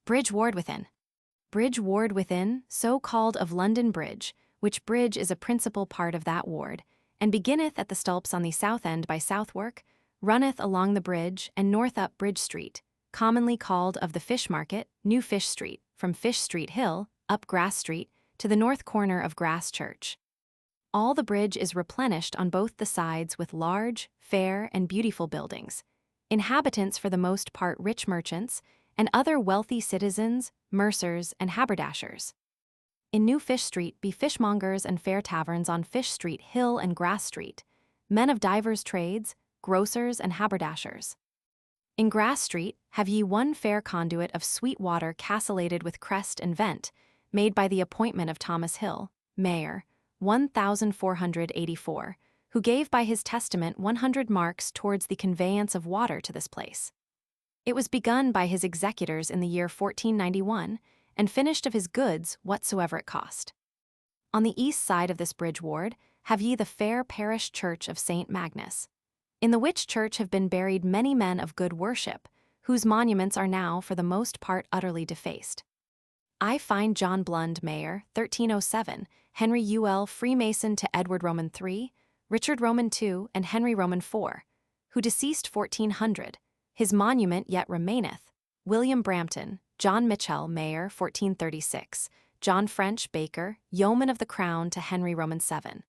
Bridge Ward within. Bridge Ward within, so called of London Bridge, which bridge is a principal part of that ward, and beginneth at the stulps on the south end by Southwark, runneth along the bridge and north up Bridge Street, commonly called of the Fish Market, New Fish Street, from Fish Street Hill, up Grass Street, to the north corner of Grass Church. All the bridge is replenished on both the sides with large, fair, and beautiful buildings, inhabitants for the most part rich merchants, and other wealthy citizens, mercers, and haberdashers. In New Fish Street be fishmongers and fair taverns on Fish Street Hill and Grass Street, men of divers trades, grocers and haberdashers. In Grass Street have ye one fair conduit of sweet water castellated with crest and vent, made by the appointment of Thomas Hill, Mayor, 1484, who gave by his testament 100 marks towards the conveyance of water to this place. It was begun by his executors in the year 1491, and finished of his goods whatsoever it cost. On the east side of this bridge ward have ye the fair parish church of St. Magnus, in the which church have been buried many men of good worship, whose monuments are now for the most part utterly defaced. I find John Blund, Mayor, 1307, Henry UL Freemason to Edward Roman III, Richard Roman II, and Henry Roman IV, who deceased 1400, his monument yet remaineth, William Brampton, John Mitchell, Mayor, 1436, John French, Baker, Yeoman of the Crown to Henry Roman VII.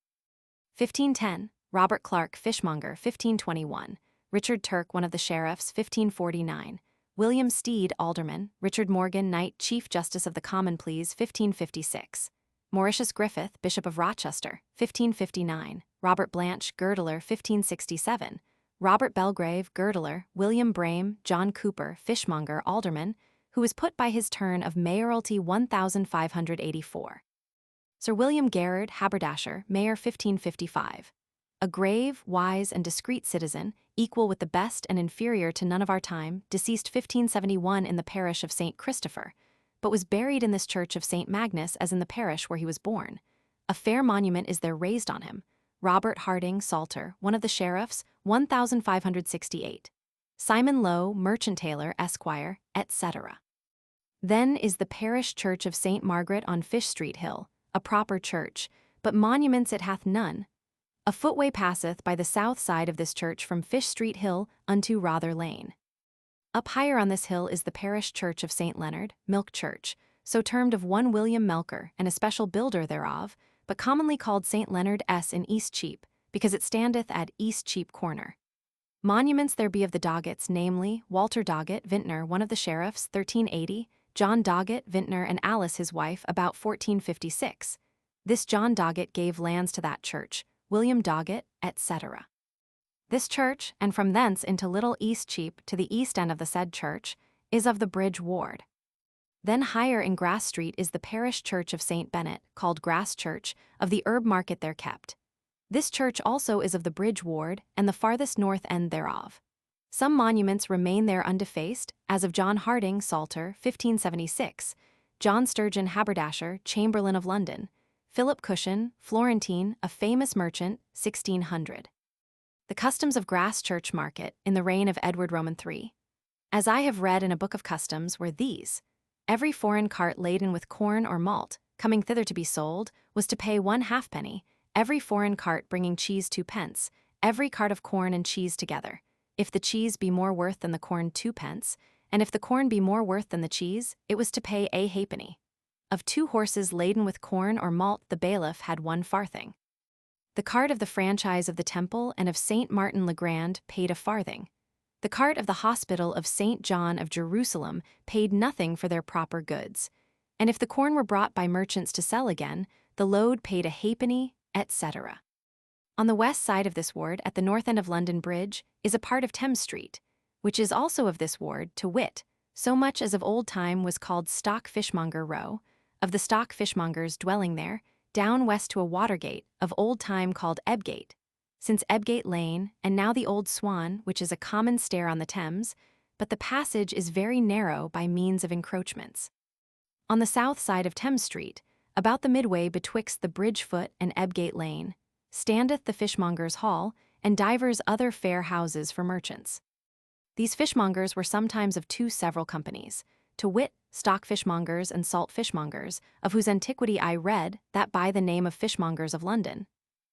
1510, Robert Clark, Fishmonger, 1521, Richard Turk, one of the sheriffs, 1549, William Steed, Alderman, Richard Morgan, Knight, Chief Justice of the Common Pleas, 1556, Mauritius Griffith, Bishop of Rochester, 1559, Robert Blanche, Girdler, 1567, Robert Belgrave, Girdler, William Brame, John Cooper, Fishmonger, Alderman, who was put by his turn of mayoralty 1584. Sir William Garrard, Haberdasher, Mayor 1555. A grave, wise, and discreet citizen, equal with the best and inferior to none of our time, deceased 1571 in the parish of St. Christopher, but was buried in this church of St. Magnus as in the parish where he was born. A fair monument is there raised on him. Robert Harding, Salter, one of the sheriffs, 1568. Simon Lowe, merchant tailor, Esquire, etc. Then is the parish church of St. Margaret on Fish Street Hill, a proper church, but monuments it hath none. A footway passeth by the south side of this church from Fish Street Hill unto Rother Lane. Up higher on this hill is the parish church of St. Leonard, Milk Church, so termed of one William Melker, and a special builder thereof, but commonly called St. Leonard S in East Cheape, because it standeth at East Cheape Corner. Monuments there be of the Doggets, namely, Walter Doggett, Vintner, one of the sheriffs, 1380, John Doggett, Vintner, and Alice his wife, about 1456. This John Doggett gave lands to that church, William Doggett, etc. This church, and from thence into Little East Cheape to the east end of the said church, is of the Bridge Ward. Then higher in Grass Street is the parish church of St. Bennet, called Grass Church, of the herb market there kept. This church also is of the Bridge Ward, and the farthest north end thereof. Some monuments remain there undefaced, as of John Harding, Salter, 1576, John Sturgeon, Haberdasher, Chamberlain of London, Philip Cushion, Florentine, a famous merchant, 1600. The customs of Grass Church Market, in the reign of Edward Roman III, as I have read in a book of customs, were these. Every foreign cart laden with corn or malt, coming thither to be sold, was to pay 1 halfpenny, every foreign cart bringing cheese 2 pence, every cart of corn and cheese together. If the cheese be more worth than the corn, 2 pence, and if the corn be more worth than the cheese, it was to pay a halfpenny. Of 2 horses laden with corn or malt, the bailiff had 1 farthing. The cart of the franchise of the Temple and of St. Martin le Grand paid a farthing. The cart of the hospital of St. John of Jerusalem paid nothing for their proper goods, and if the corn were brought by merchants to sell again, the load paid a halfpenny, etc. On the west side of this ward, at the north end of London Bridge, is a part of Thames Street, which is also of this ward, to wit, so much as of old time was called Stock Fishmonger Row, of the stock fishmongers dwelling there, down west to a Watergate, of old time called Ebgate, since Ebgate Lane, and now the Old Swan, which is a common stair on the Thames, but the passage is very narrow by means of encroachments. On the south side of Thames Street, about the midway betwixt the Bridge Foot and Ebgate Lane, standeth the Fishmongers' Hall, and divers other fair houses for merchants. These fishmongers were sometimes of 2 several companies, to wit, stock fishmongers and salt fishmongers, of whose antiquity I read that by the name of fishmongers of London.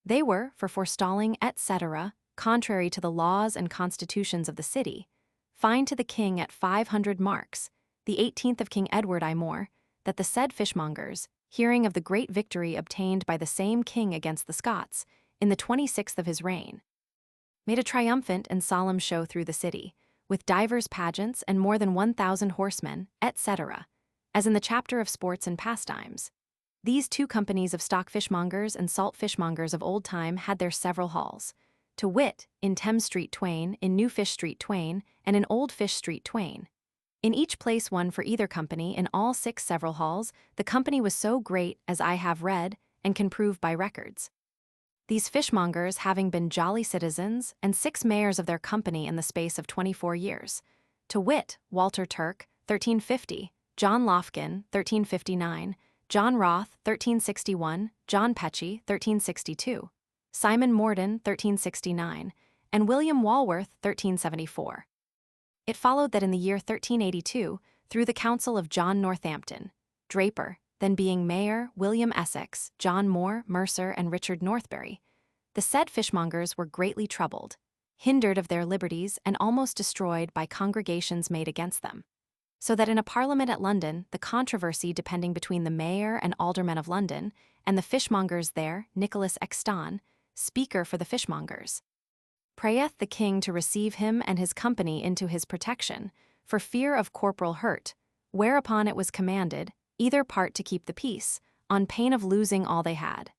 They were, for forestalling, etc., contrary to the laws and constitutions of the city, fined to the king at 500 marks, the 18th of King Edward I more, that the said fishmongers, hearing of the great victory obtained by the same king against the Scots, in the 26th of his reign, made a triumphant and solemn show through the city, with divers pageants and more than 1,000 horsemen, etc., as in the chapter of sports and pastimes. These two companies of stock fishmongers and salt fishmongers of old time had their several halls, to wit, in Thames Street twain, in New Fish Street twain, and in Old Fish Street twain. In each place one for either company, in all 6 several halls, the company was so great as I have read, and can prove by records. These fishmongers having been jolly citizens, and 6 mayors of their company in the space of 24 years, to wit, Walter Turk, 1350, John Lofkin, 1359, John Roth, 1361, John Petchy, 1362, Simon Morden, 1369, and William Walworth, 1374. It followed that in the year 1382, through the counsel of John Northampton, Draper, then being mayor, William Essex, John Moore, Mercer, and Richard Northbury, the said fishmongers were greatly troubled, hindered of their liberties, and almost destroyed by congregations made against them. So that in a parliament at London, the controversy depending between the mayor and aldermen of London, and the fishmongers there, Nicholas Exton, speaker for the fishmongers, prayeth the king to receive him and his company into his protection, for fear of corporal hurt, whereupon it was commanded, either part to keep the peace, on pain of losing all they had.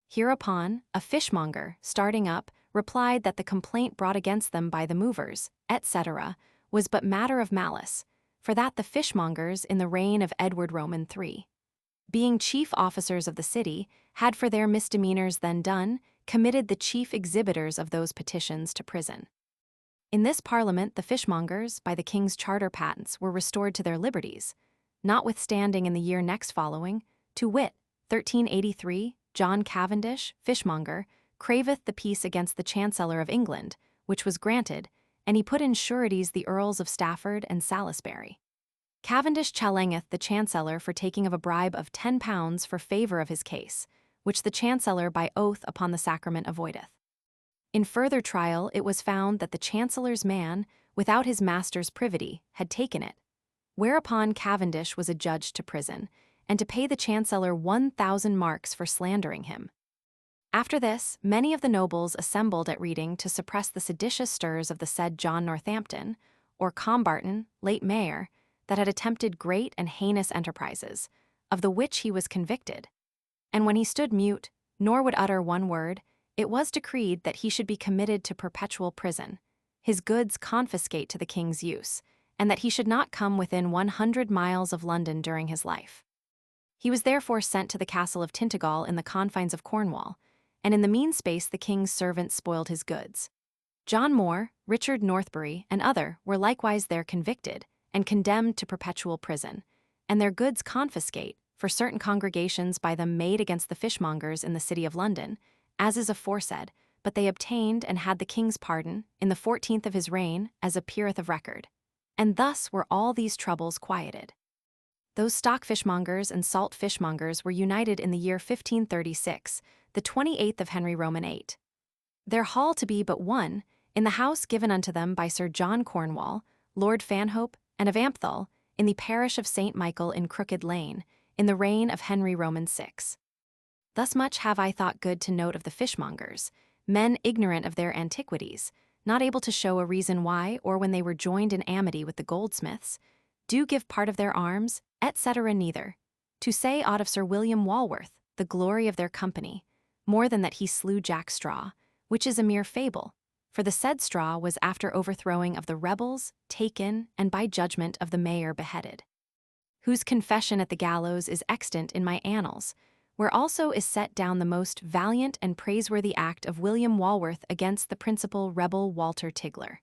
Hereupon, a fishmonger, starting up, replied that the complaint brought against them by the movers, etc., was but matter of malice, for that the fishmongers in the reign of Edward Roman III, being chief officers of the city, had for their misdemeanors then done, committed the chief exhibitors of those petitions to prison. In this parliament the fishmongers, by the king's charter patents, were restored to their liberties, notwithstanding in the year next following, to wit, 1383, John Cavendish, fishmonger, craveth the peace against the Chancellor of England, which was granted, and he put in sureties the Earls of Stafford and Salisbury. Cavendish challengeth the Chancellor for taking of a bribe of £10 for favour of his case, which the Chancellor by oath upon the sacrament avoideth. In further trial it was found that the Chancellor's man, without his master's privity, had taken it, whereupon Cavendish was adjudged to prison, and to pay the Chancellor 1,000 marks for slandering him. After this, many of the nobles assembled at Reading to suppress the seditious stirs of the said John Northampton, or Combarton, late mayor, that had attempted great and heinous enterprises, of the which he was convicted. And when he stood mute, nor would utter one word, it was decreed that he should be committed to perpetual prison, his goods confiscate to the king's use, and that he should not come within 100 miles of London during his life. He was therefore sent to the castle of Tintagel in the confines of Cornwall, and in the mean space the king's servants spoiled his goods. John Moore, Richard Northbury, and other were likewise there convicted, and condemned to perpetual prison, and their goods confiscate, for certain congregations by them made against the fishmongers in the city of London, as is aforesaid, but they obtained and had the king's pardon, in the 14th of his reign, as appeareth of record. And thus were all these troubles quieted. Those stock fishmongers and salt fishmongers were united in the year 1536, the 28th of Henry Roman VIII. Their hall to be but one, in the house given unto them by Sir John Cornwall, Lord Fanhope, and of Ampthal, in the parish of St. Michael in Crooked Lane, in the reign of Henry Roman VI. Thus much have I thought good to note of the fishmongers, men ignorant of their antiquities, not able to show a reason why, or when they were joined in amity with the goldsmiths, do give part of their arms, etc. neither, to say aught of Sir William Walworth, the glory of their company, more than that he slew Jack Straw, which is a mere fable, for the said Straw was after overthrowing of the rebels, taken, and by judgment of the mayor beheaded, whose confession at the gallows is extant in my annals, where also is set down the most valiant and praiseworthy act of William Walworth against the principal rebel Walter Tigler.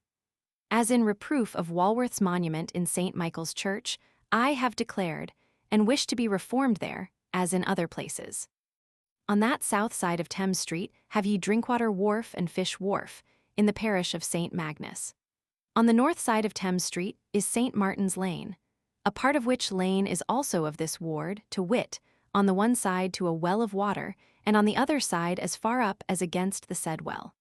As in reproof of Walworth's monument in St. Michael's Church, I have declared, and wish to be reformed there, as in other places. On that south side of Thames Street have ye Drinkwater Wharf and Fish Wharf, in the parish of St. Magnus. On the north side of Thames Street is St. Martin's Lane. a part of which lane is also of this ward, to wit, on the one side to a well of water, and on the other side as far up as against the said well.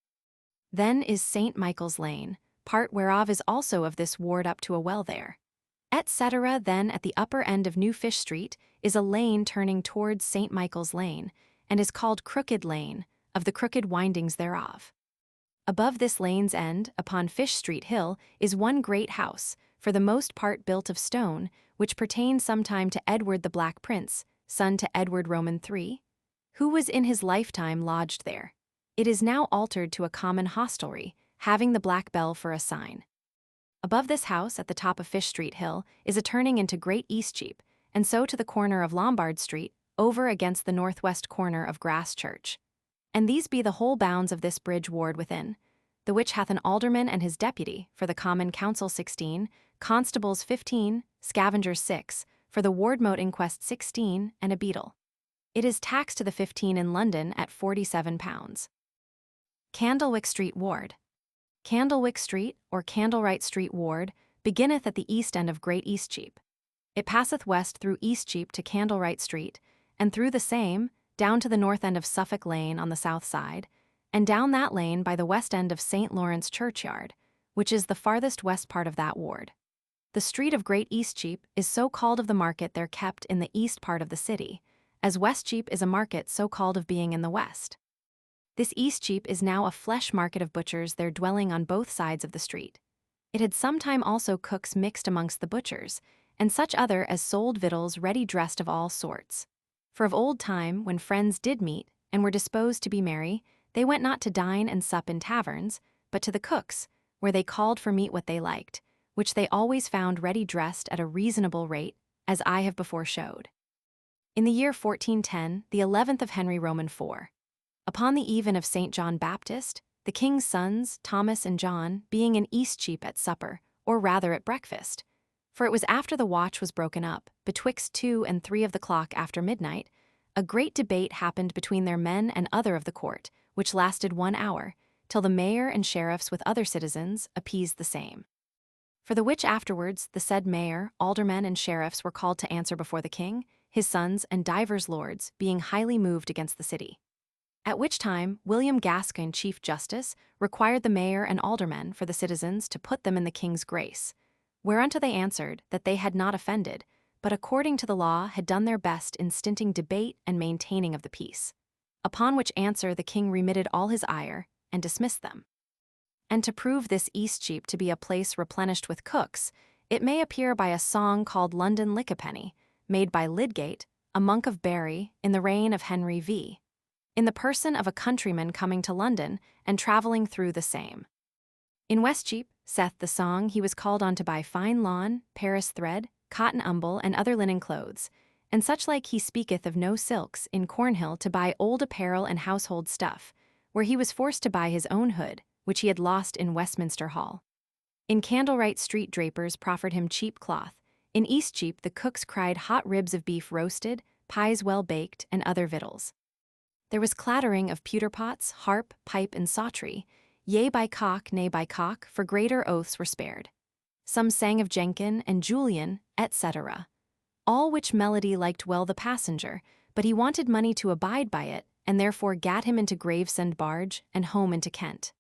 Then is St. Michael's Lane, part whereof is also of this ward up to a well there. Etc. Then at the upper end of New Fish Street is a lane turning towards St. Michael's Lane, and is called Crooked Lane, of the crooked windings thereof. Above this lane's end, upon Fish Street Hill, is one great house, for the most part built of stone, which pertained sometime to Edward the Black Prince, son to Edward Roman III, who was in his lifetime lodged there. It is now altered to a common hostelry, having the Black Bell for a sign. Above this house, at the top of Fish Street Hill, is a turning into Great Eastcheap, and so to the corner of Lombard Street, over against the northwest corner of Grass Church. And these be the whole bounds of this bridge ward within, the which hath an alderman and his deputy, for the common council 16, constables 15, scavengers 6, for the ward mote inquest 16, and a beadle. It is taxed to the 15 in London at £47. Candlewick Street Ward. Candlewick Street, or Candlewright Street Ward, beginneth at the east end of Great Eastcheap. It passeth west through Eastcheap to Candlewright Street, and through the same, down to the north end of Suffolk Lane on the south side, and down that lane by the west end of St. Lawrence Churchyard, which is the farthest west part of that ward. The street of Great Eastcheap is so called of the market there kept in the east part of the city, as Westcheap is a market so called of being in the west. This Eastcheap is now a flesh market of butchers there dwelling on both sides of the street. It had sometime also cooks mixed amongst the butchers, and such other as sold victuals ready dressed of all sorts. For of old time, when friends did meet, and were disposed to be merry, they went not to dine and sup in taverns, but to the cooks, where they called for meat what they liked, which they always found ready dressed at a reasonable rate, as I have before showed. In the year 1410, the 11th of Henry Roman IV, upon the even of St. John Baptist, the king's sons, Thomas and John, being in Eastcheap at supper, or rather at breakfast, for it was after the watch was broken up, betwixt 2 and 3 of the clock after midnight, a great debate happened between their men and other of the court, which lasted 1 hour, till the mayor and sheriffs with other citizens appeased the same. For the which afterwards the said mayor, aldermen, and sheriffs were called to answer before the king, his sons, and divers lords, being highly moved against the city. At which time William Gascoigne, Chief Justice, required the mayor and aldermen for the citizens to put them in the king's grace, whereunto they answered that they had not offended, but according to the law had done their best in stinting debate and maintaining of the peace. Upon which answer the king remitted all his ire, and dismissed them. And to prove this Eastcheap to be a place replenished with cooks, it may appear by a song called London Lickapenny, made by Lydgate, a monk of Bury, in the reign of Henry V., in the person of a countryman coming to London and travelling through the same. In Westcheap, saith the song, he was called on to buy fine lawn, Paris thread, cotton umble, and other linen clothes, and such like he speaketh of no silks in Cornhill to buy old apparel and household stuff, where he was forced to buy his own hood, which he had lost in Westminster Hall. In Candlewright Street drapers proffered him cheap cloth. In Eastcheap the cooks cried hot ribs of beef roasted, pies well baked, and other victuals. There was clattering of pewter pots, harp, pipe, and psaltery, yea by cock, nay by cock, for greater oaths were spared. Some sang of Jenkin and Julian, etc. All which melody liked well the passenger, but he wanted money to abide by it, and therefore gat him into Gravesend barge, and home into Kent.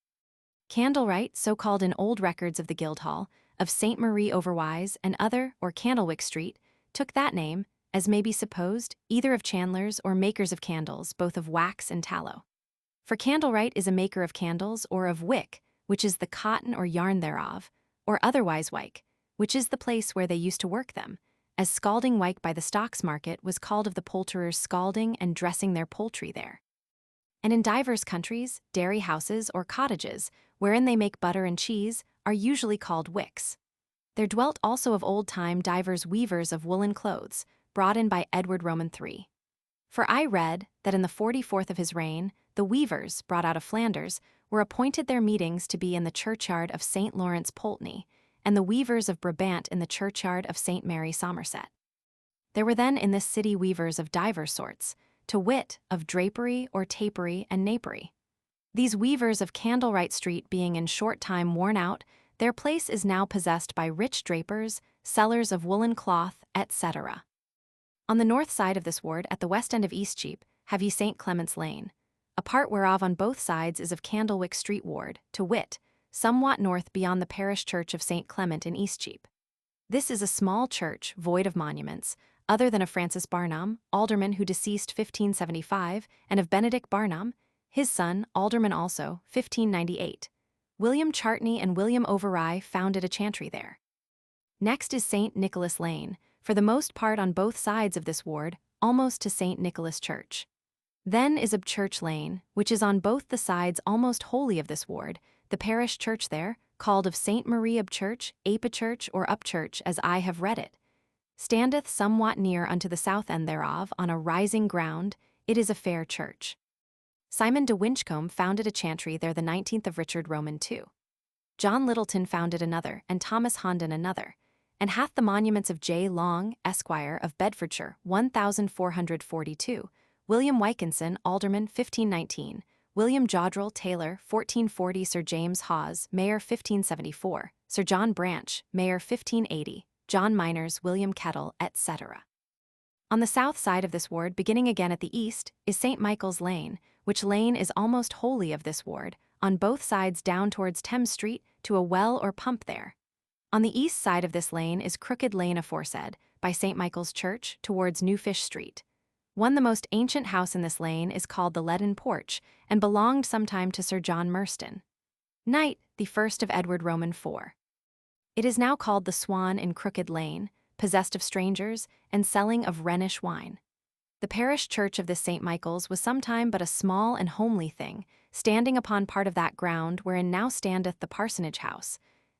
Candlewright, so called in old records of the Guildhall, of St. Marie Overwise, and other, or Candlewick Street, took that name, as may be supposed, either of chandlers or makers of candles, both of wax and tallow. For Candlewright is a maker of candles, or of wick, which is the cotton or yarn thereof, or otherwise wyke, which is the place where they used to work them, as scalding wyke by the stocks market was called of the poulterers scalding and dressing their poultry there. And in divers countries, dairy houses or cottages, wherein they make butter and cheese, are usually called wicks. There dwelt also of old time divers weavers of woolen clothes, brought in by Edward Roman III. For I read that in the 44th of his reign, the weavers, brought out of Flanders, were appointed their meetings to be in the churchyard of St. Lawrence Pulteney, and the weavers of Brabant in the churchyard of St. Mary Somerset. There were then in this city weavers of divers sorts, to wit, of drapery or tapery and napery. These weavers of Candlewright Street being in short time worn out, their place is now possessed by rich drapers, sellers of woolen cloth, etc. On the north side of this ward, at the west end of East Cheape, have ye St. Clement's Lane, a part whereof on both sides is of Candlewick Street Ward, to wit, somewhat north beyond the parish church of St. Clement in East Cheape. This is a small church, void of monuments, other than of Francis Barnum, alderman who deceased 1575, and of Benedict Barnum, his son, alderman also, 1598. William Chartney and William Overy founded a chantry there. Next is St. Nicholas Lane, for the most part on both sides of this ward, almost to St. Nicholas Church. Then is Abchurch Lane, which is on both the sides almost wholly of this ward, the parish church there, called of St. Marie Abchurch, Apechurch, or Upchurch as I have read it, standeth somewhat near unto the south end thereof, on a rising ground. It is a fair church. Simon de Winchcombe founded a chantry there the 19th of Richard Roman II. John Littleton founded another, and Thomas Hondon another, and hath the monuments of J. Long, Esquire, of Bedfordshire, 1442, William Wykinson, Alderman, 1519, William Jodrell Taylor, 1440, Sir James Hawes, Mayor, 1574, Sir John Branch, Mayor, 1580, John Miners, William Kettle, etc. On the south side of this ward, beginning again at the east, is St. Michael's Lane, which lane is almost wholly of this ward, on both sides down towards Thames Street, to a well or pump there. On the east side of this lane is Crooked Lane aforesaid, by St. Michael's Church, towards Newfish Street. The most ancient house in this lane is called the Leaden Porch, and belonged sometime to Sir John Merston, Knight, the first of Edward Roman IV. It is now called the Swan in Crooked Lane, possessed of strangers, and selling of Rhenish wine. The parish church of this St. Michael's was sometime but a small and homely thing, standing upon part of that ground wherein now standeth the parsonage house,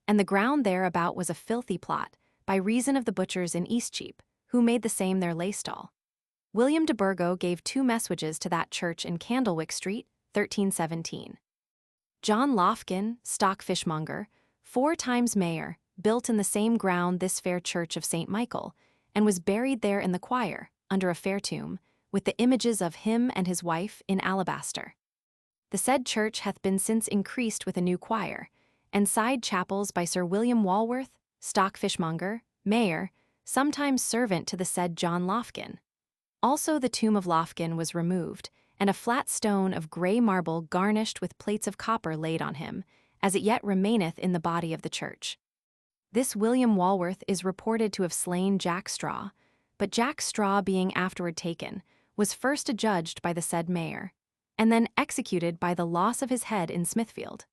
and the ground thereabout was a filthy plot, by reason of the butchers in East Cheape, who made the same their laystall. William de Burgo gave 2 messuages to that church in Candlewick Street, 1317. John Lofkin, stockfishmonger, 4 times mayor, built in the same ground this fair church of St. Michael, and was buried there in the choir, under a fair tomb, with the images of him and his wife in alabaster. The said church hath been since increased with a new choir, and side chapels by Sir William Walworth, stockfishmonger, mayor, sometimes servant to the said John Lofkin. Also the tomb of Lofkin was removed, and a flat stone of grey marble garnished with plates of copper laid on him, as it yet remaineth in the body of the church. This William Walworth is reported to have slain Jack Straw, but Jack Straw being afterward taken, was first adjudged by the said mayor, and then executed by the loss of his head in Smithfield.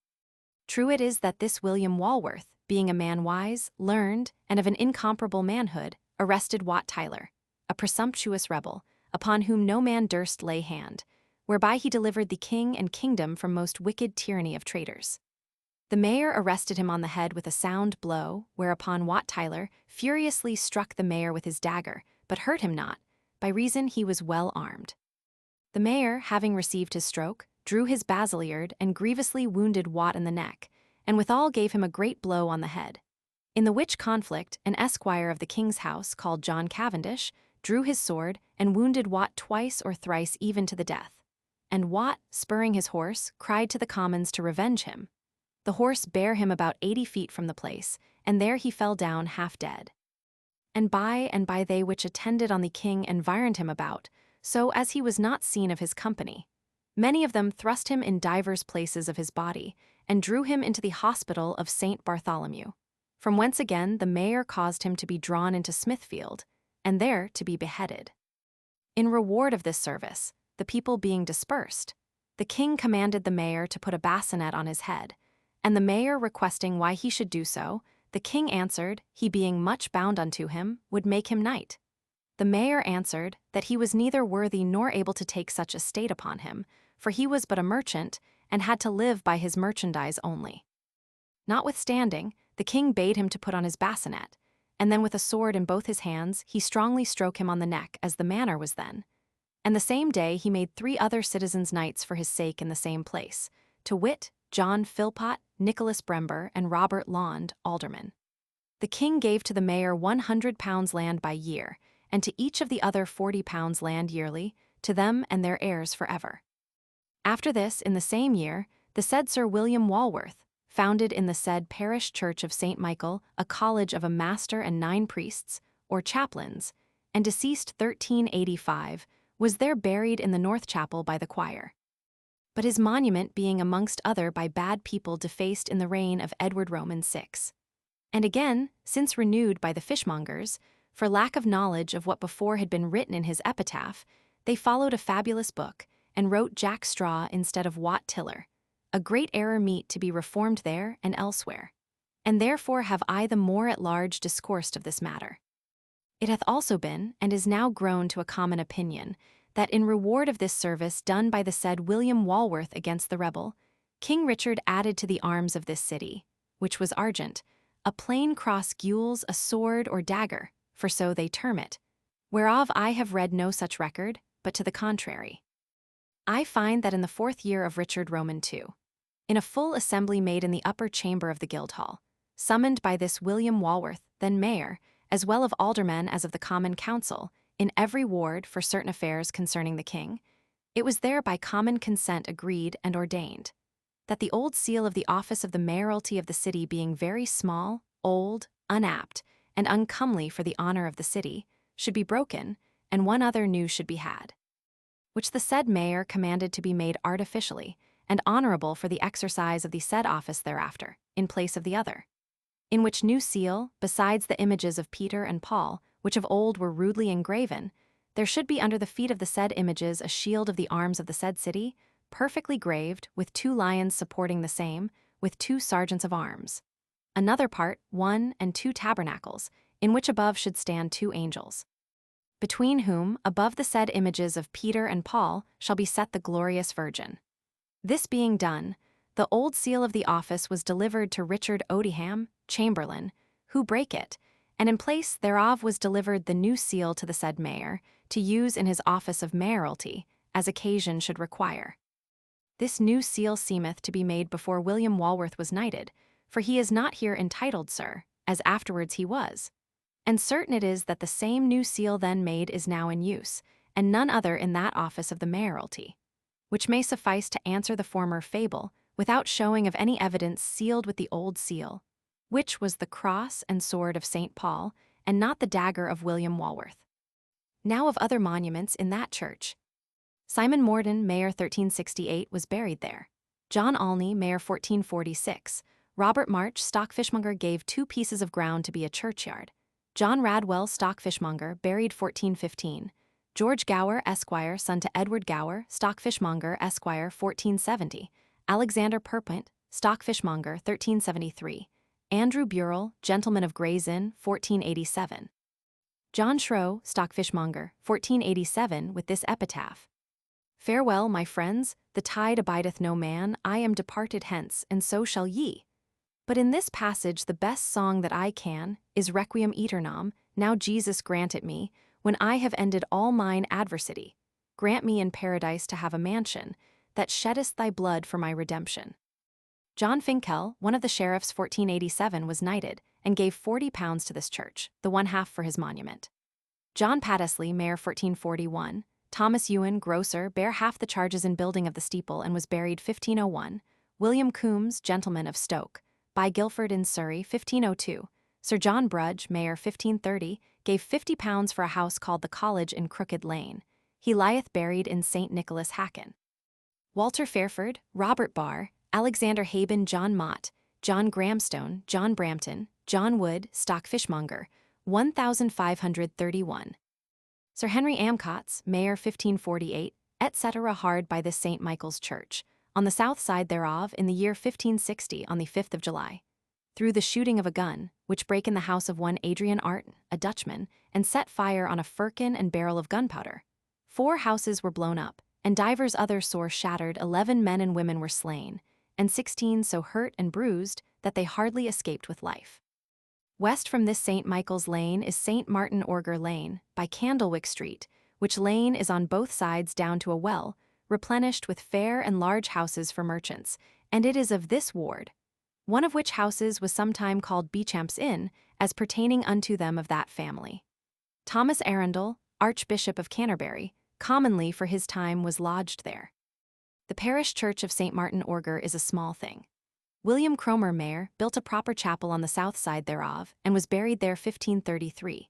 True it is that this William Walworth, being a man wise, learned, and of an incomparable manhood, arrested Wat Tyler, a presumptuous rebel, upon whom no man durst lay hand, whereby he delivered the king and kingdom from most wicked tyranny of traitors. The mayor arrested him on the head with a sound blow, whereupon Wat Tyler furiously struck the mayor with his dagger, but hurt him not, by reason he was well armed. The mayor, having received his stroke, drew his basiliard and grievously wounded Wat in the neck, and withal gave him a great blow on the head. In the which conflict, an esquire of the king's house, called John Cavendish, drew his sword and wounded Wat twice or thrice even to the death. And Wat, spurring his horse, cried to the commons to revenge him. The horse bare him about 80 feet from the place, and there he fell down half dead. And by they which attended on the king environed him about, so as he was not seen of his company. Many of them thrust him in divers places of his body, and drew him into the hospital of St. Bartholomew, from whence again the mayor caused him to be drawn into Smithfield, and there to be beheaded. In reward of this service, the people being dispersed, the king commanded the mayor to put a bassinet on his head, and the mayor requesting why he should do so, the king answered, he being much bound unto him, would make him knight. The mayor answered, that he was neither worthy nor able to take such estate upon him, for he was but a merchant, and had to live by his merchandise only. Notwithstanding, the king bade him to put on his bassinet, and then with a sword in both his hands he strongly stroke him on the neck, as the manner was then. And the same day he made 3 other citizens knights for his sake in the same place, to wit, John Philpot, Nicholas Brember, and Robert Laund, aldermen. The king gave to the mayor £100 land by year, and to each of the other £40 land yearly, to them and their heirs forever. After this, in the same year, the said Sir William Walworth, founded in the said parish church of St. Michael, a college of a master and 9 priests, or chaplains, and deceased 1385, was there buried in the north chapel by the choir. But his monument being amongst other by bad people defaced in the reign of Edward Roman VI. And again, since renewed by the fishmongers, for lack of knowledge of what before had been written in his epitaph, they followed a fabulous book, and wrote Jack Straw instead of Wat Tiller, a great error meet to be reformed there and elsewhere. And therefore have I the more at large discoursed of this matter. It hath also been, and is now grown to a common opinion, that in reward of this service done by the said William Walworth against the rebel, King Richard added to the arms of this city, which was argent, a plain cross gules, a sword or dagger, for so they term it, whereof I have read no such record, but to the contrary. I find that in the 4th year of Richard Roman II, in a full assembly made in the upper chamber of the Guildhall, summoned by this William Walworth, then mayor, as well of aldermen as of the common council, in every ward for certain affairs concerning the king, it was there by common consent agreed and ordained, that the old seal of the office of the mayoralty of the city being very small, old, unapt, and uncomely for the honor of the city, should be broken, and one other new should be had. Which the said mayor commanded to be made artificially, and honorable for the exercise of the said office thereafter, in place of the other. In which new seal, besides the images of Peter and Paul, which of old were rudely engraven, there should be under the feet of the said images a shield of the arms of the said city, perfectly graved, with 2 lions supporting the same, with 2 sergeants of arms. Another part, 1 and 2 tabernacles, in which above should stand 2 angels. Between whom, above the said images of Peter and Paul, shall be set the glorious Virgin. This being done, the old seal of the office was delivered to Richard Odiham, chamberlain, who brake it, and in place thereof was delivered the new seal to the said mayor, to use in his office of mayoralty, as occasion should require. This new seal seemeth to be made before William Walworth was knighted, for he is not here entitled sir, as afterwards he was. And certain it is that the same new seal then made is now in use, and none other in that office of the mayoralty, which may suffice to answer the former fable, without showing of any evidence sealed with the old seal, which was the cross and sword of St. Paul, and not the dagger of William Walworth. Now of other monuments in that church. Simon Morden, Mayor 1368, was buried there. John Alney, Mayor 1446. Robert March, stockfishmonger, gave 2 pieces of ground to be a churchyard. John Radwell, stockfishmonger, buried 1415. George Gower, Esquire, son to Edward Gower, stockfishmonger, Esquire, 1470. Alexander Perpont, stockfishmonger, 1373. Andrew Burrell, gentleman of Gray's Inn, 1487. John Shrow, stockfishmonger, 1487, with this epitaph. Farewell, my friends, the tide abideth no man, I am departed hence, and so shall ye. But in this passage the best song that I can, is Requiem Aeternam, now Jesus grant it me, when I have ended all mine adversity. Grant me in paradise to have a mansion, that sheddest thy blood for my redemption. John Finkel, one of the sheriffs 1487, was knighted, and gave £40 to this church, the 1/2 for his monument. John Pattesley, Mayor 1441, Thomas Ewan, grocer, bare half the charges in building of the steeple and was buried 1501. William Coombs, gentleman of Stoke, by Guildford in Surrey 1502. Sir John Brudge, Mayor 1530, gave £50 for a house called the College in Crooked Lane. He lieth buried in St. Nicholas Hacken. Walter Fairford, Robert Barr, Alexander Haben, John Mott, John Gramstone, John Brampton, John Wood, stockfishmonger, 1531. Sir Henry Amcotts, Mayor 1548, etc. hard by this St. Michael's Church, on the south side thereof in the year 1560 on the 5th of July. Through the shooting of a gun, which brake in the house of one Adrian Arton, a Dutchman, and set fire on a firkin and barrel of gunpowder. 4 houses were blown up, and divers other sore shattered, 11 men and women were slain, and 16 so hurt and bruised that they hardly escaped with life. West from this St. Michael's Lane is St. Martin Orger Lane, by Candlewick Street, which lane is on both sides down to a well, replenished with fair and large houses for merchants, and it is of this ward, one of which houses was sometime called Beauchamp's Inn, as pertaining unto them of that family. Thomas Arundel, Archbishop of Canterbury, commonly for his time was lodged there. The parish church of St. Martin Orger is a small thing. William Cromer Mayor built a proper chapel on the south side thereof, and was buried there 1533.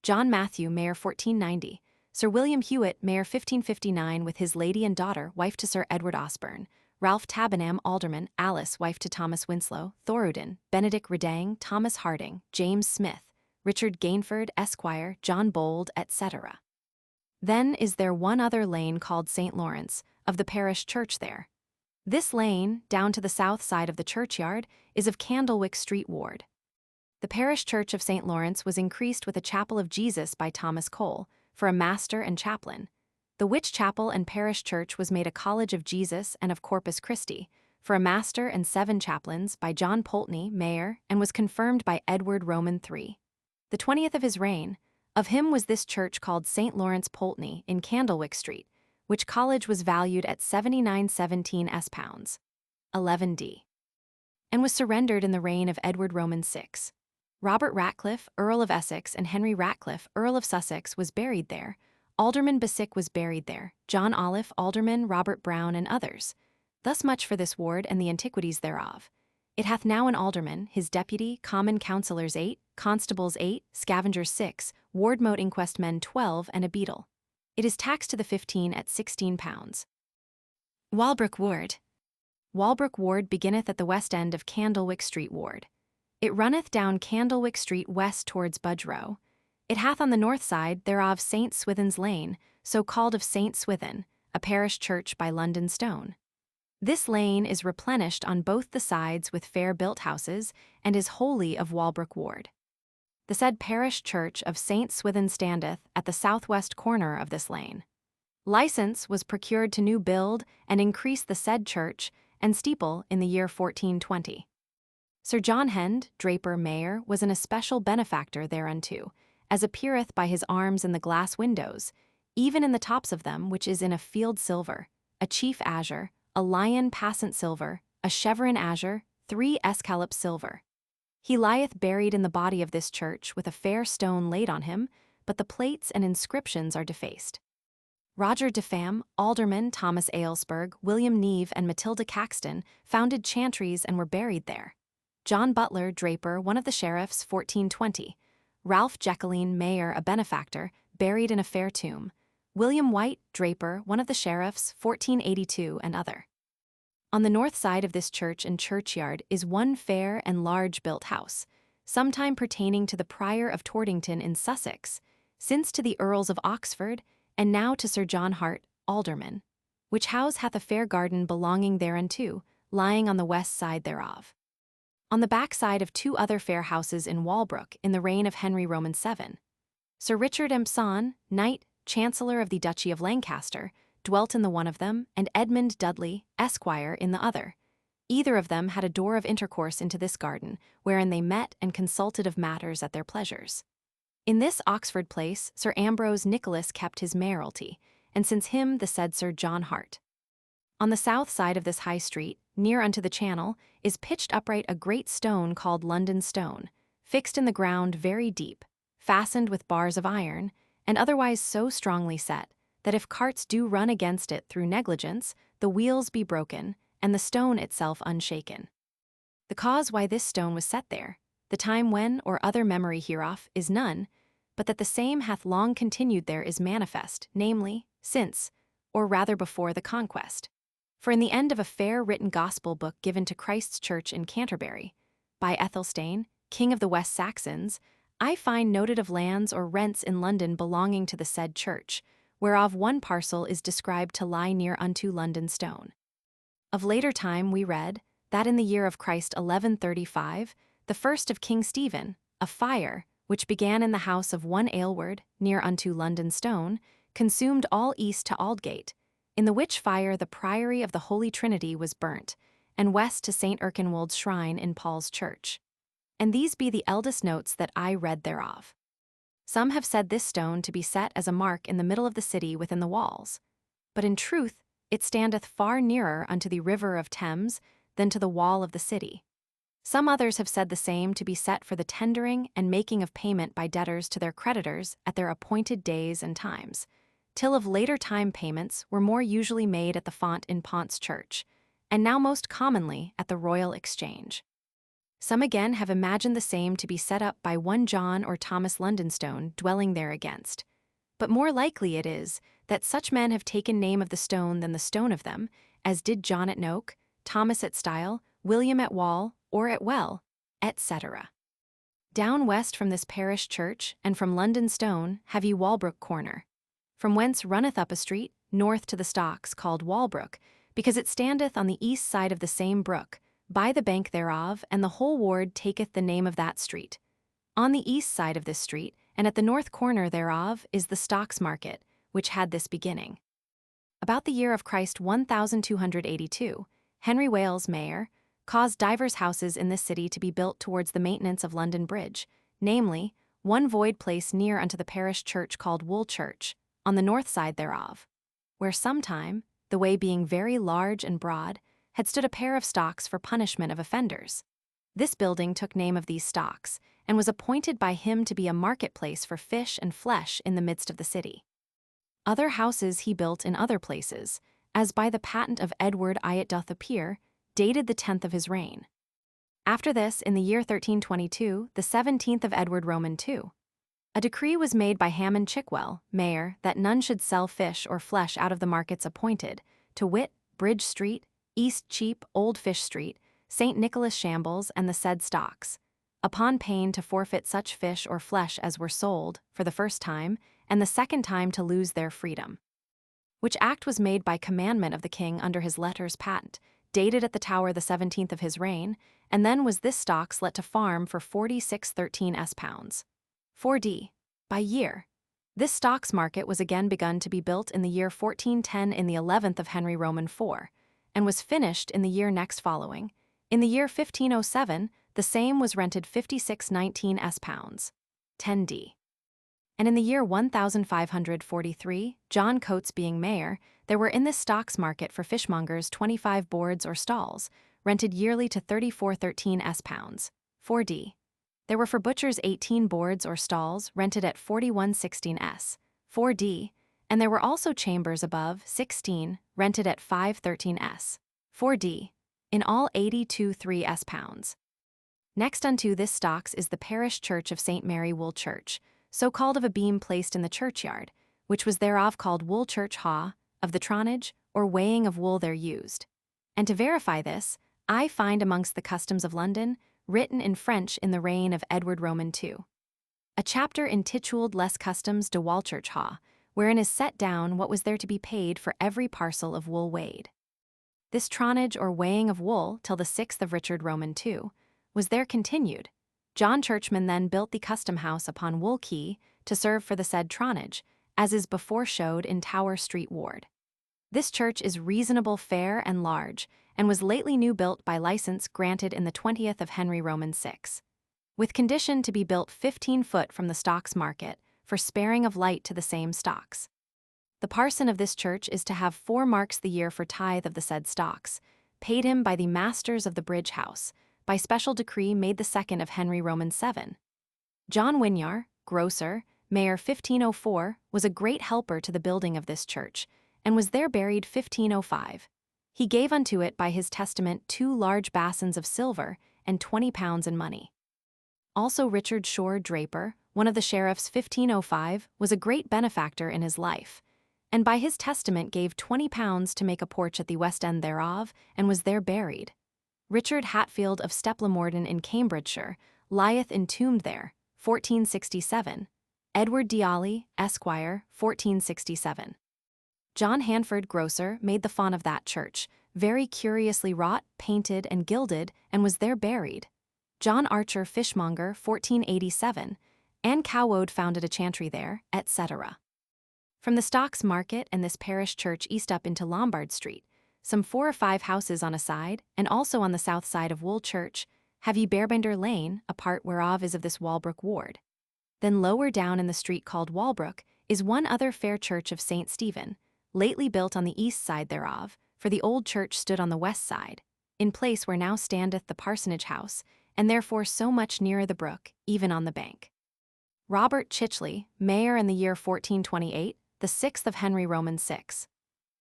John Matthew Mayor 1490. Sir William Hewitt Mayor 1559 with his lady and daughter, wife to Sir Edward Osborne. Ralph Tabenham Alderman, Alice wife to Thomas Winslow, Thoruden, Benedict Redang, Thomas Harding, James Smith, Richard Gainford, Esquire, John Bold, etc. Then is there one other lane called St. Lawrence, of the parish church there. This lane, down to the south side of the churchyard, is of Candlewick Street Ward. The parish church of St. Lawrence was increased with a chapel of Jesus by Thomas Cole, for a master and chaplain. The which chapel and parish church was made a college of Jesus and of Corpus Christi, for a master and 7 chaplains by John Pulteney, mayor, and was confirmed by Edward Roman III. The 20th of his reign, of him was this church called St. Lawrence Pulteney in Candlewick Street, which college was valued at 7917 pounds, 11d, and was surrendered in the reign of Edward Roman VI. Robert Ratcliffe, Earl of Essex, and Henry Ratcliffe, Earl of Sussex, was buried there. Alderman Bassings was buried there, John Olive, Alderman Robert Brown, and others. Thus much for this ward and the antiquities thereof. It hath now an alderman, his deputy, common councillors 8, constables 8, scavengers 6, ward-mote inquest men 12, and a beadle. It is taxed to the 15 at 16 pounds. Walbrook Ward. Walbrook Ward beginneth at the west end of Candlewick Street Ward. It runneth down Candlewick Street west towards Budge Row. It hath on the north side thereof St. Swithin's Lane, so called of St. Swithin, a parish church by London Stone. This lane is replenished on both the sides with fair built houses, and is wholly of Walbrook Ward. The said parish church of St. Swithin standeth at the southwest corner of this lane. License was procured to new build and increase the said church and steeple in the year 1420. Sir John Hend, Draper Mayor, was an especial benefactor thereunto, as appeareth by his arms in the glass windows, even in the tops of them, which is in a field silver, a chief azure, a lion passant silver, a chevron azure, 3 escallops silver. He lieth buried in the body of this church with a fair stone laid on him, but the plates and inscriptions are defaced. Roger Defam, Alderman Thomas Aylesburg, William Neve, and Matilda Caxton founded chantries and were buried there. John Butler, Draper, one of the sheriffs, 1420. Ralph Jacqueline, Mayor, a benefactor, buried in a fair tomb. William White, Draper, one of the sheriffs, 1482, and other. On the north side of this church and churchyard is one fair and large built house, sometime pertaining to the Prior of Tordington in Sussex, since to the Earls of Oxford, and now to Sir John Hart, Alderman, which house hath a fair garden belonging thereunto, lying on the west side thereof. On the back side of 2 other fair houses in Walbrook in the reign of Henry Roman VII. Sir Richard Empson, Knight, Chancellor of the Duchy of Lancaster, dwelt in the one of them, and Edmund Dudley, Esquire, in the other. Either of them had a door of intercourse into this garden, wherein they met and consulted of matters at their pleasures. In this Oxford place Sir Ambrose Nicholas kept his mayoralty, and since him the said Sir John Hart. On the south side of this high street, near unto the channel, is pitched upright a great stone called London Stone, fixed in the ground very deep, fastened with bars of iron, and otherwise so strongly set, that if carts do run against it through negligence, the wheels be broken, and the stone itself unshaken. The cause why this stone was set there, the time when or other memory hereof, is none, but that the same hath long continued there is manifest, namely, since, or rather before the conquest. For in the end of a fair written gospel book given to Christ's Church in Canterbury, by Ethelstane, King of the West Saxons, I find noted of lands or rents in London belonging to the said church, whereof one parcel is described to lie near unto London Stone. Of later time we read, that in the year of Christ 1135, the first of King Stephen, a fire, which began in the house of one Aylward, near unto London Stone, consumed all east to Aldgate, in the which fire the priory of the Holy Trinity was burnt, and west to St. Erkenwald's shrine in Paul's church. And these be the eldest notes that I read thereof. Some have said this stone to be set as a mark in the middle of the city within the walls, but in truth it standeth far nearer unto the river of Thames than to the wall of the city. Some others have said the same to be set for the tendering and making of payment by debtors to their creditors at their appointed days and times, till of later time payments were more usually made at the font in Ponce Church, and now most commonly at the Royal Exchange. Some again have imagined the same to be set up by one John or Thomas Londonstone dwelling there against. But more likely it is that such men have taken name of the stone than the stone of them, as did John at Noke, Thomas at Stile, William at Wall, or at Well, etc. Down west from this parish church, and from London Stone, have ye Walbrook Corner, from whence runneth up a street, north to the stocks, called Walbrook, because it standeth on the east side of the same brook, by the bank thereof, and the whole ward taketh the name of that street. On the east side of this street, and at the north corner thereof, is the Stocks Market, which had this beginning. About the year of Christ 1282, Henry Wales, mayor, caused divers houses in this city to be built towards the maintenance of London Bridge, namely, one void place near unto the parish church called Wool Church, on the north side thereof, where sometime, the way being very large and broad, had stood a pair of stocks for punishment of offenders. This building took name of these stocks, and was appointed by him to be a marketplace for fish and flesh in the midst of the city. Other houses he built in other places, as by the patent of Edward I it doth appear, dated the 10th of his reign. After this, in the year 1322, the 17th of Edward Roman II, a decree was made by Hammond Chickwell, mayor, that none should sell fish or flesh out of the markets appointed, to wit, Bridge Street, East Cheape, Old Fish Street, St. Nicholas Shambles, and the said stocks, upon pain to forfeit such fish or flesh as were sold, for the first time, and the second time to lose their freedom. Which act was made by commandment of the king under his letters patent, dated at the Tower the 17th of his reign, and then was this stocks let to farm for 4613 pounds. 4d. By year. This stocks market was again begun to be built in the year 1410 in the 11th of Henry Roman IV, and was finished in the year next following. In the year 1507, the same was rented 5619 pounds. 10d. And in the year 1543, John Coates being mayor, there were in this stocks market for fishmongers 25 boards or stalls, rented yearly to 3413 pounds. 4d. There were for butchers 18 boards or stalls, rented at 4116 4d, and there were also chambers above 16, rented at 513 4d, in all 82 pounds. Next unto this stocks is the parish church of St. Mary Wool Church, so called of a beam placed in the churchyard, which was thereof called Wool Church Ha, of the tonnage, or weighing of wool there used. And to verify this, I find amongst the customs of London, written in French in the reign of Edward Roman II, a chapter intituled Les Customs de Walchurch Ha, wherein is set down what was there to be paid for every parcel of wool weighed. This tonnage or weighing of wool till the 6th of Richard Roman II was there continued. John Churchman then built the custom house upon Wool Quay to serve for the said tonnage, as is before showed in Tower Street Ward. This church is reasonable fair and large, and was lately new built by license granted in the 20th of Henry Roman VI, with condition to be built 15 foot from the stocks market, for sparing of light to the same stocks. The parson of this church is to have 4 marks the year for tithe of the said stocks, paid him by the masters of the bridge house, by special decree made the 2nd of Henry Roman VII. John Wynyar, grocer, mayor 1504, was a great helper to the building of this church, and was there buried 1505. He gave unto it by his testament 2 large basins of silver and 20 pounds in money. Also Richard Shore Draper, one of the sheriffs 1505, was a great benefactor in his life, and by his testament gave 20 pounds to make a porch at the west end thereof, and was there buried. Richard Hatfield of Steplamorden in Cambridgeshire lieth entombed there, 1467. Edward Diali, Esquire, 1467. John Hanford, grocer, made the font of that church, very curiously wrought, painted, and gilded, and was there buried. John Archer, fishmonger, 1487. Anne Cowode founded a chantry there, etc. From the stocks market and this parish church east up into Lombard Street, some 4 or 5 houses on a side, and also on the south side of Wool Church, have ye Bearbinder Lane, a part whereof is of this Walbrook Ward. Then lower down in the street called Walbrook is one other fair church of St. Stephen, lately built on the east side thereof, for the old church stood on the west side, in place where now standeth the parsonage house, and therefore so much nearer the brook, even on the bank. Robert Chichley, mayor in the year 1428, the 6th of Henry Roman VI.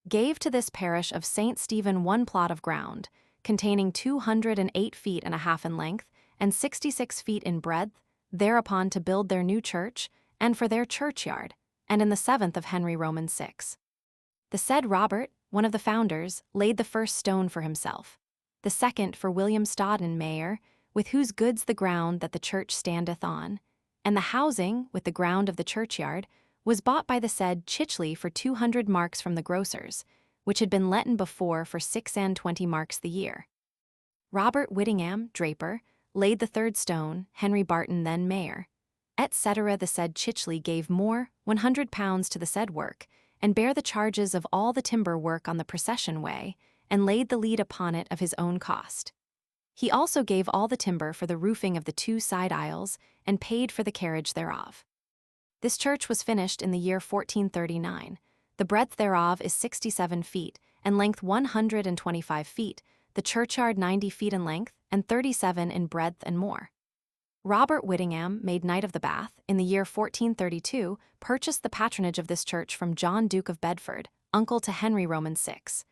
gave to this parish of St. Stephen one plot of ground, containing 208 feet and a half in length and 66 feet in breadth, thereupon to build their new church, and for their churchyard, and in the 7th of Henry Roman 6. The said Robert, one of the founders, laid the first stone for himself, the second for William Stodden, mayor, with whose goods the ground that the church standeth on, and the housing, with the ground of the churchyard, was bought by the said Chichley for 200 marks from the grocers, which had been letten before for 26 marks the year. Robert Whittingham, draper, laid the third stone, Henry Barton then mayor, etc. The said Chichley gave more, £100 to the said work, and bare the charges of all the timber work on the procession way, and laid the lead upon it of his own cost. He also gave all the timber for the roofing of the 2 side aisles, and paid for the carriage thereof. This church was finished in the year 1439. The breadth thereof is 67 feet, and length 125 feet, the churchyard 90 feet in length, and 37 in breadth and more. Robert Whittingham, made Knight of the Bath, in the year 1432, purchased the patronage of this church from John Duke of Bedford, uncle to Henry Roman 6,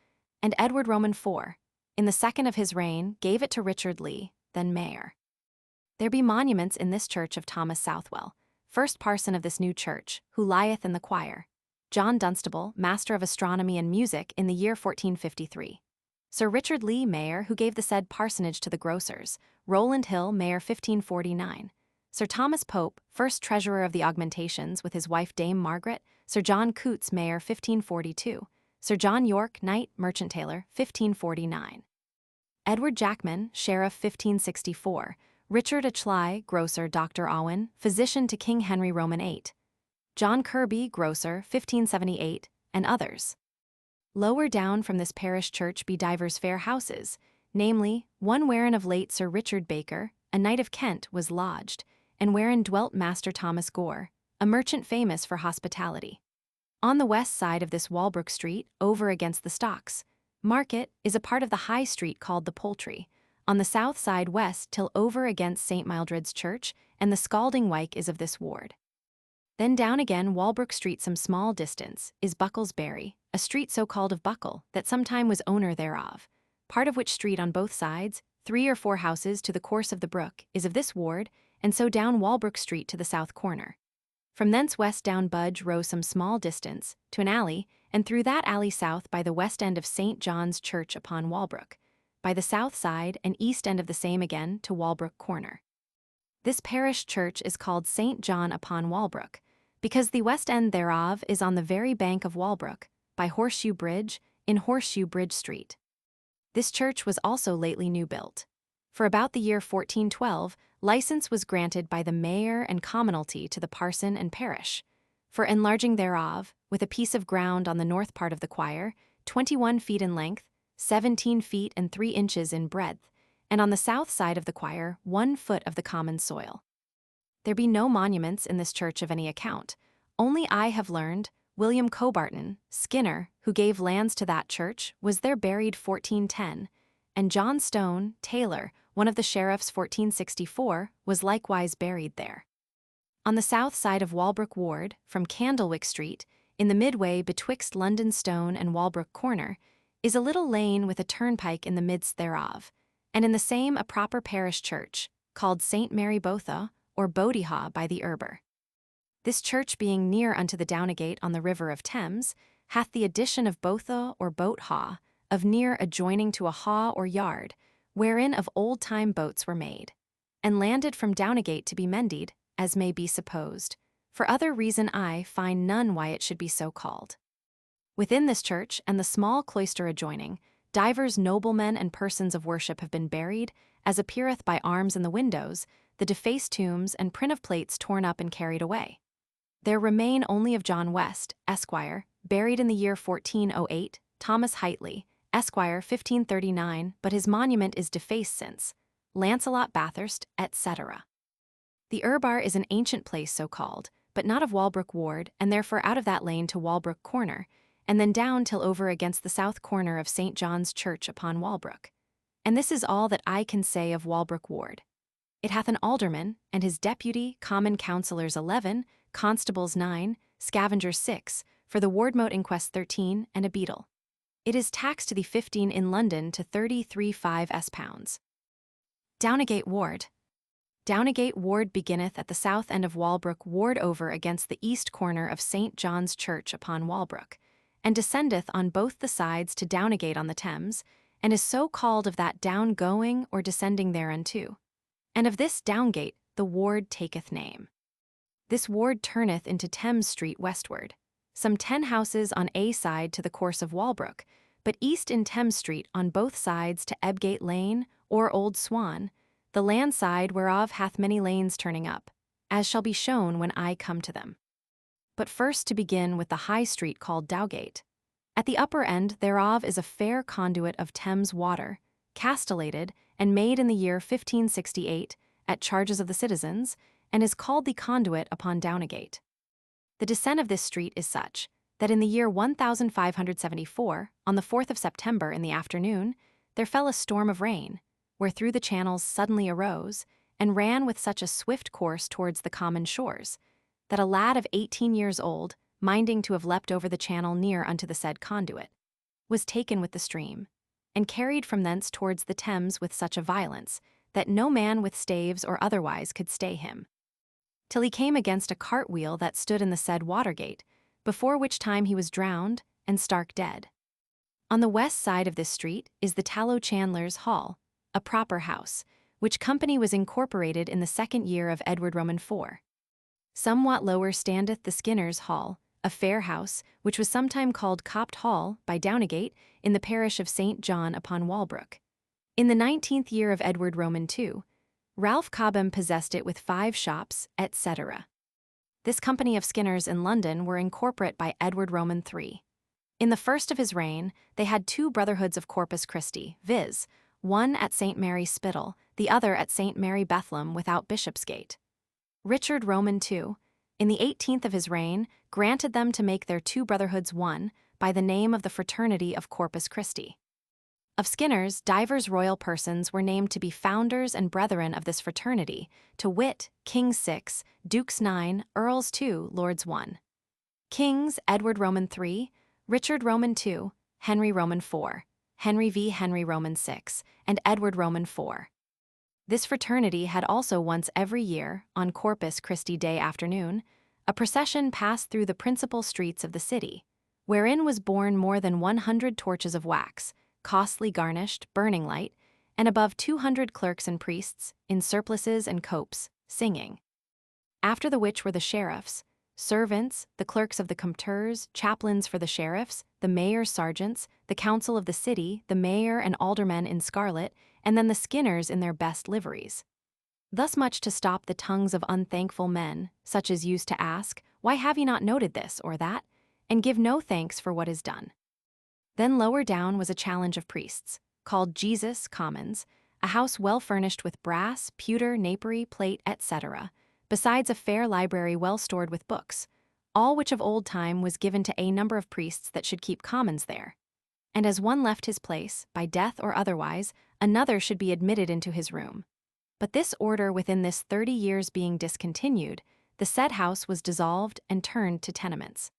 and Edward Roman 4, in the 2nd of his reign, gave it to Richard Lee, then mayor. There be monuments in this church of Thomas Southwell, first parson of this new church, who lieth in the choir, John Dunstable, master of astronomy and music, in the year 1453. Sir Richard Lee, mayor, who gave the said parsonage to the grocers, Rowland Hill, mayor 1549. Sir Thomas Pope, first treasurer of the augmentations, with his wife Dame Margaret, Sir John Cootes, mayor 1542. Sir John York, knight, merchant tailor, 1549. Edward Jackman, sheriff 1564, Richard Achley, grocer, Dr. Owen, physician to King Henry Roman 8, John Kirby, grocer, 1578, and others. Lower down from this parish church be divers fair houses, namely, one wherein of late Sir Richard Baker, a knight of Kent, was lodged, and wherein dwelt Master Thomas Gore, a merchant famous for hospitality. On the west side of this Walbrook Street, over against the Stocks Market, is a part of the High Street called the Poultry. On the south side west till over against St. Mildred's Church, and the Scalding Wyke is of this ward. Then down again Walbrook Street some small distance, is Bucklesbury, a street so called of Buckle, that sometime was owner thereof, part of which street on both sides, 3 or 4 houses to the course of the brook, is of this ward, and so down Walbrook Street to the south corner. From thence west down Budge Row some small distance, to an alley, and through that alley south by the west end of St. John's Church upon Walbrook, by the south side and east end of the same again to Walbrook Corner. This parish church is called St. John upon Walbrook, because the west end thereof is on the very bank of Walbrook, by Horseshoe Bridge, in Horseshoe Bridge Street. This church was also lately new built. For about the year 1412, license was granted by the mayor and commonalty to the parson and parish, for enlarging thereof, with a piece of ground on the north part of the choir, 21 feet in length, 17 feet and 3 inches in breadth, and on the south side of the choir 1 foot of the common soil. There be no monuments in this church of any account, only I have learned William Cobarton, Skinner, who gave lands to that church, was there buried 1410, and John Stone, tailor, one of the sheriffs 1464, was likewise buried there. On the south side of Walbrook Ward, from Candlewick Street, in the midway betwixt London Stone and Walbrook Corner, is a little lane with a turnpike in the midst thereof, and in the same a proper parish church, called St. Mary Botha, or Bodyha by the Erber. This church being near unto the Downegate on the river of Thames, hath the addition of Botha or Boat-ha, of near adjoining to a ha or yard, wherein of old-time boats were made, and landed from Downegate to be mended, as may be supposed. For other reason I find none why it should be so called. Within this church, and the small cloister adjoining, divers noblemen and persons of worship have been buried, as appeareth by arms in the windows, the defaced tombs and print of plates torn up and carried away. There remain only of John West, Esquire, buried in the year 1408, Thomas Hithe, Esquire 1539, but his monument is defaced since, Lancelot Bathurst, etc. The Erbar is an ancient place so called, but not of Walbrook Ward, and therefore out of that lane to Walbrook Corner, and then down till over against the south corner of St. John's Church upon Walbrook. And this is all that I can say of Walbrook Ward. It hath an alderman, and his deputy, common councillors 11, constables 9, scavengers 6, for the wardmote inquest 13, and a beadle. It is taxed to the 15 in London to 33.5 pounds. Downegate Ward. Downegate Ward beginneth at the south end of Walbrook Ward over against the east corner of St. John's Church upon Walbrook, and descendeth on both the sides to Downegate on the Thames, and is so called of that down going or descending thereunto. And of this Downgate the ward taketh name. This ward turneth into Thames Street westward, some 10 houses on a side to the course of Walbrook, but east in Thames Street on both sides to Ebgate Lane or Old Swan, the land side whereof hath many lanes turning up, as shall be shown when I come to them. But first to begin with the High Street called Dowgate. At the upper end thereof is a fair conduit of Thames water, castellated and made in the year 1568 at charges of the citizens, and is called the conduit upon Downegate. The descent of this street is such, that in the year 1574, on the 4th of September in the afternoon, there fell a storm of rain, wherethrough the channels suddenly arose, and ran with such a swift course towards the common shores, that a lad of 18 years old, minding to have leapt over the channel near unto the said conduit, was taken with the stream, and carried from thence towards the Thames with such a violence, that no man with staves or otherwise could stay him, till he came against a cart-wheel that stood in the said Watergate, before which time he was drowned and stark dead. On the west side of this street is the Tallow Chandler's Hall, a proper house, which company was incorporated in the 2nd year of Edward Roman IV. Somewhat lower standeth the Skinner's Hall, a fair house, which was sometime called Copt Hall by Downegate in the parish of St. John upon Walbrook. In the 19th year of Edward Roman II, Ralph Cobham possessed it with 5 shops, etc. This company of Skinners in London were incorporate by Edward Roman III. In the first of his reign, they had 2 brotherhoods of Corpus Christi, viz., one at St. Mary Spittal, the other at St. Mary Bethlem without Bishopsgate. Richard Roman II, in the 18th of his reign, granted them to make their 2 brotherhoods one, by the name of the Fraternity of Corpus Christi. Of Skinners, divers royal persons were named to be founders and brethren of this fraternity, to wit, Kings 6, Dukes 9, Earls 2, Lords 1. Kings, Edward Roman III, Richard Roman II, Henry Roman IV, Henry v. Henry Roman VI, and Edward Roman IV. This fraternity had also once every year, on Corpus Christi Day afternoon, a procession passed through the principal streets of the city, wherein was borne more than 100 torches of wax, costly garnished, burning light, and above 200 clerks and priests, in surplices and copes, singing. After the which were the sheriffs, servants, the clerks of the compters, chaplains for the sheriffs, the mayor's sergeants, the council of the city, the mayor and aldermen in scarlet, and then the Skinners in their best liveries. Thus much to stop the tongues of unthankful men, such as used to ask, "Why have ye not noted this or that?" and give no thanks for what is done. Then lower down was a challenge of priests, called Jesus Commons, a house well furnished with brass, pewter, napery, plate, etc., besides a fair library well stored with books, all which of old time was given to a number of priests that should keep commons there. And as one left his place, by death or otherwise, another should be admitted into his room. But this order within this 30 years being discontinued, the said house was dissolved and turned to tenements.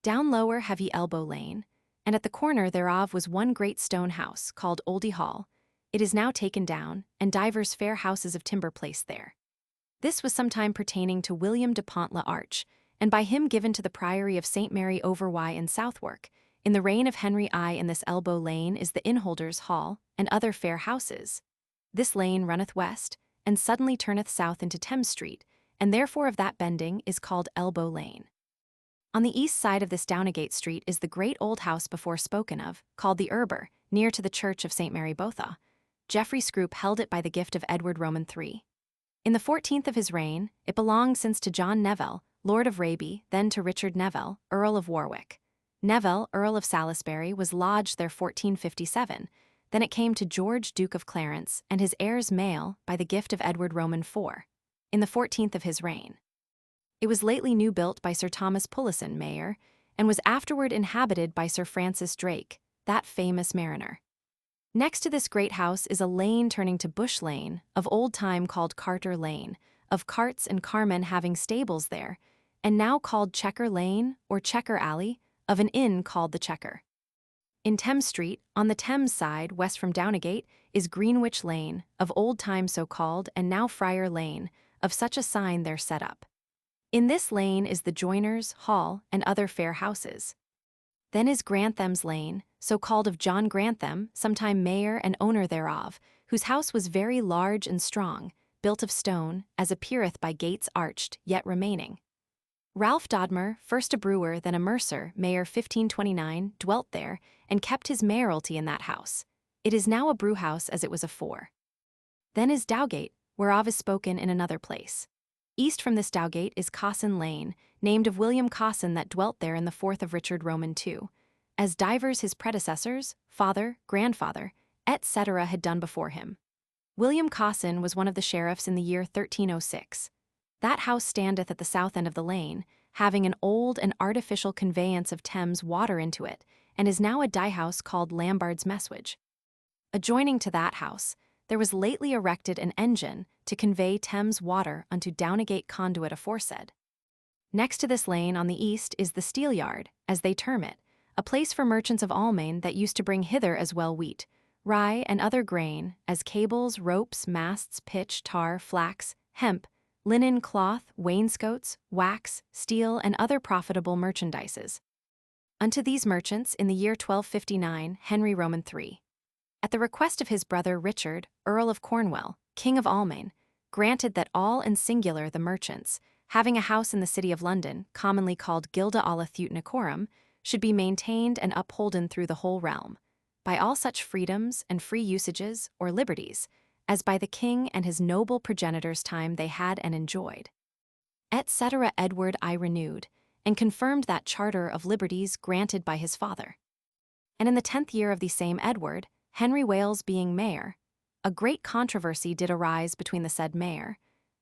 Down lower have ye Elbow Lane, and at the corner thereof was one great stone house, called Oldie Hall. It is now taken down, and divers fair houses of timber placed there. This was sometime pertaining to William de Pont la Arche, and by him given to the priory of St. Mary over Wye in Southwark. In the reign of Henry I in this Elbow Lane is the Inholders' Hall, and other fair houses. This lane runneth west, and suddenly turneth south into Thames Street, and therefore of that bending is called Elbow Lane. On the east side of this Downegate Street is the great old house before spoken of, called the Erber, near to the church of St. Mary Botha. Geoffrey Scroop held it by the gift of Edward Roman III. In the 14th of his reign, it belonged since to John Neville, Lord of Raby, then to Richard Neville, Earl of Warwick. Neville, Earl of Salisbury, was lodged there 1457. Then it came to George, Duke of Clarence, and his heirs male, by the gift of Edward Roman IV, in the 14th of his reign. It was lately new built by Sir Thomas Pullison, Mayor, and was afterward inhabited by Sir Francis Drake, that famous mariner. Next to this great house is a lane turning to Bush Lane, of old time called Carter Lane, of carts and carmen having stables there, and now called Checker Lane or Checker Alley, of an inn called the Checker. In Thames Street, on the Thames side west from Downegate, is Greenwich Lane, of old time so called and now Friar Lane, of such a sign there set up. In this lane is the Joiners, Hall, and other fair houses. Then is Grantham's Lane, so called of John Grantham, sometime mayor and owner thereof, whose house was very large and strong, built of stone, as appeareth by gates arched, yet remaining. Ralph Dodmer, first a brewer then a mercer, mayor 1529, dwelt there, and kept his mayoralty in that house. It is now a brewhouse as it was afore. Then is Dowgate, whereof is spoken in another place. East from this Dowgate is Cossin Lane, named of William Cossin that dwelt there in the 4th of Richard Roman II, as divers his predecessors, father, grandfather, etc. had done before him. William Cossin was one of the sheriffs in the year 1306. That house standeth at the south end of the lane, having an old and artificial conveyance of Thames water into it, and is now a dye-house called Lambard's Messuage. Adjoining to that house, there was lately erected an engine to convey Thames water unto Downegate conduit aforesaid. Next to this lane on the east is the Steel Yard, as they term it, a place for merchants of Almain that used to bring hither as well wheat, rye, and other grain, as cables, ropes, masts, pitch, tar, flax, hemp, linen, cloth, wainscots, wax, steel, and other profitable merchandises. Unto these merchants, in the year 1259, Henry Roman III, at the request of his brother Richard, Earl of Cornwall, King of Almain, granted that all and singular the merchants, having a house in the city of London, commonly called Gilda alla Theutnicorum, should be maintained and upholden through the whole realm, by all such freedoms and free usages or liberties, as by the king and his noble progenitors' time they had and enjoyed. Etc. Edward I renewed, and confirmed that charter of liberties granted by his father. And in the 10th year of the same Edward, Henry Wales being mayor, a great controversy did arise between the said mayor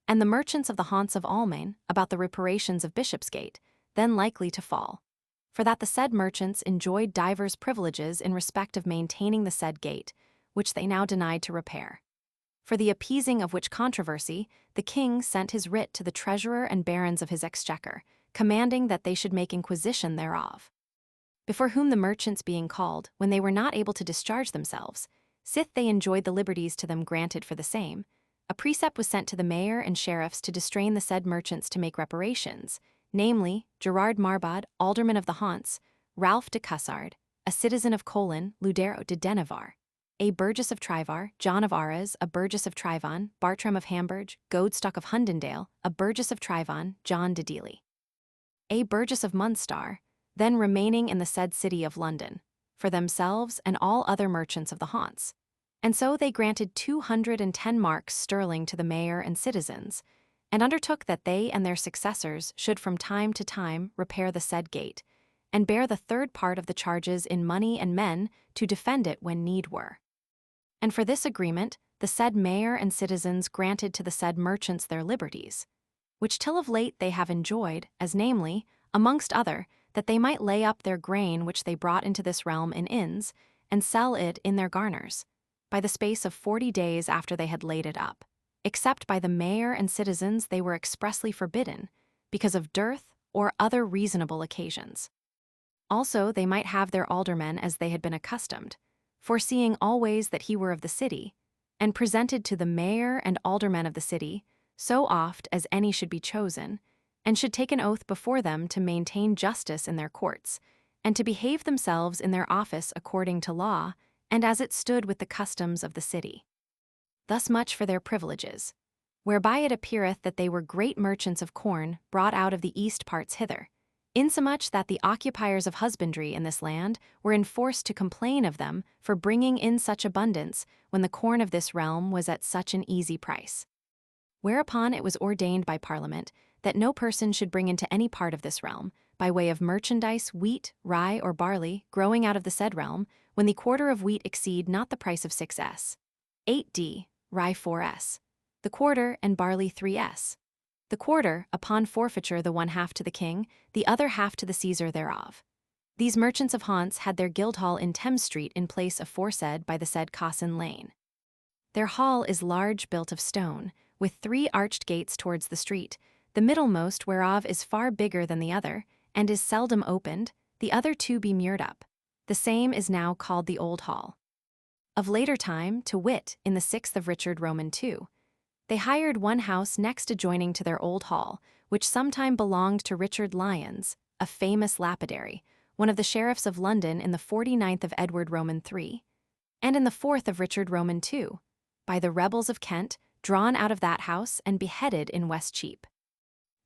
and the merchants of the haunts of Almain about the reparations of Bishopsgate, then likely to fall, for that the said merchants enjoyed divers privileges in respect of maintaining the said gate, which they now denied to repair. For the appeasing of which controversy, the king sent his writ to the treasurer and barons of his exchequer, commanding that they should make inquisition thereof. Before whom the merchants being called, when they were not able to discharge themselves, sith they enjoyed the liberties to them granted for the same, a precept was sent to the mayor and sheriffs to distrain the said merchants to make reparations, namely, Gerard Marbod, alderman of the haunts, Ralph de Cussard, a citizen of Coleman, Ludero de Denevar, a burgess of Trivar, John of Arras, a burgess of Trivon, Bartram of Hamburg, Godestock of Hundendale, a burgess of Trivon, John de Deely, a burgess of Munster, then remaining in the said city of London, for themselves and all other merchants of the haunts. And so they granted 210 marks sterling to the mayor and citizens, and undertook that they and their successors should from time to time repair the said gate, and bear the third part of the charges in money and men to defend it when need were. And for this agreement, the said mayor and citizens granted to the said merchants their liberties, which till of late they have enjoyed, as namely, amongst other, that they might lay up their grain which they brought into this realm in inns, and sell it in their garners, by the space of 40 days after they had laid it up, except by the mayor and citizens they were expressly forbidden, because of dearth or other reasonable occasions. Also they might have their aldermen as they had been accustomed, foreseeing always that he were of the city, and presented to the mayor and aldermen of the city, so oft as any should be chosen, and should take an oath before them to maintain justice in their courts, and to behave themselves in their office according to law, and as it stood with the customs of the city. Thus much for their privileges, whereby it appeareth that they were great merchants of corn brought out of the east parts hither, insomuch that the occupiers of husbandry in this land were enforced to complain of them for bringing in such abundance when the corn of this realm was at such an easy price. Whereupon it was ordained by Parliament that no person should bring into any part of this realm, by way of merchandise, wheat, rye, or barley, growing out of the said realm, when the quarter of wheat exceed not the price of 6s. 8d, rye 4s, the quarter and barley 3s. The quarter, upon forfeiture the one half to the king, the other half to the Caesar thereof. These merchants of haunts had their Guildhall in Thames Street in place aforesaid by the said Cossin Lane. Their hall is large built of stone, with 3 arched gates towards the street, the middlemost whereof is far bigger than the other, and is seldom opened, the other 2 be mured up. The same is now called the Old Hall. Of later time, to wit, in the 6th of Richard Roman II, they hired one house next adjoining to their Old Hall, which sometime belonged to Richard Lyons, a famous lapidary, one of the sheriffs of London in the 49th of Edward Roman III, and in the 4th of Richard Roman II, by the rebels of Kent, drawn out of that house and beheaded in West Cheape.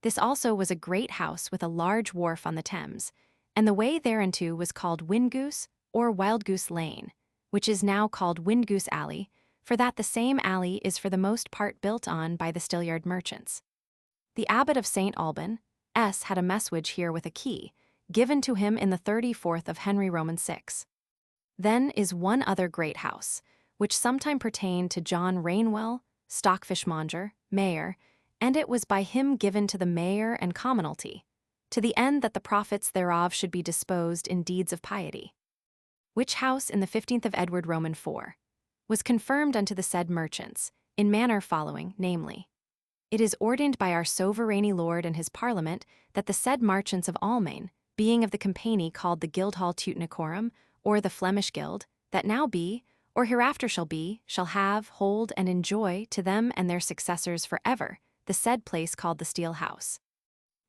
This also was a great house with a large wharf on the Thames, and the way thereunto was called Windgoose or Wildgoose Lane, which is now called Windgoose Alley, for that the same alley is for the most part built on by the Steelyard merchants. The abbot of St. Alban, S. had a messuage here with a key, given to him in the 34th of Henry Roman VI. Then is one other great house, which sometime pertained to John Rainwell, stockfishmonger, mayor, and it was by him given to the mayor and commonalty, to the end that the profits thereof should be disposed in deeds of piety. Which house in the 15th of Edward Roman IV was confirmed unto the said merchants, in manner following, namely, it is ordained by our sovereigny lord and his parliament that the said merchants of Almain, being of the company called the Guildhall Teutonicorum, or the Flemish Guild, that now be, or hereafter shall be, shall have, hold, and enjoy to them and their successors for ever, the said place called the Steel House,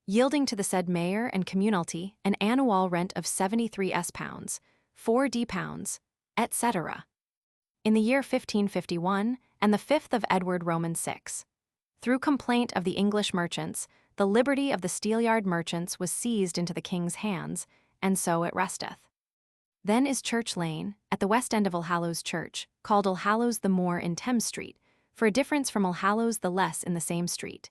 yielding to the said mayor and communalty an annual rent of 73 pounds, 4d pounds, etc. In the year 1551 and the 5th of Edward Roman VI. Through complaint of the English merchants, the liberty of the Steelyard merchants was seized into the king's hands, and so it resteth. Then is Church Lane, at the west end of Allhallows Church, called Allhallows the More in Thames Street, for a difference from Allhallows the Less in the same street.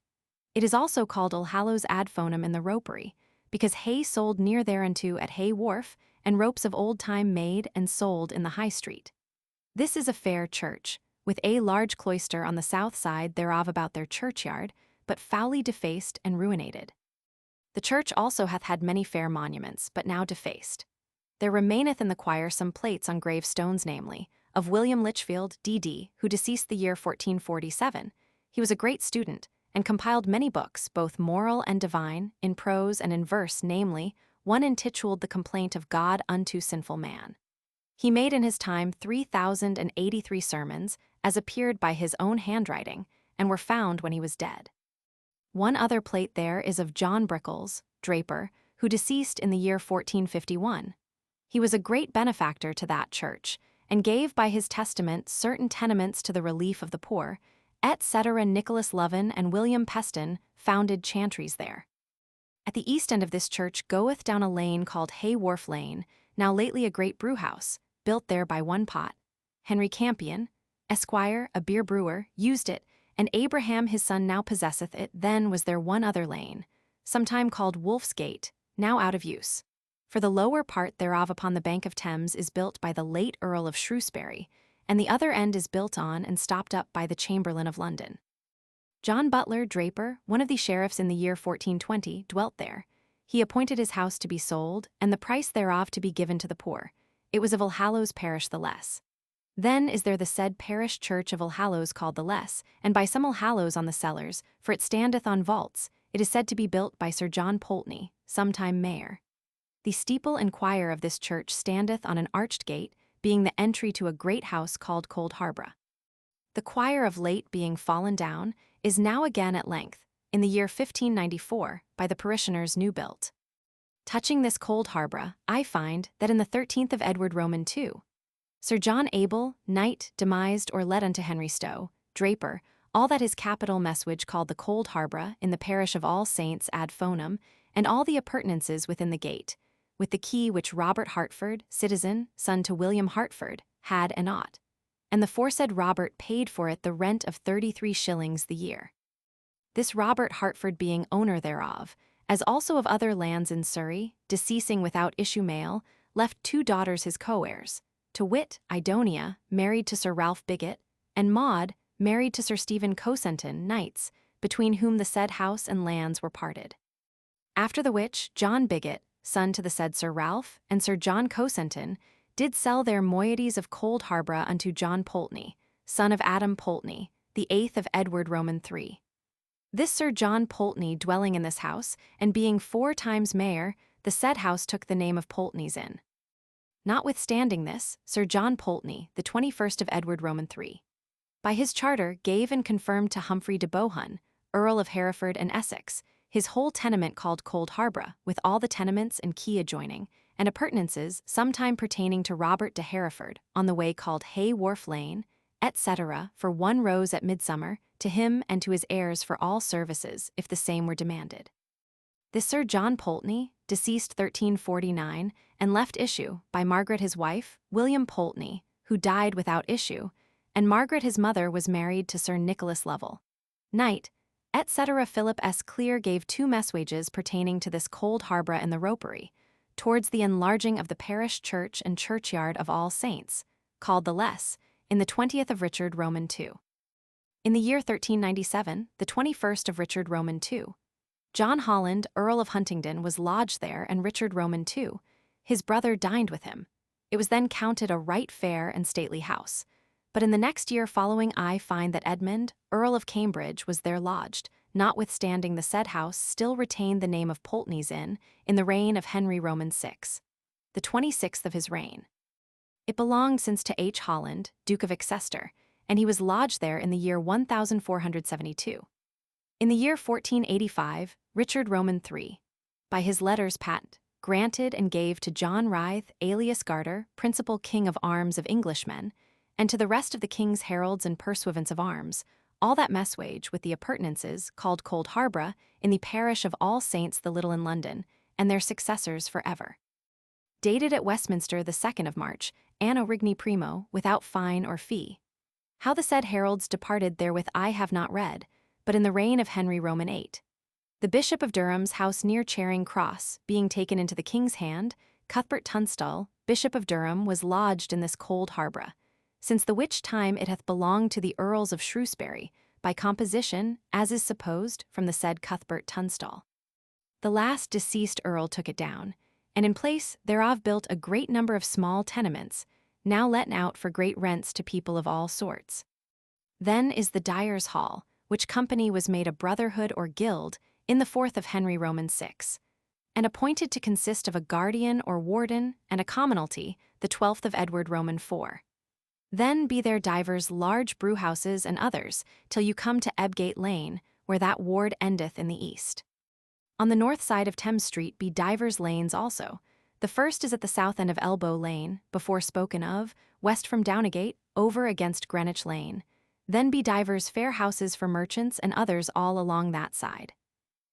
It is also called Allhallows ad Fonum in the ropery, because hay sold near thereunto at Hay Wharf, and ropes of old time made and sold in the High Street. This is a fair church, with a large cloister on the south side thereof about their churchyard, but foully defaced and ruinated. The church also hath had many fair monuments, but now defaced. There remaineth in the choir some plates on grave stones, namely, of William Lichfield, D.D., who deceased the year 1447. He was a great student, and compiled many books, both moral and divine, in prose and in verse, namely, one intituled The Complaint of God unto Sinful Man. He made in his time 3,083 sermons, as appeared by his own handwriting, and were found when he was dead. One other plate there is of John Brickles, draper, who deceased in the year 1451. He was a great benefactor to that church, and gave by his testament certain tenements to the relief of the poor, etc. Nicholas Loven and William Peston founded chantries there. At the east end of this church goeth down a lane called Hay Wharf Lane, now lately a great brewhouse, built there by one Pot. Henry Campion, Esquire, a beer brewer, used it, and Abraham his son now possesseth it. Then was there one other lane, sometime called Wolf's Gate, now out of use. For the lower part thereof upon the bank of Thames is built by the late Earl of Shrewsbury, and the other end is built on and stopped up by the Chamberlain of London. John Butler, draper, one of the sheriffs in the year 1420, dwelt there. He appointed his house to be sold, and the price thereof to be given to the poor. It was of Allhallows parish the Less. Then is there the said parish church of Allhallows called the Less, and by some Allhallows on the cellars, for it standeth on vaults. It is said to be built by Sir John Pulteney, sometime mayor. The steeple and choir of this church standeth on an arched gate, being the entry to a great house called Cold Harbour. The choir of late being fallen down, is now again at length, in the year 1594, by the parishioners new built. Touching this Cold Harbour, I find that in the 13th of Edward Roman II, Sir John Abel, knight, demised or led unto Henry Stow, draper, all that his capital messuage called the Cold Harbour in the parish of All Saints ad Fonum, and all the appurtenances within the gate, with the key which Robert Hartford, citizen, son to William Hartford, had and ought. And the foresaid Robert paid for it the rent of 33 shillings the year. This Robert Hartford being owner thereof, as also of other lands in Surrey, deceasing without issue male, left 2 daughters his co-heirs, to wit, Idonia, married to Sir Ralph Bigot, and Maud, married to Sir Stephen Cosenton, knights, between whom the said house and lands were parted. After the which, John Bigot, son to the said Sir Ralph, and Sir John Cosenton, did sell their moieties of Cold Harbour unto John Pulteney, son of Adam Pulteney, the 8th of Edward Roman III. This Sir John Pulteney dwelling in this house, and being 4 times mayor, the said house took the name of Pulteney's Inn. Notwithstanding this, Sir John Pulteney, the 21st of Edward Roman III, by his charter gave and confirmed to Humphrey de Bohun, Earl of Hereford and Essex, his whole tenement called Cold Harbour, with all the tenements and quay adjoining, and appurtenances sometime pertaining to Robert de Hereford, on the way called Hay Wharf Lane, etc., for 1 rose at midsummer, to him and to his heirs for all services, if the same were demanded. This Sir John Pulteney, deceased 1349, and left issue, by Margaret his wife, William Pulteney, who died without issue, and Margaret his mother was married to Sir Nicholas Lovell, Knight, etc. Philip S. Clear gave 2 mess wages pertaining to this Cold Harbour and the ropery, towards the enlarging of the parish church and churchyard of All Saints, called the Less, in the 20th of Richard Roman II. In the year 1397, the 21st of Richard Roman II, John Holland, Earl of Huntingdon, was lodged there, and Richard Roman II, his brother, dined with him. It was then counted a right fair and stately house. But in the next year following I find that Edmund, Earl of Cambridge, was there lodged, notwithstanding the said house still retained the name of Pulteney's Inn, in the reign of Henry Roman VI, the 26th of his reign. It belonged since to H. Holland, Duke of Exeter, and he was lodged there in the year 1472. In the year 1485, Richard Roman III, by his letters patent, granted and gave to John Rythe, alias Garter, principal King of Arms of Englishmen, and to the rest of the king's heralds and pursuivants of arms, all that mess wage with the appurtenances called Cold Harbour in the parish of All Saints the Little in London, and their successors for ever. Dated at Westminster the 2nd of March, Anno Rigni Primo, without fine or fee. How the said heralds departed therewith I have not read, but in the reign of Henry Roman VIII. The Bishop of Durham's house near Charing Cross, being taken into the king's hand, Cuthbert Tunstall, Bishop of Durham, was lodged in this Cold Harbour, since the which time it hath belonged to the Earls of Shrewsbury, by composition, as is supposed, from the said Cuthbert Tunstall. The last deceased earl took it down, and in place thereof built a great number of small tenements, now let out for great rents to people of all sorts. Then is the Dyers' Hall, which company was made a brotherhood or guild in the 4th of Henry Roman VI, and appointed to consist of a guardian or warden and a commonalty the 12th of Edward Roman IV. Then be there divers large brewhouses and others, till you come to Ebgate Lane, where that ward endeth in the east. On the north side of Thames Street be divers lanes also. The first is at the south end of Elbow Lane, before spoken of, west from Downegate, over against Greenwich Lane. Then be divers fair houses for merchants and others all along that side.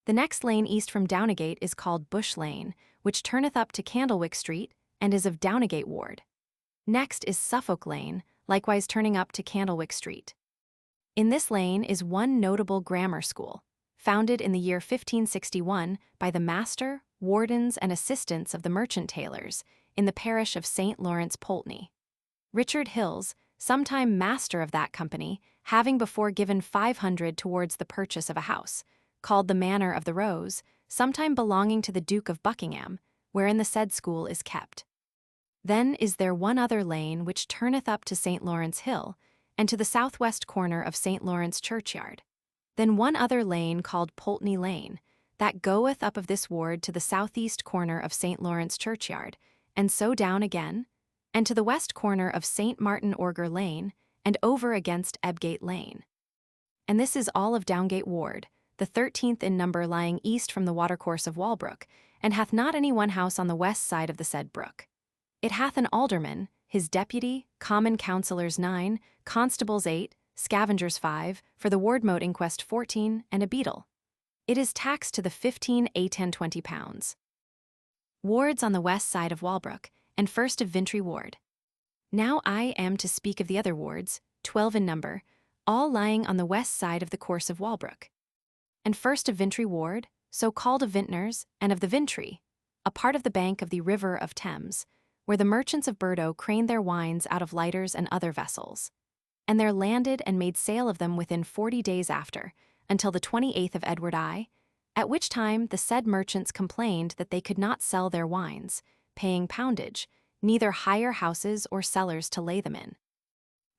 The next lane east from Downegate is called Bush Lane, which turneth up to Candlewick Street, and is of Downegate Ward. Next is Suffolk Lane, likewise turning up to Candlewick Street. In this lane is one notable grammar school, founded in the year 1561 by the master, wardens, and assistants of the merchant tailors in the parish of St. Lawrence Pulteney. Richard Hills, sometime master of that company, having before given 500 towards the purchase of a house, called the Manor of the Rose, sometime belonging to the Duke of Buckingham, wherein the said school is kept. Then is there one other lane which turneth up to St. Lawrence Hill, and to the southwest corner of St. Lawrence Churchyard. Then one other lane called Pulteney Lane, that goeth up of this ward to the southeast corner of St. Lawrence Churchyard, and so down again, and to the west corner of St. Martin Orger Lane, and over against Ebgate Lane. And this is all of Downegate Ward, the 13th in number, lying east from the watercourse of Walbrook, and hath not any one house on the west side of the said brook. It hath an alderman, his deputy, common councillors 9, constables 8, scavengers 5, for the ward mote inquest 14, and a beadle. It is taxed to the 15 a 20 pounds. Wards on the west side of Walbrook, and first of Vintry Ward. Now I am to speak of the other wards, 12 in number, all lying on the west side of the course of Walbrook. And first of Vintry Ward, so called of Vintners, and of the Vintry, a part of the bank of the river of Thames, where the merchants of Burdow craned their wines out of lighters and other vessels. And there landed and made sale of them within 40 days after, until the 28th of Edward I, at which time the said merchants complained that they could not sell their wines, paying poundage, neither hire houses or cellars to lay them in.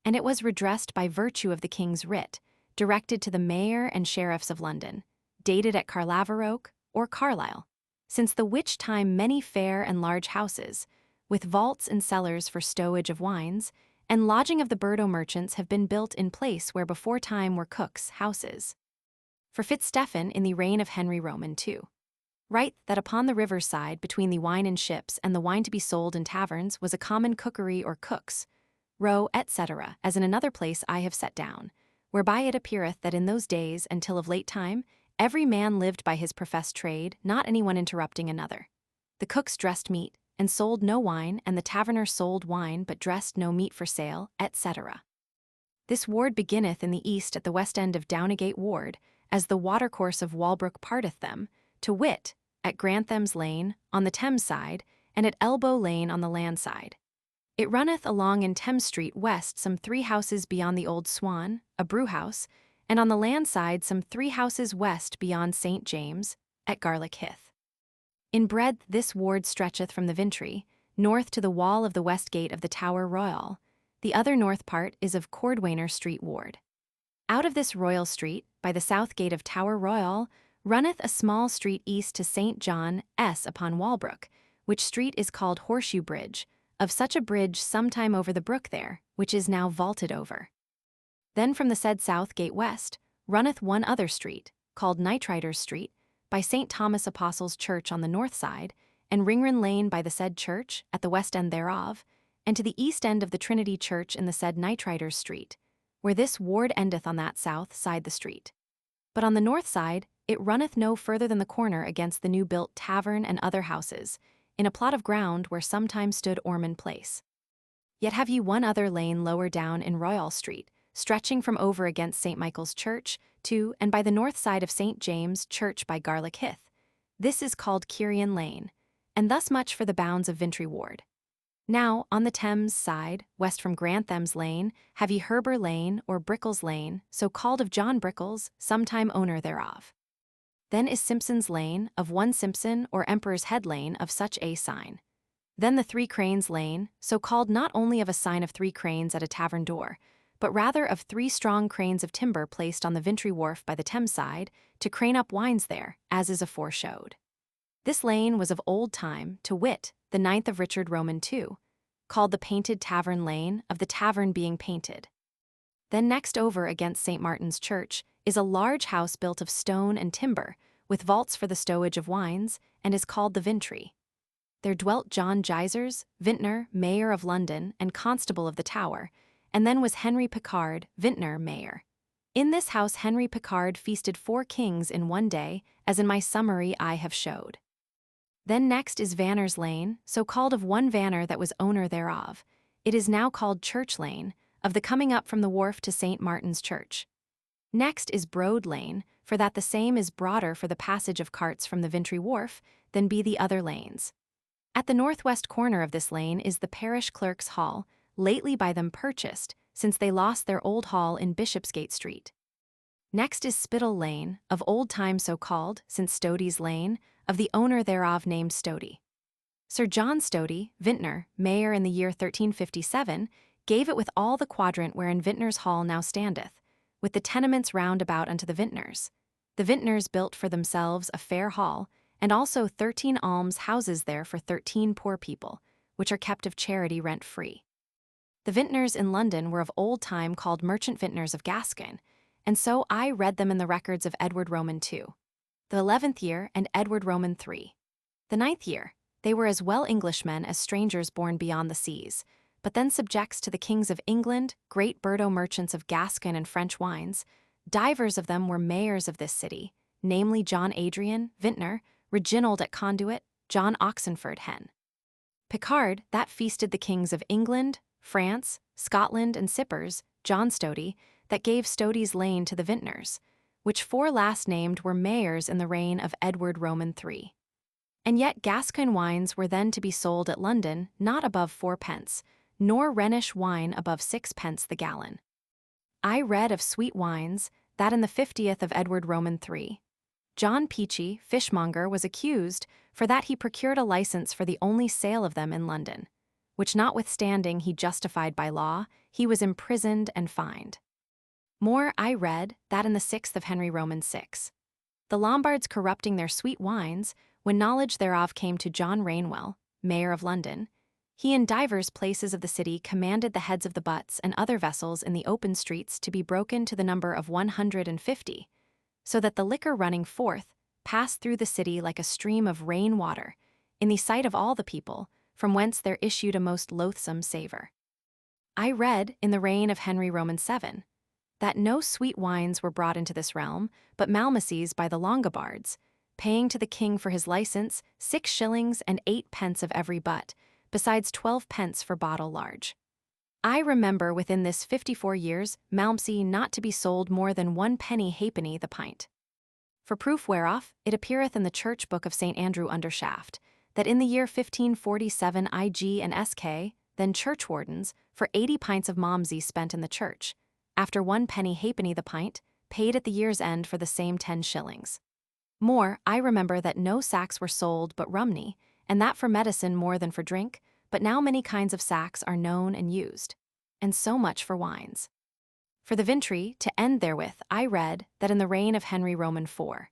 And it was redressed by virtue of the king's writ, directed to the mayor and sheriffs of London, dated at Carlaveroke or Carlisle, since the which time many fair and large houses, with vaults and cellars for stowage of wines, and lodging of the Burdo merchants have been built in place where beforetime were cooks' houses. For Fitzstephen in the reign of Henry Roman II. Write that upon the river's side between the wine in ships and the wine to be sold in taverns was a common cookery or cooks, row, etc., as in another place I have set down, whereby it appeareth that in those days and till of late time, every man lived by his professed trade, not any one interrupting another. The cooks dressed meat, and sold no wine, and the taverner sold wine, but dressed no meat for sale, etc. This ward beginneth in the east at the west end of Downegate Ward, as the watercourse of Walbrook parteth them, to wit, at Grantham's Lane, on the Thames side, and at Elbow Lane on the land side. It runneth along in Thames Street west some 3 houses beyond the Old Swan, a brewhouse, and on the land side some 3 houses west beyond St. James, at Garlick Hithe. In breadth this ward stretcheth from the Vintry, north to the wall of the west gate of the Tower Royal. The other north part is of Cordwainer Street Ward. Out of this Royal Street, by the south gate of Tower Royal, runneth a small street east to St. John S. upon Walbrook, which street is called Horseshoe Bridge, of such a bridge sometime over the brook there, which is now vaulted over. Then from the said south gate west, runneth one other street, called Knightriders Street, by St. Thomas Apostle's Church on the north side, and Ringran Lane by the said church, at the west end thereof, and to the east end of the Trinity Church in the said Knightriders Street, where this ward endeth on that south side the street. But on the north side, it runneth no further than the corner against the new-built tavern and other houses, in a plot of ground where sometime stood Ormond Place. Yet have ye one other lane lower down in Royal Street, stretching from over against St. Michael's Church, to and by the north side of St. James' Church by Garlick Hithe. This is called Kirian Lane, and thus much for the bounds of Vintry Ward. Now, on the Thames side, west from Grantham's Lane, have ye Herber Lane or Brickles Lane, so called of John Brickles, sometime owner thereof. Then is Simpson's Lane, of one Simpson or Emperor's Head Lane of such a sign. Then the 3 Cranes Lane, so called not only of a sign of 3 cranes at a tavern door, but rather of 3 strong cranes of timber placed on the Vintry wharf by the Thames side, to crane up wines there, as is aforeshowed. This lane was of old time, to wit, the 9th of Richard Roman II, called the Painted Tavern Lane, of the tavern being painted. Then next over against St. Martin's Church is a large house built of stone and timber, with vaults for the stowage of wines, and is called the Vintry. There dwelt John Gysers, vintner, mayor of London, and constable of the Tower, and then was Henry Picard, vintner, mayor. In this house Henry Picard feasted 4 kings in one day, as in my summary I have showed. Then next is Vanner's Lane, so called of one Vanner that was owner thereof. It is now called Church Lane, of the coming up from the wharf to St. Martin's Church. Next is Broad Lane, for that the same is broader for the passage of carts from the Vintry Wharf than be the other lanes. At the northwest corner of this lane is the parish clerk's hall, lately by them purchased, since they lost their old hall in Bishopsgate Street. Next is Spittle Lane, of old time so called, since Stodie's Lane, of the owner thereof named Stodie. Sir John Stodie, vintner, mayor in the year 1357, gave it with all the quadrant wherein Vintner's Hall now standeth, with the tenements round about unto the vintners. The vintners built for themselves a fair hall, and also 13 alms houses there for 13 poor people, which are kept of charity rent-free. The vintners in London were of old time called merchant vintners of Gascon, and so I read them in the records of Edward Roman II, the 11th year, and Edward Roman III, the 9th year. They were as well Englishmen as strangers born beyond the seas, but then subjects to the kings of England, great Burdo merchants of Gascon and French wines. Divers of them were mayors of this city, namely John Adrian, vintner, Reginald at Conduit, John Oxenford hen. Picard, that feasted the kings of England, France, Scotland, and Sippers, John Stodie, that gave Stodie's Lane to the vintners, which 4 last named were mayors in the reign of Edward Roman III. And yet Gascon wines were then to be sold at London not above 4 pence, nor Rhenish wine above 6 pence the gallon. I read of sweet wines, that in the 50th of Edward Roman III, John Peachy, fishmonger, was accused, for that he procured a license for the only sale of them in London, which notwithstanding he justified by law, he was imprisoned and fined. More I read, that in the 6th of Henry Roman VI, the Lombards corrupting their sweet wines, when knowledge thereof came to John Rainwell, mayor of London, He in divers places of the city commanded the heads of the butts and other vessels in the open streets to be broken to the number of 150, so that the liquor running forth passed through the city like a stream of rain water, in the sight of all the people, from whence there issued a most loathsome savour. I read, in the reign of Henry Roman VII, that no sweet wines were brought into this realm, but malmesses by the Longobards, paying to the king for his licence 6 shillings and 8 pence of every butt, besides 12 pence for bottle large. I remember within this 54 years malmsey not to be sold more than 1 penny halfpenny the pint. For proof whereof, it appeareth in the church book of St. Andrew Undershaft, that in the year 1547 IG and SK, then churchwardens, for 80 pints of malmsey spent in the church, after 1 penny halfpenny the pint, paid at the year's end for the same 10 shillings. More, I remember that no sacks were sold but rumney, and that for medicine more than for drink, but now many kinds of sacks are known and used, and so much for wines. For the Vintry, to end therewith, I read that in the reign of Henry Roman IV,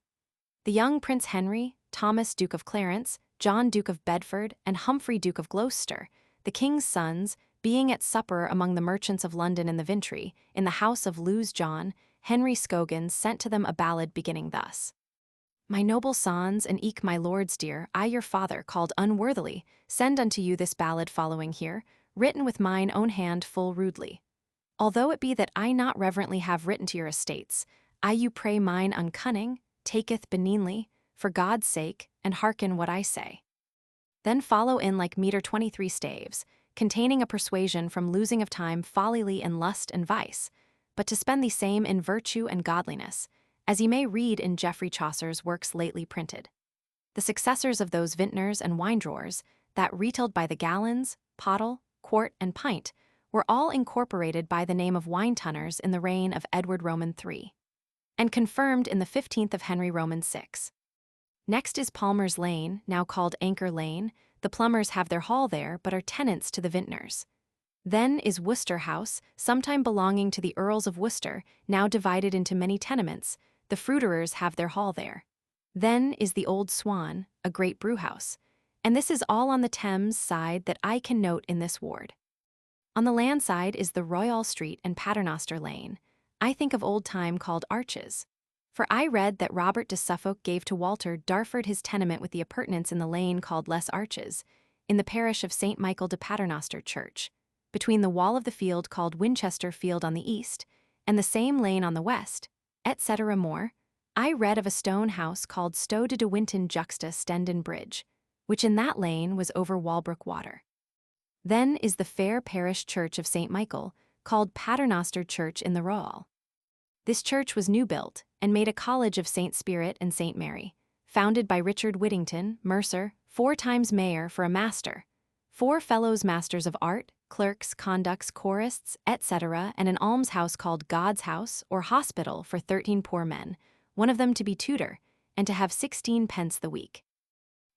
the young Prince Henry, Thomas Duke of Clarence, John Duke of Bedford, and Humphrey Duke of Gloucester, the king's sons, being at supper among the merchants of London in the Vintry, in the house of Lewes John, Henry Scogins sent to them a ballad beginning thus: My noble sons, and eke my lords dear, I your father, called unworthily, send unto you this ballad following here, written with mine own hand full rudely. Although it be that I not reverently have written to your estates, I you pray mine uncunning, taketh benignly, for God's sake, and hearken what I say. Then follow in like metre 23 staves, containing a persuasion from losing of time follyly in lust and vice, but to spend the same in virtue and godliness, as ye may read in Geoffrey Chaucer's works lately printed. The successors of those vintners and wine drawers, that retailed by the gallons, pottle, quart, and pint, were all incorporated by the name of wine-tunners in the reign of Edward Roman III, and confirmed in the 15th of Henry Roman VI. Next is Palmer's Lane, now called Anchor Lane. The plumbers have their hall there, but are tenants to the vintners. Then is Worcester House, sometime belonging to the Earls of Worcester, now divided into many tenements. The fruiterers have their hall there. Then is the Old Swan, a great brewhouse, and this is all on the Thames side that I can note in this ward. On the land side is the Royal Street and Paternoster Lane, I think of old time called Arches. For I read that Robert de Suffolk gave to Walter Darford his tenement with the appurtenance in the lane called Les Arches, in the parish of St. Michael de Paternoster Church, between the wall of the field called Winchester Field on the east, and the same lane on the west, etc. More, I read of a stone house called Stow de Winton juxta Stendon Bridge, which in that lane was over Walbrook Water. Then is the fair parish church of St. Michael, called Paternoster Church in the Royal. This church was new built, and made a college of St. Spirit and St. Mary, founded by Richard Whittington, mercer, 4 times mayor for a master, 4 fellows masters of art, clerks, conducts, chorists, etc., and an almshouse called God's House, or hospital for 13 poor men, one of them to be tutor, and to have 16 pence the week.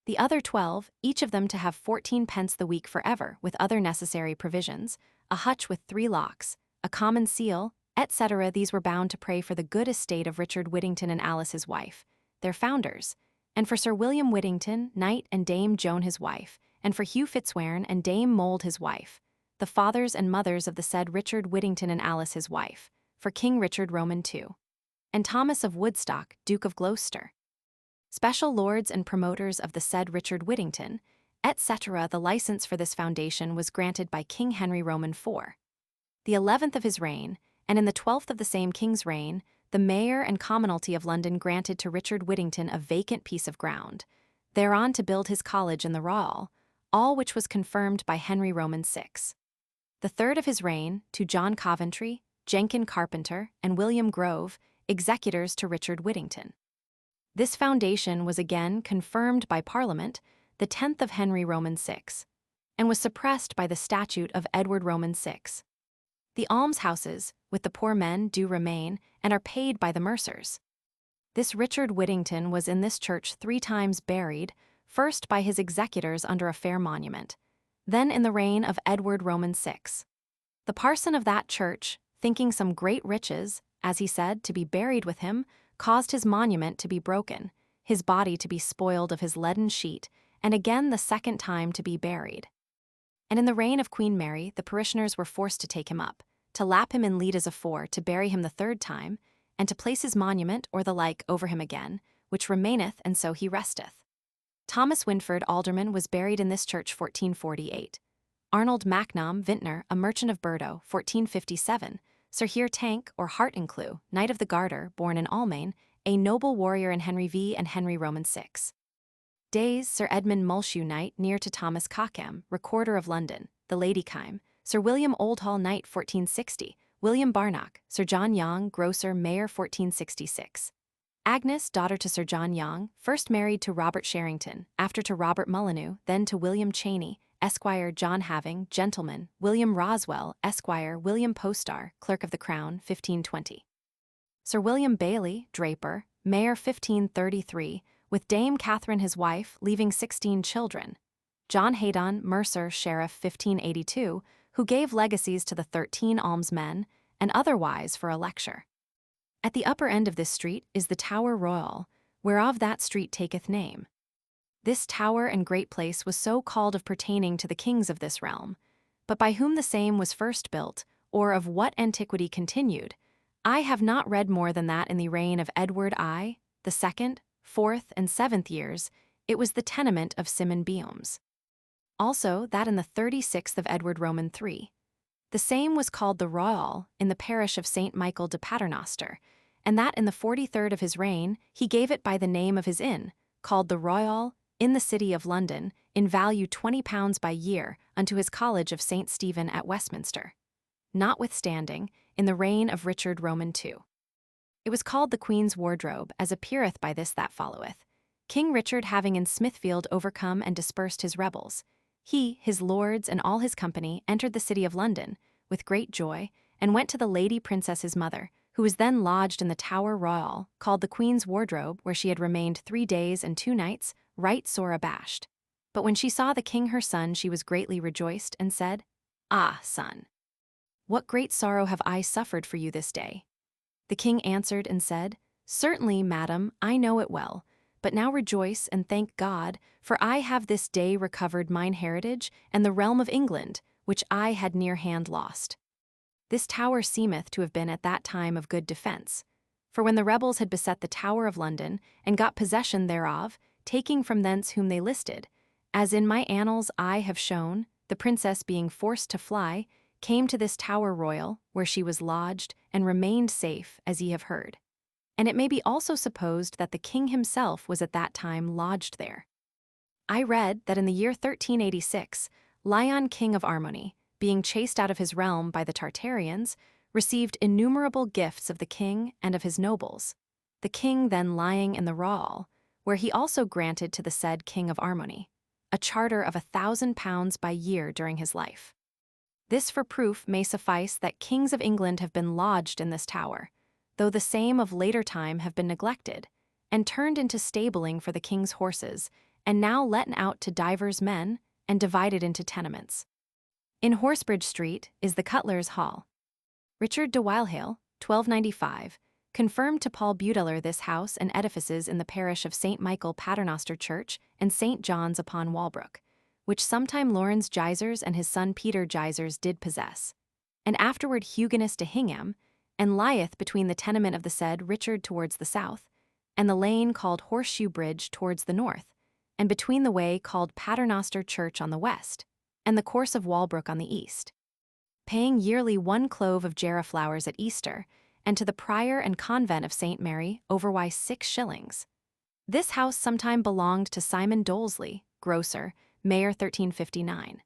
The other 12, each of them to have 14 pence the week forever, with other necessary provisions, a hutch with 3 locks, a common seal, etc. These were bound to pray for the good estate of Richard Whittington and Alice his wife, their founders, and for Sir William Whittington, knight, and Dame Joan his wife, and for Hugh Fitzwarren and Dame Mould his wife, the fathers and mothers of the said Richard Whittington and Alice his wife, for King Richard Roman II, and Thomas of Woodstock, Duke of Gloucester. Special lords and promoters of the said Richard Whittington, etc. The license for this foundation was granted by King Henry Roman IV, the 11th of his reign, and in the 12th of the same king's reign, the mayor and commonalty of London granted to Richard Whittington a vacant piece of ground, thereon to build his college in the Royal, all which was confirmed by Henry Roman VI. The 3rd of his reign, to John Coventry, Jenkin Carpenter, and William Grove, executors to Richard Whittington. This foundation was again confirmed by Parliament, the 10th of Henry Roman VI, and was suppressed by the statute of Edward Roman VI. The almshouses, with the poor men, do remain, and are paid by the mercers. This Richard Whittington was in this church 3 times buried, first by his executors under a fair monument, then in the reign of Edward Roman VI. The parson of that church, thinking some great riches, as he said, to be buried with him, caused his monument to be broken, his body to be spoiled of his leaden sheet, and again the second time to be buried. and in the reign of Queen Mary the parishioners were forced to take him up, to lap him in lead as afore, to bury him the third time, and to place his monument or the like over him again, which remaineth, and so he resteth. Thomas Winford, alderman, was buried in this church 1448. Arnold Macnam, vintner, a merchant of Burdow, 1457. Sir Here Tank, or Heart-in-Clue, Knight of the Garter, born in Almain, a noble warrior in Henry V and Henry Roman VI. Days, Sir Edmund Mulshew Knight, near to Thomas Cockham, Recorder of London, the Lady Kyme, Sir William Oldhall Knight, 1460, William Barnock, Sir John Yonge, grocer, mayor, 1466. Agnes, daughter to Sir John Yonge, first married to Robert Sherrington, after to Robert Molyneux, then to William Cheney, Esquire, John Having, gentleman, William Roswell, Esquire, William Postar, Clerk of the Crown, 1520. Sir William Bailey, draper, mayor, 1533, with Dame Catherine his wife, leaving 16 children. John Haydon, mercer, sheriff, 1582, who gave legacies to the 13 almsmen, and otherwise for a lecture. At the upper end of this street is the Tower Royal, whereof that street taketh name. This tower and great place was so called of pertaining to the kings of this realm, but by whom the same was first built, or of what antiquity continued, I have not read more than that in the reign of Edward I, the 2nd, 4th, and 7th years, it was the tenement of Simon Beomes. Also that in the 36th of Edward Roman III. The same was called the Royal in the parish of St. Michael de Paternoster, and that in the 43rd of his reign he gave it by the name of his inn, called the Royal, in the city of London, in value £20 by year, unto his college of St. Stephen at Westminster. Notwithstanding, in the reign of Richard Roman II. It was called the Queen's Wardrobe, as appeareth by this that followeth. King Richard having in Smithfield overcome and dispersed his rebels, he, his lords, and all his company entered the city of London, with great joy, and went to the Lady Princess his mother, who was then lodged in the Tower Royal, called the Queen's Wardrobe, where she had remained 3 days and 2 nights, right sore abashed. But when she saw the king her son, she was greatly rejoiced, and said, Ah, son, what great sorrow have I suffered for you this day? The king answered and said, Certainly, madam, I know it well, but now rejoice and thank God, for I have this day recovered mine heritage and the realm of England, which I had near hand lost. This tower seemeth to have been at that time of good defence, for when the rebels had beset the Tower of London, and got possession thereof, taking from thence whom they listed, as in my annals I have shown, the princess being forced to fly, came to this Tower Royal, where she was lodged, and remained safe, as ye have heard. And it may be also supposed that the king himself was at that time lodged there. I read that in the year 1386, Lion, king of Armony, being chased out of his realm by the Tartarians, received innumerable gifts of the king and of his nobles, the king then lying in the Rawl, where he also granted to the said king of Armony a charter of £1,000 by year during his life. This for proof may suffice that kings of England have been lodged in this tower, though the same of later time have been neglected, and turned into stabling for the king's horses, and now letten out to divers men, and divided into tenements. In Horsebridge Street is the Cutler's Hall. Richard de Wildhale, 1295, confirmed to Paul Budeler this house and edifices in the parish of St. Michael Paternoster Church and St. John's upon Walbrook, which sometime Lawrence Gysers and his son Peter Gysers did possess, and afterward Huguenus de Hingham, and lieth between the tenement of the said Richard towards the south, and the lane called Horseshoe Bridge towards the north, and between the way called Paternoster Church on the west, and the course of Walbrook on the east, paying yearly 1 clove of jarraflowers at Easter, and to the prior and convent of St. Mary overwise 6 shillings. This house sometime belonged to Simon Dolesley, grocer, mayor 1359.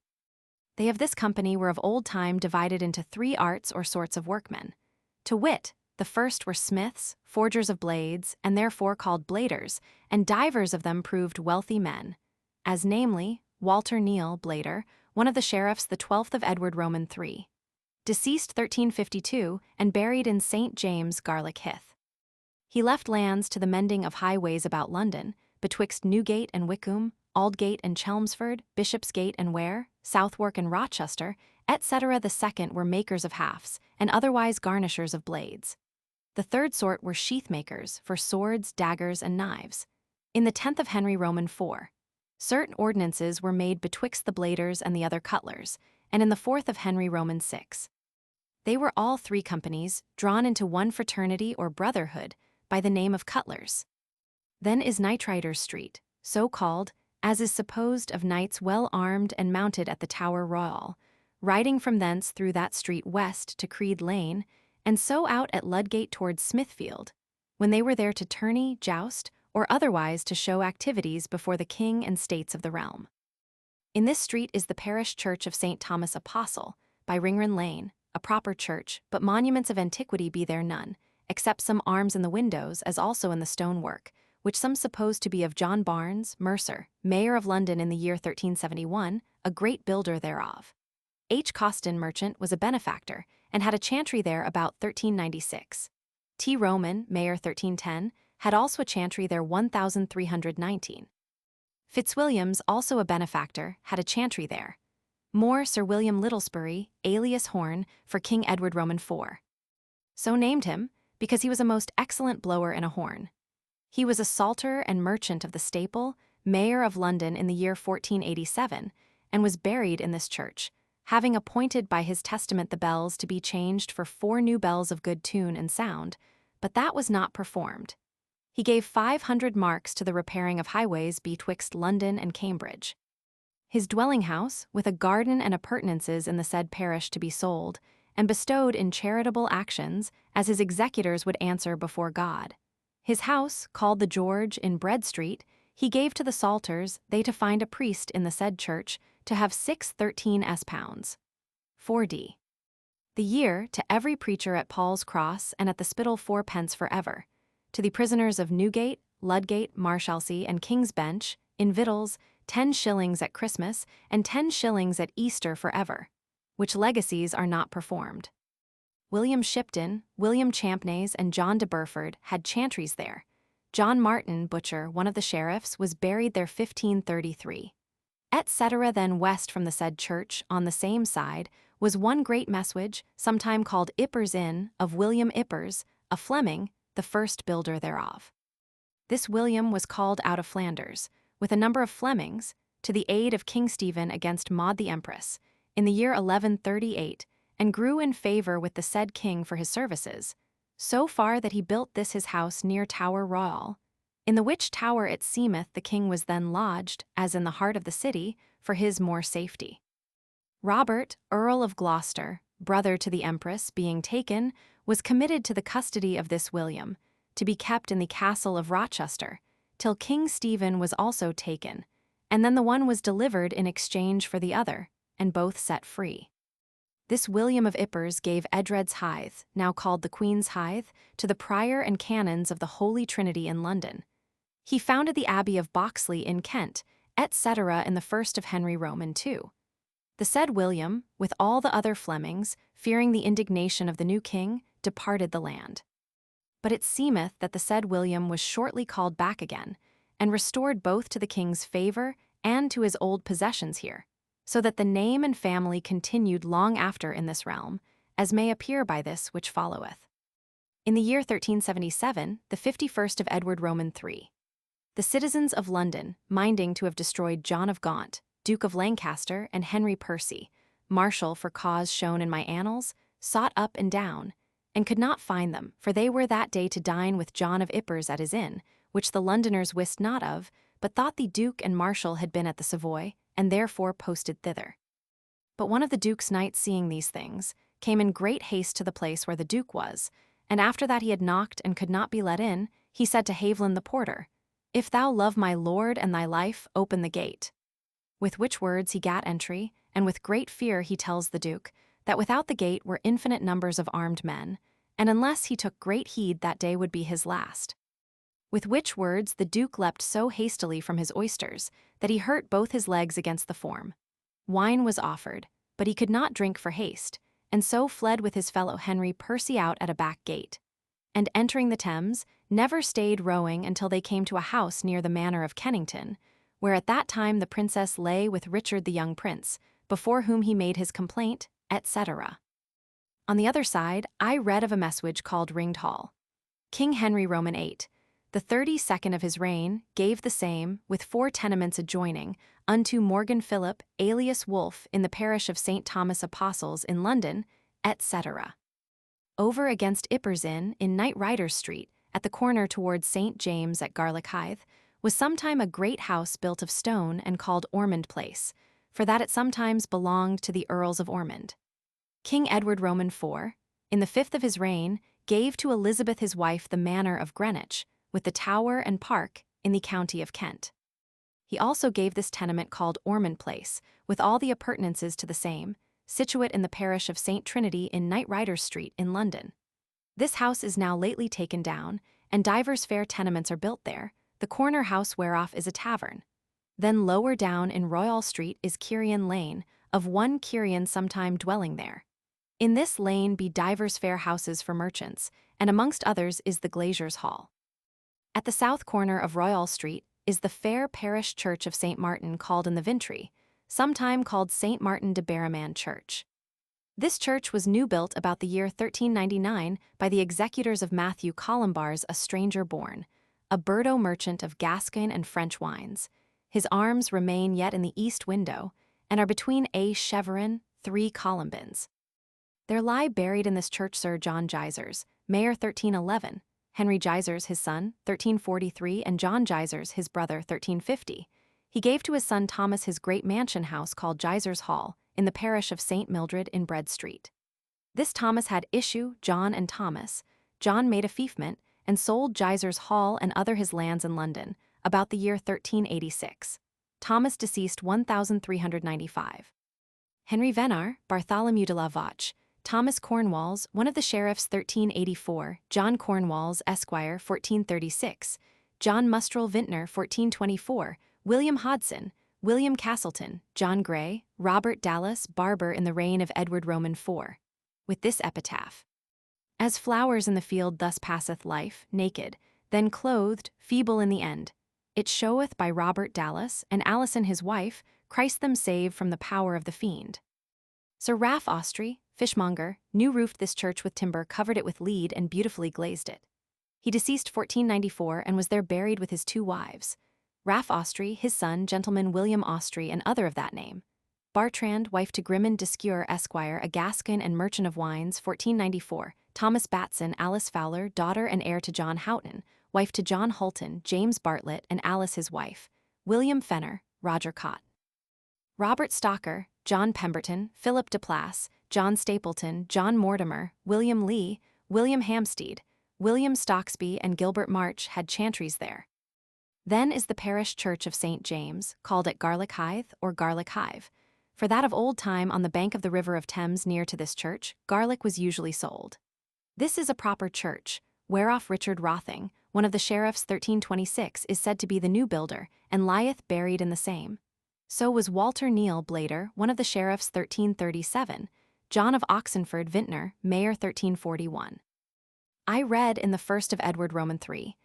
They of this company were of old time divided into 3 arts or sorts of workmen. To wit, the first were smiths, forgers of blades, and therefore called bladers, and divers of them proved wealthy men, as namely, Walter Neal, blader, one of the sheriffs the 12th of Edward Roman III, deceased 1352 and buried in St. James, Garlick Hithe. He left lands to the mending of highways about London, betwixt Newgate and Wickham, Aldgate and Chelmsford, Bishopsgate and Ware, Southwark and Rochester, etc. The second were makers of hafts, and otherwise garnishers of blades. The third sort were sheath makers, for swords, daggers, and knives. In the 10th of Henry Roman IV. Certain ordinances were made betwixt the bladers and the other cutlers, and in the 4th of Henry Roman 6. They were all 3 companies, drawn into one fraternity or brotherhood, by the name of cutlers. Then is Knightriders Street, so called, as is supposed of knights well armed and mounted at the Tower Royal, riding from thence through that street west to Creed Lane, and so out at Ludgate towards Smithfield, when they were there to tourney, joust, or otherwise to show activities before the king and states of the realm. In this street is the parish church of St. Thomas Apostle, by Ringrun Lane, a proper church, but monuments of antiquity be there none, except some arms in the windows, as also in the stonework, which some suppose to be of John Barnes, mercer, mayor of London in the year 1371, a great builder thereof. H. Costin, merchant, was a benefactor, and had a chantry there about 1396. T. Roman, mayor 1310, had also a chantry there 1319. Fitzwilliams, also a benefactor, had a chantry there. More Sir William Littlesbury, alias Horn, for King Edward Roman IV. So named him, because he was a most excellent blower in a horn. He was a salter and merchant of the Staple, mayor of London in the year 1487, and was buried in this church, having appointed by his testament the bells to be changed for 4 new bells of good tune and sound, but that was not performed. He gave 500 marks to the repairing of highways betwixt London and Cambridge. His dwelling house, with a garden and appurtenances in the said parish to be sold, and bestowed in charitable actions, as his executors would answer before God. His house, called the George in Bread Street, he gave to the Salters, they to find a priest in the said church, to have 613 pounds. 4d. The year, to every preacher at Paul's Cross and at the Spittal 4d for ever. To the prisoners of Newgate, Ludgate, Marshalsea, and King's Bench, in victuals, 10 shillings at Christmas, and 10 shillings at Easter for ever, which legacies are not performed. William Shipton, William Champneys, and John de Burford had chantries there. John Martin, butcher, one of the sheriffs, was buried there 1533. Etc. Then west from the said church, on the same side, was one great messuage, sometime called Ippers Inn, of William Ippers, a Fleming, the first builder thereof. This William was called out of Flanders, with a number of Flemings, to the aid of King Stephen against Maud the Empress, in the year 1138, and grew in favour with the said king for his services, so far that he built this his house near Tower Royal, in the which tower it seemeth the king was then lodged, as in the heart of the city, for his more safety. Robert, Earl of Gloucester, brother to the Empress, being taken, was committed to the custody of this William, to be kept in the castle of Rochester, till King Stephen was also taken, and then the one was delivered in exchange for the other, and both set free. This William of Ippers gave Edred's Hithe, now called the Queen's Hithe, to the prior and canons of the Holy Trinity in London. He founded the Abbey of Boxley in Kent, etc. in the 1st of Henry Roman II. The said William, with all the other Flemings, fearing the indignation of the new king, departed the land. But it seemeth that the said William was shortly called back again, and restored both to the king's favour and to his old possessions here, so that the name and family continued long after in this realm, as may appear by this which followeth. In the year 1377, the 51st of Edward Roman III, the citizens of London, minding to have destroyed John of Gaunt, Duke of Lancaster, and Henry Percy, marshal for cause shown in my annals, sought up and down, and could not find them, for they were that day to dine with John of Ippers at his inn, which the Londoners wist not of, but thought the Duke and Marshal had been at the Savoy, and therefore posted thither. But one of the Duke's knights, seeing these things, came in great haste to the place where the Duke was, and after that he had knocked and could not be let in, he said to Haviland the porter, "If thou love my lord and thy life, open the gate." With which words he gat entry, and with great fear he tells the Duke, that without the gate were infinite numbers of armed men, and unless he took great heed that day would be his last. With which words the Duke leapt so hastily from his oysters, that he hurt both his legs against the form. Wine was offered, but he could not drink for haste, and so fled with his fellow Henry Percy out at a back gate, and entering the Thames, never stayed rowing until they came to a house near the manor of Kennington, where at that time the princess lay with Richard the young prince, before whom he made his complaint, etc. On the other side, I read of a messuage called Ringed Hall. King Henry Roman VIII, the 32nd of his reign, gave the same, with 4 tenements adjoining, unto Morgan Philip, alias Wolfe, in the parish of St. Thomas Apostles in London, etc. Over against Ippers Inn, in Knight Riders Street, at the corner towards St. James at Garlick Hithe, was sometime a great house built of stone and called Ormond Place, for that it sometimes belonged to the Earls of Ormond. King Edward Roman IV, in the 5th of his reign, gave to Elizabeth his wife the manor of Greenwich, with the tower and park, in the county of Kent. He also gave this tenement called Ormond Place, with all the appurtenances to the same, situate in the parish of St. Trinity in Knight Riders Street in London. This house is now lately taken down, and divers fair tenements are built there, the corner house whereof is a tavern. Then lower down in Royal Street is Kirian Lane, of one Kirian sometime dwelling there. In this lane be divers fair houses for merchants, and amongst others is the Glazier's Hall. At the south corner of Royal Street is the fair parish church of St. Martin called in the Vintry, sometime called St. Martin de Barriman Church. This church was new built about the year 1399 by the executors of Matthew Columbars, a stranger born, a Bordeaux merchant of Gascon and French wines. His arms remain yet in the east window, and are between a chevron, 3 columbines. There lie buried in this church Sir John Gysers, Mayor 1311, Henry Gysers his son, 1343, and John Gysers his brother, 1350. He gave to his son Thomas his great mansion house called Gysers Hall, in the parish of St. Mildred in Bread Street. This Thomas had issue, John and Thomas. John made a fiefment, and sold Gysers Hall and other his lands in London, about the year 1386. Thomas deceased 1395. Henry Venar, Bartholomew de la Vache, Thomas Cornwalls, one of the sheriffs 1384, John Cornwalls, Esquire 1436, John Mustrel Vintner 1424, William Hodson, William Castleton, John Gray, Robert Dallas, barber in the reign of Edward Roman IV. With this epitaph: As flowers in the field thus passeth life, naked, then clothed, feeble in the end. It showeth by Robert Dallas, and Alison his wife, Christ them save from the power of the fiend. Sir Ralph Austry, fishmonger, new-roofed this church with timber, covered it with lead, and beautifully glazed it. He deceased 1494, and was there buried with his 2 wives. Ralph Austry, his son, gentleman William Austry, and other of that name. Bartrand, wife to Grimond Descure, Esquire, a Gascon and merchant of wines, 1494. Thomas Batson, Alice Fowler, daughter and heir to John Houghton, wife to John Hulton, James Bartlett, and Alice his wife. William Fenner, Roger Cott. Robert Stocker, John Pemberton, Philip de Place, John Stapleton, John Mortimer, William Lee, William Hampstead, William Stocksby, and Gilbert March had chantries there. Then is the parish church of St. James, called at Garlick Hithe or Garlick Hive. For that of old time on the bank of the river of Thames near to this church, garlic was usually sold. This is a proper church, whereof Richard Rothing, one of the sheriffs 1326, is said to be the new builder, and lieth buried in the same. So was Walter Neal Blader, one of the sheriffs 1337, John of Oxenford Vintner, Mayor 1341. I read in the first of Edward Roman III,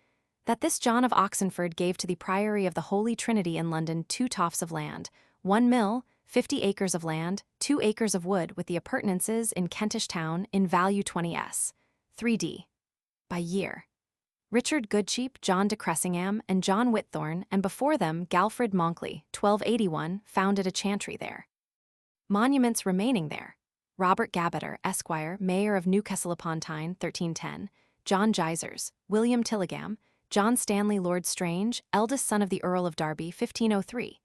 that this John of Oxenford gave to the Priory of the Holy Trinity in London 2 toffs of land, 1 mill, 50 acres of land, 2 acres of wood, with the appurtenances in Kentish town, in value 20s. 3d. by year. Richard Goodcheap, John de Cressingham, and John Whitthorne, and before them Galfred Monkley, 1281, founded a chantry there. Monuments remaining there: Robert Gabbiter, Esquire, Mayor of Newcastle upon Tyne, 1310, John Gysers, William Tillingham, John Stanley Lord Strange, eldest son of the Earl of Derby, 1503,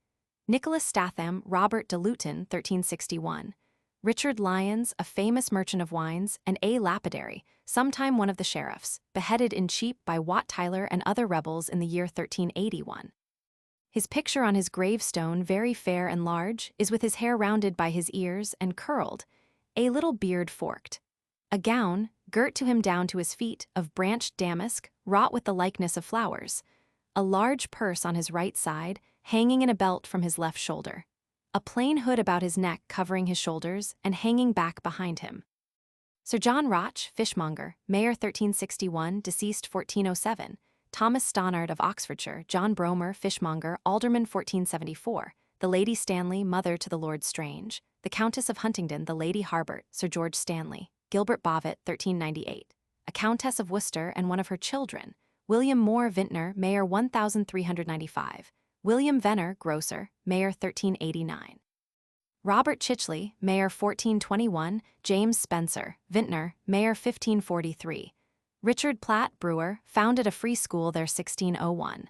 Nicholas Statham, Robert de Luton, 1361, Richard Lyons, a famous merchant of wines, and A. Lapidary, sometime one of the sheriffs, beheaded in Cheape by Wat Tyler and other rebels in the year 1381. His picture on his gravestone, very fair and large, is with his hair rounded by his ears and curled, a little beard forked. A gown, girt to him down to his feet, of branched damask, wrought with the likeness of flowers. A large purse on his right side, hanging in a belt from his left shoulder. A plain hood about his neck covering his shoulders and hanging back behind him. Sir John Roch, fishmonger, Mayor 1361, deceased 1407. Thomas Stannard of Oxfordshire, John Bromer, fishmonger, Alderman 1474. The Lady Stanley, mother to the Lord Strange. The Countess of Huntingdon, the Lady Harbert, Sir George Stanley. Gilbert Bovett, 1398. A Countess of Worcester and one of her children, William Moore Vintner, Mayor 1395, William Venner Grocer, Mayor 1389. Robert Chichley, Mayor 1421, James Spencer, Vintner, Mayor 1543. Richard Platt Brewer founded a free school there 1601.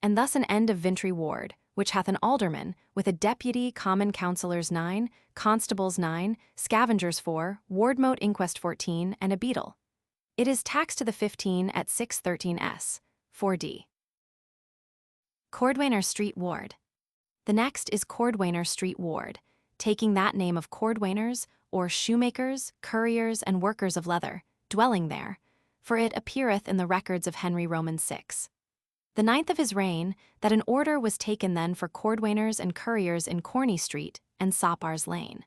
And thus an end of Vintry Ward, which hath an alderman, with a deputy, common councillors 9, constables 9, scavengers 4, wardmote inquest 14, and a beadle. It is taxed to the 15 at 613s, 4d. Cordwainer Street Ward. The next is Cordwainer Street Ward, taking that name of cordwainers, or shoemakers, curriers, and workers of leather, dwelling there, for it appeareth in the records of Henry Roman 6. The 9th of his reign, that an order was taken then for cordwainers and curriers in Corney Street and Sopars Lane.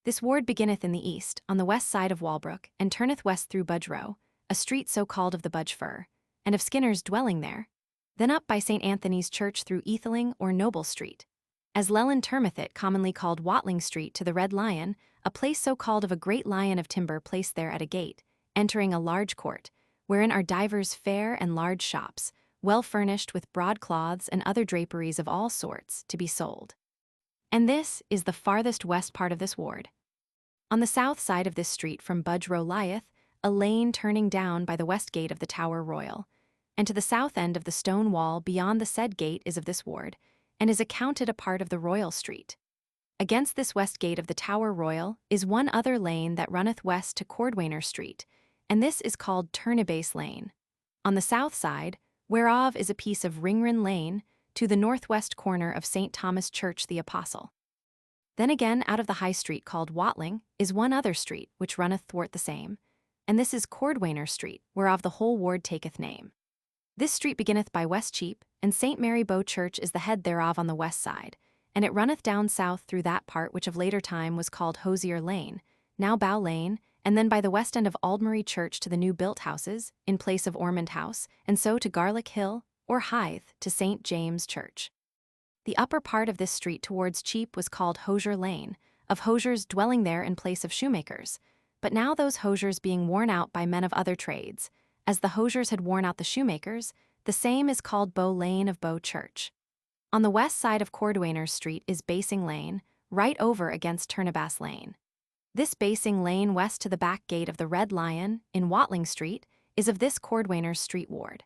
This ward beginneth in the east, on the west side of Walbrook, and turneth west through Budge Row, a street so called of the Budge Fir, and of Skinners dwelling there, then up by St. Anthony's Church through Etheling or Noble Street, as Leland termeth it, commonly called Watling Street, to the Red Lion, a place so called of a great lion of timber placed there at a gate, entering a large court, wherein are divers fair and large shops, well furnished with broadcloths and other draperies of all sorts, to be sold. And this is the farthest west part of this ward. On the south side of this street from Budge Row lieth a lane turning down by the west gate of the Tower Royal, and to the south end of the stone wall beyond the said gate is of this ward, and is accounted a part of the Royal Street. Against this west gate of the Tower Royal is one other lane that runneth west to Cordwainer Street, and this is called Turnebase Lane. On the south side, whereof is a piece of Ringrin Lane, to the northwest corner of St. Thomas Church the Apostle. Then again out of the High Street called Watling is one other street which runneth thwart the same, and this is Cordwainer Street, whereof the whole ward taketh name. This street beginneth by West Cheape, and St. Mary Bow Church is the head thereof on the west side, and it runneth down south through that part which of later time was called Hosier Lane, now Bow Lane, and then by the west end of Aldmary Church to the new built houses, in place of Ormond House, and so to Garlick Hill, or Hithe, to St. James Church. The upper part of this street towards Cheape was called Hosier Lane, of hosiers dwelling there in place of shoemakers, but now those hosiers being worn out by men of other trades, as the hosiers had worn out the shoemakers, the same is called Bow Lane of Bow Church. On the west side of Cordwainer Street is Bassing Lane, right over against Turnebase Lane. This Bassing Lane west to the back gate of the Red Lion, in Watling Street, is of this Cordwainer Street Ward.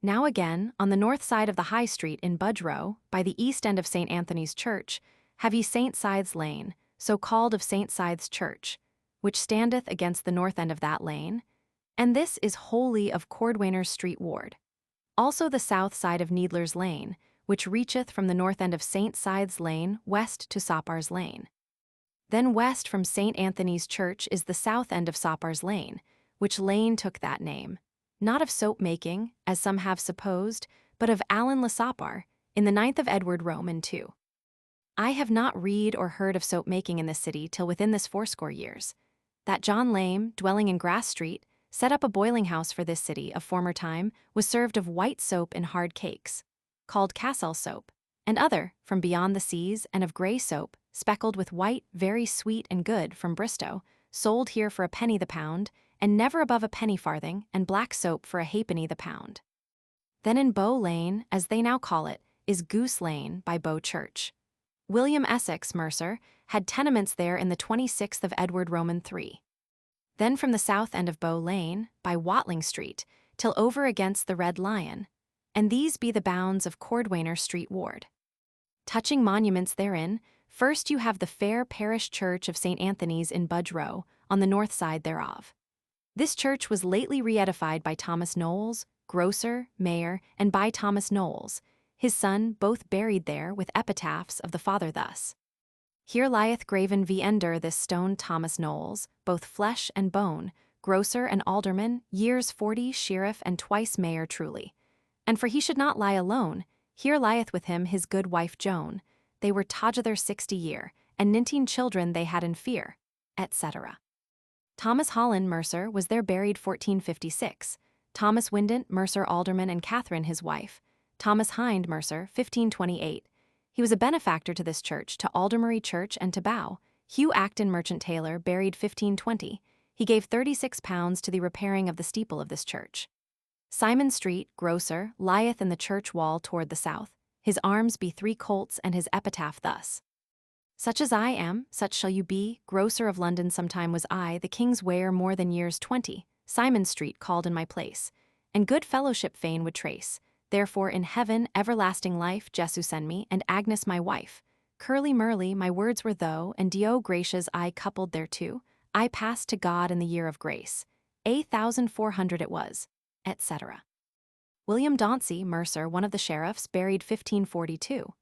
Now again, on the north side of the High Street in Budge Row, by the east end of St. Anthony's Church, have ye St. Scythes Lane, so called of St. Scythes Church, which standeth against the north end of that lane, and this is wholly of Cordwainer Street Ward. Also the south side of Needler's Lane, which reacheth from the north end of St. Scythes Lane west to Sopars Lane. Then west from St. Anthony's Church is the south end of Sopars Lane, which lane took that name, not of soap-making, as some have supposed, but of Alan le Sopar, in the 9th of Edward Roman II. I have not read or heard of soap-making in this city till within this 80 years. That John Lame, dwelling in Grass Street, set up a boiling house for this city of former time, was served of white soap in hard cakes, called Cassel soap, and other, from beyond the seas, and of grey soap, speckled with white, very sweet and good, from Bristow, sold here for a penny the pound, and never above a penny farthing, and black soap for a halfpenny the pound. Then in Bow Lane, as they now call it, is Goose Lane by Bow Church. William Essex, mercer, had tenements there in the 26th of Edward Roman III. Then from the south end of Bow Lane, by Watling Street, till over against the Red Lion, and these be the bounds of Cordwainer Street Ward. Touching monuments therein, first you have the fair parish church of St. Anthony's in Budge Row, on the north side thereof. This church was lately re-edified by Thomas Knowles, grocer, mayor, and by Thomas Knowles, his son, both buried there with epitaphs of the father thus. Here lieth graven v. Ender this stone Thomas Knowles, both flesh and bone, grocer and alderman, years 40, sheriff, and twice mayor truly. And for he should not lie alone, here lieth with him his good wife Joan. They were together 60 year, and 19 children they had in fear, etc. Thomas Holland, mercer, was there buried 1456, Thomas Windent, mercer, alderman, and Catherine his wife, Thomas Hind, mercer, 1528. He was a benefactor to this church, to Aldermary Church, and to Bow. Hugh Acton, merchant tailor, buried 1520. He gave £36 to the repairing of the steeple of this church. Simon Street, grocer, lieth in the church wall toward the south. His arms be 3 colts, and his epitaph thus: Such as I am, such shall you be. Grocer of London sometime was I, the king's wear more than years 20. Simon Street called in my place, and good fellowship fain would trace. Therefore in heaven everlasting life Jesu send me, and Agnes my wife. Curly Merly my words were though, and Dio Gracias I coupled thereto. I passed to God in the year of grace. 1400 it was, etc. William Dauncey, mercer, one of the sheriffs, buried 1542.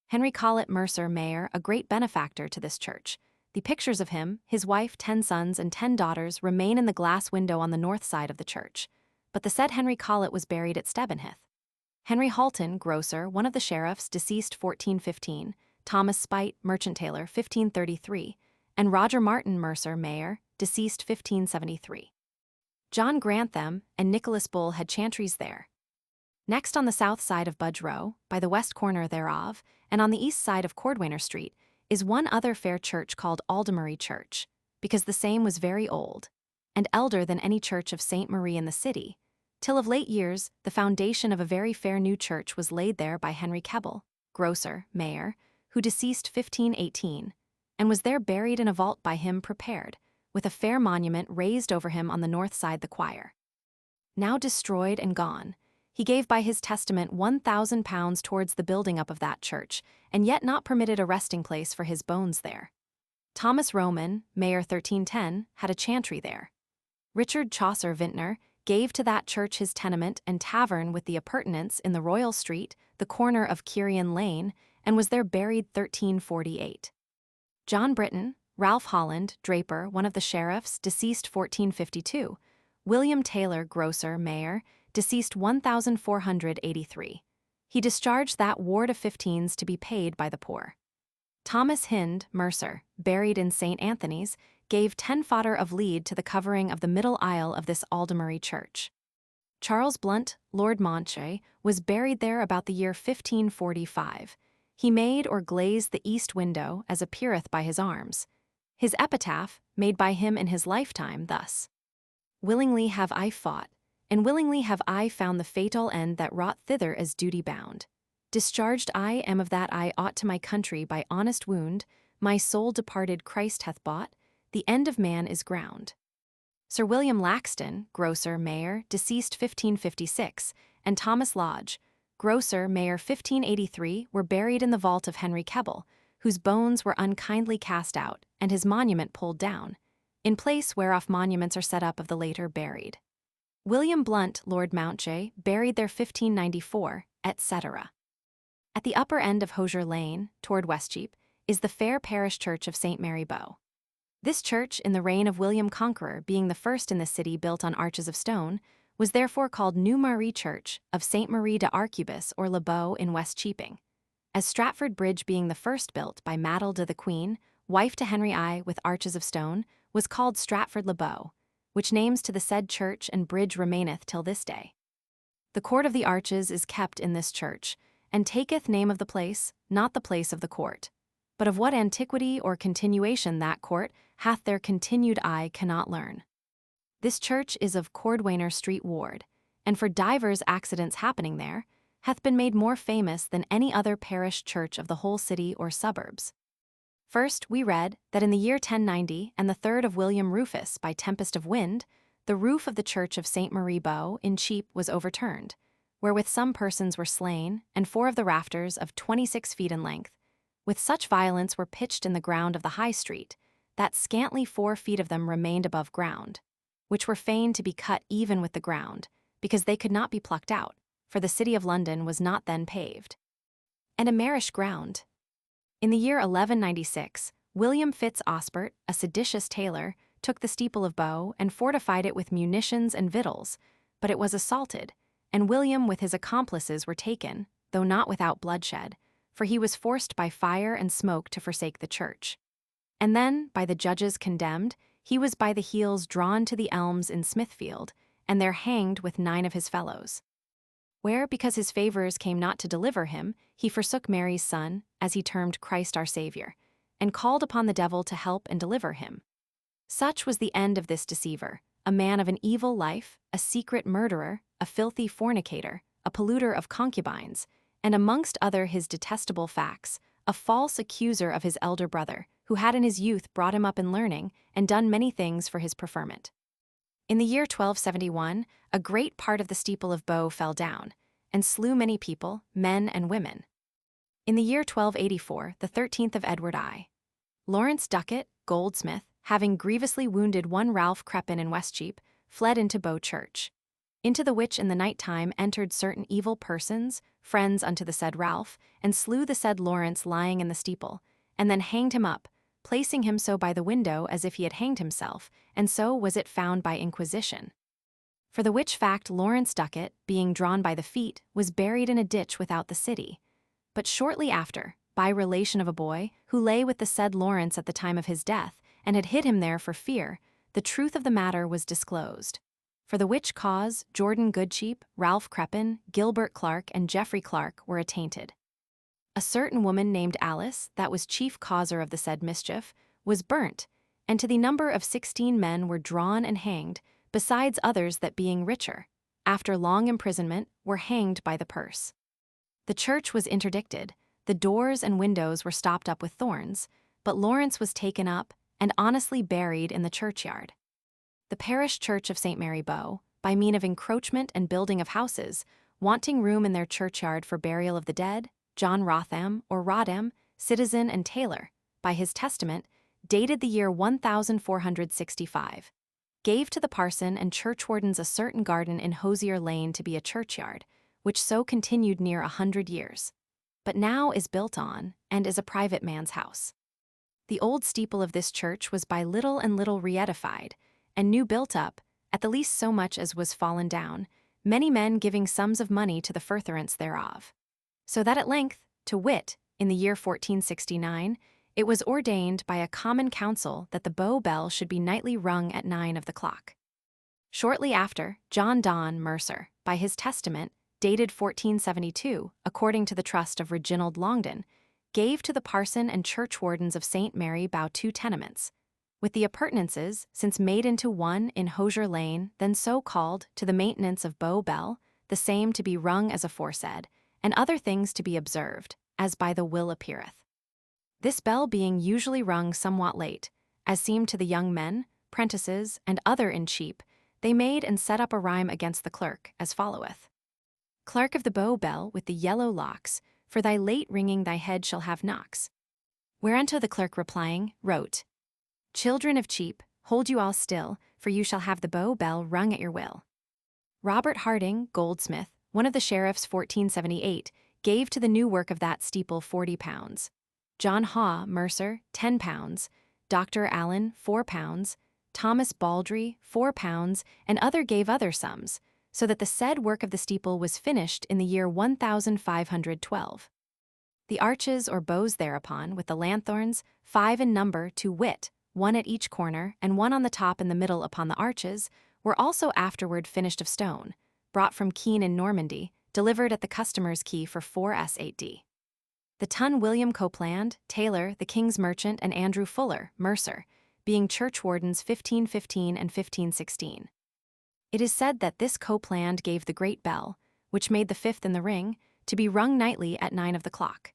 Henry Collett, mercer, mayor, a great benefactor to this church. The pictures of him, his wife, 10 sons, and 10 daughters remain in the glass window on the north side of the church. But the said Henry Collett was buried at Stevenhithe. Henry Halton, grocer, one of the sheriffs, deceased 1415. Thomas Spite, merchant tailor, 1533. And Roger Martin, mercer, mayor, deceased 1573. John Grantham and Nicholas Bull had chantries there. Next, on the south side of Budge Row, by the west corner thereof, and on the east side of Cordwainer Street, is one other fair church called Aldermary Church, because the same was very old, and elder than any church of St. Marie in the city, till of late years the foundation of a very fair new church was laid there by Henry Keble, grocer, mayor, who deceased 1518, and was there buried in a vault by him prepared, with a fair monument raised over him on the north side the choir. Now destroyed and gone, he gave by his testament £1,000 towards the building up of that church, and yet not permitted a resting place for his bones there. Thomas Roman, mayor 1310, had a chantry there. Richard Chaucer Vintner gave to that church his tenement and tavern with the appurtenance in the Royal Street, the corner of Kirian Lane, and was there buried 1348. John Britton, Ralph Holland, draper, one of the sheriffs, deceased 1452. William Taylor, grocer, mayor, deceased 1483. He discharged that ward of 15s to be paid by the poor. Thomas Hind, mercer, buried in St. Anthony's, gave 10 fodder of lead to the covering of the middle aisle of this Aldermary church. Charles Blunt, Lord Monche, was buried there about the year 1545. He made or glazed the east window, as appeareth by his arms. His epitaph, made by him in his lifetime, thus: Willingly have I fought, and willingly have I found the fatal end that wrought thither as duty bound. Discharged I am of that I ought to my country by honest wound, my soul departed Christ hath bought, the end of man is ground. Sir William Laxton, grocer, mayor, deceased 1556, and Thomas Lodge, grocer, mayor 1583, were buried in the vault of Henry Keble, whose bones were unkindly cast out, and his monument pulled down, in place whereof monuments are set up of the later buried. William Blunt, Lord Mountjoy, buried there 1594, etc. At the upper end of Hosier Lane, toward Westcheape, is the fair parish church of St. Mary Bow. This church, in the reign of William Conqueror, being the first in the city built on arches of stone, was therefore called New Marie Church of St. Marie de Arquebus or Le Bow in West Cheaping, as Stratford Bridge being the first built by Madel de the Queen, wife to Henry I with arches of stone, was called Stratford Le Bow, which names to the said church and bridge remaineth till this day. The court of the arches is kept in this church, and taketh name of the place, not the place of the court. But of what antiquity or continuation that court hath their continued I cannot learn. This church is of Cordwainer Street Ward, and for divers accidents happening there, hath been made more famous than any other parish church of the whole city or suburbs. First, we read that in the year 1090 and the 3rd of William Rufus, by tempest of wind, the roof of the church of St. Marie Bow in Cheape was overturned, wherewith some persons were slain, and 4 of the rafters of 26 feet in length, with such violence were pitched in the ground of the High Street, that scantly 4 feet of them remained above ground, which were fain to be cut even with the ground, because they could not be plucked out, for the city of London was not then paved. And a marish ground. In the year 1196, William Fitz Osbert, a seditious tailor, took the steeple of Bow and fortified it with munitions and victuals, but it was assaulted, and William with his accomplices were taken, though not without bloodshed, for he was forced by fire and smoke to forsake the church. And then, by the judges condemned, he was by the heels drawn to the elms in Smithfield, and there hanged with 9 of his fellows. Where, because his favourers came not to deliver him, he forsook Mary's son, as he termed Christ our Saviour, and called upon the devil to help and deliver him. Such was the end of this deceiver, a man of an evil life, a secret murderer, a filthy fornicator, a polluter of concubines, and amongst other his detestable facts, a false accuser of his elder brother, who had in his youth brought him up in learning and done many things for his preferment. In the year 1271, a great part of the steeple of Bow fell down, and slew many people, men and women. In the year 1284, the 13th of Edward I, Lawrence Ducat, goldsmith, having grievously wounded one Ralph Crepin in Westcheape, fled into Bow Church, into the which in the night time entered certain evil persons, friends unto the said Ralph, and slew the said Lawrence lying in the steeple, and then hanged him up, placing him so by the window as if he had hanged himself, and so was it found by inquisition. For the which fact Lawrence Ducat, being drawn by the feet, was buried in a ditch without the city. But shortly after, by relation of a boy, who lay with the said Lawrence at the time of his death, and had hid him there for fear, the truth of the matter was disclosed. For the which cause Jordan Goodcheape, Ralph Crepin, Gilbert Clark, and Geoffrey Clark were attainted. A certain woman named Alice, that was chief causer of the said mischief, was burnt, and to the number of 16 men were drawn and hanged, besides others that being richer, after long imprisonment, were hanged by the purse. The church was interdicted, the doors and windows were stopped up with thorns, but Lawrence was taken up and honestly buried in the churchyard. The parish church of St. Mary Bow, by mean of encroachment and building of houses, wanting room in their churchyard for burial of the dead, John Rotham, or Rodham, citizen and tailor, by his testament, dated the year 1465, gave to the parson and churchwardens a certain garden in Hosier Lane to be a churchyard, which so continued near 100 years, but now is built on, and is a private man's house. The old steeple of this church was by little and little re-edified, and new built up, at the least so much as was fallen down, many men giving sums of money to the furtherance thereof. So that at length, to wit, in the year 1469, it was ordained by a common council that the Bow bell should be nightly rung at 9 of the clock. Shortly after, John Donne, mercer, by his testament, dated 1472, according to the trust of Reginald Longden, gave to the parson and churchwardens of St. Mary Bow 2 tenements, with the appurtenances, since made into one in Hosier Lane, then so called, to the maintenance of Bow bell, the same to be rung as aforesaid, and other things to be observed, as by the will appeareth. This bell being usually rung somewhat late, as seemed to the young men, prentices, and other in Cheape, they made and set up a rhyme against the clerk, as followeth. Clerk of the Bow bell with the yellow locks, for thy late ringing thy head shall have knocks. Whereunto the clerk replying, wrote, Children of Cheape, hold you all still, for you shall have the Bow bell rung at your will. Robert Harding, goldsmith, one of the sheriffs 1478, gave to the new work of that steeple £40. John Haw, mercer, £10, Dr. Allen, £4, Thomas Baldry, £4, and other gave other sums, so that the said work of the steeple was finished in the year 1512. The arches or bows thereupon, with the lanthorns, 5 in number, to wit, 1 at each corner, and 1 on the top in the middle upon the arches, were also afterward finished of stone, brought from Queene in Normandy, delivered at the customer's key for 4s. 8d. The ton William Copeland, tailor, the king's merchant, and Andrew Fuller, mercer, being churchwardens 1515 and 1516. It is said that this Copeland gave the great bell, which made the 5th in the ring, to be rung nightly at 9 of the clock.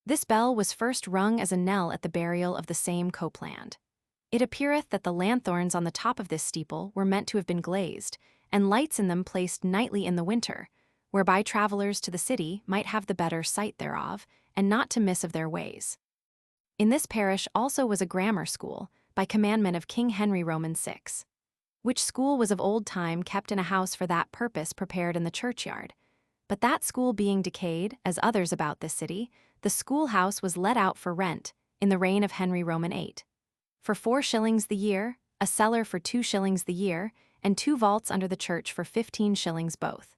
This bell was first rung as a knell at the burial of the same Copeland. It appeareth that the lanthorns on the top of this steeple were meant to have been glazed, and lights in them placed nightly in the winter, whereby travellers to the city might have the better sight thereof, and not to miss of their ways. In this parish also was a grammar school, by commandment of King Henry Roman VI, which school was of old time kept in a house for that purpose prepared in the churchyard. But that school being decayed, as others about this city, the schoolhouse was let out for rent, in the reign of Henry Roman VIII, for 4 shillings the year, a cellar for 2 shillings the year, and 2 vaults under the church for 15 shillings both.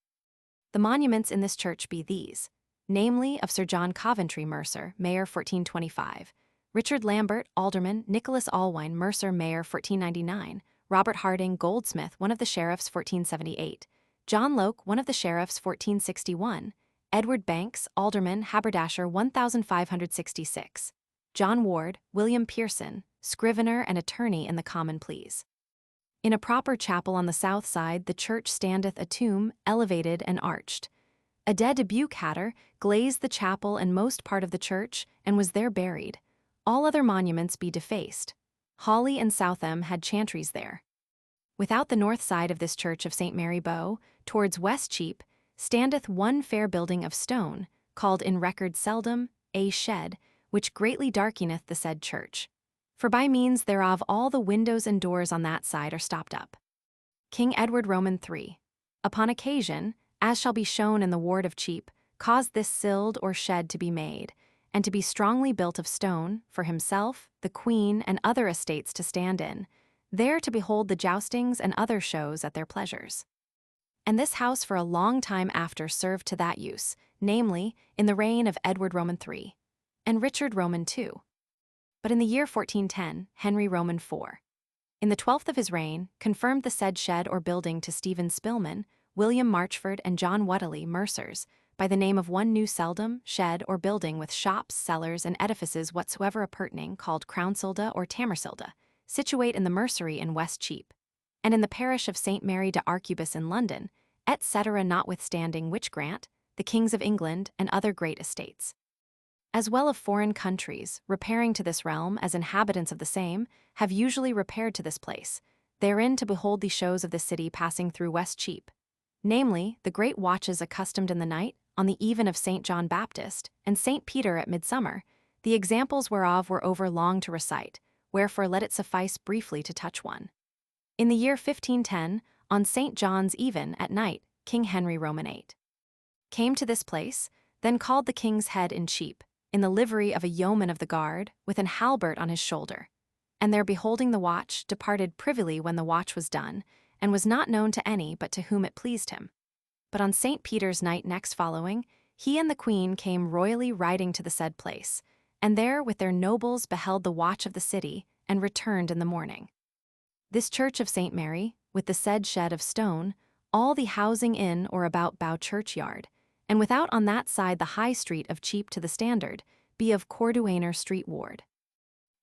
The monuments in this church be these, namely of Sir John Coventry, mercer, Mayor 1425, Richard Lambert, alderman, Nicholas Alwine, mercer, Mayor 1499, Robert Harding, goldsmith, one of the sheriffs 1478, John Loke, one of the sheriffs 1461, Edward Banks, alderman, haberdasher 1566, John Ward, William Pearson, scrivener and attorney in the Common Pleas. In a proper chapel on the south side the church standeth a tomb, elevated and arched. A dead Dubuque hatter glazed the chapel and most part of the church, and was there buried. All other monuments be defaced. Hawley and Southam had chantries there. Without the north side of this church of St. Mary Bow, towards West Cheape, standeth one fair building of stone, called in record seldom a shed, which greatly darkeneth the said church. For by means thereof all the windows and doors on that side are stopped up. King Edward Roman III, upon occasion, as shall be shown in the ward of Cheape, caused this sild or shed to be made, and to be strongly built of stone, for himself, the Queen, and other estates to stand in, there to behold the joustings and other shows at their pleasures. And this house for a long time after served to that use, namely, in the reign of Edward Roman III, and Richard Roman II. But in the year 1410, Henry Roman IV, in the 12th of his reign, confirmed the said shed or building to Stephen Spilman, William Marchford, and John Whately, mercers, by the name of one new seldom, shed or building with shops, cellars, and edifices whatsoever appertaining, called Crownsilda or Tamersilda, situate in the mercery in West Cheape, and in the parish of St. Mary de Arcubis in London, etc., notwithstanding which grant, the kings of England and other great estates, as well of foreign countries, repairing to this realm as inhabitants of the same, have usually repaired to this place, therein to behold the shows of the city passing through West Cheape, namely, the great watches accustomed in the night, on the even of St. John Baptist, and St. Peter at midsummer, the examples whereof were over long to recite, wherefore let it suffice briefly to touch one. In the year 1510, on St. John's even at night, King Henry Roman VIII came to this place, then called the King's Head in Cheape, in the livery of a yeoman of the guard, with an halbert on his shoulder, and there beholding the watch, departed privily when the watch was done, and was not known to any but to whom it pleased him. But on St. Peter's night next following, he and the Queen came royally riding to the said place, and there with their nobles beheld the watch of the city, and returned in the morning. This church of St. Mary, with the said shed of stone, all the housing in or about Bow Churchyard, and without on that side the high street of Cheape to the Standard, be of Cordwainer Street Ward.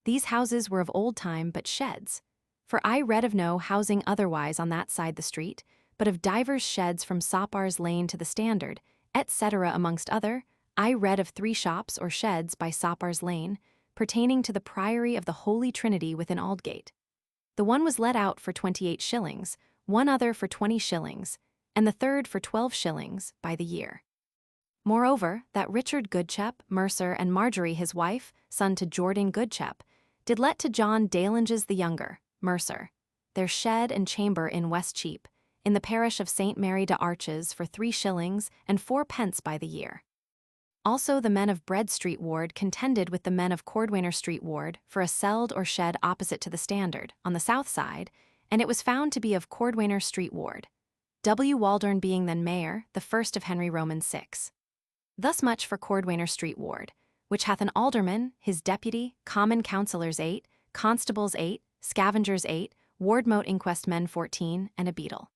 These houses were of old time but sheds, for I read of no housing otherwise on that side the street, but of divers sheds from Soppars Lane to the Standard, etc. Amongst other, I read of 3 shops or sheds by Soppars Lane, pertaining to the Priory of the Holy Trinity within Aldgate. The one was let out for 28 shillings, one other for 20 shillings, and the third for 12 shillings by the year. Moreover, that Richard Goodchepe, mercer, and Marjorie his wife, son to Jordan Goodchepe, did let to John Dalinges the younger, mercer, their shed and chamber in West Cheape, in the parish of St. Mary de Arches for 3 shillings and 4 pence by the year. Also the men of Bread Street Ward contended with the men of Cordwainer Street Ward for a celd or shed opposite to the Standard, on the south side, and it was found to be of Cordwainer Street Ward, W. Waldron being then mayor, the first of Henry Roman VI. Thus much for Cordwainer Street Ward, which hath an alderman, his deputy, common councillors 8, constables 8, scavengers 8, wardmote inquest men 14, and a beadle.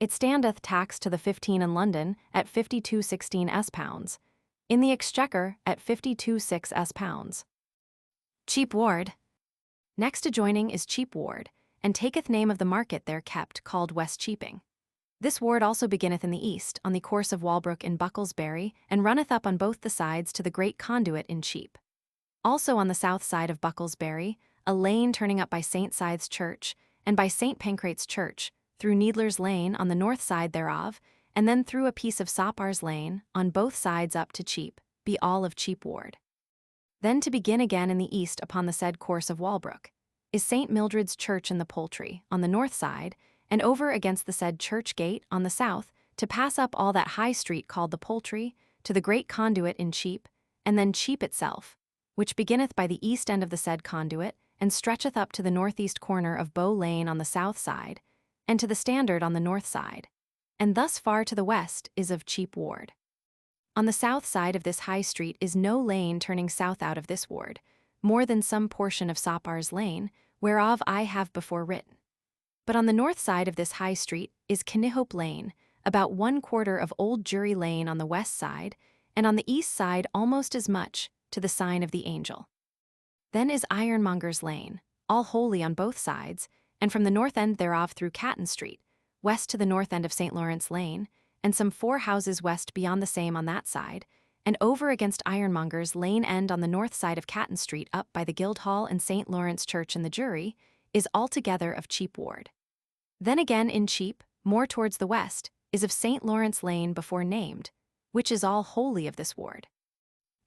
It standeth taxed to the 15 in London at 52.16 s. In the Exchequer at 52.6 s. Cheape Ward. Next adjoining is Cheape Ward, and taketh name of the market there kept, called West Cheaping. This ward also beginneth in the east, on the course of Walbrook in Bucklesbury, and runneth up on both the sides to the great conduit in Cheape. Also on the south side of Bucklesbury, a lane turning up by St. Sithes Church, and by St. Pancrate's Church, through Needler's Lane on the north side thereof, and then through a piece of Soppars Lane, on both sides up to Cheape, be all of Cheape Ward. Then to begin again in the east upon the said course of Walbrook, is St. Mildred's Church in the Poultry, on the north side, and over against the said church gate, on the south, to pass up all that high street called the Poultry, to the great conduit in Cheape, and then Cheape itself, which beginneth by the east end of the said conduit, and stretcheth up to the northeast corner of Bow Lane on the south side, and to the Standard on the north side, and thus far to the west is of Cheape Ward. On the south side of this high street is no lane turning south out of this ward, more than some portion of Soppars Lane, whereof I have before written. But on the north side of this high street is Kinnihope Lane, about 1/4 of Old Jury Lane on the west side, and on the east side almost as much, to the sign of the Angel. Then is Ironmonger's Lane, all wholly on both sides, and from the north end thereof through Catton Street, west to the north end of St. Lawrence Lane, and some 4 houses west beyond the same on that side, and over against Ironmonger's Lane end on the north side of Catton Street up by the Guildhall and St. Lawrence Church and the Jury, is altogether of Cheape Ward. Then again in Cheape, more towards the west, is of St. Lawrence Lane before named, which is all wholly of this ward.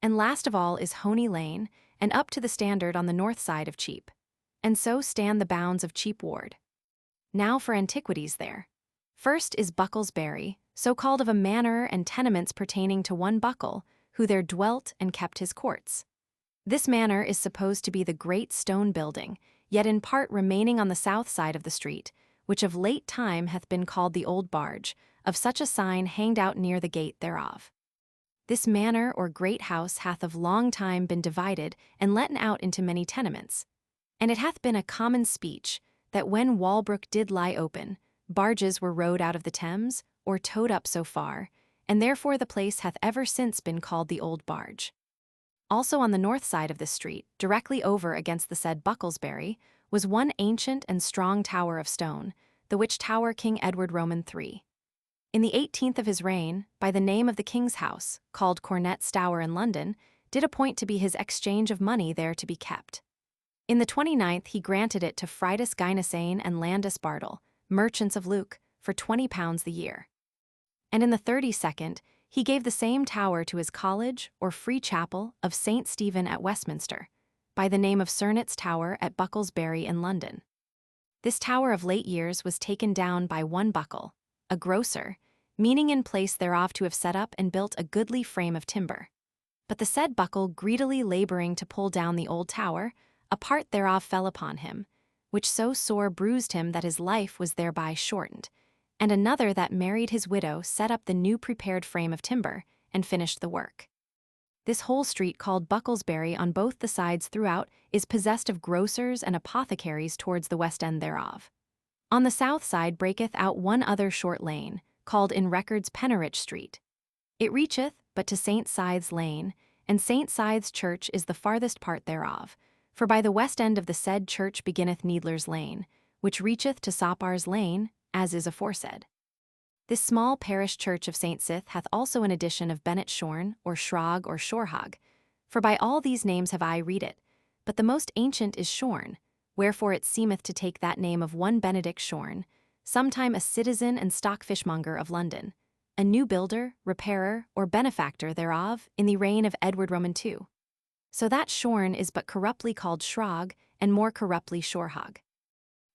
And last of all is Honey Lane, and up to the Standard on the north side of Cheape. And so stand the bounds of Cheape Ward. Now for antiquities there. First is Bucklesbury, so called of a manor and tenements pertaining to one Buckle, who there dwelt and kept his courts. This manor is supposed to be the great stone building, yet in part remaining on the south side of the street, which of late time hath been called the Old Barge, of such a sign hanged out near the gate thereof. This manor or great house hath of long time been divided and letten out into many tenements. And it hath been a common speech, that when Walbrook did lie open, barges were rowed out of the Thames, or towed up so far, and therefore the place hath ever since been called the Old Barge. Also on the north side of this street, directly over against the said Bucklesbury, was one ancient and strong tower of stone, the which tower King Edward Roman III, in the 18th of his reign, by the name of the King's House, called Cornet Stower in London, did appoint to be his exchange of money there to be kept. In the 29th he granted it to Fridas Gynesane and Landus Bartle, merchants of Luke, for £20 the year. And in the 32nd he gave the same tower to his college, or free chapel, of St. Stephen at Westminster, by the name of Cernet's Tower at Bucklesbury in London. This tower of late years was taken down by one Buckle, a grocer, meaning in place thereof to have set up and built a goodly frame of timber. But the said Buckle greedily labouring to pull down the old tower, a part thereof fell upon him, which so sore bruised him that his life was thereby shortened, and another that married his widow set up the new prepared frame of timber, and finished the work. This whole street called Bucklesbury on both the sides throughout is possessed of grocers and apothecaries towards the west end thereof. On the south side breaketh out one other short lane, called in records Pennerich Street. It reacheth but to St. Scythe's Lane, and St. Scythe's Church is the farthest part thereof, for by the west end of the said church beginneth Needler's Lane, which reacheth to Sopar's Lane, as is aforesaid. This small parish church of St. Scythe hath also an addition of Bennet Shorn, or Shrog, or Shorehog, for by all these names have I read it, but the most ancient is Shorn, wherefore it seemeth to take that name of one Benedict Shorn, sometime a citizen and stockfishmonger of London, a new builder, repairer, or benefactor thereof in the reign of Edward Roman II. So that Shorn is but corruptly called Shrog, and more corruptly Shorehog.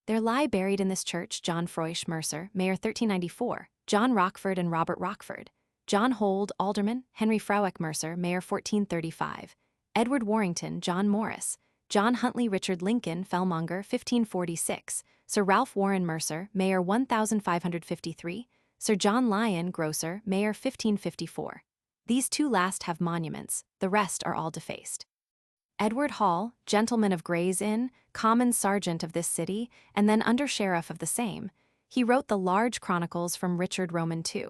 There lie buried in this church John Froish Mercer, Mayor 1394, John Rockford and Robert Rockford, John Hold, Alderman, Henry Frowick Mercer, Mayor 1435, Edward Warrington, John Morris, John Huntley Richard Lincoln, Fellmonger, 1546, Sir Ralph Warren Mercer, Mayor 1553, Sir John Lyon, Grocer, Mayor 1554. These two last have monuments, the rest are all defaced. Edward Hall, gentleman of Gray's Inn, common sergeant of this city, and then under-sheriff of the same, he wrote the large chronicles from Richard Roman II,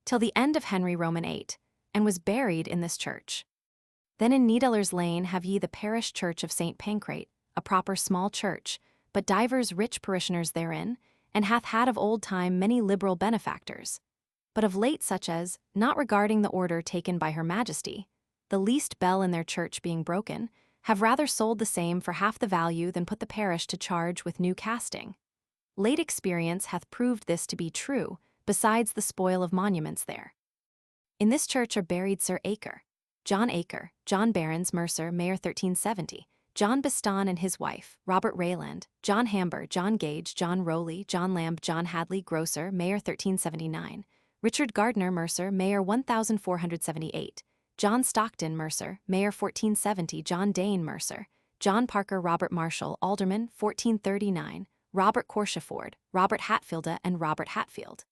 till the end of Henry Roman VIII, and was buried in this church. Then in Needler's Lane have ye the parish church of St. Pancrate, a proper small church, but divers rich parishioners therein, and hath had of old time many liberal benefactors, but of late such as, not regarding the order taken by her Majesty, the least bell in their church being broken, have rather sold the same for half the value than put the parish to charge with new casting. Late experience hath proved this to be true, besides the spoil of monuments there. In this church are buried Sir Acre, John Barons Mercer, Mayor 1370, John Baston and his wife, Robert Rayland, John Hamber, John Gage, John Rowley, John Lamb, John Hadley, Grocer, Mayor 1379, Richard Gardner Mercer, Mayor 1478, John Stockton Mercer, Mayor 1470, John Dane Mercer, John Parker Robert Marshall, Alderman 1439, Robert Corshaford, Robert Hatfielda and Robert Hatfield,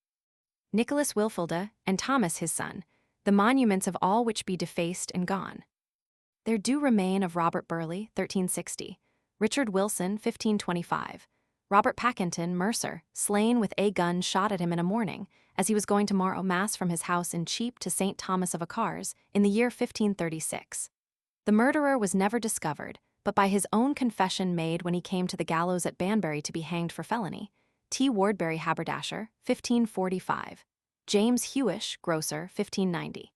Nicholas Wilfilda, and Thomas his son, the monuments of all which be defaced and gone. There do remain of Robert Burleigh, 1360, Richard Wilson, 1525, Robert Packington Mercer, slain with a gun shot at him in a morning, as he was going to morrow mass from his house in Cheape to St. Thomas of Acars, in the year 1536. The murderer was never discovered, but by his own confession made when he came to the gallows at Banbury to be hanged for felony. T. Wardbury haberdasher, 1545. James Hewish, grocer, 1590.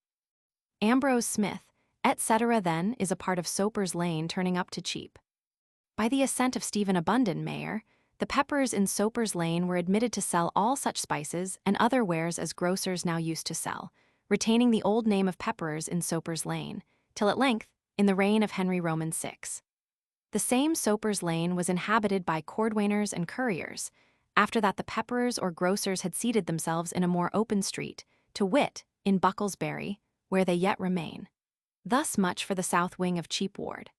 Ambrose Smith, etc. Then is a part of Soper's Lane turning up to Cheape. By the assent of Stephen Abundon, Mayor, the peppers in Soper's Lane were admitted to sell all such spices and other wares as grocers now used to sell, retaining the old name of pepperers in Soper's Lane, till at length, in the reign of Henry Roman VI. The same Soper's Lane was inhabited by cordwainers and curriers. After that the pepperers or grocers had seated themselves in a more open street, to wit, in Bucklesbury, where they yet remain. Thus much for the south wing of Cheape Ward.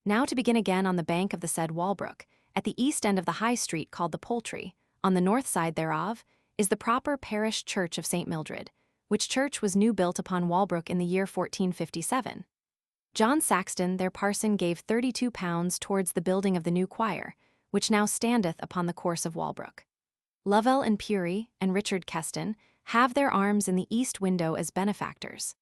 Now to begin again on the bank of the said Walbrook, at the east end of the High Street called the Poultry, on the north side thereof, is the proper parish church of St. Mildred, which church was new built upon Walbrook in the year 1457. John Saxton, their parson, gave £32 towards the building of the new choir, which now standeth upon the course of Walbrook. Lovell and Pury, and Richard Keston, have their arms in the east window as benefactors.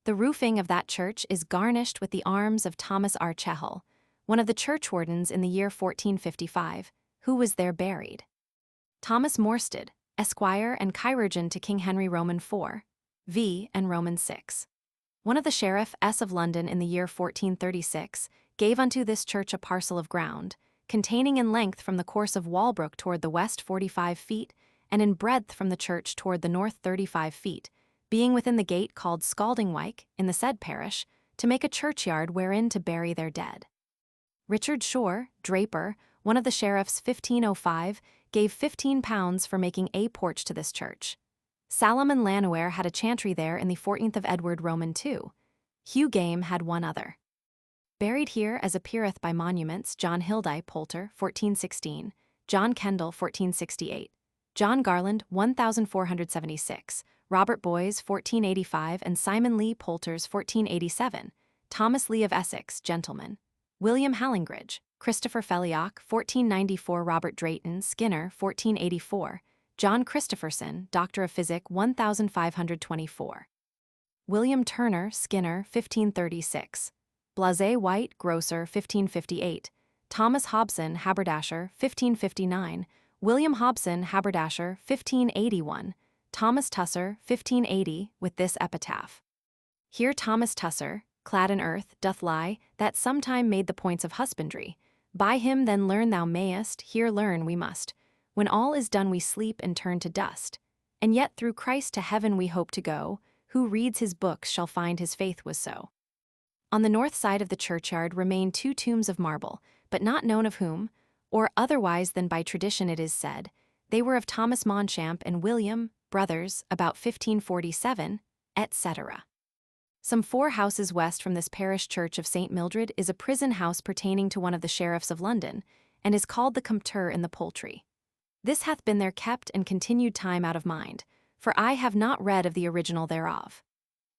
The roofing of that church is garnished with the arms of Thomas R. Chehel, one of the churchwardens in the year 1455, who was there buried. Thomas Morsted, Esquire and chirurgeon to King Henry Roman IV, v. and Roman VI. One of the Sheriff S. of London in the year 1436, gave unto this church a parcel of ground, containing in length from the course of Walbrook toward the west 45 feet, and in breadth from the church toward the north 35 feet, being within the gate called Scaldingwyke, in the said parish, to make a churchyard wherein to bury their dead. Richard Shore, draper, one of the sheriffs 1505, gave £15 for making a porch to this church. Salomon Lanware had a chantry there in the 14th of Edward Roman II. Hugh Game had one other. Buried here as appeareth by monuments John Hildy Poulter 1416, John Kendall 1468, John Garland 1476, Robert Boys 1485 and Simon Lee Poulters 1487, Thomas Lee of Essex, gentleman, William Hallingridge, Christopher Felliock 1494, Robert Drayton Skinner 1484, John Christopherson, Doctor of Physic 1524, William Turner Skinner 1536, Blase White Grocer 1558, Thomas Hobson Haberdasher 1559, William Hobson Haberdasher 1581, Thomas Tusser 1580 with this epitaph. Here Thomas Tusser, clad in earth, doth lie, that sometime made the points of husbandry. By him then learn thou mayest, here learn we must. When all is done we sleep and turn to dust. And yet through Christ to heaven we hope to go, who reads his books shall find his faith was so. On the north side of the churchyard remain 2 tombs of marble, but not known of whom, or otherwise than by tradition it is said, they were of Thomas Monchamp and William, brothers, about 1547, etc. Some 4 houses west from this parish church of St. Mildred is a prison house pertaining to one of the sheriffs of London, and is called the Compter in the Poultry. This hath been there kept and continued time out of mind, for I have not read of the original thereof.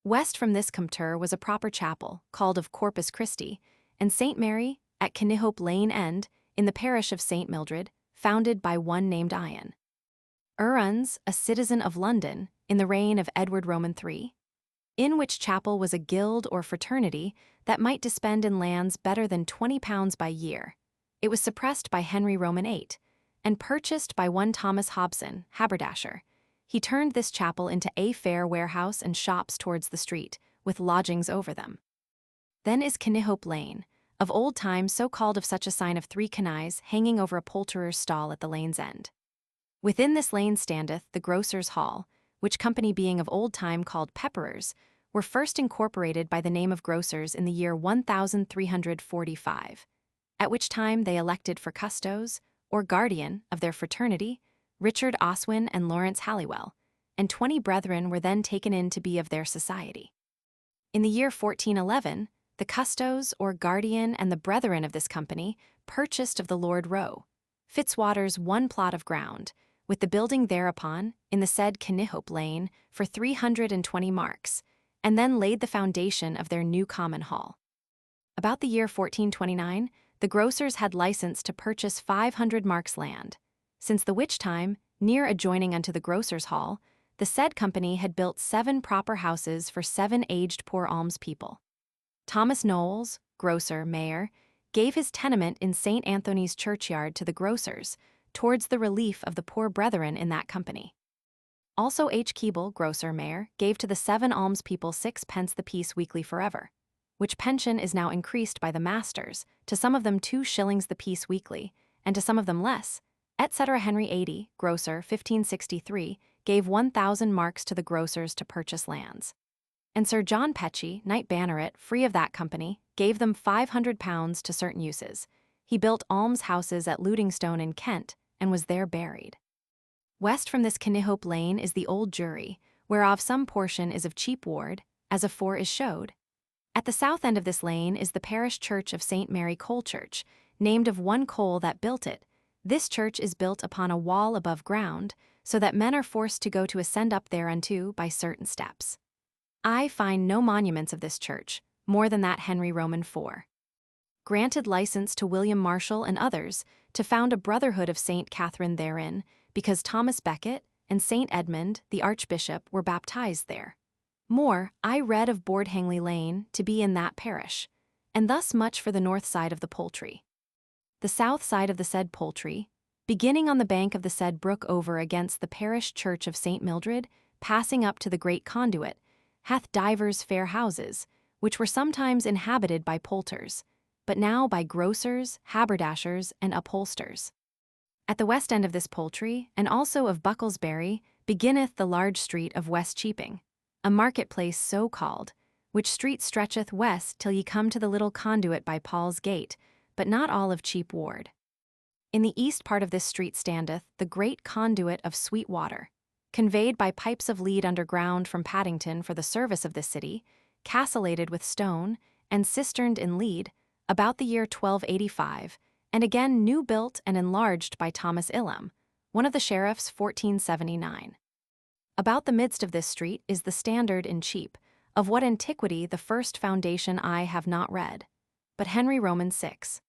West from this Compter was a proper chapel, called of Corpus Christi, and St. Mary, at Kinnihope Lane End, in the parish of St. Mildred, founded by one named Ian Urruns, a citizen of London, in the reign of Edward Roman III, in which chapel was a guild or fraternity that might dispend in lands better than £20 by year. It was suppressed by Henry Roman VIII, and purchased by one Thomas Hobson, haberdasher. He turned this chapel into a fair warehouse and shops towards the street, with lodgings over them. Then is Kinnihope Lane, of old time so called of such a sign of 3 canays hanging over a poulterer's stall at the lane's end. Within this lane standeth the Grocers' Hall, which company being of old time called Pepperers, were first incorporated by the name of grocers in the year 1345, at which time they elected for custos, or guardian, of their fraternity, Richard Oswin and Lawrence Halliwell, and 20 brethren were then taken in to be of their society. In the year 1411, the custos, or guardian, and the brethren of this company purchased of the Lord Rowe, Fitzwater's 1 plot of ground, with the building thereupon, in the said Kinnihope Lane, for 320 marks, and then laid the foundation of their new common hall. About the year 1429, the grocers had license to purchase 500 marks land, since the which time, near adjoining unto the Grocers' Hall, the said company had built 7 proper houses for 7 aged poor alms people. Thomas Knowles, grocer, mayor, gave his tenement in St. Anthony's churchyard to the grocers, towards the relief of the poor brethren in that company. Also H. Keble, grocer mayor, gave to the 7 almspeople 6d. the piece weekly forever, which pension is now increased by the masters, to some of them 2 shillings the piece weekly, and to some of them less, etc. Henry 80, grocer, 1563, gave 1,000 marks to the grocers to purchase lands. And Sir John Petchy, knight banneret, free of that company, gave them £500 to certain uses. He built almshouses at Ludingstone in Kent, and was there buried. West from this Kinnihope Lane is the Old Jury, whereof some portion is of Cheape Ward, as afore is showed. At the south end of this lane is the parish church of St. Mary Colechurch, named of one Cole that built it. This church is built upon a wall above ground, so that men are forced to go to ascend up thereunto by certain steps. I find no monuments of this church, more than that Henry Roman 4. Granted license to William Marshall and others to found a brotherhood of St. Catherine therein, because Thomas Becket and St. Edmund, the archbishop, were baptized there. More, I read of Bordhangley Lane to be in that parish, and thus much for the north side of the Poultry. The south side of the said Poultry, beginning on the bank of the said brook over against the parish church of St. Mildred, passing up to the great conduit, hath divers fair houses, which were sometimes inhabited by poulters, but now by grocers, haberdashers, and upholsters. At the west end of this Poultry, and also of Bucklesbury, beginneth the large street of West Cheaping, a market-place so called, which street stretcheth west till ye come to the little conduit by Paul's Gate, but not all of Cheape Ward. In the east part of this street standeth the great conduit of sweet water, conveyed by pipes of lead underground from Paddington for the service of this city, castellated with stone, and cisterned in lead, about the year 1285, and again new built and enlarged by Thomas Illam, one of the sheriffs, 1479. About the midst of this street is the standard in Cheape, of what antiquity the first foundation I have not read, but Henry Roman 6.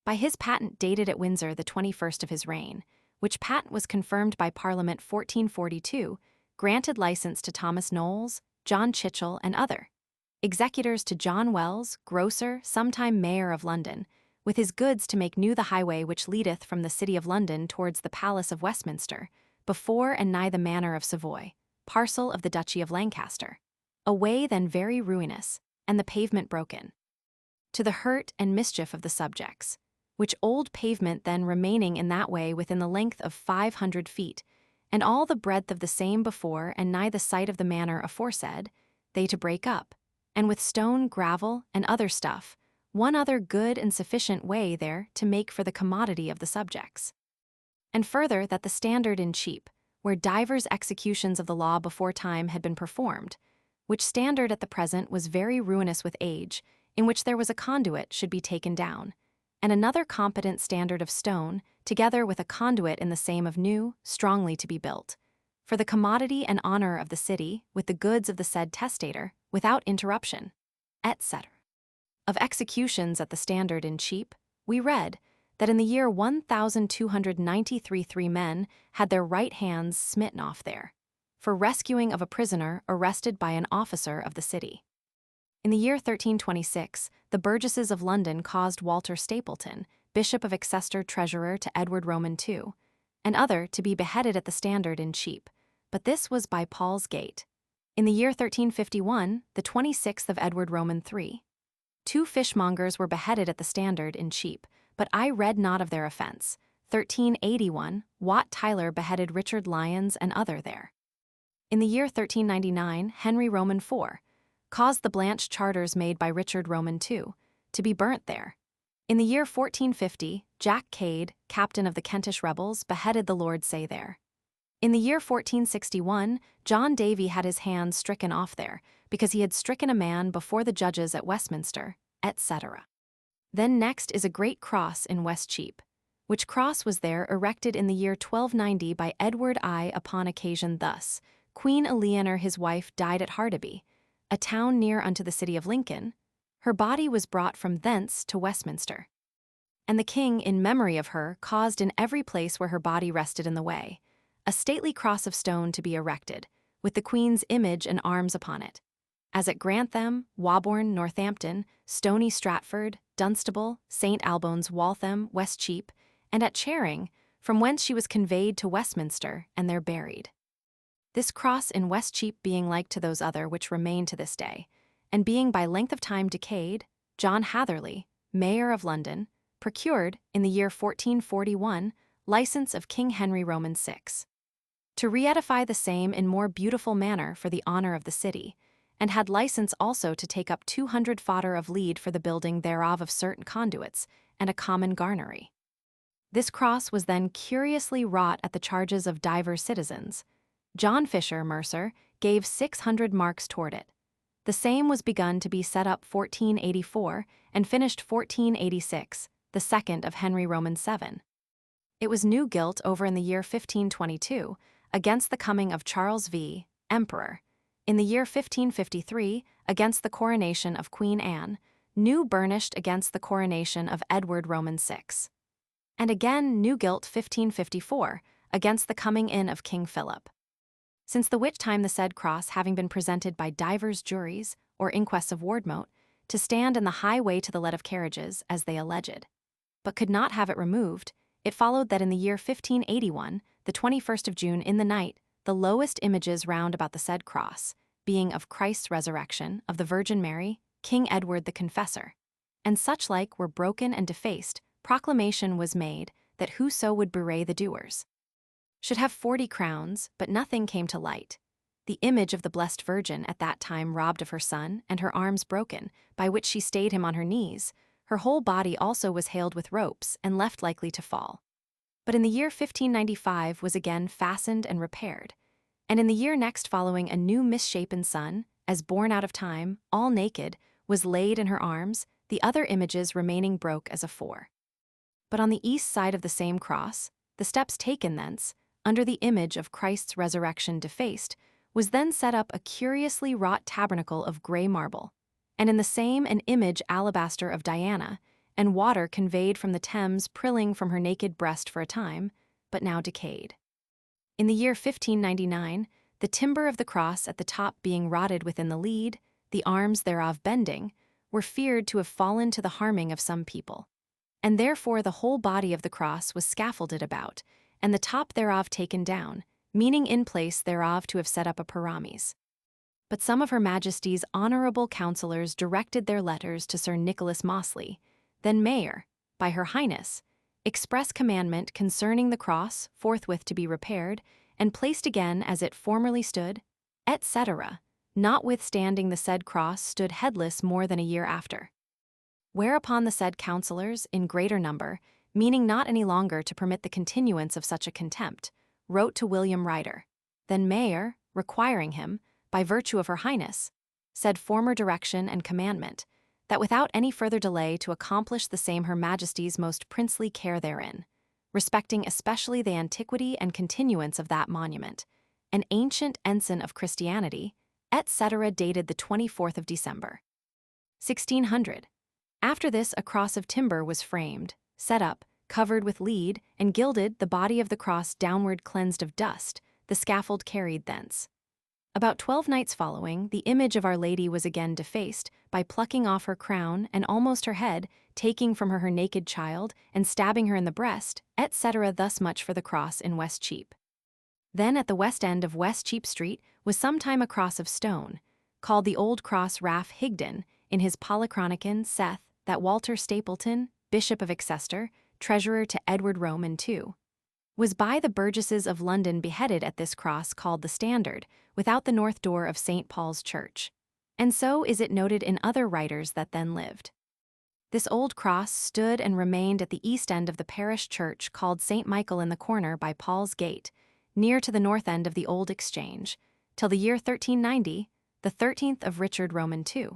By his patent dated at Windsor the 21st of his reign, which patent was confirmed by Parliament 1442, granted license to Thomas Knowles, John Chichel, and other executors to John Wells, grocer, sometime mayor of London, with his goods to make new the highway which leadeth from the city of London towards the palace of Westminster, before and nigh the manor of Savoy, parcel of the Duchy of Lancaster, a way then very ruinous, and the pavement broken, to the hurt and mischief of the subjects, which old pavement then remaining in that way within the length of 500 feet, and all the breadth of the same before and nigh the site of the manor aforesaid, they to break up, and with stone, gravel, and other stuff, one other good and sufficient way there to make for the commodity of the subjects. And further that the standard in Cheape, where divers executions of the law before time had been performed, which standard at the present was very ruinous with age, in which there was a conduit should be taken down, and another competent standard of stone, together with a conduit in the same of new, strongly to be built, for the commodity and honor of the city, with the goods of the said testator, without interruption, etc. Of executions at the standard in Cheape, we read that in the year 1293 3 men had their right hands smitten off there, for rescuing of a prisoner arrested by an officer of the city. In the year 1326, the burgesses of London caused Walter Stapleton, Bishop of Exeter treasurer to Edward Roman II, and other to be beheaded at the standard in Cheape, but this was by Paul's Gate. In the year 1351, the 26th of Edward Roman III, 2 fishmongers were beheaded at the standard in Cheape, but I read not of their offence. 1381, Wat Tyler beheaded Richard Lyons and other there. In the year 1399, Henry Roman IV caused the Blanche charters made by Richard Roman II to be burnt there. In the year 1450, Jack Cade, captain of the Kentish rebels, beheaded the Lord Say there. In the year 1461, John Davy had his hands stricken off there, because he had stricken a man before the judges at Westminster, etc. Then next is a great cross in West Cheape, which cross was there erected in the year 1290 by Edward I upon occasion thus: Queen Eleanor his wife died at Hardaby, a town near unto the city of Lincoln. Her body was brought from thence to Westminster. And the king, in memory of her, caused in every place where her body rested in the way, a stately cross of stone to be erected, with the queen's image and arms upon it. as at Grantham, Wobbourne, Northampton, Stony Stratford, Dunstable, St. Albans, Waltham, West Cheape, and at Charing, from whence she was conveyed to Westminster and there buried. This cross in West Cheape being like to those other which remain to this day, and being by length of time decayed, John Hatherley, Mayor of London, procured, in the year 1441, license of King Henry Roman VI, to re-edify the same in more beautiful manner for the honour of the city, and had license also to take up 200 fodder of lead for the building thereof of certain conduits, and a common garnery. This cross was then curiously wrought at the charges of divers citizens. John Fisher, mercer, gave 600 marks toward it. The same was begun to be set up 1484, and finished 1486, the second of Henry Roman VII. It was new gilt over in the year 1522, against the coming of Charles V, Emperor. In the year 1553, against the coronation of Queen Anne, new burnished against the coronation of Edward Roman VI. And again new gilt 1554, against the coming in of King Philip. Since the which time the said cross having been presented by divers juries, or inquests of wardmote, to stand in the high way to the let of carriages, as they alleged, but could not have it removed, it followed that in the year 1581, the 21st of June in the night, the lowest images round about the said cross, being of Christ's resurrection, of the Virgin Mary, King Edward the Confessor, and such like were broken and defaced, proclamation was made that whoso would bewray the doers should have 40 crowns, but nothing came to light. The image of the Blessed Virgin at that time robbed of her son, and her arms broken, by which she stayed him on her knees, her whole body also was haled with ropes, and left likely to fall. But in the year 1595 was again fastened and repaired, and in the year next following a new misshapen son, as born out of time, all naked, was laid in her arms, the other images remaining broke as afore. But on the east side of the same cross, the steps taken thence, under the image of Christ's resurrection defaced, was then set up a curiously wrought tabernacle of grey marble, and in the same an image alabaster of Diana, and water conveyed from the Thames prilling from her naked breast for a time, but now decayed. In the year 1599, the timber of the cross at the top being rotted within the lead, the arms thereof bending, were feared to have fallen to the harming of some people, and therefore the whole body of the cross was scaffolded about, and the top thereof taken down, meaning in place thereof to have set up a paramis. But some of Her Majesty's honourable councillors directed their letters to Sir Nicholas Mossley, then Mayor, by Her Highness, express commandment concerning the cross forthwith to be repaired, and placed again as it formerly stood, etc., notwithstanding the said cross stood headless more than a year after. Whereupon the said councillors, in greater number, meaning not any longer to permit the continuance of such a contempt, wrote to William Ryder, then Mayor, requiring him, by virtue of Her Highness, said former direction and commandment, that without any further delay to accomplish the same Her Majesty's most princely care therein, respecting especially the antiquity and continuance of that monument, an ancient ensign of Christianity, etc., dated the 24th of December, 1600. After this a cross of timber was framed, set up, covered with lead, and gilded, the body of the cross downward cleansed of dust, the scaffold carried thence. About 12 nights following, the image of Our Lady was again defaced, by plucking off her crown and almost her head, taking from her naked child, and stabbing her in the breast, etc. Thus much for the cross in West Cheape. Then at the west end of West Cheape Street was sometime a cross of stone, called the Old Cross Raff Higden, in his Polychronicon saith that Walter Stapleton, Bishop of Exeter, treasurer to Edward Roman II, was by the burgesses of London beheaded at this cross called the Standard, without the north door of St. Paul's Church. And so is it noted in other writers that then lived. This old cross stood and remained at the east end of the parish church called St. Michael in the corner by Paul's Gate, near to the north end of the Old Exchange, till the year 1390, the 13th of Richard Roman II.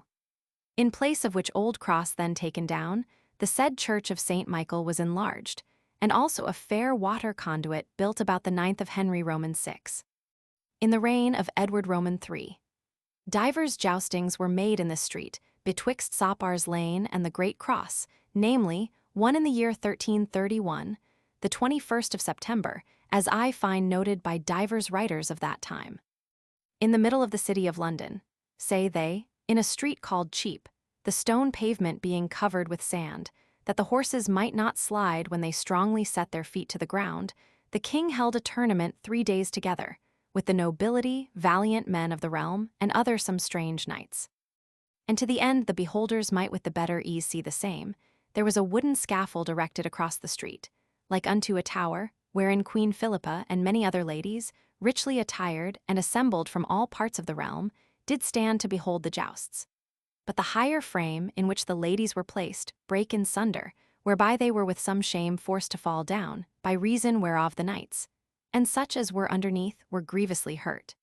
In place of which old cross then taken down, the said church of St. Michael was enlarged, and also a fair water conduit built about the 9th of Henry Roman VI. In the reign of Edward Roman III. Divers joustings were made in this street, betwixt Soppars Lane and the Great Cross, namely, one in the year 1331, the 21st of September, as I find noted by divers writers of that time. In the middle of the city of London, say they, in a street called Cheape, the stone pavement being covered with sand, that the horses might not slide when they strongly set their feet to the ground, the king held a tournament 3 days together, with the nobility, valiant men of the realm, and other some strange knights. And to the end the beholders might with the better ease see the same, there was a wooden scaffold erected across the street, like unto a tower, wherein Queen Philippa and many other ladies, richly attired and assembled from all parts of the realm, did stand to behold the jousts. But the higher frame in which the ladies were placed brake in sunder, whereby they were with some shame forced to fall down, by reason whereof the knights, and such as were underneath, were grievously hurt.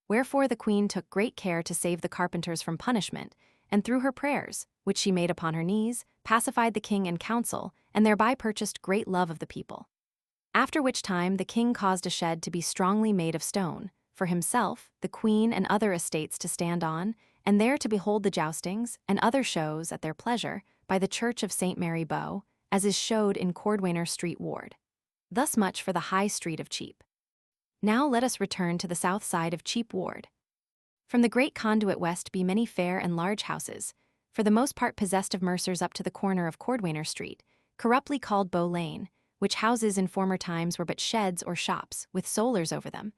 Wherefore the queen took great care to save the carpenters from punishment, and through her prayers, which she made upon her knees, pacified the king and council, and thereby purchased great love of the people. After which time the king caused a shed to be strongly made of stone, for himself, the queen, and other estates to stand on, and there to behold the joustings and other shows at their pleasure, by the church of St. Mary Bow, as is showed in Cordwainer Street Ward. Thus much for the high street of Cheape. Now let us return to the south side of Cheape Ward. From the great conduit west be many fair and large houses, for the most part possessed of mercers up to the corner of Cordwainer Street, corruptly called Bow Lane, which houses in former times were but sheds or shops, with solars over them.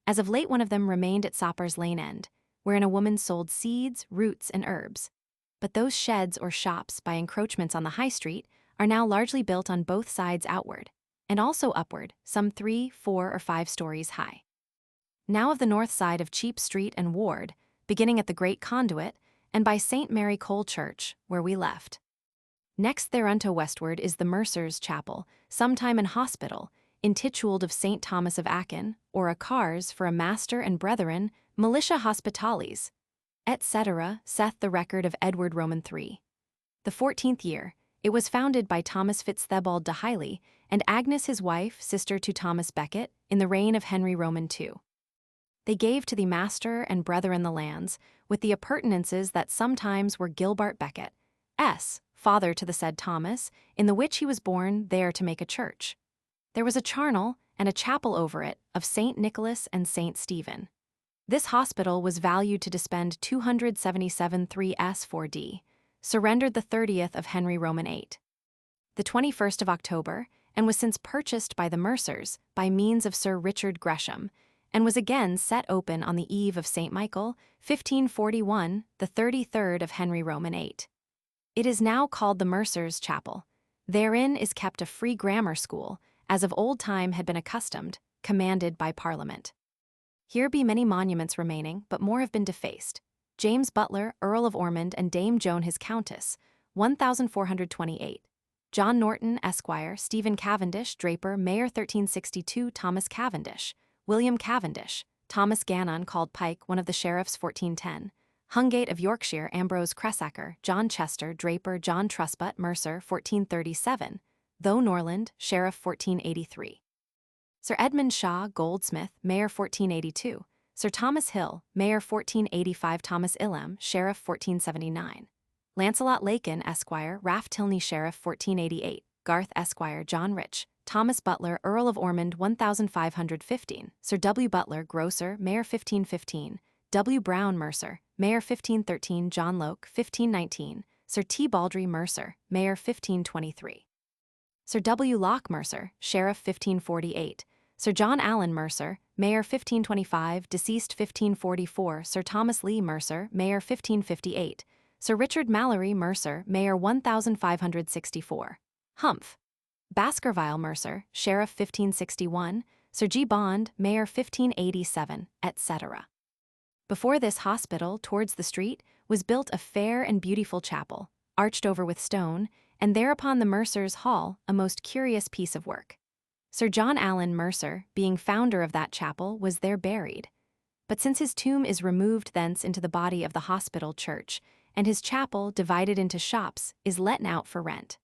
As of late one of them remained at Soppers Lane End, wherein a woman sold seeds, roots, and herbs. But those sheds or shops, by encroachments on the high street, are now largely built on both sides outward, and also upward, some 3, 4, or 5 stories high. Now of the north side of Cheape Street and Ward, beginning at the Great Conduit, and by St. Mary Cole Church, where we left. Next thereunto westward is the Mercer's Chapel, sometime an hospital, intituled of St. Thomas of Aquin, or a cars for a master and brethren, militia hospitales, etc., saith the record of Edward Roman III. The 14th year, it was founded by Thomas Fitzthebald de Hiley, and Agnes his wife, sister to Thomas Becket, in the reign of Henry Roman II. They gave to the master and brethren the lands, with the appurtenances that sometimes were Gilbert Becket, father to the said Thomas, in the which he was born there to make a church. There was a charnel and a chapel over it of St. Nicholas and St. Stephen. This hospital was valued to dispend 277 3s 4d, surrendered the 30th of Henry Roman VIII. The 21st of October, and was since purchased by the Mercers by means of Sir Richard Gresham, and was again set open on the eve of St. Michael, 1541, the 33rd of Henry Roman VIII. It is now called the Mercer's Chapel. Therein is kept a free grammar school, as of old time had been accustomed, commanded by Parliament. Here be many monuments remaining, but more have been defaced. James Butler, Earl of Ormond, and Dame Joan his Countess, 1428. John Norton, Esquire, Stephen Cavendish, Draper, Mayor 1362, Thomas Cavendish, William Cavendish, Thomas Gannon called Pike, one of the sheriffs 1410, Hungate of Yorkshire, Ambrose Cressacker, John Chester, Draper, John Trusbutt, Mercer 1437, Though Norland, Sheriff 1483. Sir Edmund Shaw, Goldsmith, Mayor 1482, Sir Thomas Hill, Mayor 1485, Thomas Illam, Sheriff 1479. Lancelot Lakin, Esquire, Ralph Tilney, Sheriff 1488, Garth, Esquire, John Rich, Thomas Butler, Earl of Ormond 1515, Sir W. Butler, Grocer, Mayor 1515, W. Brown, Mercer, Mayor 1513, John Loke 1519, Sir T. Baldry, Mercer, Mayor 1523. Sir W. Locke, Mercer, Sheriff 1548, Sir John Allen, Mercer, Mayor 1525, deceased 1544, Sir Thomas Lee, Mercer, Mayor 1558, Sir Richard Mallory, Mercer, Mayor 1564. Humph. Baskerville, Mercer, Sheriff 1561, Sir G. Bond, Mayor 1587, etc. Before this hospital, towards the street, was built a fair and beautiful chapel, arched over with stone, and thereupon the Mercer's Hall, a most curious piece of work. Sir John Allen Mercer, being founder of that chapel, was there buried. But since his tomb is removed thence into the body of the hospital church, and his chapel, divided into shops, is letten out for rent.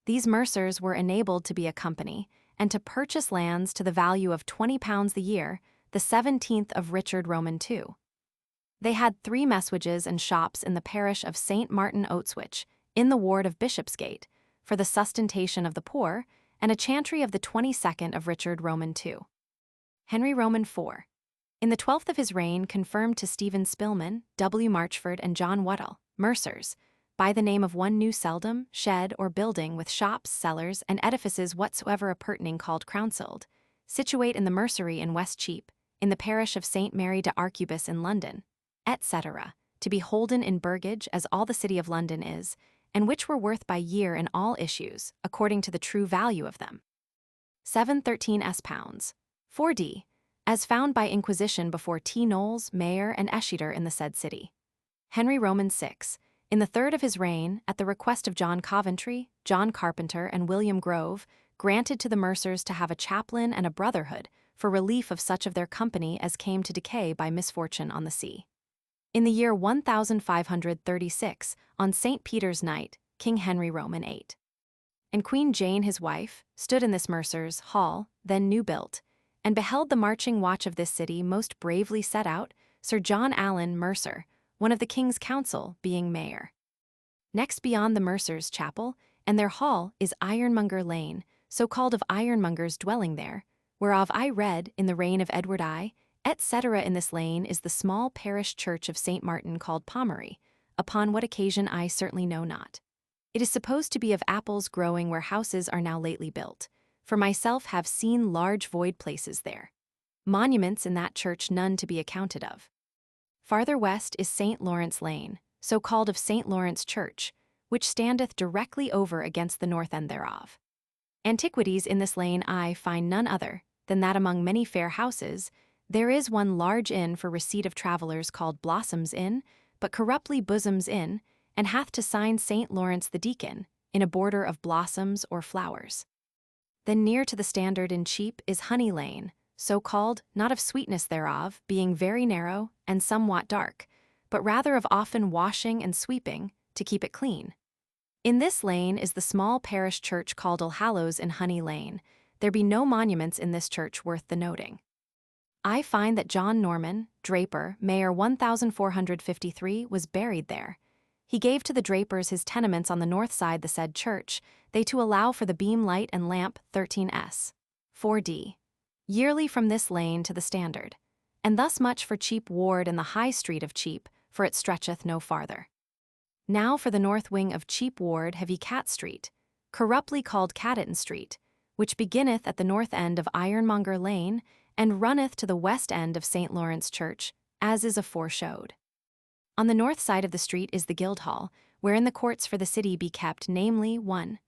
These Mercers were enabled to be a company, and to purchase lands to the value of £20 the year, the 17th of Richard Roman II. They had 3 messuages and shops in the parish of St. Martin Oatswich, in the ward of Bishopsgate, for the sustentation of the poor, and a chantry of the 22nd of Richard Roman II. Henry Roman IV. In the 12th of his reign confirmed to Stephen Spilman, W. Marchford and John Wuddle, mercers, by the name of one new seldom, shed or building with shops, cellars, and edifices whatsoever appurtening called Crownsild, situate in the mercery in West Cheape, in the parish of St. Mary de Arcubis in London, etc., to be holden in burgage as all the city of London is, and which were worth by year in all issues, according to the true value of them. 713 pounds. 4d. As found by inquisition before T. Knowles, Mayor and Exeter in the said city. Henry Roman VI, in the 3rd of his reign, at the request of John Coventry, John Carpenter, and William Grove, granted to the mercers to have a chaplain and a brotherhood for relief of such of their company as came to decay by misfortune on the sea. In the year 1536, on St. Peter's night, King Henry Roman VIII, and Queen Jane his wife, stood in this mercer's hall, then new built, and beheld the marching watch of this city most bravely set out, Sir John Allen, mercer, one of the king's council, being mayor. Next beyond the mercer's chapel, and their hall, is Ironmonger Lane, so called of ironmongers dwelling there, whereof I read in the reign of Edward I, etc. In this lane is the small parish church of St. Martin called Pomery, upon what occasion I certainly know not. It is supposed to be of apples growing where houses are now lately built, for myself have seen large void places there. Monuments in that church none to be accounted of. Farther west is St. Lawrence Lane, so called of St. Lawrence Church, which standeth directly over against the north end thereof. Antiquities in this lane I find none other than that among many fair houses, there is one large inn for receipt of travellers called Blossom's Inn, but corruptly Bosom's Inn, and hath to sign St. Lawrence the Deacon, in a border of blossoms or flowers. Then near to the Standard in Cheape is Honey Lane, so called, not of sweetness thereof, being very narrow and somewhat dark, but rather of often washing and sweeping, to keep it clean. In this lane is the small parish church called Allhallows in Honey Lane. There be no monuments in this church worth the noting. I find that John Norman, draper, Mayor 1453, was buried there. He gave to the drapers his tenements on the north side the said church, they to allow for the beam light and lamp 13s. 4d. Yearly from this lane to the Standard. And thus much for Cheape Ward and the High Street of Cheape, for it stretcheth no farther. Now for the north wing of Cheape Ward have ye Cat Street, corruptly called Catton Street, which beginneth at the north end of Ironmonger Lane, and runneth to the west end of St. Lawrence Church, as is aforeshowed. On the north side of the street is the Guildhall, wherein the courts for the city be kept, namely, 1.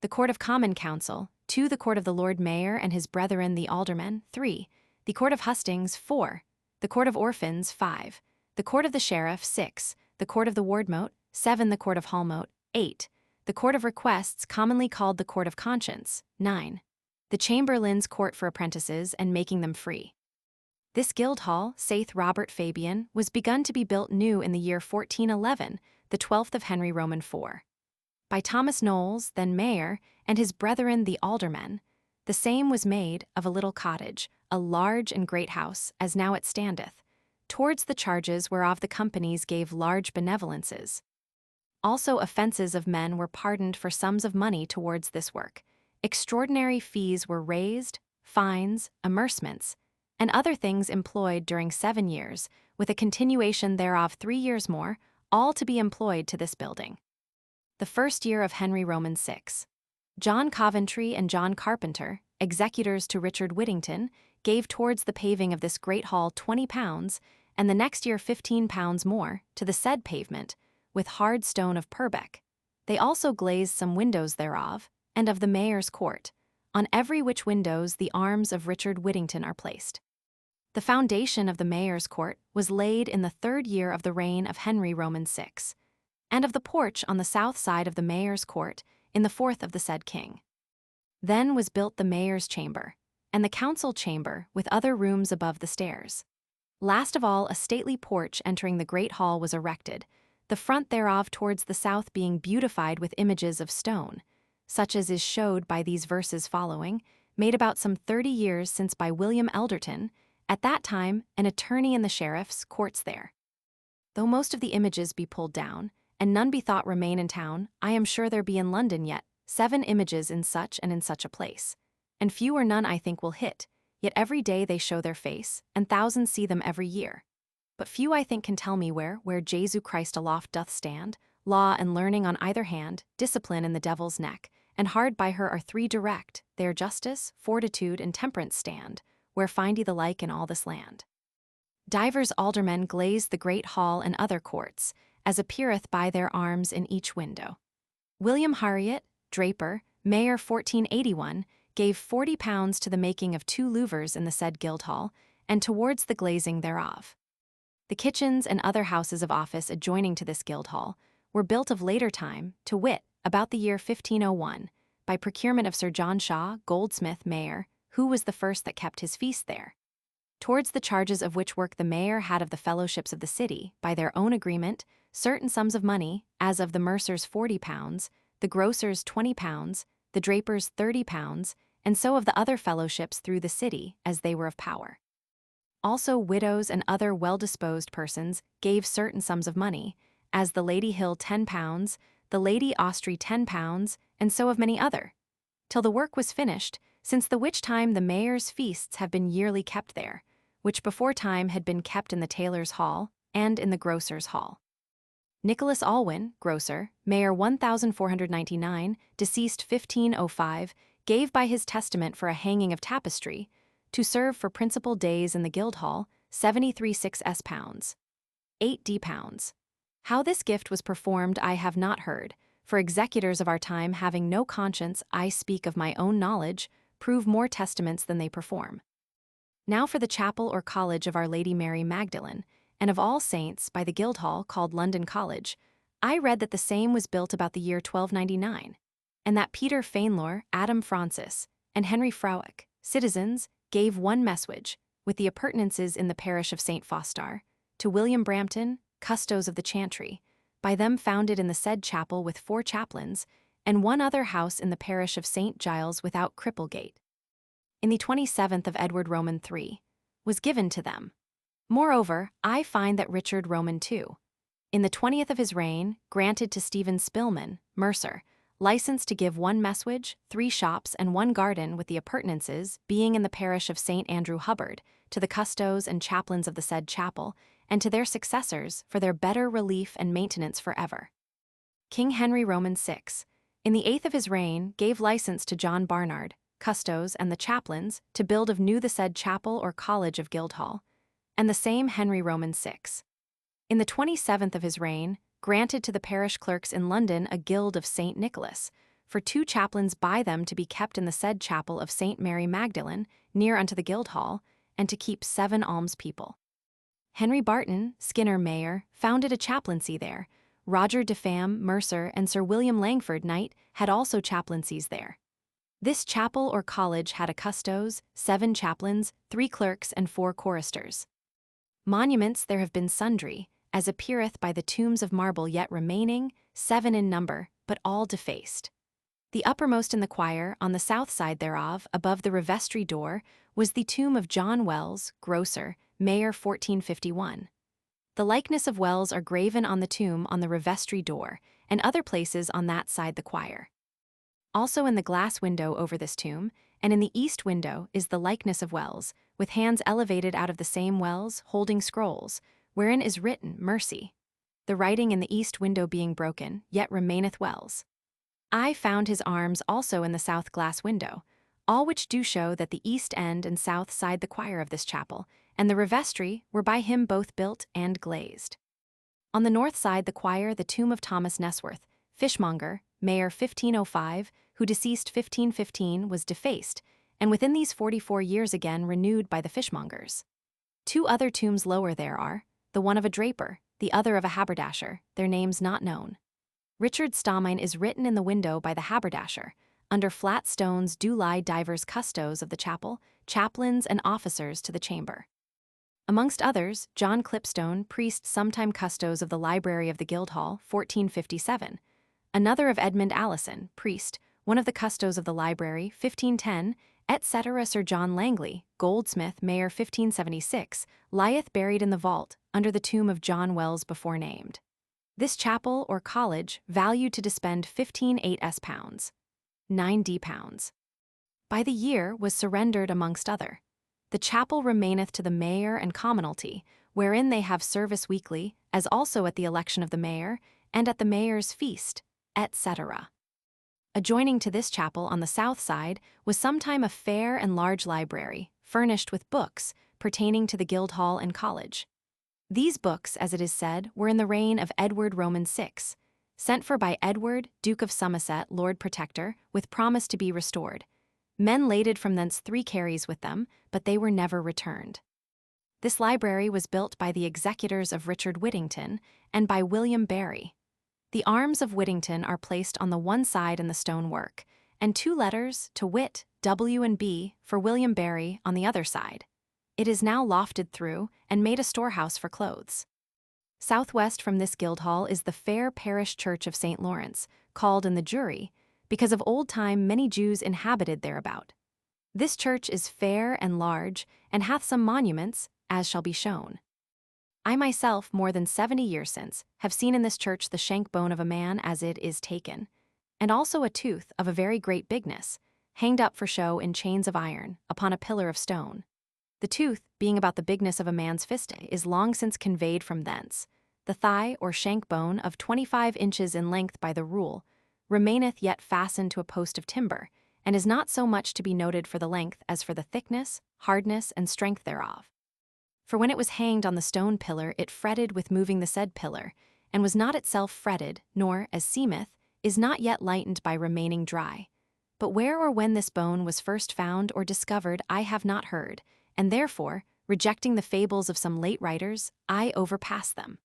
The Court of Common Council, 2. The Court of the Lord Mayor and his brethren the aldermen, 3. The Court of Hustings, 4. The Court of Orphans, 5. The Court of the Sheriff, 6. The Court of the Wardmote, 7. The Court of Hallmote, 8. The Court of Requests, commonly called the Court of Conscience, 9. The Chamberlain's Court for apprentices and making them free. This Guildhall, saith Robert Fabian, was begun to be built new in the year 1411, the 12th of Henry Roman IV. By Thomas Knowles, then mayor, and his brethren the aldermen. The same was made of a little cottage, a large and great house, as now it standeth, towards the charges whereof the companies gave large benevolences. Also offences of men were pardoned for sums of money towards this work. Extraordinary fees were raised, fines, amercements, and other things employed during 7 years, with a continuation thereof 3 years more, all to be employed to this building. The first year of Henry Roman VI. John Coventry and John Carpenter, executors to Richard Whittington, gave towards the paving of this great hall £20, and the next year £15 more, to the said pavement, with hard stone of Purbeck. They also glazed some windows thereof, and of the mayor's court, on every which windows the arms of Richard Whittington are placed. The foundation of the mayor's court was laid in the 3rd year of the reign of Henry Roman VI, and of the porch on the south side of the mayor's court in the 4th of the said king. Then was built the mayor's chamber, and the council chamber with other rooms above the stairs. Last of all, a stately porch entering the great hall was erected, the front thereof towards the south being beautified with images of stone, such as is showed by these verses following, made about some 30 years since by William Elderton, at that time an attorney in the sheriff's courts there. Though most of the images be pulled down, and none be thought remain in town, I am sure there be in London yet 7 images in such and in such a place, and few or none I think will hit, yet every day they show their face, and thousands see them every year. But few I think can tell me where Jesu Christ aloft doth stand, law and learning on either hand, discipline in the devil's neck, and hard by her are three direct, there justice, fortitude, and temperance stand, where find ye the like in all this land. Divers aldermen glaze the great hall and other courts, as appeareth by their arms in each window. William Harriot, draper, Mayor 1481, gave £40 to the making of 2 louvers in the said Guildhall, and towards the glazing thereof. The kitchens and other houses of office adjoining to this Guildhall were built of later time, to wit, about the year 1501, by procurement of Sir John Shaw, goldsmith, mayor, who was the first that kept his feast there. Towards the charges of which work the mayor had of the fellowships of the city, by their own agreement, certain sums of money, as of the mercers £40, the grocers £20, the drapers £30, and so of the other fellowships through the city, as they were of power. Also widows and other well-disposed persons gave certain sums of money, as the Lady Hill £10, the Lady Austry £10, and so of many other, till the work was finished, since the which time the mayor's feasts have been yearly kept there, which before time had been kept in the tailor's hall, and in the grocer's hall. Nicholas Alwyn, grocer, Mayor 1499, deceased 1505, gave by his testament for a hanging of tapestry, to serve for principal days in the Guildhall, 73/6 pounds. 8d pounds. How this gift was performed I have not heard, for executors of our time having no conscience, I speak of my own knowledge, prove more testaments than they perform. Now for the chapel or college of Our Lady Mary Magdalene, and of All Saints by the Guildhall called London College, I read that the same was built about the year 1299, and that Peter Fainlor, Adam Francis, and Henry Frowick, citizens, gave one message, with the appurtenances in the parish of St. Fostar, to William Brampton, custos of the chantry, by them founded in the said chapel with 4 chaplains, and one other house in the parish of St. Giles without Cripplegate. In the 27th of Edward Roman III, was given to them. Moreover, I find that Richard Roman II, in the 20th of his reign, granted to Stephen Spilman, mercer, license to give 1 messuage, 3 shops, and 1 garden with the appurtenances, being in the parish of St. Andrew Hubbard, to the custos and chaplains of the said chapel, and to their successors for their better relief and maintenance forever. King Henry Roman VI, in the 8th of his reign, gave license to John Barnard, custos, and the chaplains, to build of new the said chapel or college of Guildhall, and the same Henry Roman VI. In the 27th of his reign, granted to the parish clerks in London a guild of St. Nicholas, for 2 chaplains by them to be kept in the said chapel of St. Mary Magdalene, near unto the Guildhall, and to keep 7 alms people. Henry Barton, Skinner Mayor, founded a chaplaincy there. Roger de Pham, mercer, and Sir William Langford, knight, had also chaplaincies there. This chapel or college had a custos, 7 chaplains, 3 clerks, and 4 choristers. Monuments there have been sundry, as appeareth by the tombs of marble yet remaining, 7 in number, but all defaced. The uppermost in the choir, on the south side thereof, above the revestry door, was the tomb of John Wells, grocer, Mayor 1451. The likeness of Wells are graven on the tomb on the revestry door, and other places on that side the choir. Also in the glass window over this tomb, and in the east window, is the likeness of Wells, with hands elevated out of the same Wells, holding scrolls, wherein is written, Mercy. The writing in the east window being broken, yet remaineth Wells. I found his arms also in the south glass window, all which do show that the east end and south side the choir of this chapel, and the revestry, were by him both built and glazed. On the north side the choir the tomb of Thomas Nesworth, fishmonger, Mayor 1505, who deceased 1515, was defaced, and within these 44 years again renewed by the fishmongers. 2 other tombs lower there are, the one of a draper, the other of a haberdasher, their names not known. Richard Stamine is written in the window by the haberdasher. Under flat stones do lie divers custos of the chapel, chaplains and officers to the chamber. Amongst others, John Clipstone, priest sometime custos of the library of the Guildhall, 1457. Another of Edmund Allison, priest, one of the custos of the library, 1510, etc. Sir John Langley, goldsmith, Mayor 1576, lieth buried in the vault, under the tomb of John Wells before named. This chapel or college valued to dispend 15/8 pounds. 9d pounds. By the year was surrendered amongst other. The chapel remaineth to the mayor and commonalty, wherein they have service weekly, as also at the election of the mayor, and at the mayor's feast, etc. Adjoining to this chapel on the south side was sometime a fair and large library, furnished with books, pertaining to the Guildhall and College. These books, as it is said, were in the reign of Edward Roman VI, sent for by Edward, Duke of Somerset, Lord Protector, with promise to be restored. Men laded from thence 3 carries with them, but they were never returned. This library was built by the executors of Richard Whittington and by William Barry. The arms of Whittington are placed on the one side in the stone work, and 2 letters, to wit, W and B, for William Barry, on the other side. It is now lofted through and made a storehouse for clothes. Southwest from this Guildhall is the fair parish church of St. Lawrence, called in the jury, because of old time many Jews inhabited thereabout. This church is fair and large, and hath some monuments, as shall be shown. I myself, more than 70 years since, have seen in this church the shank bone of a man as it is taken, and also a tooth of a very great bigness, hanged up for show in chains of iron, upon a pillar of stone. The tooth, being about the bigness of a man's fist, is long since conveyed from thence. The thigh or shank bone, of 25 inches in length by the rule, remaineth yet fastened to a post of timber, and is not so much to be noted for the length as for the thickness, hardness, and strength thereof. For when it was hanged on the stone pillar, it fretted with moving the said pillar, and was not itself fretted, nor, as seemeth, is not yet lightened by remaining dry. But where or when this bone was first found or discovered I have not heard, and therefore, rejecting the fables of some late writers, I overpass them.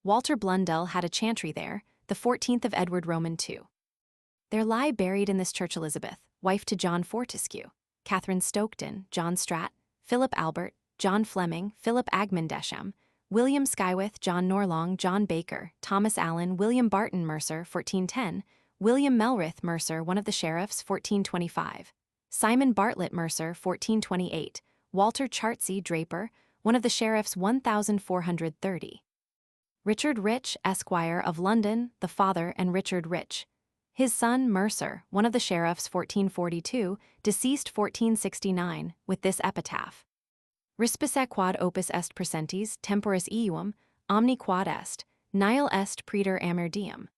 Walter Blundell had a chantry there, the 14th of Edward Roman II. There lie buried in this church Elizabeth, wife to John Fortescue, Catherine Stoketon, John Stratt, Philip Albert, John Fleming, Philip Agmundesham, William Skywith, John Norlong, John Baker, Thomas Allen, William Barton Mercer, 1410, William Melrith Mercer, one of the sheriffs, 1425, Simon Bartlett Mercer, 1428, Walter Chartsey Draper, one of the sheriffs, 1430. Richard Rich, Esquire of London, the father, and Richard Rich. His son, Mercer, one of the sheriffs, 1442, deceased 1469, with this epitaph. Respice quod opus est presentes, temporis eum, omni quad est, nihil est praeter amor diem.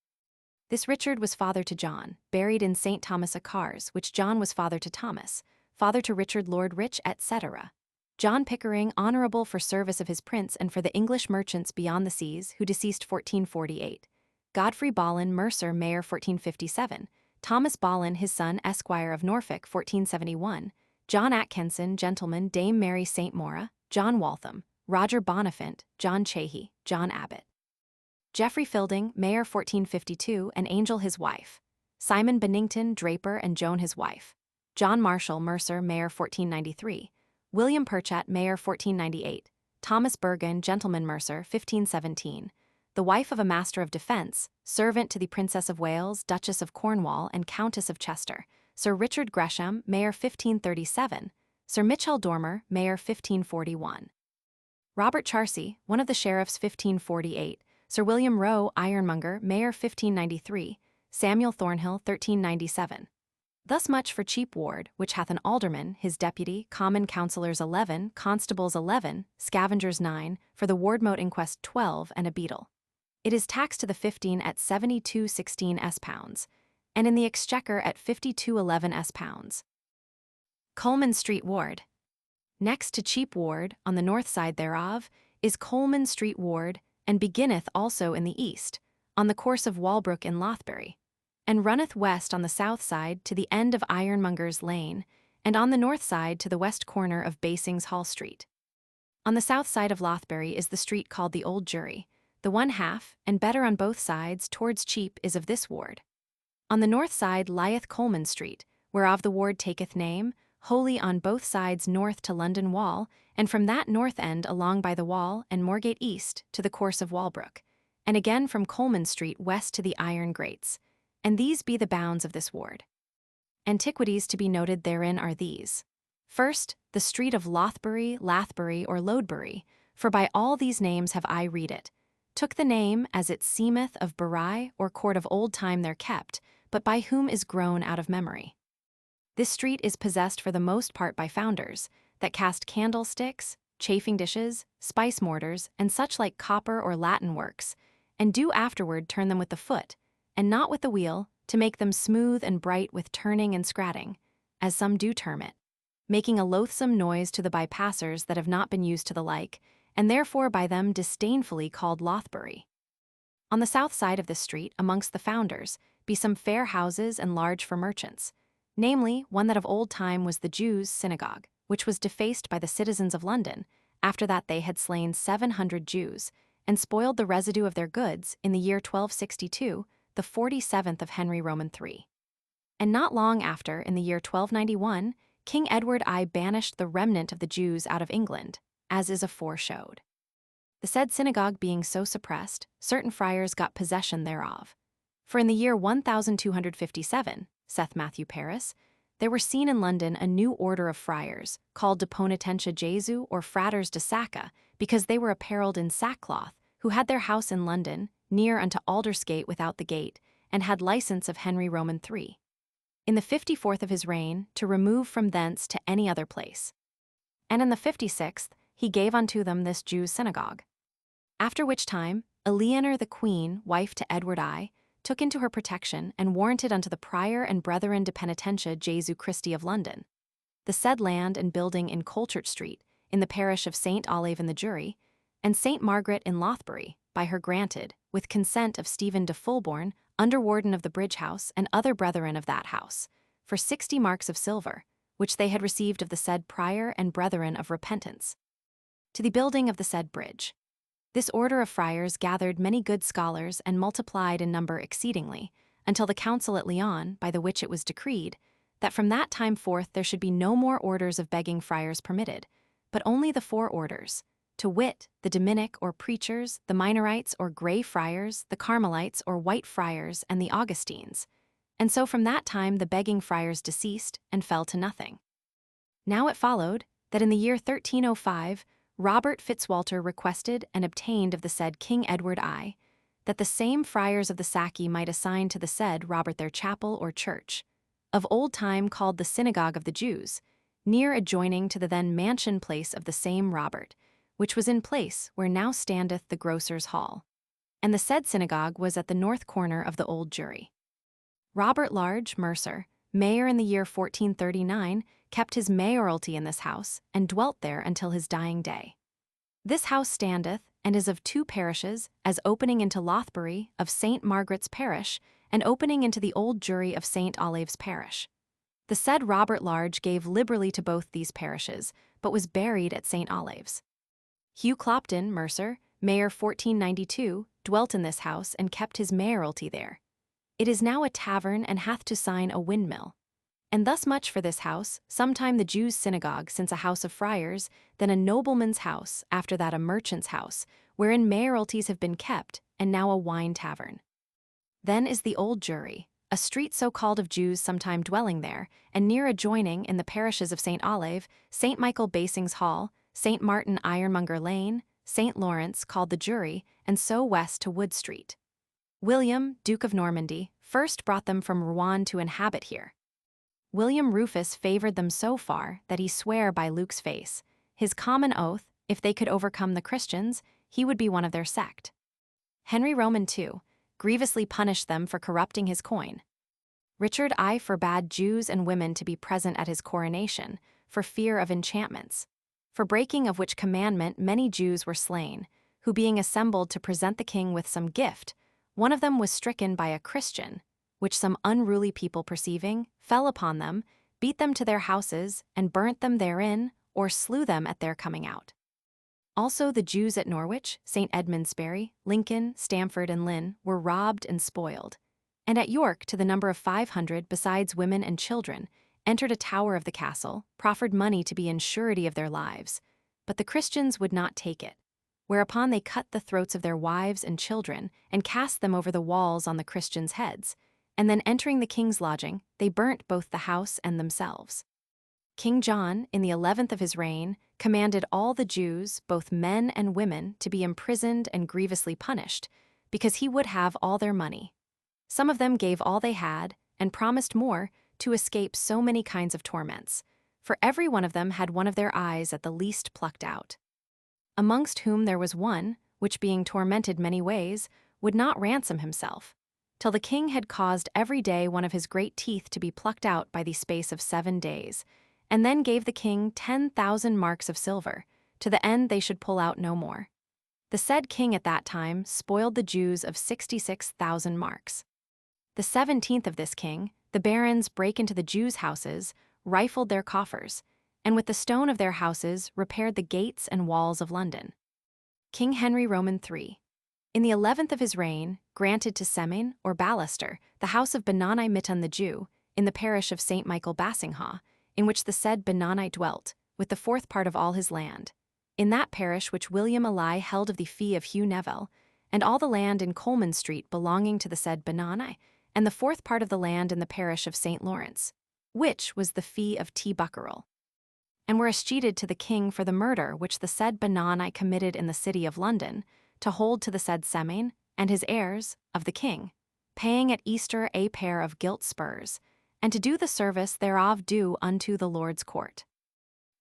This Richard was father to John, buried in St. Thomas a Cars, which John was father to Thomas, father to Richard Lord Rich, etc. John Pickering, honourable for service of his prince and for the English merchants beyond the seas, who deceased 1448. Godfrey Bollin Mercer, Mayor, 1457. Thomas Bollin, his son, Esquire of Norfolk, 1471. John Atkinson, gentleman, Dame Mary St. Maura, John Waltham, Roger Bonifant, John Chahy, John Abbott. Geoffrey Fielding, Mayor, 1452, and Angel his wife. Simon Bennington, Draper, and Joan his wife. John Marshall Mercer, Mayor, 1493. William Perchat, Mayor, 1498. Thomas Bergen, gentleman Mercer, 1517. The wife of a Master of Defence, servant to the Princess of Wales, Duchess of Cornwall, and Countess of Chester. Sir Richard Gresham, Mayor, 1537. Sir Mitchell Dormer, Mayor, 1541. Robert Charsey, one of the sheriffs, 1548. Sir William Rowe, ironmonger, Mayor, 1593. Samuel Thornhill, 1397. Thus much for Cheape Ward, which hath an alderman, his deputy, common councillors 11, constables 11, scavengers 9, for the wardmote inquest 12, and a beadle. It is taxed to the 15 at 72.16 s-pounds, and in the exchequer at 52.11 s-pounds. Coleman Street Ward. Next to Cheape Ward, on the north side thereof, is Coleman Street Ward, and beginneth also in the east, on the course of Walbrook in Lothbury, and runneth west on the south side to the end of Ironmonger's Lane, and on the north side to the west corner of Bassings Hall Street. On the south side of Lothbury is the street called the Old Jury. The one half, and better on both sides, towards Cheape, is of this ward. On the north side lieth Coleman Street, whereof the ward taketh name, wholly on both sides north to London Wall, and from that north end along by the Wall and Moorgate East to the course of Walbrook, and again from Coleman Street west to the Iron Grates, and these be the bounds of this ward. Antiquities to be noted therein are these. First, the street of Lothbury, Lathbury, or Loadbury, for by all these names have I read it, took the name, as it seemeth, of Bury, or court of old time there kept, but by whom is grown out of memory. This street is possessed for the most part by founders, that cast candlesticks, chafing dishes, spice mortars, and such like copper or latten works, and do afterward turn them with the foot, and not with the wheel, to make them smooth and bright with turning and scratting, as some do term it, making a loathsome noise to the bypassers that have not been used to the like, and therefore by them disdainfully called Lothbury. On the south side of this street, amongst the founders, be some fair houses and large for merchants, namely, one that of old time was the Jews' synagogue, which was defaced by the citizens of London, after that they had slain 700 Jews, and spoiled the residue of their goods in the year 1262, the 47th of Henry Roman III. And not long after, in the year 1291, King Edward I banished the remnant of the Jews out of England, as is aforeshowed. The said synagogue being so suppressed, certain friars got possession thereof. For in the year 1257, saith Matthew Paris, there were seen in London a new order of friars, called Deponentia Jesu or Fraters de Sacca, because they were apparelled in sackcloth, who had their house in London, near unto Aldersgate without the gate, and had license of Henry Roman III. In the 54th of his reign, to remove from thence to any other place. And in the 56th, he gave unto them this Jews' synagogue. After which time, Eleanor the Queen, wife to Edward I, took into her protection and warranted unto the prior and brethren de penitentia Jesu Christi of London the said land and building in Colchurch Street, in the parish of St. Olave in the Jury, and St. Margaret in Lothbury, by her granted, with consent of Stephen de Fulbourn, under warden of the Bridge House, and other brethren of that house, for 60 marks of silver, which they had received of the said prior and brethren of repentance, to the building of the said bridge. This order of friars gathered many good scholars and multiplied in number exceedingly, until the council at Lyon, by the which it was decreed, that from that time forth there should be no more orders of begging friars permitted, but only the 4 orders, to wit, the Dominic or preachers, the Minorites or Grey friars, the Carmelites or White friars, and the Augustines. And so from that time the begging friars deceased and fell to nothing. Now it followed that in the year 1305, Robert Fitzwalter requested and obtained of the said King Edward I, that the same friars of the Sacchi might assign to the said Robert their chapel or church, of old time called the Synagogue of the Jews, near adjoining to the then mansion place of the same Robert, which was in place where now standeth the Grocer's Hall. And the said synagogue was at the north corner of the Old Jury. Robert Large, mercer, mayor in the year 1439, kept his mayoralty in this house, and dwelt there until his dying day. This house standeth, and is of 2 parishes, as opening into Lothbury of St. Margaret's parish, and opening into the Old Jury of St. Olave's parish. The said Robert Large gave liberally to both these parishes, but was buried at St. Olave's. Hugh Clopton, mercer, mayor 1492, dwelt in this house and kept his mayoralty there. It is now a tavern and hath to sign a windmill. And thus much for this house, sometime the Jews' synagogue, since a house of friars, then a nobleman's house, after that a merchant's house, wherein mayoralties have been kept, and now a wine tavern. Then is the Old Jury, a street so called of Jews sometime dwelling there, and near adjoining in the parishes of St. Olave, St. Michael Bassings Hall, St. Martin Ironmonger Lane, St. Lawrence called the Jury, and so west to Wood Street. William, Duke of Normandy, first brought them from Rouen to inhabit here. William Rufus favored them so far that he sware by Luke's face, his common oath, if they could overcome the Christians, he would be one of their sect. Henry Roman II grievously punished them for corrupting his coin. Richard I forbade Jews and women to be present at his coronation, for fear of enchantments, for breaking of which commandment many Jews were slain, who being assembled to present the king with some gift, one of them was stricken by a Christian, which some unruly people perceiving, fell upon them, beat them to their houses, and burnt them therein, or slew them at their coming out. Also the Jews at Norwich, St. Edmundsbury, Lincoln, Stamford, and Lynn were robbed and spoiled. And at York, to the number of 500, besides women and children, entered a tower of the castle, proffered money to be in surety of their lives. But the Christians would not take it, whereupon they cut the throats of their wives and children, and cast them over the walls on the Christians' heads. And then entering the king's lodging, they burnt both the house and themselves. King John, in the 11th of his reign, commanded all the Jews, both men and women, to be imprisoned and grievously punished, because he would have all their money. Some of them gave all they had, and promised more, to escape so many kinds of torments. for every one of them had one of their eyes at the least plucked out. Amongst whom there was one, which being tormented many ways, would not ransom himself, till the king had caused every day one of his great teeth to be plucked out by the space of 7 days, and then gave the king 10,000 marks of silver, to the end they should pull out no more. The said king at that time spoiled the Jews of 66,000 marks. The 17th of this king, the barons brake into the Jews' houses, rifled their coffers, and with the stone of their houses repaired the gates and walls of London. King Henry Roman III, in the 11th of his reign, granted to Semin, or Ballaster, the house of Benani Mitton the Jew, in the parish of St. Michael Bassinghaw, in which the said Benani dwelt, with the 4th part of all his land, in that parish which William Ely held of the fee of Hugh Neville, and all the land in Coleman Street belonging to the said Benani, and the 4th part of the land in the parish of St. Lawrence, which was the fee of T. Buckerel, and were escheated to the king for the murder which the said Benani committed in the city of London, to hold to the said Semin, and his heirs, of the king, paying at Easter a pair of gilt spurs, and to do the service thereof due unto the Lord's court.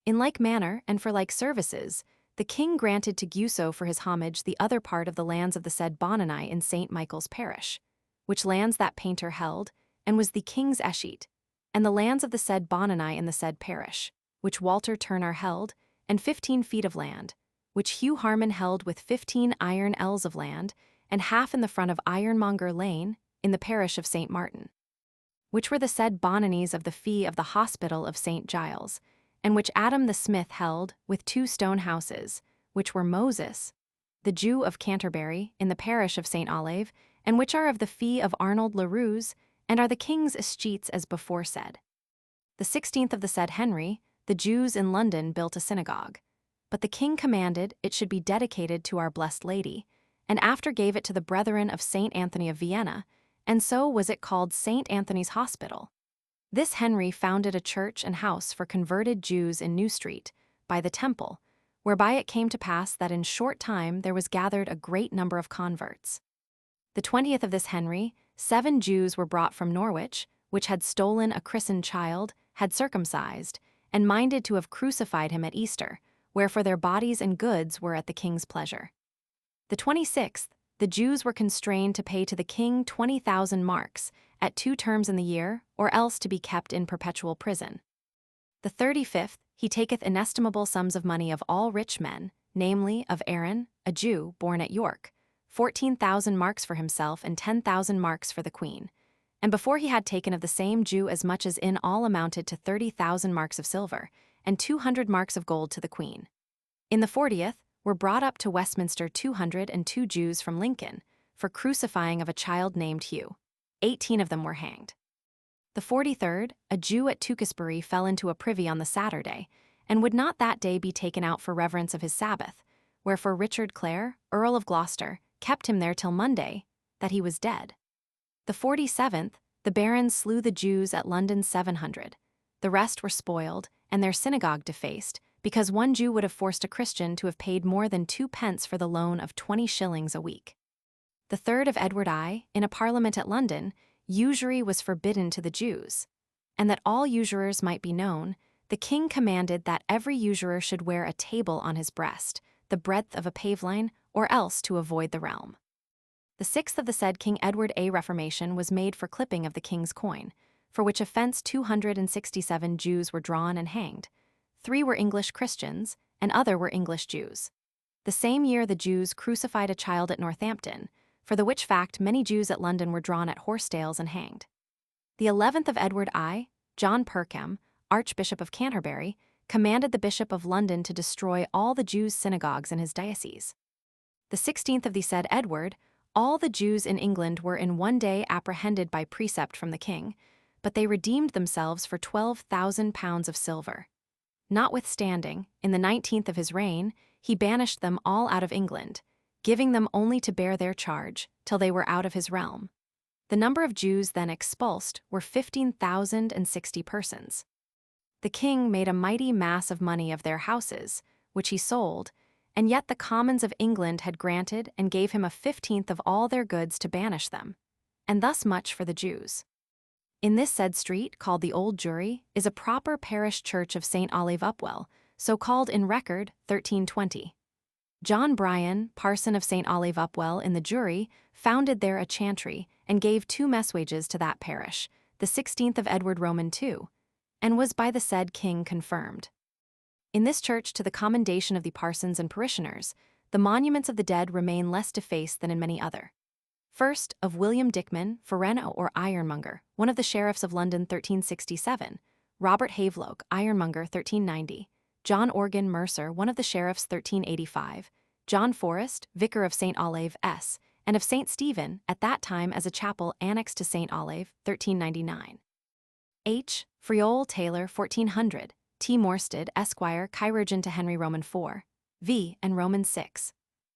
In like manner, and for like services, the king granted to Guso for his homage the other part of the lands of the said Bonani in St. Michael's parish, which lands that painter held, and was the king's escheat, and the lands of the said Bonani in the said parish, which Walter Turner held, and 15 feet of land, which Hugh Harman held with 15 iron ells of land, and half in the front of Ironmonger Lane, in the parish of St. Martin, which were the said Bonanis of the fee of the hospital of St. Giles, and which Adam the smith held with 2 stone houses, which were Moses, the Jew of Canterbury, in the parish of St. Olave, and which are of the fee of Arnold Larouze, and are the king's escheats as before said. The 16th of the said Henry, the Jews in London built a synagogue, but the king commanded it should be dedicated to our Blessed Lady, and after gave it to the brethren of St. Anthony of Vienna, and so was it called St. Anthony's Hospital. This Henry founded a church and house for converted Jews in New Street, by the Temple, whereby it came to pass that in short time there was gathered a great number of converts. The 20th of this Henry, 7 Jews were brought from Norwich, which had stolen a christened child, had circumcised, and minded to have crucified him at Easter, wherefore their bodies and goods were at the king's pleasure. The 26th, the Jews were constrained to pay to the king 20,000 marks, at 2 terms in the year, or else to be kept in perpetual prison. The 35th, he taketh inestimable sums of money of all rich men, namely, of Aaron, a Jew, born at York, 14,000 marks for himself and 10,000 marks for the queen. And before he had taken of the same Jew as much as in all amounted to 30,000 marks of silver, and 200 marks of gold to the queen. In the 40th, were brought up to Westminster 202 Jews from Lincoln, for crucifying of a child named Hugh. 18 of them were hanged. The 43rd, a Jew at Tewkesbury fell into a privy on the Saturday, and would not that day be taken out for reverence of his Sabbath, wherefore Richard Clare, Earl of Gloucester, kept him there till Monday, that he was dead. The 47th, the barons slew the Jews at London 700. The rest were spoiled, and their synagogue defaced, because one Jew would have forced a Christian to have paid more than 2 pence for the loan of 20 shillings a week. The 3rd of Edward I, in a parliament at London, usury was forbidden to the Jews, and that all usurers might be known, the king commanded that every usurer should wear a table on his breast, the breadth of a pavline, or else to avoid the realm. The 6th of the said King Edward A reformation was made for clipping of the king's coin, for which offence 267 Jews were drawn and hanged. 3 were English Christians, and other were English Jews. The same year the Jews crucified a child at Northampton, for the which fact many Jews at London were drawn at Horsdales and hanged. The 11th of Edward I, John Perkham, Archbishop of Canterbury, commanded the Bishop of London to destroy all the Jews' synagogues in his diocese. The 16th of the said Edward, all the Jews in England were in one day apprehended by precept from the king, but they redeemed themselves for 12,000 pounds of silver. Notwithstanding, in the 19th of his reign, he banished them all out of England, giving them only to bear their charge, till they were out of his realm. The number of Jews then expulsed were 15,060 persons. The king made a mighty mass of money of their houses, which he sold, and yet the Commons of England had granted and gave him a 15th of all their goods to banish them, and thus much for the Jews. In this said street, called the Old Jury, is a proper parish church of St. Olave Upwell, so called in record 1320. John Bryan, parson of St. Olave Upwell in the Jury, founded there a chantry, and gave 2 messwages to that parish, the 16th of Edward Roman II, and was by the said king confirmed. In this church, to the commendation of the parsons and parishioners, the monuments of the dead remain less defaced than in many other. First, of William Dickman, Foreno or Ironmonger, one of the sheriffs of London 1367, Robert Havelock, Ironmonger 1390, John Organ Mercer, one of the sheriffs 1385, John Forrest, vicar of St. Olave S., and of St. Stephen, at that time as a chapel annexed to St. Olave 1399. H. Friol Taylor 1400, T. Morsted, Esquire, chirurgeon to Henry Roman IV, V. and Roman VI,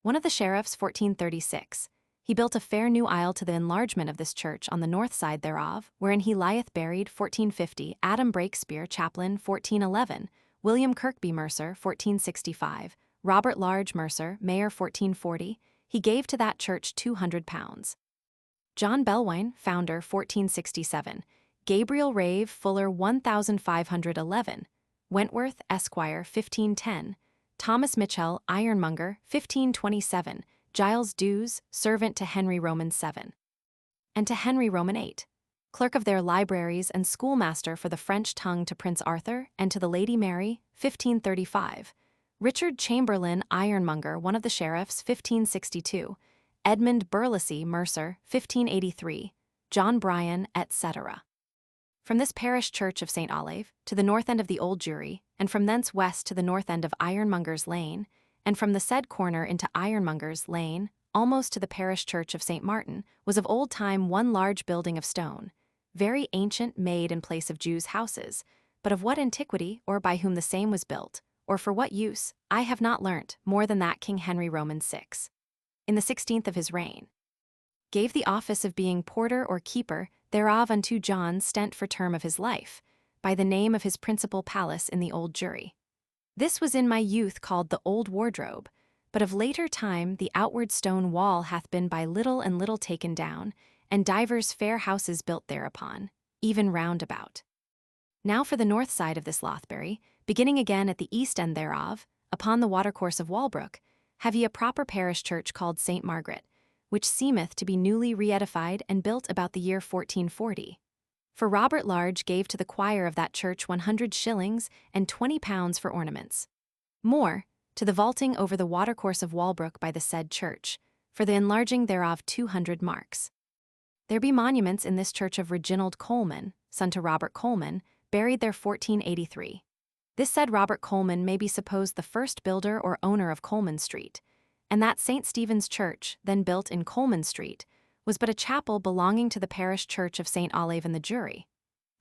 one of the sheriffs 1436. He built a fair new aisle to the enlargement of this church on the north side thereof, wherein he lieth buried 1450, Adam Breakspear, chaplain 1411, William Kirkby Mercer 1465, Robert Large Mercer, mayor 1440. He gave to that church £200. John Belwine, founder 1467, Gabriel Rave Fuller 1511, Wentworth, Esquire 1510, Thomas Mitchell, Ironmonger 1527, Giles Dews, servant to Henry Roman VII, and to Henry Roman VIII, clerk of their libraries and schoolmaster for the French tongue to Prince Arthur and to the Lady Mary, 1535, Richard Chamberlain, Ironmonger, one of the sheriffs, 1562, Edmund Burleigh Mercer, 1583, John Bryan, etc. From this parish church of St. Olave, to the north end of the Old Jury, and from thence west to the north end of Ironmonger's Lane, and from the said corner into Ironmonger's Lane, almost to the parish church of St. Martin, was of old time one large building of stone, very ancient, made in place of Jews' houses, but of what antiquity, or by whom the same was built, or for what use, I have not learnt, more than that King Henry Roman VI, in the 16th of his reign, gave the office of being porter or keeper thereof unto John Stent for term of his life, by the name of his principal palace in the Old Jury. This was in my youth called the Old Wardrobe, but of later time the outward stone wall hath been by little and little taken down, and divers fair houses built thereupon, even round about. Now for the north side of this Lothbury, beginning again at the east end thereof, upon the watercourse of Walbrook, have ye a proper parish church called St. Margaret, which seemeth to be newly re-edified and built about the year 1440. For Robert Large gave to the choir of that church 100 shillings and £20 for ornaments. More, to the vaulting over the watercourse of Walbrook by the said church, for the enlarging thereof 200 marks. There be monuments in this church of Reginald Coleman, son to Robert Coleman, buried there 1483. This said Robert Coleman may be supposed the first builder or owner of Coleman Street, and that St. Stephen's Church, then built in Coleman Street, was but a chapel belonging to the parish church of St. Olave in the Jury.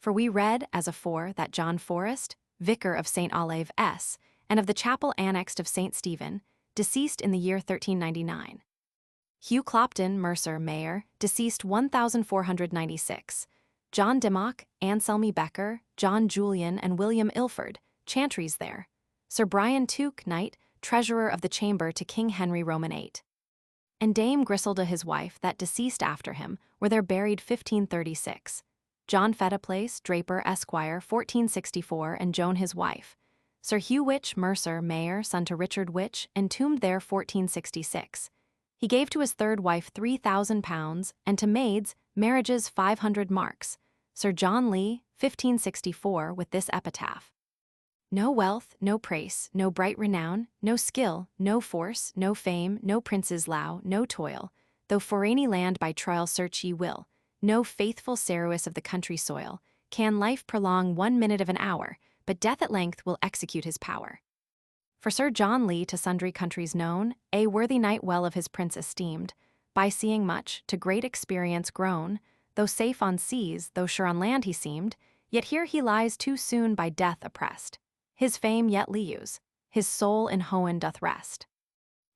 For we read, as afore, that John Forrest, vicar of St. Olave S., and of the chapel annexed of St. Stephen, deceased in the year 1399. Hugh Clopton, Mercer, mayor, deceased 1496. John Dimmock, Anselmy Becker, John Julian, and William Ilford, chantries there. Sir Brian Tuke, knight, treasurer of the chamber to King Henry Roman VIII. And Dame Griselda his wife, that deceased after him, were there buried 1536. John Fetta Place, draper, Esquire, 1464, and Joan his wife. Sir Hugh Witch, Mercer, mayor, son to Richard Witch, entombed there 1466. He gave to his third wife £3,000, and to maids, marriages 500 marks. Sir John Lee, 1564, with this epitaph: no wealth, no praise, no bright renown, no skill, no force, no fame, no prince's low, no toil, though for any land by trial search ye will, no faithful Ceruus of the country soil, can life prolong 1 minute of an hour, but death at length will execute his power. For Sir John Lee to sundry countries known, a worthy knight well of his prince esteemed, by seeing much, to great experience grown, though safe on seas, though sure on land he seemed, yet here he lies too soon by death oppressed. His fame yet lius, his soul in Hoen doth rest.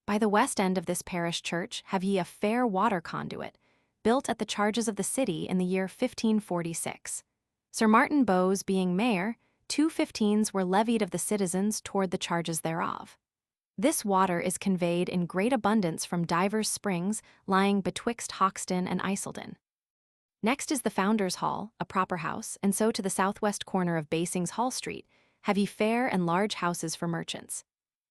By the west end of this parish church have ye a fair water conduit, built at the charges of the city in the year 1546. Sir Martin Bowes being mayor, 2 15s were levied of the citizens toward the charges thereof. This water is conveyed in great abundance from divers springs lying betwixt Hoxton and Eiselden. Next is the Founders' Hall, a proper house, and so to the southwest corner of Bassings Hall Street have ye fair and large houses for merchants.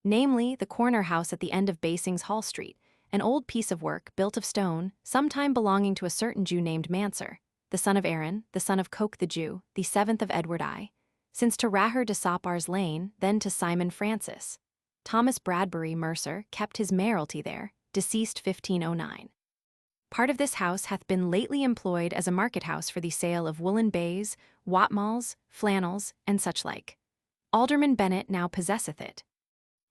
Namely, the corner house at the end of Bassings Hall Street, an old piece of work built of stone, sometime belonging to a certain Jew named Manser, the son of Aaron, the son of Coke the Jew, the 7th of Edward I, since to Rahar de Sopar's Lane, then to Simon Francis. Thomas Bradbury Mercer kept his mayoralty there, deceased 1509. Part of this house hath been lately employed as a market house for the sale of woolen baize, watmalls, flannels, and such like. Alderman Bennet now possesseth it.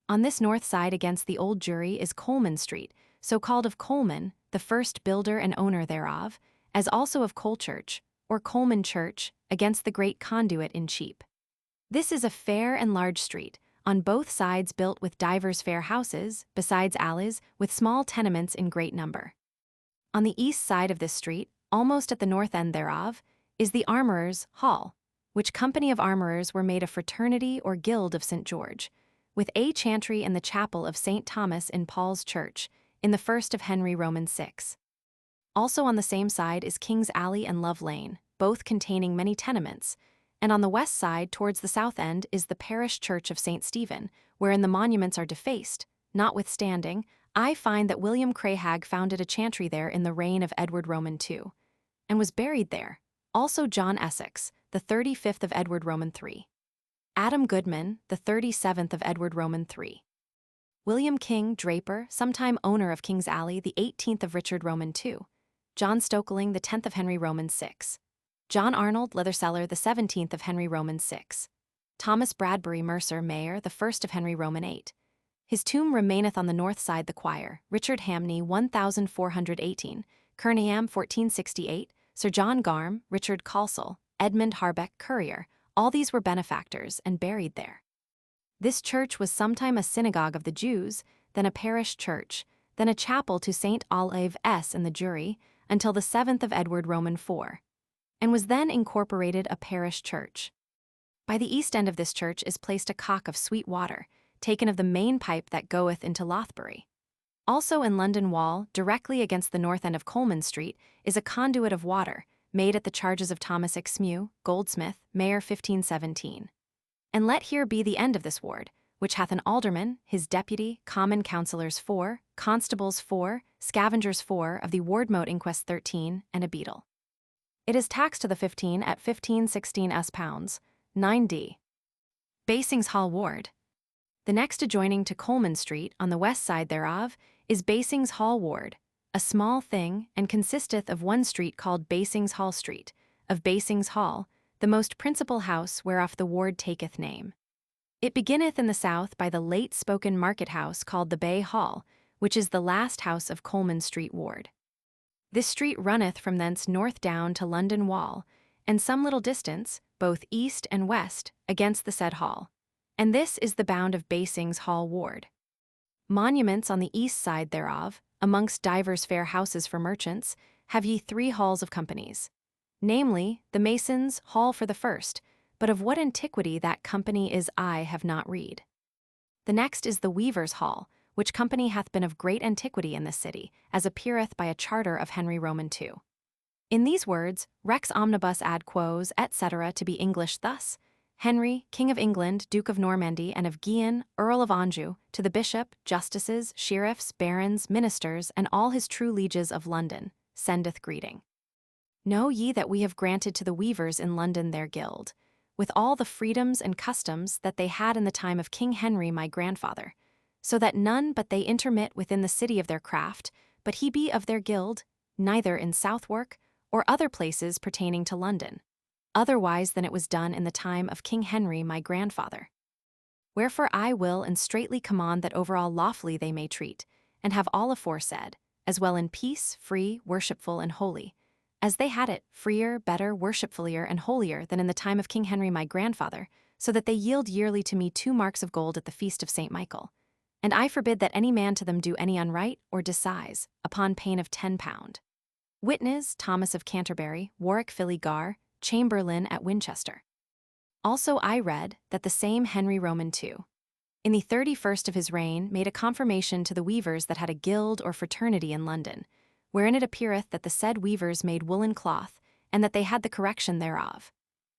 On this north side against the old jury is Coleman Street, so called of Coleman, the first builder and owner thereof, as also of Colechurch, or Coleman Church, against the great conduit in Cheape. This is a fair and large street, on both sides built with divers fair houses, besides alleys, with small tenements in great number. On the east side of this street, almost at the north end thereof, is the Armourers' Hall, which company of armourers were made a fraternity or guild of St. George, with a chantry and the chapel of St. Thomas in Paul's Church, in the first of Henry Roman VI. Also on the same side is King's Alley and Love Lane, both containing many tenements, and on the west side towards the south end is the parish church of St. Stephen, wherein the monuments are defaced. Notwithstanding, I find that William Crahag founded a chantry there in the reign of Edward Roman II, and was buried there, also John Essex, the 35th of Edward Roman III. Adam Goodman, the 37th of Edward Roman III. William King, draper, sometime owner of King's Alley, the 18th of Richard Roman II. John Stokeling, the 10th of Henry Roman VI. John Arnold, leatherseller, the 17th of Henry Roman VI. Thomas Bradbury Mercer, mayor, the 1st of Henry Roman VIII. His tomb remaineth on the north side the choir. Richard Hamney, 1418, Kernaham, 1468, Sir John Garm, Richard Calsell, Edmund Harbeck, courier, all these were benefactors and buried there. This church was sometime a synagogue of the Jews, then a parish church, then a chapel to St. Olave S. and the jury, until the 7th of Edward Roman IV, and was then incorporated a parish church. By the east end of this church is placed a cock of sweet water, taken of the main pipe that goeth into Lothbury. Also in London Wall, directly against the north end of Coleman Street, is a conduit of water, made at the charges of Thomas Exmew, goldsmith, mayor 1517. And let here be the end of this ward, which hath an alderman, his deputy, common councillors 4, constables 4, scavengers 4 of the wardmote inquest 13, and a beadle. It is taxed to the 15 at 1516 pounds, 9d. Bassings Hall Ward. The next adjoining to Coleman Street, on the west side thereof, is Bassings Hall Ward, a small thing, and consisteth of one street called Bassings Hall Street, of Bassings Hall, the most principal house whereof the ward taketh name. It beginneth in the south by the late spoken market house called the Bay Hall, which is the last house of Coleman Street Ward. This street runneth from thence north down to London Wall, and some little distance, both east and west, against the said hall. And this is the bound of Bassings Hall Ward. Monuments on the east side thereof, amongst divers fair houses for merchants, have ye 3 halls of companies. Namely, the Masons' Hall for the first, but of what antiquity that company is I have not read. The next is the Weavers' Hall, which company hath been of great antiquity in this city, as appeareth by a charter of Henry Roman II. In these words, Rex omnibus ad quos, etc. to be English thus: Henry, King of England, Duke of Normandy, and of Guienne, Earl of Anjou, to the bishop, justices, sheriffs, barons, ministers, and all his true lieges of London, sendeth greeting. Know ye that we have granted to the weavers in London their guild, with all the freedoms and customs that they had in the time of King Henry my grandfather, so that none but they intermit within the city of their craft, but he be of their guild, neither in Southwark or other places pertaining to London, otherwise than it was done in the time of King Henry my grandfather. Wherefore I will and straitly command that over all lawfully they may treat, and have all aforesaid, as well in peace, free, worshipful, and holy, as they had it, freer, better, worshipfulier, and holier than in the time of King Henry my grandfather, so that they yield yearly to me 2 marks of gold at the feast of St. Michael. And I forbid that any man to them do any unright or disize, upon pain of £10. Witness Thomas of Canterbury, Warwick Philly Gar, Chamberlain at Winchester. Also I read that the same Henry Roman II, in the 31st of his reign, made a confirmation to the weavers that had a guild or fraternity in London, wherein it appeareth that the said weavers made woolen cloth, and that they had the correction thereof.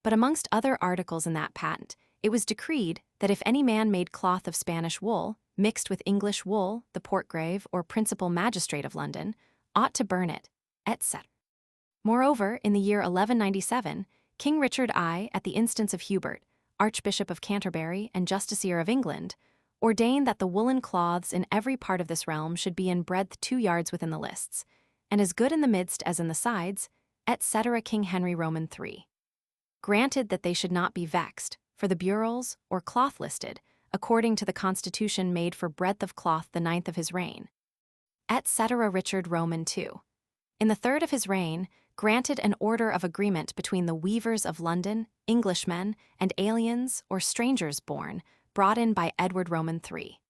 But amongst other articles in that patent, it was decreed that if any man made cloth of Spanish wool, mixed with English wool, the Portgrave or principal magistrate of London, ought to burn it, etc. Moreover, in the year 1197, King Richard I, at the instance of Hubert, Archbishop of Canterbury and Justiciar of England, ordained that the woolen cloths in every part of this realm should be in breadth 2 yards within the lists, and as good in the midst as in the sides, etc. King Henry Roman III. Granted that they should not be vexed, for the bureaus, or cloth listed, according to the constitution made for breadth of cloth the 9th of his reign, etc. Richard Roman II. In the 3rd of his reign, granted an order of agreement between the weavers of London, Englishmen, and aliens or strangers born, brought in by Edward Roman III.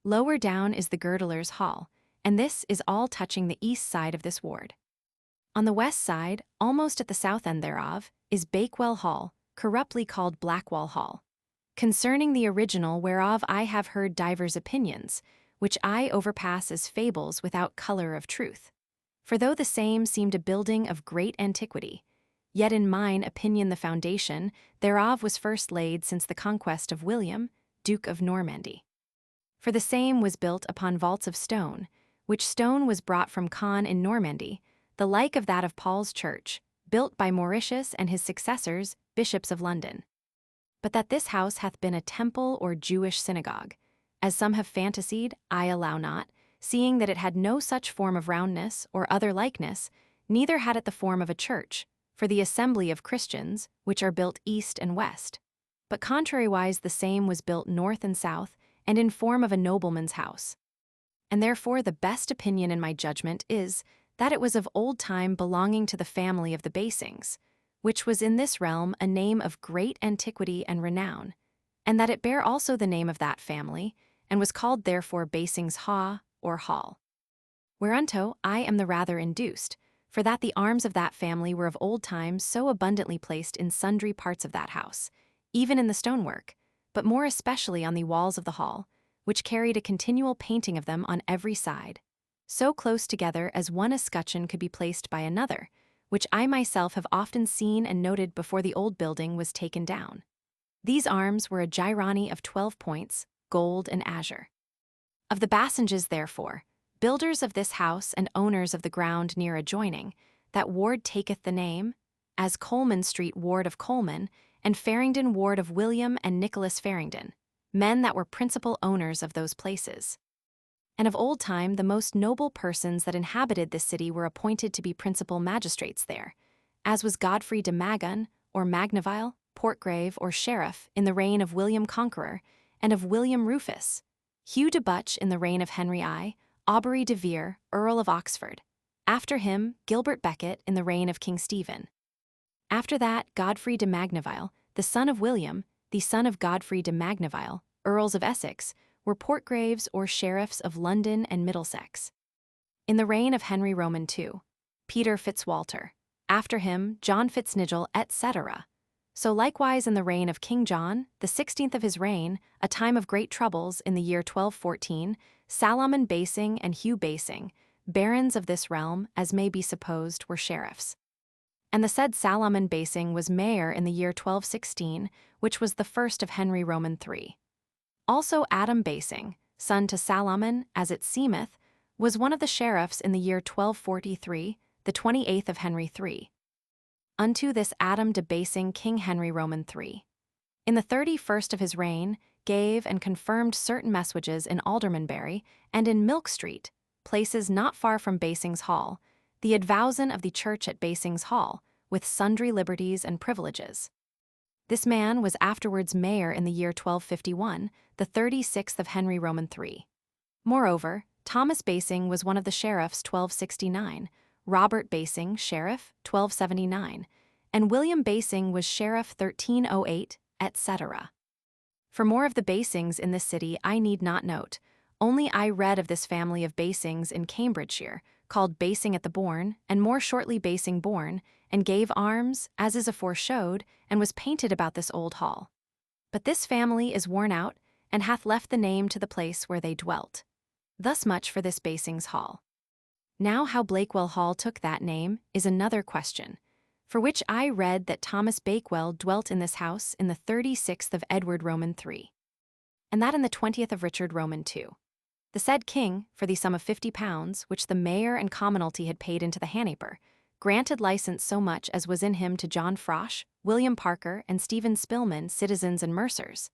Lower down is the Girdlers' Hall, and this is all touching the east side of this ward. On the west side, almost at the south end thereof, is Bakewell Hall, corruptly called Blackwall Hall. Concerning the original whereof I have heard divers opinions, which I overpass as fables without colour of truth. For though the same seemed a building of great antiquity, yet in mine opinion the foundation thereof was first laid since the conquest of William, Duke of Normandy. For the same was built upon vaults of stone, which stone was brought from Caen in Normandy, the like of that of Paul's Church, built by Mauritius and his successors, bishops of London. But that this house hath been a temple or Jewish synagogue, as some have fantasied, I allow not, seeing that it had no such form of roundness or other likeness, neither had it the form of a church, for the assembly of Christians, which are built east and west. But contrariwise the same was built north and south, and in form of a nobleman's house. And therefore the best opinion in my judgment is, that it was of old time belonging to the family of the Bassings, which was in this realm a name of great antiquity and renown, and that it bare also the name of that family, and was called therefore Bassings Ha, or Hall. Whereunto I am the rather induced, for that the arms of that family were of old times so abundantly placed in sundry parts of that house, even in the stonework, but more especially on the walls of the hall, which carried a continual painting of them on every side, so close together as one escutcheon could be placed by another, which I myself have often seen and noted before the old building was taken down. These arms were a gyrani of 12 points, gold and azure. Of the Bassinges, therefore, builders of this house and owners of the ground near adjoining, that ward taketh the name, as Coleman Street Ward of Coleman, and Faringdon Ward of William and Nicholas Faringdon, men that were principal owners of those places. And of old time the most noble persons that inhabited this city were appointed to be principal magistrates there, as was Godfrey de Magon, or Magnavile, Portgrave, or Sheriff, in the reign of William Conqueror, and of William Rufus, Hugh de Butch in the reign of Henry I, Aubrey de Vere, Earl of Oxford. After him, Gilbert Becket in the reign of King Stephen. After that, Godfrey de Magnavile, the son of William, the son of Godfrey de Magnavile, Earls of Essex, were Portgraves or Sheriffs of London and Middlesex. In the reign of Henry Roman II, Peter Fitzwalter. After him, John Fitznigel, etc. So likewise in the reign of King John, the 16th of his reign, a time of great troubles, in the year 1214, Salomon Bassing and Hugh Bassing, barons of this realm, as may be supposed, were sheriffs. And the said Salomon Bassing was mayor in the year 1216, which was the first of Henry Roman III. Also Adam Bassing, son to Salomon, as it seemeth, was one of the sheriffs in the year 1243, the 28th of Henry III. Unto this Adam de Bassing King Henry Roman III, in the 31st of his reign, gave and confirmed certain messuages in Aldermanbury and in Milk Street, places not far from Bassings Hall, the advowson of the church at Bassings Hall, with sundry liberties and privileges. This man was afterwards mayor in the year 1251, the 36th of Henry Roman III. Moreover, Thomas Bassing was one of the sheriffs 1269, Robert Bassing, sheriff, 1279, and William Bassing was sheriff 1308, etc. For more of the Bassings in this city I need not note, only I read of this family of Bassings in Cambridgeshire, called Bassing at the Bourne, and more shortly Bassing Bourne, and gave arms, as is aforeshowed, and was painted about this old hall. But this family is worn out, and hath left the name to the place where they dwelt. Thus much for this Bassings Hall. Now how Blakewell Hall took that name is another question, for which I read that Thomas Bakewell dwelt in this house in the 36th of Edward Roman III, and that in the 20th of Richard Roman II. The said king, for the sum of £50, which the mayor and commonalty had paid into the Hanaper, granted license so much as was in him to John Frosh, William Parker, and Stephen Spilman, citizens and mercers,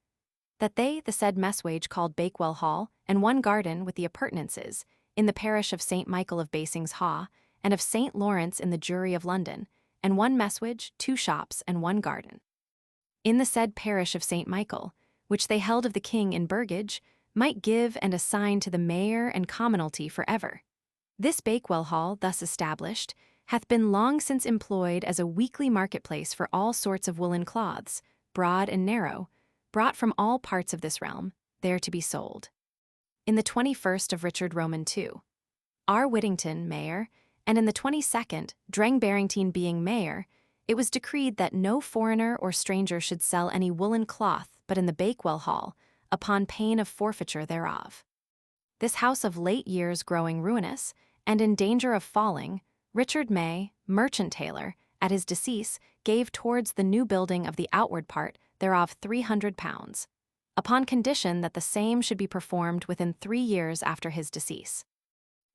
that they the said messwage called Bakewell Hall, and one garden with the appurtenances, in the parish of St. Michael of Bassings Haw, and of St. Lawrence in the Jury of London, and one messwage, 2 shops, and 1 garden. In the said parish of St. Michael, which they held of the king in burgage, might give and assign to the mayor and commonalty for ever. This Bakewell Hall, thus established, hath been long since employed as a weekly marketplace for all sorts of woolen cloths, broad and narrow, brought from all parts of this realm, there to be sold. In the 21st of Richard Roman II, R. Whittington, mayor, and in the 22nd, Dreng Barrington being mayor, it was decreed that no foreigner or stranger should sell any woolen cloth but in the Bakewell Hall, upon pain of forfeiture thereof. This house of late years growing ruinous, and in danger of falling, Richard May, merchant tailor, at his decease, gave towards the new building of the outward part thereof £300, upon condition that the same should be performed within 3 years after his decease.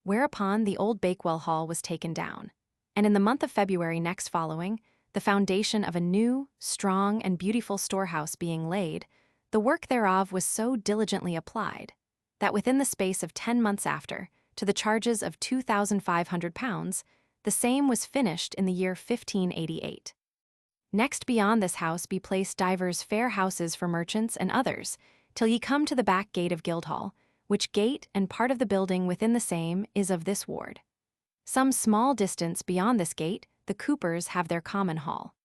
Whereupon the old Bakewell Hall was taken down, and in the month of February next following, the foundation of a new, strong, and beautiful storehouse being laid, the work thereof was so diligently applied, that within the space of 10 months after, to the charges of £2,500, the same was finished in the year 1588. Next beyond this house be placed divers fair houses for merchants and others, till ye come to the back gate of Guildhall, which gate and part of the building within the same is of this ward. Some small distance beyond this gate, the coopers have their common hall.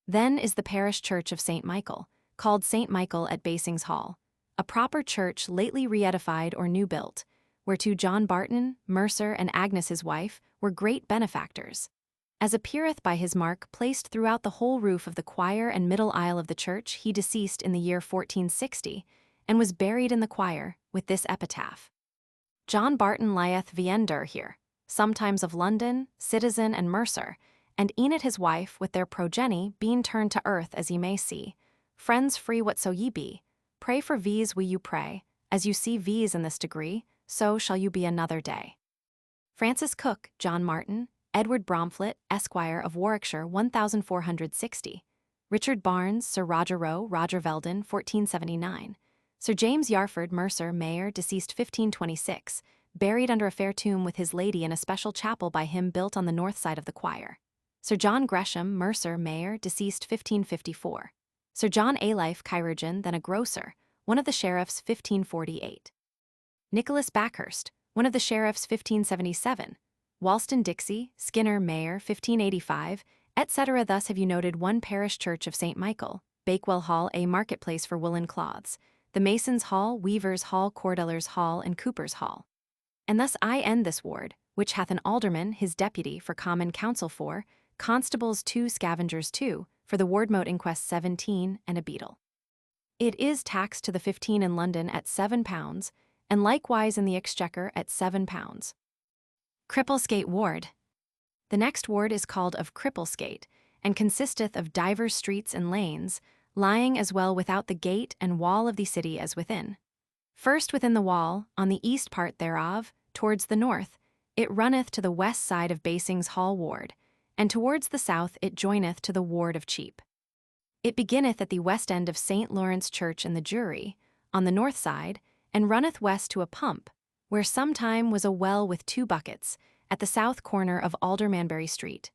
Then is the parish church of St. Michael, called St. Michael at Bassings Hall, a proper church lately re-edified or new built, whereto John Barton, mercer, and Agnes his wife were great benefactors, as appeareth by his mark placed throughout the whole roof of the choir and middle aisle of the church. He deceased in the year 1460, and was buried in the choir, with this epitaph: John Barton lieth Viender here, sometimes of London, citizen and mercer, and Enid his wife with their progeny being turned to earth as ye may see. Friends free whatso ye be, pray for v's we you pray, as you see v's in this degree, so shall you be another day. Francis Cook, John Martin, Edward Bromflet, Esquire of Warwickshire 1460, Richard Barnes, Sir Roger Rowe, Roger Veldon 1479, Sir James Yarford, mercer, mayor, deceased 1526, buried under a fair tomb with his lady in a special chapel by him built on the north side of the choir. Sir John Gresham, mercer, mayor, deceased 1554. Sir John Alife, chirurgeon, then a grocer, one of the sheriffs 1548. Nicholas Backhurst, one of the sheriffs 1577. Walston Dixie, Skinner, mayor 1585, etc. Thus have you noted one parish church of St. Michael, Bakewell Hall, a marketplace for woolen cloths, the Masons' Hall, Weavers' Hall, Cordellers' Hall, and Coopers' Hall. And thus I end this ward, which hath an alderman, his deputy, for common council 4, constables 2, scavengers 2, for the wardmote inquest 17, and a beadle. It is taxed to the 15 in London at £7, and likewise in the Exchequer at £7. Cripplesgate Ward. The next ward is called of Cripplesgate, and consisteth of divers streets and lanes, lying as well without the gate and wall of the city as within. First within the wall, on the east part thereof, towards the north, it runneth to the west side of Bassings Hall Ward, and towards the south it joineth to the ward of Cheape. It beginneth at the west end of St. Lawrence Church in the Jury, on the north side, and runneth west to a pump, where sometime was a well with 2 buckets, at the south corner of Aldermanbury Street,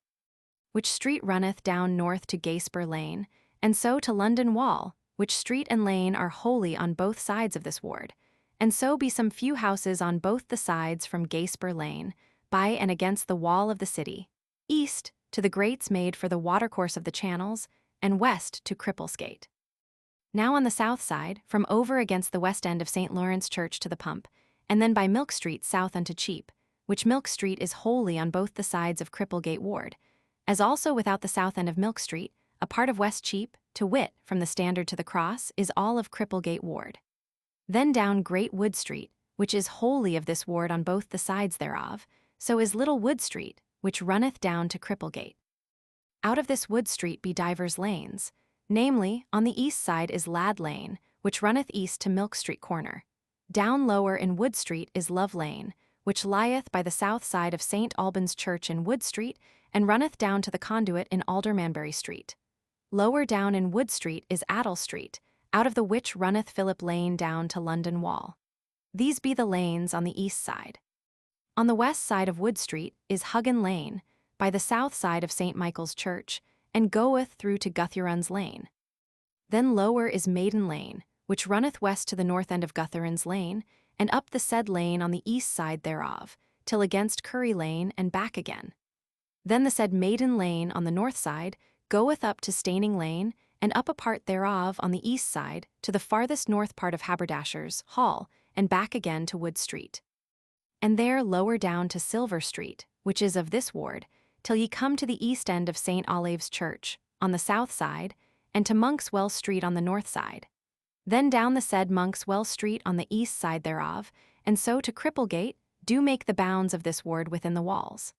which street runneth down north to Gaspur Lane, and so to London Wall, which street and lane are wholly on both sides of this ward, and so be some few houses on both the sides from Gaspur Lane, by and against the wall of the city, east to the grates made for the watercourse of the channels, and west to Cripplesgate. Now on the south side, from over against the west end of St. Lawrence Church to the pump, and then by Milk Street south unto Cheape, which Milk Street is wholly on both the sides of Cripplesgate Ward, as also without the south end of Milk Street, a part of West Cheape, to wit, from the Standard to the Cross, is all of Cripplesgate Ward. Then down Great Wood Street, which is wholly of this ward on both the sides thereof, so is Little Wood Street, which runneth down to Cripplegate. Out of this Wood Street be divers lanes, namely, on the east side is Lad Lane, which runneth east to Milk Street corner. Down lower in Wood Street is Love Lane, which lieth by the south side of St. Albans Church in Wood Street, and runneth down to the conduit in Aldermanbury Street. Lower down in Wood Street is Addle Street, out of the which runneth Philip Lane down to London Wall. These be the lanes on the east side. On the west side of Wood Street is Huggan Lane, by the south side of St. Michael's Church, and goeth through to Guthuron's Lane. Then lower is Maiden Lane, which runneth west to the north end of Guthuron's Lane, and up the said lane on the east side thereof, till against Curry Lane and back again. Then the said Maiden Lane on the north side goeth up to Staining Lane, and up a part thereof on the east side to the farthest north part of Haberdashers' Hall, and back again to Wood Street. And there lower down to Silver Street, which is of this ward, till ye come to the east end of St. Olave's Church, on the south side, and to Monk's Well Street on the north side. Then down the said Monk's Well Street on the east side thereof, and so to Cripplegate, do make the bounds of this ward within the walls.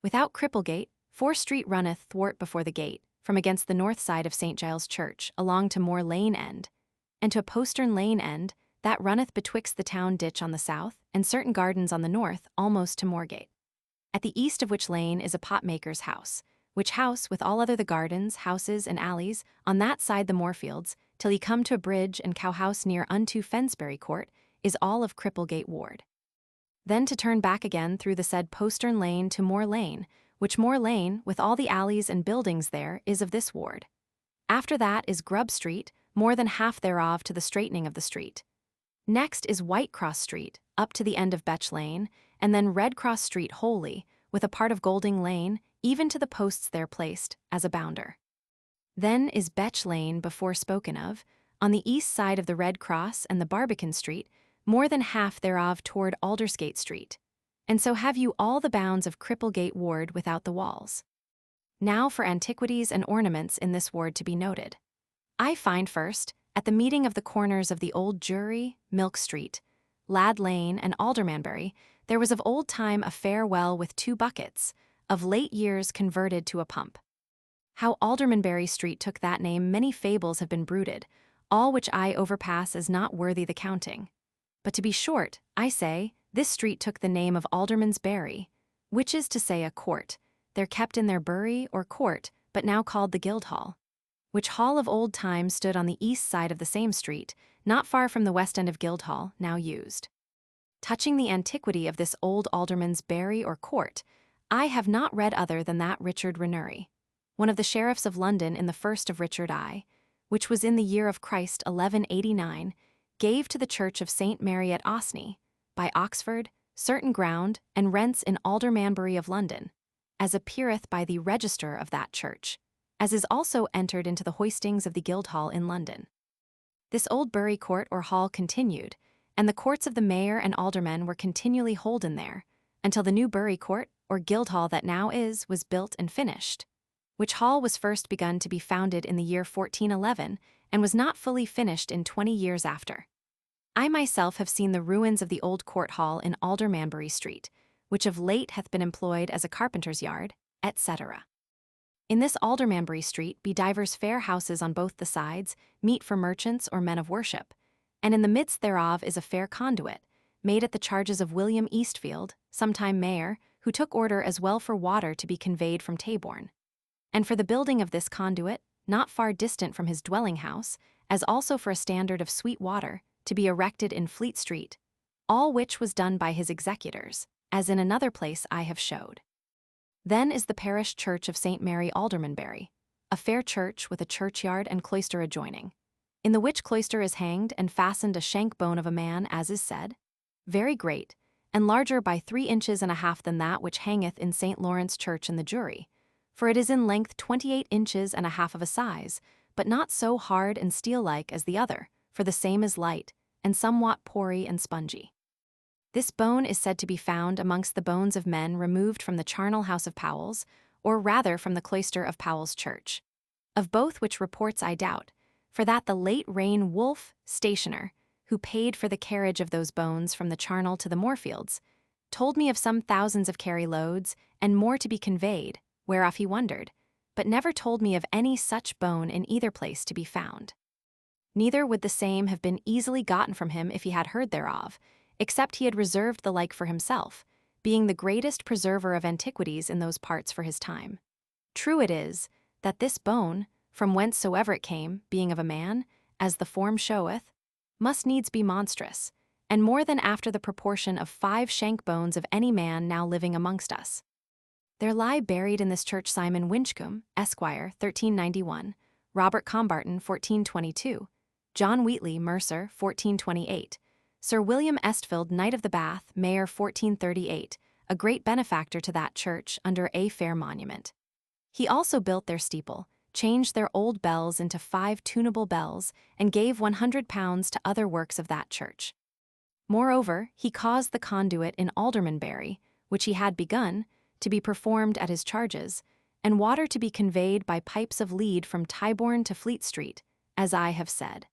Without Cripplegate, 4 Street runneth thwart before the gate, from against the north side of St. Giles' Church, along to Moor Lane end, and to a postern lane end, that runneth betwixt the town ditch on the south, and certain gardens on the north, almost to Moorgate. At the east of which lane is a potmaker's house, which house, with all other the gardens, houses, and alleys, on that side the moorfields, till ye come to a bridge and cowhouse near unto Fensbury Court, is all of Cripplegate Ward. Then to turn back again through the said postern lane to Moor Lane, which Moor Lane, with all the alleys and buildings there, is of this ward. After that is Grub Street, more than half thereof to the straightening of the street. Next is Whitecross Street, up to the end of Betch Lane, and then Red Cross Street wholly, with a part of Golding Lane, even to the posts there placed, as a bounder. Then is Betch Lane before spoken of, on the east side of the Red Cross and the Barbican Street, more than half thereof toward Aldersgate Street. And so have you all the bounds of Cripplegate Ward without the walls. Now for antiquities and ornaments in this ward to be noted. I find first, at the meeting of the corners of the Old Jury, Milk Street, Lad Lane, and Aldermanbury, there was of old time a fair well with 2 buckets, of late years converted to a pump. How Aldermanbury Street took that name many fables have been bruited, all which I overpass as not worthy the counting. But to be short, I say, this street took the name of Alderman's Bury, which is to say a court, there kept in their bury or court, but now called the Guildhall, which hall of old time stood on the east side of the same street, not far from the west end of Guildhall, now used. Touching the antiquity of this old Alderman's Bury or court, I have not read other than that Richard Renury, one of the sheriffs of London in the first of Richard I, which was in the year of Christ 1189, gave to the church of St. Mary at Osney, by Oxford, certain ground and rents in Aldermanbury of London, as appeareth by the register of that church, as is also entered into the hoistings of the Guildhall in London. This old Bury Court or hall continued, and the courts of the mayor and aldermen were continually holden there, until the new Bury Court, or Guildhall that now is, was built and finished, which hall was first begun to be founded in the year 1411, and was not fully finished in 20 years after. I myself have seen the ruins of the old court hall in Aldermanbury Street, which of late hath been employed as a carpenter's yard, etc. In this Aldermanbury Street be divers fair houses on both the sides, meet for merchants or men of worship, and in the midst thereof is a fair conduit, made at the charges of William Eastfield, sometime mayor, who took order as well for water to be conveyed from Taborn, and for the building of this conduit, not far distant from his dwelling house, as also for a standard of sweet water, to be erected in Fleet Street, all which was done by his executors, as in another place I have showed. Then is the parish church of St. Mary Aldermanbury, a fair church with a churchyard and cloister adjoining, in the which cloister is hanged and fastened a shank bone of a man, as is said, very great, and larger by 3 inches and a half than that which hangeth in St. Lawrence Church in the Jury, for it is in length 28 inches and a half of a size, but not so hard and steel-like as the other, for the same is light, and somewhat pory and spongy. This bone is said to be found amongst the bones of men removed from the charnel house of Powell's, or rather from the cloister of Powell's Church. Of both which reports I doubt, for that the late Rain Wolf, stationer, who paid for the carriage of those bones from the charnel to the Moorfields, told me of some thousands of carry loads, and more to be conveyed, whereof he wondered, but never told me of any such bone in either place to be found. Neither would the same have been easily gotten from him if he had heard thereof, except he had reserved the like for himself, being the greatest preserver of antiquities in those parts for his time. True it is, that this bone, from whencesoever it came, being of a man, as the form showeth, must needs be monstrous, and more than after the proportion of 5 shank bones of any man now living amongst us. There lie buried in this church Simon Winchcombe, Esquire, 1391, Robert Combarton, 1422, John Wheatley, Mercer, 1428, Sir William Estfield, Knight of the Bath, Mayor, 1438, a great benefactor to that church under a fair monument. He also built their steeple, changed their old bells into 5 tunable bells, and gave £100 to other works of that church. Moreover, he caused the conduit in Aldermanbury, which he had begun, to be performed at his charges, and water to be conveyed by pipes of lead from Tyburn to Fleet Street, as I have said,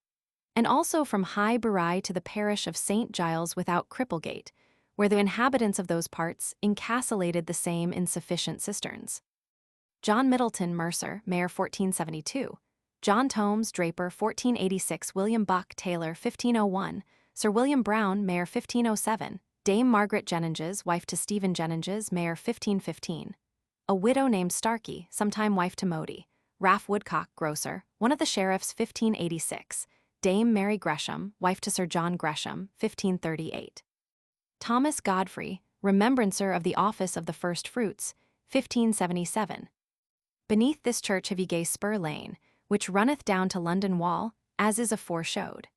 and also from High Bury to the parish of St. Giles without Cripplegate, where the inhabitants of those parts encastellated the same in sufficient cisterns. John Middleton, Mercer, Mayor, 1472, John Tomes, Draper, 1486, William Buck, Taylor, 1501, Sir William Brown, Mayor, 1507, Dame Margaret Jennings, wife to Stephen Jennings, Mayor, 1515, a widow named Starkey, sometime wife to Modi, Raff Woodcock, grocer, one of the sheriffs, 1586, Dame Mary Gresham, wife to Sir John Gresham, 1538. Thomas Godfrey, remembrancer of the office of the first fruits, 1577. Beneath this church have ye Gay Spur Lane, which runneth down to London Wall, as is aforeshowed.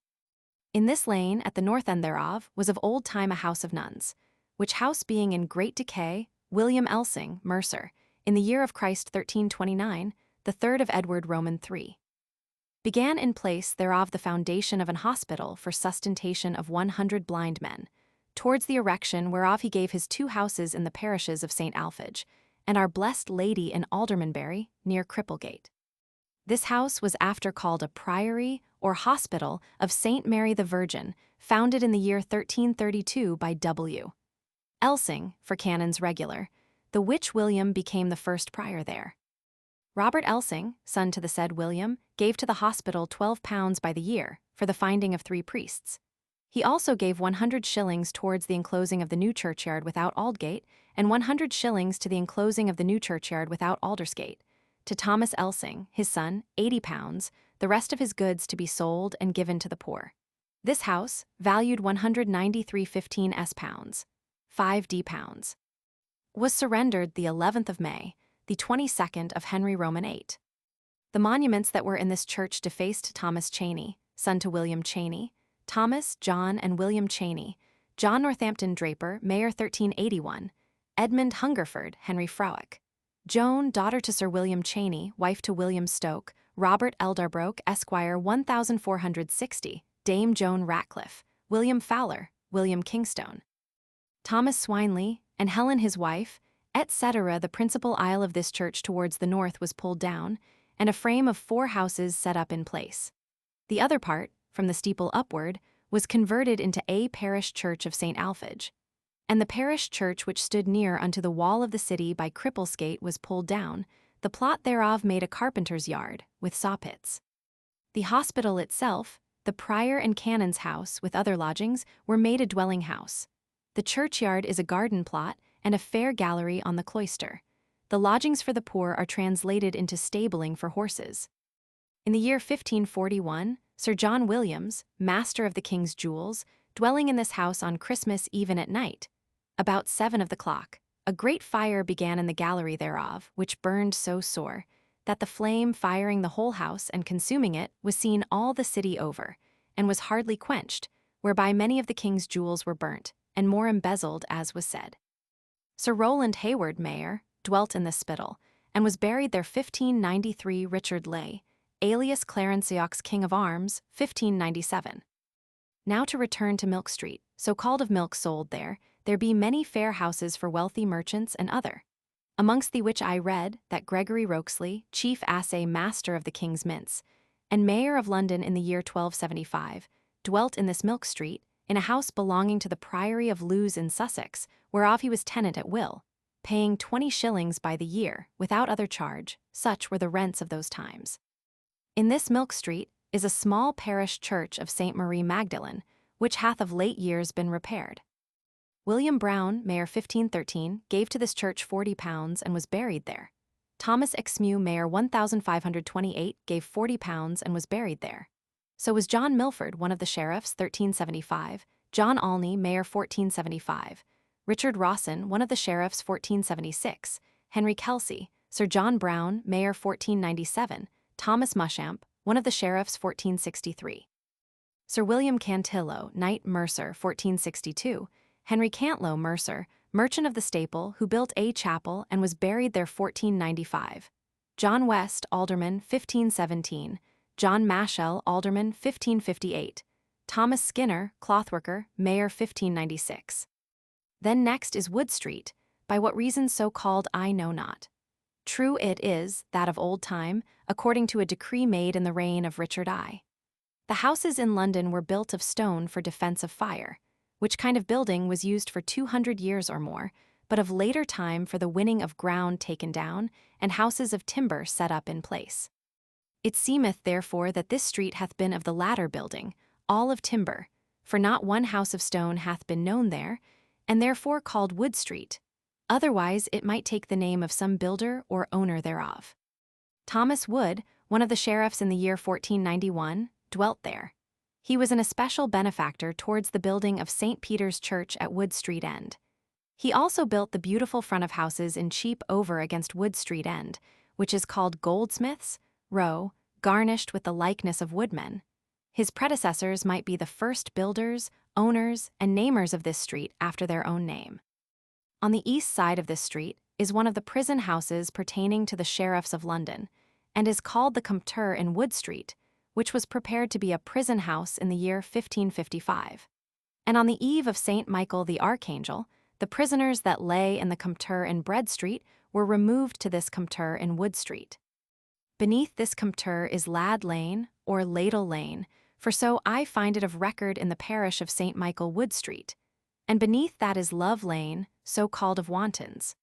In this lane, at the north end thereof, was of old time a house of nuns, which house being in great decay, William Elsing, Mercer, in the year of Christ 1329, the 3rd of Edward Roman III, began in place thereof the foundation of an hospital for sustentation of 100 blind men, towards the erection whereof he gave his 2 houses in the parishes of St. Alphege, and our Blessed Lady in Aldermanbury, near Cripplegate. This house was after called a priory or hospital of St. Mary the Virgin, founded in the year 1332 by W. Elsing, for canons regular, the which William became the first prior there. Robert Elsing, son to the said William, gave to the hospital £12 by the year for the finding of 3 priests. He also gave 100 shillings towards the enclosing of the new churchyard without Aldgate, and 100 shillings to the enclosing of the new churchyard without Aldersgate. To Thomas Elsing, his son, £80, the rest of his goods to be sold and given to the poor. This house, valued 193.15 S. 5 D pounds, was surrendered the 11th of May, the 22nd of Henry Roman VIII. The monuments that were in this church defaced Thomas Cheney, son to William Cheney, Thomas, John, and William Cheney, John Northampton Draper, Mayor 1381, Edmund Hungerford, Henry Frowick, Joan, daughter to Sir William Cheney, wife to William Stoke, Robert Eldarbroke, Esquire, 1460, Dame Joan Ratcliffe, William Fowler, William Kingstone, Thomas Swinley, and Helen his wife, etc. The principal aisle of this church towards the north was pulled down, and a frame of 4 houses set up in place. The other part, from the steeple upward, was converted into a parish church of St. Alphege, and the parish church which stood near unto the wall of the city by Cripplesgate was pulled down, the plot thereof made a carpenter's yard, with sawpits. The hospital itself, the prior and canon's house, with other lodgings, were made a dwelling house. The churchyard is a garden plot, and a fair gallery on the cloister. The lodgings for the poor are translated into stabling for horses. In the year 1541, Sir John Williams, master of the king's jewels, dwelling in this house on Christmas even at night, about 7 of the clock, a great fire began in the gallery thereof, which burned so sore, that the flame firing the whole house and consuming it was seen all the city over, and was hardly quenched, whereby many of the king's jewels were burnt, and more embezzled, as was said. Sir Rowland Hayward, Mayor, dwelt in this spittle, and was buried there 1593. Richard Lay, alias Clarenceaux King of Arms, 1597. Now to return to Milk Street, so called of milk sold there be many fair houses for wealthy merchants and other. Amongst the which I read that Gregory Rokesley, chief assay master of the King's Mints, and Mayor of London in the year 1275, dwelt in this Milk Street, in a house belonging to the Priory of Lewes in Sussex, whereof he was tenant at will, paying 20 shillings by the year, without other charge, such were the rents of those times. In this Milk Street is a small parish church of St. Marie Magdalene, which hath of late years been repaired. William Brown, Mayor 1513, gave to this church £40 and was buried there. Thomas Exmew, Mayor 1528, gave £40 and was buried there. So was John Milford, one of the sheriffs, 1375, John Alney, Mayor 1475, Richard Rawson, one of the sheriffs, 1476, Henry Kelsey, Sir John Brown, Mayor 1497, Thomas Mushamp, one of the sheriffs, 1463. Sir William Cantillo, Knight Mercer, 1462, Henry Cantlow Mercer, merchant of the Staple, who built a chapel and was buried there 1495. John West, alderman, 1517, John Mashell, alderman, 1558, Thomas Skinner, clothworker, mayor, 1596. Then next is Wood Street, by what reason so called I know not. True it is, that of old time, according to a decree made in the reign of Richard I. The houses in London were built of stone for defense of fire, which kind of building was used for 200 years or more, but of later time for the winning of ground taken down, and houses of timber set up in place. It seemeth therefore that this street hath been of the latter building, all of timber, for not one house of stone hath been known there, and therefore called Wood Street. Otherwise it might take the name of some builder or owner thereof. Thomas Wood, one of the sheriffs in the year 1491, dwelt there. He was an especial benefactor towards the building of St. Peter's Church at Wood Street End. He also built the beautiful front of houses in Cheape over against Wood Street End, which is called Goldsmiths' Row, garnished with the likeness of woodmen. His predecessors might be the first builders, owners, and namers of this street after their own name. On the east side of this street is one of the prison houses pertaining to the sheriffs of London, and is called the Compter in Wood Street, which was prepared to be a prison house in the year 1555. And on the eve of St. Michael the Archangel, the prisoners that lay in the Compter in Bread Street were removed to this Compter in Wood Street. Beneath this Compter is Lad Lane, or Ladle Lane, for so I find it of record in the parish of St. Michael Wood Street, and beneath that is Love Lane, so called of Wantons.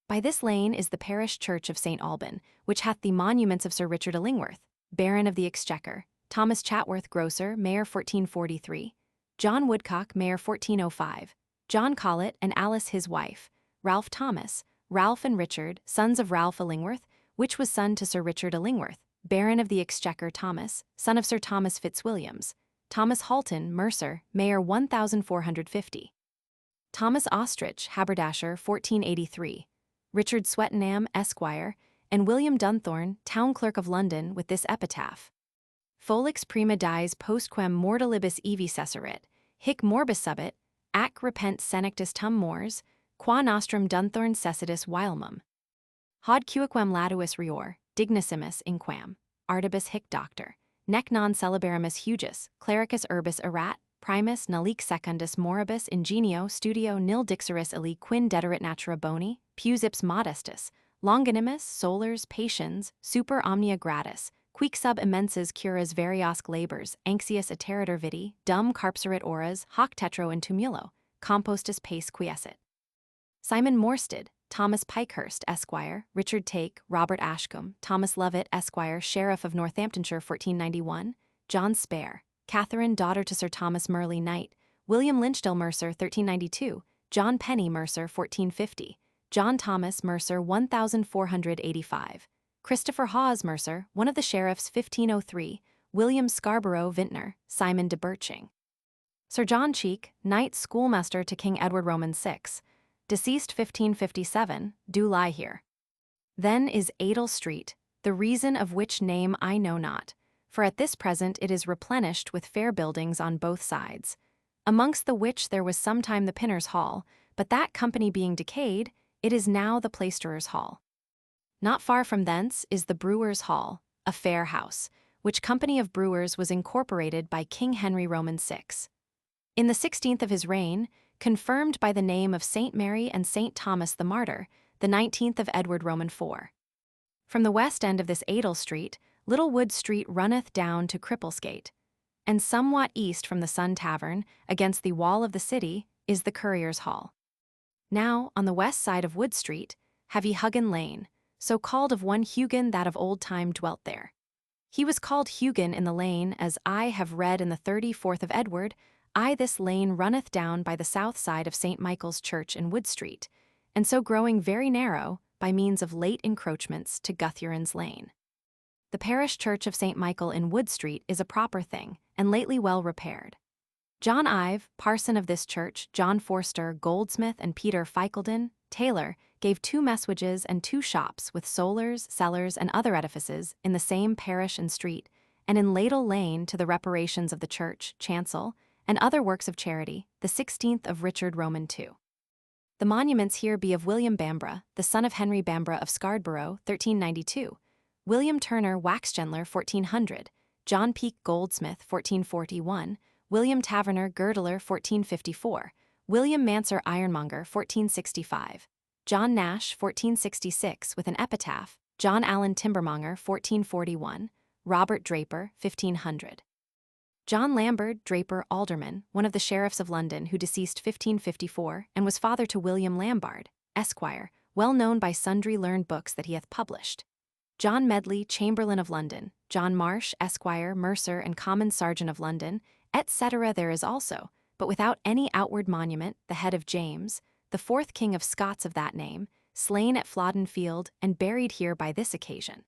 By this lane is the parish church of St. Alban, which hath the monuments of Sir Richard Illingworth, Baron of the Exchequer, Thomas Chatworth, grocer, Mayor 1443, John Woodcock, Mayor 1405, John Collett and Alice his wife, Ralph Thomas, Ralph and Richard, sons of Ralph Illingworth, which was son to Sir Richard Illingworth, Baron of the Exchequer Thomas, son of Sir Thomas Fitzwilliams, Thomas Halton, mercer, Mayor 1450. Thomas Ostrich, haberdasher, 1483, Richard Swettenham, Esquire, and William Dunthorne, town clerk of London, with this epitaph: Folix prima dies postquem mortalibus evi cesserit, hic morbis subit, ac repent senectus tum mors, qua nostrum Dunthorne cessitus whilmum. Hod cuiquem latuus rior, dignissimus inquam, artibus hic doctor, nec non celeberimus hugis, clericus urbis erat, primus nalique secundus moribus ingenio studio nil dixeris illi quin dederit natura boni, pius ips modestus, longanimus, solars, patiens, super omnia gratis, quic sub immenses curas variosque labors, anxious iterator vidi, dum carpserit auras, hoc tetro in tumulo, compostus pace quiescit. Simon Morsted, Thomas Pikehurst, Esquire, Richard Take, Robert Ashcombe, Thomas Lovett, Esquire, Sheriff of Northamptonshire, 1491, John Spare, Catherine, daughter to Sir Thomas Murley Knight, William Lynchdale Mercer, 1392, John Penny Mercer, 1450, John Thomas Mercer, 1485, Christopher Hawes Mercer, one of the sheriffs, 1503, William Scarborough Vintner, Simon de Birching. Sir John Cheeke, Knight Schoolmaster to King Edward Roman VI, deceased 1557, do lie here. Then is Adel Street, the reason of which name I know not, for at this present it is replenished with fair buildings on both sides, amongst the which there was sometime the Pinners' Hall, but that company being decayed, it is now the Plaisterers' Hall. Not far from thence is the Brewers' Hall, a fair house, which company of brewers was incorporated by King Henry Roman VI. In the 16th of his reign, confirmed by the name of St. Mary and St. Thomas the Martyr, the 19th of Edward Roman IV. From the west end of this Adel Street, Little Wood Street runneth down to Cripplesgate, and somewhat east from the Sun Tavern, against the wall of the city, is the Currier's Hall. Now, on the west side of Wood Street, have ye Huggan Lane, so called of one Hugon that of old time dwelt there. He was called Hugon in the lane, as I have read in the 34th of Edward. This lane runneth down by the south side of St. Michael's Church in Wood Street, and so growing very narrow, by means of late encroachments, to Guthuron's Lane. The parish church of St. Michael in Wood Street is a proper thing, and lately well repaired. John Ive, parson of this church, John Forster, goldsmith, and Peter Ficaldon, tailor, gave 2 messuages and 2 shops with solars, cellars, and other edifices in the same parish and street, and in Ladle Lane to the reparations of the church, chancel, and other works of charity, the 16th of Richard Roman II. The monuments here be of William Bamborough, the son of Henry Bamborough of Scarborough, 1392, William Turner Waxchandler, 1400, John Peake Goldsmith, 1441, William Taverner Girdler, 1454, William Manser Ironmonger, 1465, John Nash, 1466, with an epitaph, John Allen Timbermonger, 1441, Robert Draper, 1500. John Lambert Draper Alderman, one of the sheriffs of London who deceased 1554, and was father to William Lambard, Esquire, well known by sundry learned books that he hath published. John Medley Chamberlain of London, John Marsh, Esquire, Mercer, and Common Sergeant of London, etc. There is also, but without any outward monument, the head of James, the 4th King of Scots of that name, slain at Flodden Field, and buried here by this occasion.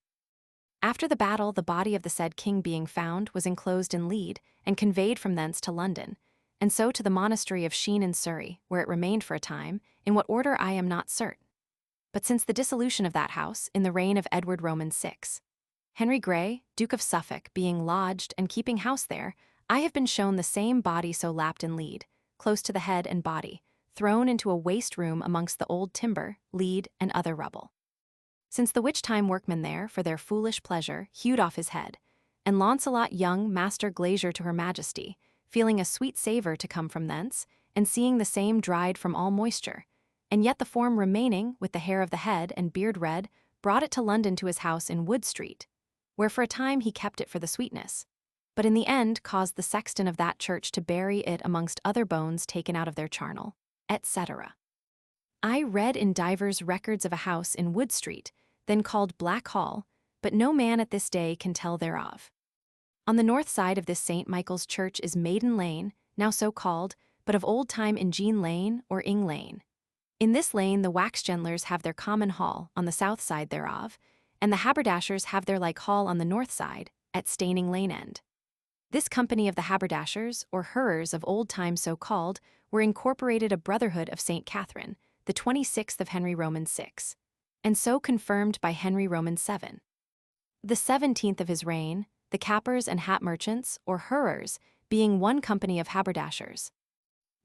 After the battle, the body of the said king being found was enclosed in lead, and conveyed from thence to London, and so to the monastery of Sheen in Surrey, where it remained for a time, in what order I am not certain. But since the dissolution of that house, in the reign of Edward Roman VI, Henry Grey, Duke of Suffolk, being lodged and keeping house there, I have been shown the same body so lapped in lead, close to the head and body, thrown into a waste room amongst the old timber, lead, and other rubble. Since the which time workmen there, for their foolish pleasure, hewed off his head, and Launcelot Young, Master Glazier to her Majesty, feeling a sweet savour to come from thence, and seeing the same dried from all moisture, and yet the form remaining, with the hair of the head and beard red, brought it to London to his house in Wood Street, where for a time he kept it for the sweetness, but in the end caused the sexton of that church to bury it amongst other bones taken out of their charnel, etc. I read in divers records of a house in Wood Street, then called Black Hall, but no man at this day can tell thereof. On the north side of this St. Michael's Church is Maiden Lane, now so called, but of old time Ingene Lane or Ing Lane. In this lane the Waxchandlers have their common hall on the south side thereof, and the haberdashers have their like hall on the north side, at Staining Lane end. This company of the haberdashers, or hurrers of old time so called, were incorporated a brotherhood of St. Catherine, the 26th of Henry Roman VI, and so confirmed by Henry Roman VII. The 17th of his reign, the cappers and hat merchants, or hurrers, being one company of haberdashers.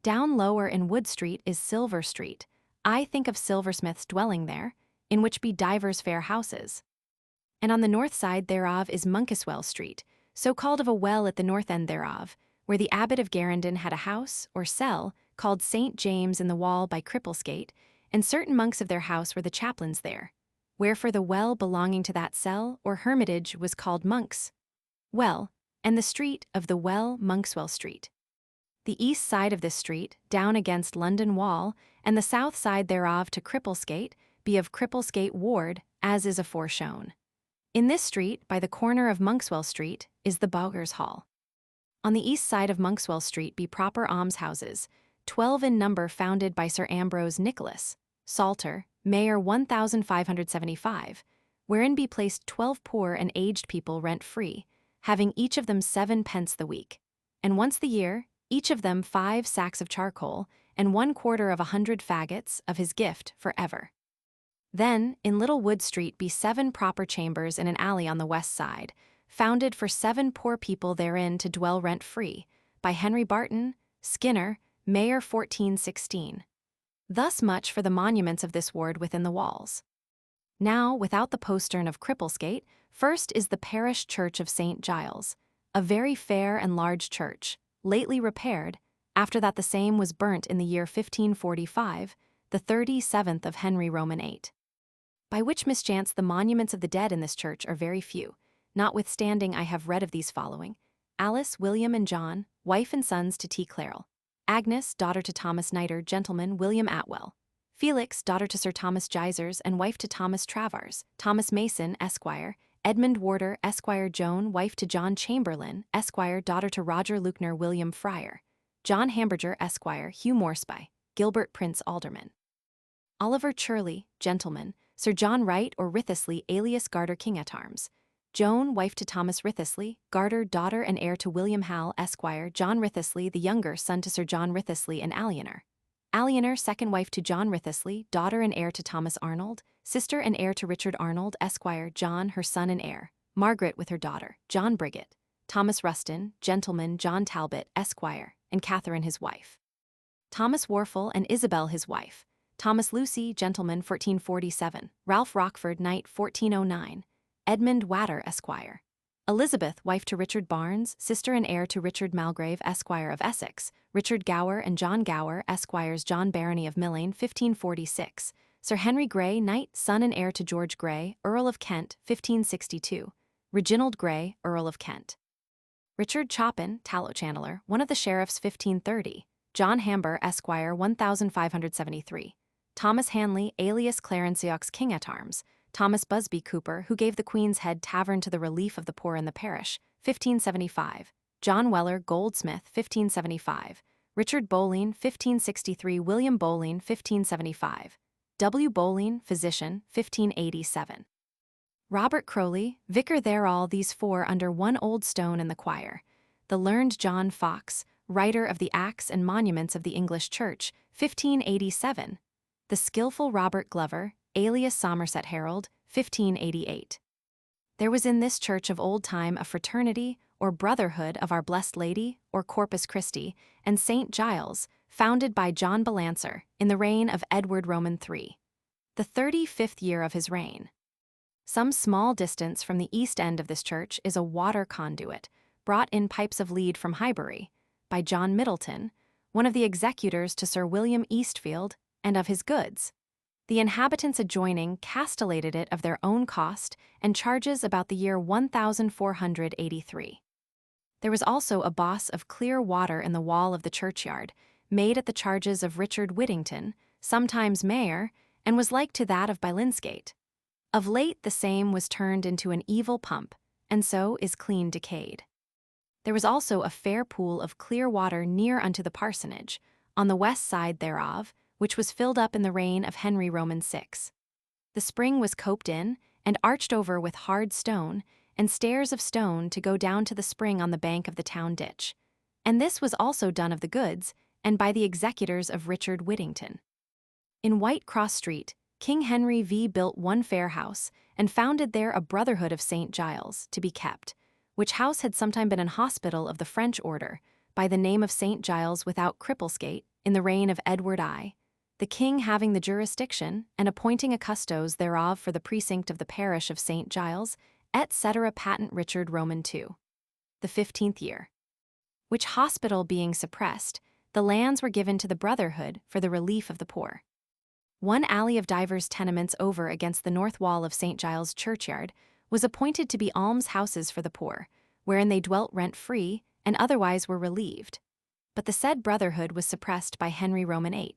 Down lower in Wood Street is Silver Street. I think of silversmiths dwelling there, in which be divers fair houses. And on the north side thereof is Monkeswell Street, so called of a well at the north end thereof, where the abbot of Garendon had a house, or cell, called St. James in the wall by Cripplesgate, and certain monks of their house were the chaplains there, wherefore the well belonging to that cell, or hermitage, was called Monk's Well, and the street of the well Monkswell Street. The east side of this street, down against London Wall, and the south side thereof to Cripplesgate, be of Cripplesgate Ward, as is aforeshown. In this street, by the corner of Monkswell Street, is the Bowgers Hall. On the east side of Monkswell Street be proper almshouses, 12 in number, founded by Sir Ambrose Nicholas, Salter, Mayor 1575, wherein be placed 12 poor and aged people rent-free, having each of them 7 pence the week, and once the year, each of them 5 sacks of charcoal, and 1/4 faggots of his gift for ever. Then, in Little Wood Street be 7 proper chambers in an alley on the west side, founded for 7 poor people therein to dwell rent-free, by Henry Barton, Skinner, Mayor 1416. Thus much for the monuments of this ward within the walls. Now, without the postern of Cripplesgate, first is the parish church of St. Giles, a very fair and large church, lately repaired, after that the same was burnt in the year 1545, the 37th of Henry Roman VIII. By which mischance the monuments of the dead in this church are very few, notwithstanding I have read of these following: Alice, William, and John, wife and sons to T. Clarel; Agnes, daughter to Thomas Niter, gentleman, William Atwell; Felix, daughter to Sir Thomas Gysers and wife to Thomas Travers, Thomas Mason, Esquire, Edmund Warder, Esquire, Joan, wife to John Chamberlain, Esquire, daughter to Roger Luckner, William Fryer, John Hamburger, Esquire, Hugh Morspy, Gilbert Prince Alderman. Oliver Churley, gentleman, Sir John Wright or Wriothesley alias Garter King at Arms, Joan, wife to Thomas Wriothesley, Garter, daughter and heir to William Hall, Esquire, John Wriothesley, the younger son to Sir John Wriothesley and Aliénor. Aliénor, second wife to John Wriothesley, daughter and heir to Thomas Arnold, sister and heir to Richard Arnold, Esquire, John, her son and heir, Margaret with her daughter, John Brigot, Thomas Ruston, gentleman, John Talbot, Esquire, and Catherine his wife. Thomas Warfel and Isabel his wife, Thomas Lucy, gentleman, 1447, Ralph Rockford, knight, 1409, Edmund Watter, Esquire. Elizabeth, wife to Richard Barnes, sister and heir to Richard Malgrave, Esquire of Essex, Richard Gower and John Gower, Esquires, John Barony of Millane, 1546, Sir Henry Grey, knight, son and heir to George Grey, Earl of Kent, 1562, Reginald Grey, Earl of Kent. Richard Chopin, tallow chandler, one of the sheriffs, 1530, John Hamber, Esquire, 1573, Thomas Hanley, alias Clarenceux, King at Arms, Thomas Busby Cooper, who gave the Queen's Head Tavern to the relief of the poor in the parish, 1575, John Weller, goldsmith, 1575, Richard Boleyn, 1563, William Boleyn, 1575, W. Boleyn, physician, 1587. Robert Crowley, vicar there, all these four under one old stone in the choir. The learned John Fox, writer of the Acts and Monuments of the English Church, 1587. The skilful Robert Glover, alias Somerset Herald, 1588. There was in this church of old time a fraternity, or brotherhood of our Blessed Lady, or Corpus Christi, and St. Giles, founded by John Balancer, in the reign of Edward Roman III. The 35th year of his reign. Some small distance from the east end of this church is a water conduit, brought in pipes of lead from Highbury, by John Middleton, one of the executors to Sir William Eastfield, and of his goods. The inhabitants adjoining castellated it of their own cost and charges about the year 1483. There was also a boss of clear water in the wall of the churchyard, made at the charges of Richard Whittington, sometimes mayor, and was like to that of Bylinsgate. Of late the same was turned into an evil pump, and so is clean decayed. There was also a fair pool of clear water near unto the parsonage, on the west side thereof, which was filled up in the reign of Henry Roman VI. The spring was coped in, and arched over with hard stone, and stairs of stone to go down to the spring on the bank of the town ditch. And this was also done of the goods, and by the executors of Richard Whittington. In White Cross Street, King Henry V built one fair house, and founded there a brotherhood of St. Giles, to be kept, which house had sometime been an hospital of the French order, by the name of St. Giles without Cripplesgate, in the reign of Edward I, the king having the jurisdiction, and appointing a custos thereof for the precinct of the parish of St. Giles, etc. Patent Richard Roman II. The 15th year. Which hospital being suppressed, the lands were given to the brotherhood for the relief of the poor. One alley of divers tenements over against the north wall of St. Giles churchyard was appointed to be almshouses for the poor, wherein they dwelt rent-free, and otherwise were relieved. But the said brotherhood was suppressed by Henry Roman VIII.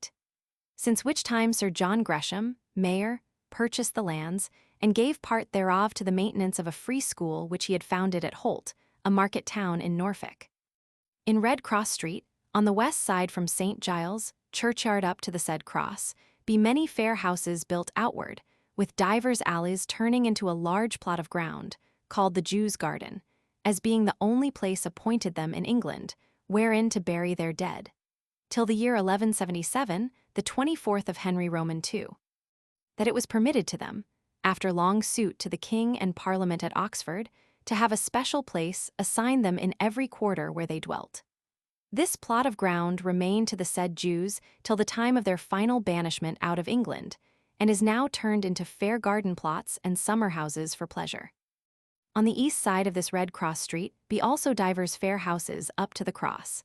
Since which time Sir John Gresham, mayor, purchased the lands, and gave part thereof to the maintenance of a free school which he had founded at Holt, a market town in Norfolk. In Red Cross Street, on the west side from St. Giles, churchyard up to the said cross, be many fair houses built outward, with divers alleys turning into a large plot of ground, called the Jews' Garden, as being the only place appointed them in England, wherein to bury their dead. Till the year 1177, the 24th of Henry Roman II. That it was permitted to them, after long suit to the King and Parliament at Oxford, to have a special place assigned them in every quarter where they dwelt. This plot of ground remained to the said Jews till the time of their final banishment out of England, and is now turned into fair garden plots and summer houses for pleasure. On the east side of this Red Cross Street be also divers fair houses up to the cross.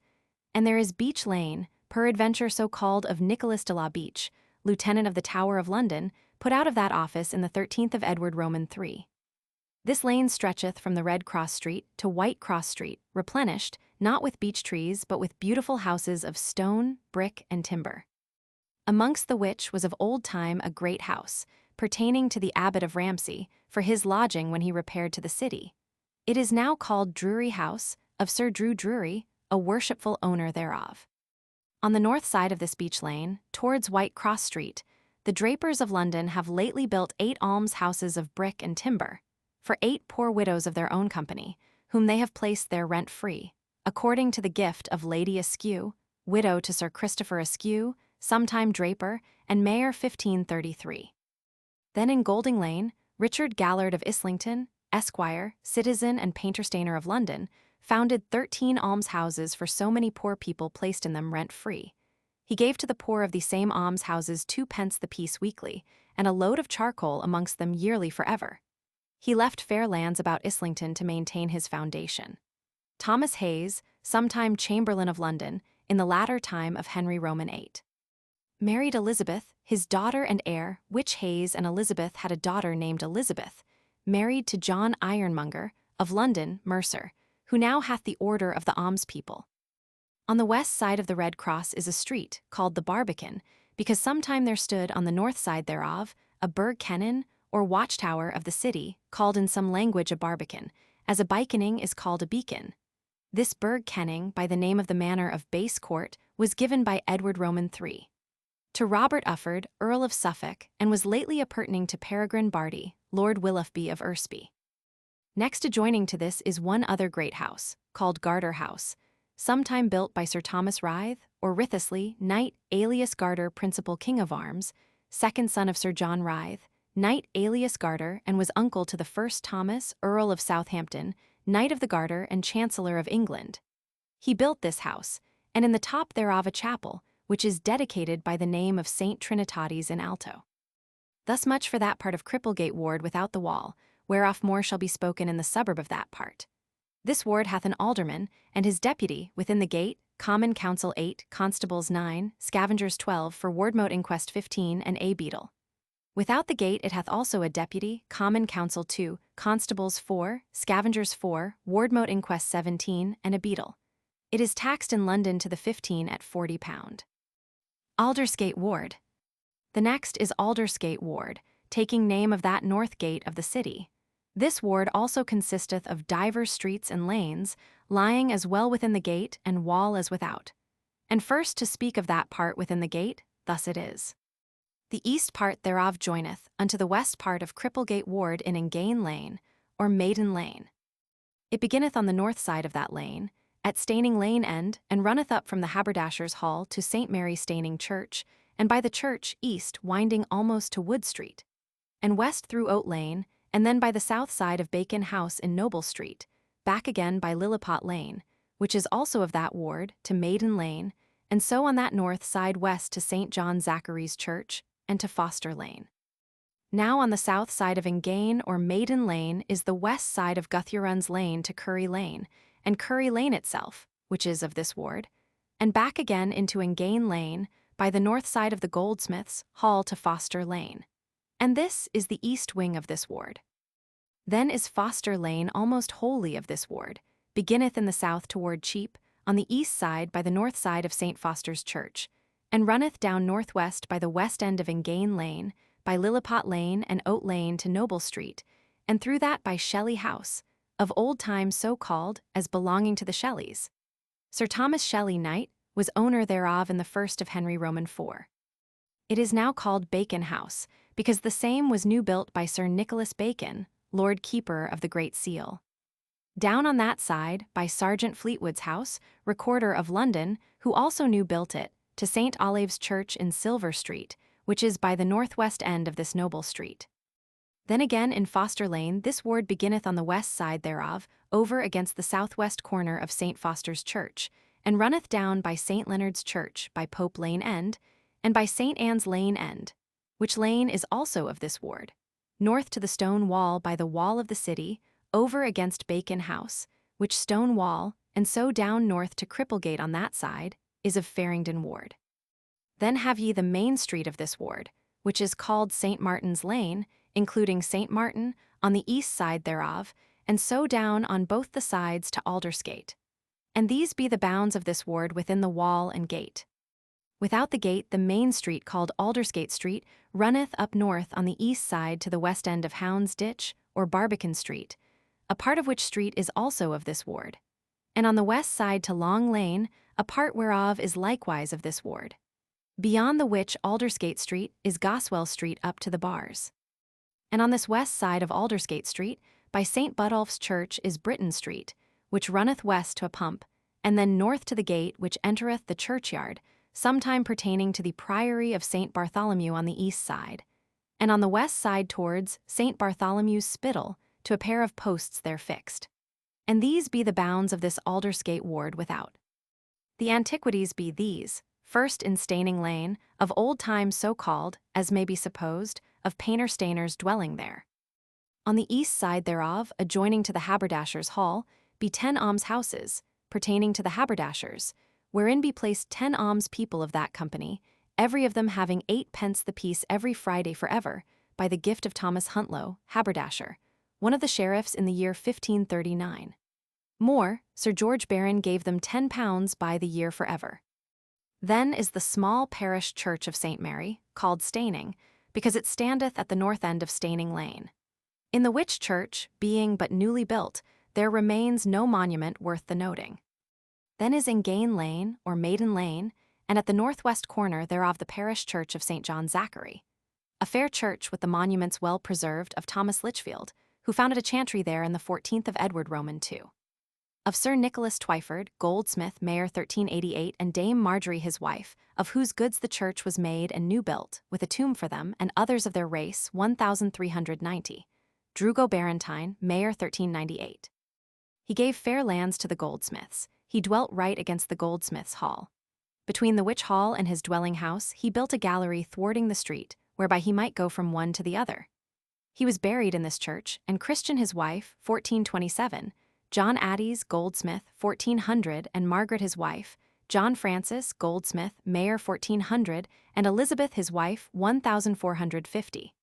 And there is Beech Lane, peradventure so called of Nicholas de la Beech, lieutenant of the Tower of London, put out of that office in the 13th of Edward Roman III. This lane stretcheth from the Red Cross Street to White Cross Street, replenished, not with beech trees but with beautiful houses of stone, brick, and timber. amongst the which was of old time a great house, pertaining to the abbot of Ramsey, for his lodging when he repaired to the city. It is now called Drury House, of Sir Drew Drury, a worshipful owner thereof. On the north side of this beech lane, towards White Cross Street, the drapers of London have lately built 8 almshouses of brick and timber, for 8 poor widows of their own company, whom they have placed there rent-free, according to the gift of Lady Askew, widow to Sir Christopher Askew, sometime draper, and Mayor 1533. Then in Golding Lane, Richard Gallard of Islington, Esquire, citizen and painter-stainer of London, founded 13 almshouses for so many poor people placed in them rent-free. He gave to the poor of these same almshouses 2 pence the piece weekly, and a load of charcoal amongst them yearly forever. He left fair lands about Islington to maintain his foundation. Thomas Hayes, sometime Chamberlain of London, in the latter time of Henry Roman VIII. Married Elizabeth, his daughter and heir, which Hayes and Elizabeth had a daughter named Elizabeth, married to John Ironmonger, of London, mercer, who now hath the order of the alms people. On the west side of the Red Cross is a street, called the Barbican, because sometime there stood on the north side thereof a burg kennin, or watchtower of the city, called in some language a barbican, as a beaconing is called a beacon. This burg kenning, by the name of the manor of Base Court, was given by Edward Roman III to Robert Ufford, Earl of Suffolk, and was lately appurtening to Peregrine Barty, Lord Willoughby of Ersby. Next adjoining to this is one other great house, called Garter House, sometime built by Sir Thomas Rythe, or Wriothesley, knight alias Garter, principal king of arms, second son of Sir John Rythe, knight alias Garter, and was uncle to the first Thomas, Earl of Southampton, knight of the Garter and Chancellor of England. He built this house, and in the top thereof a chapel, which is dedicated by the name of Saint Trinitatis in alto. Thus much for that part of Cripplesgate Ward without the wall, whereof more shall be spoken in the suburb of that part. This ward hath an alderman, and his deputy, within the gate, common council 8, constables 9, scavengers 12, for wardmote inquest 15, and a beadle. Without the gate it hath also a deputy, common council 2, constables 4, scavengers 4, wardmote inquest 17, and a beadle. It is taxed in London to the 15 at £40. Aldersgate Ward. The next is Aldersgate Ward, taking name of that north gate of the city. This ward also consisteth of divers streets and lanes, lying as well within the gate and wall as without. And first to speak of that part within the gate, thus it is. The east part thereof joineth unto the west part of Cripplesgate Ward in Engane Lane, or Maiden Lane. It beginneth on the north side of that lane, at Staining Lane end, and runneth up from the Haberdashers' Hall to St. Mary Staining Church, and by the church east winding almost to Wood Street, and west through Oat Lane, and then by the south side of Bacon House in Noble Street, back again by Lilliput Lane, which is also of that ward, to Maiden Lane, and so on that north side west to St. John Zachary's Church, and to Foster Lane. Now on the south side of Engane or Maiden Lane is the west side of Guthrun's Lane to Curry Lane, and Curry Lane itself, which is of this ward, and back again into Engane Lane by the north side of the Goldsmiths' Hall to Foster Lane. And this is the east wing of this ward. Then is Foster Lane almost wholly of this ward, beginneth in the south toward Cheape, on the east side by the north side of St. Foster's Church, and runneth down northwest by the west end of Engane Lane, by Lilliput Lane and Oat Lane to Noble Street, and through that by Shelley House, of old time so called as belonging to the Shelleys. Sir Thomas Shelley, knight, was owner thereof in the first of Henry Roman IV. It is now called Bacon House, because the same was new built by Sir Nicholas Bacon, Lord Keeper of the Great Seal. Down on that side, by Sergeant Fleetwood's house, Recorder of London, who also new built it, to St. Olave's Church in Silver Street, which is by the northwest end of this noble street. Then again in Foster Lane this ward beginneth on the west side thereof, over against the southwest corner of St. Foster's Church, and runneth down by St. Leonard's Church by Pope Lane end, and by St. Anne's Lane end, which lane is also of this ward, north to the stone wall by the wall of the city, over against Bacon House, which stone wall, and so down north to Cripplegate on that side, is of Faringdon Ward. Then have ye the main street of this ward, which is called St. Martin's Lane, including St. Martin, on the east side thereof, and so down on both the sides to Aldersgate. And these be the bounds of this ward within the wall and gate. Without the gate, the main street called Aldersgate Street runneth up north on the east side to the west end of Hounds Ditch, or Barbican Street, a part of which street is also of this ward. And on the west side to Long Lane, a part whereof is likewise of this ward. Beyond the which Aldersgate Street is Goswell Street up to the bars. And on this west side of Aldersgate Street, by St. Budulph's Church is Britton Street, which runneth west to a pump, and then north to the gate which entereth the churchyard, sometime pertaining to the Priory of St. Bartholomew on the east side, and on the west side towards St. Bartholomew's Spittle, to a pair of posts there fixed. And these be the bounds of this Aldersgate Ward without. The antiquities be these: first in Staining Lane, of old time so called, as may be supposed, of painter-stainers dwelling there. On the east side thereof, adjoining to the Haberdashers' Hall, be 10 almshouses, pertaining to the haberdashers, wherein be placed 10 alms people of that company, every of them having 8 pence the piece every Friday for ever, by the gift of Thomas Huntlow, haberdasher, one of the sheriffs in the year 1539. More, Sir George Barron gave them £10 by the year for ever. Then is the small parish church of St. Mary, called Staining, because it standeth at the north end of Staining Lane. In the which church, being but newly built, there remains no monument worth the noting. Then is Ingane Lane, or Maiden Lane, and at the northwest corner thereof the parish church of St. John Zachary, a fair church with the monuments well preserved of Thomas Lichfield, who founded a chantry there in the 14th of Edward Roman II. Of Sir Nicholas Twyford, goldsmith, Mayor 1388, and Dame Marjorie his wife, of whose goods the church was made and new built, with a tomb for them, and others of their race, 1390. Drugo Barentine, Mayor 1398. He gave fair lands to the goldsmiths. He dwelt right against the goldsmiths' hall. Between the which hall and his dwelling house he built a gallery thwarting the street, whereby he might go from one to the other. He was buried in this church, and Christian his wife, 1427, John Addies, goldsmith, 1400, and Margaret his wife, John Francis, goldsmith, Mayor 1400, and Elizabeth his wife, 1450.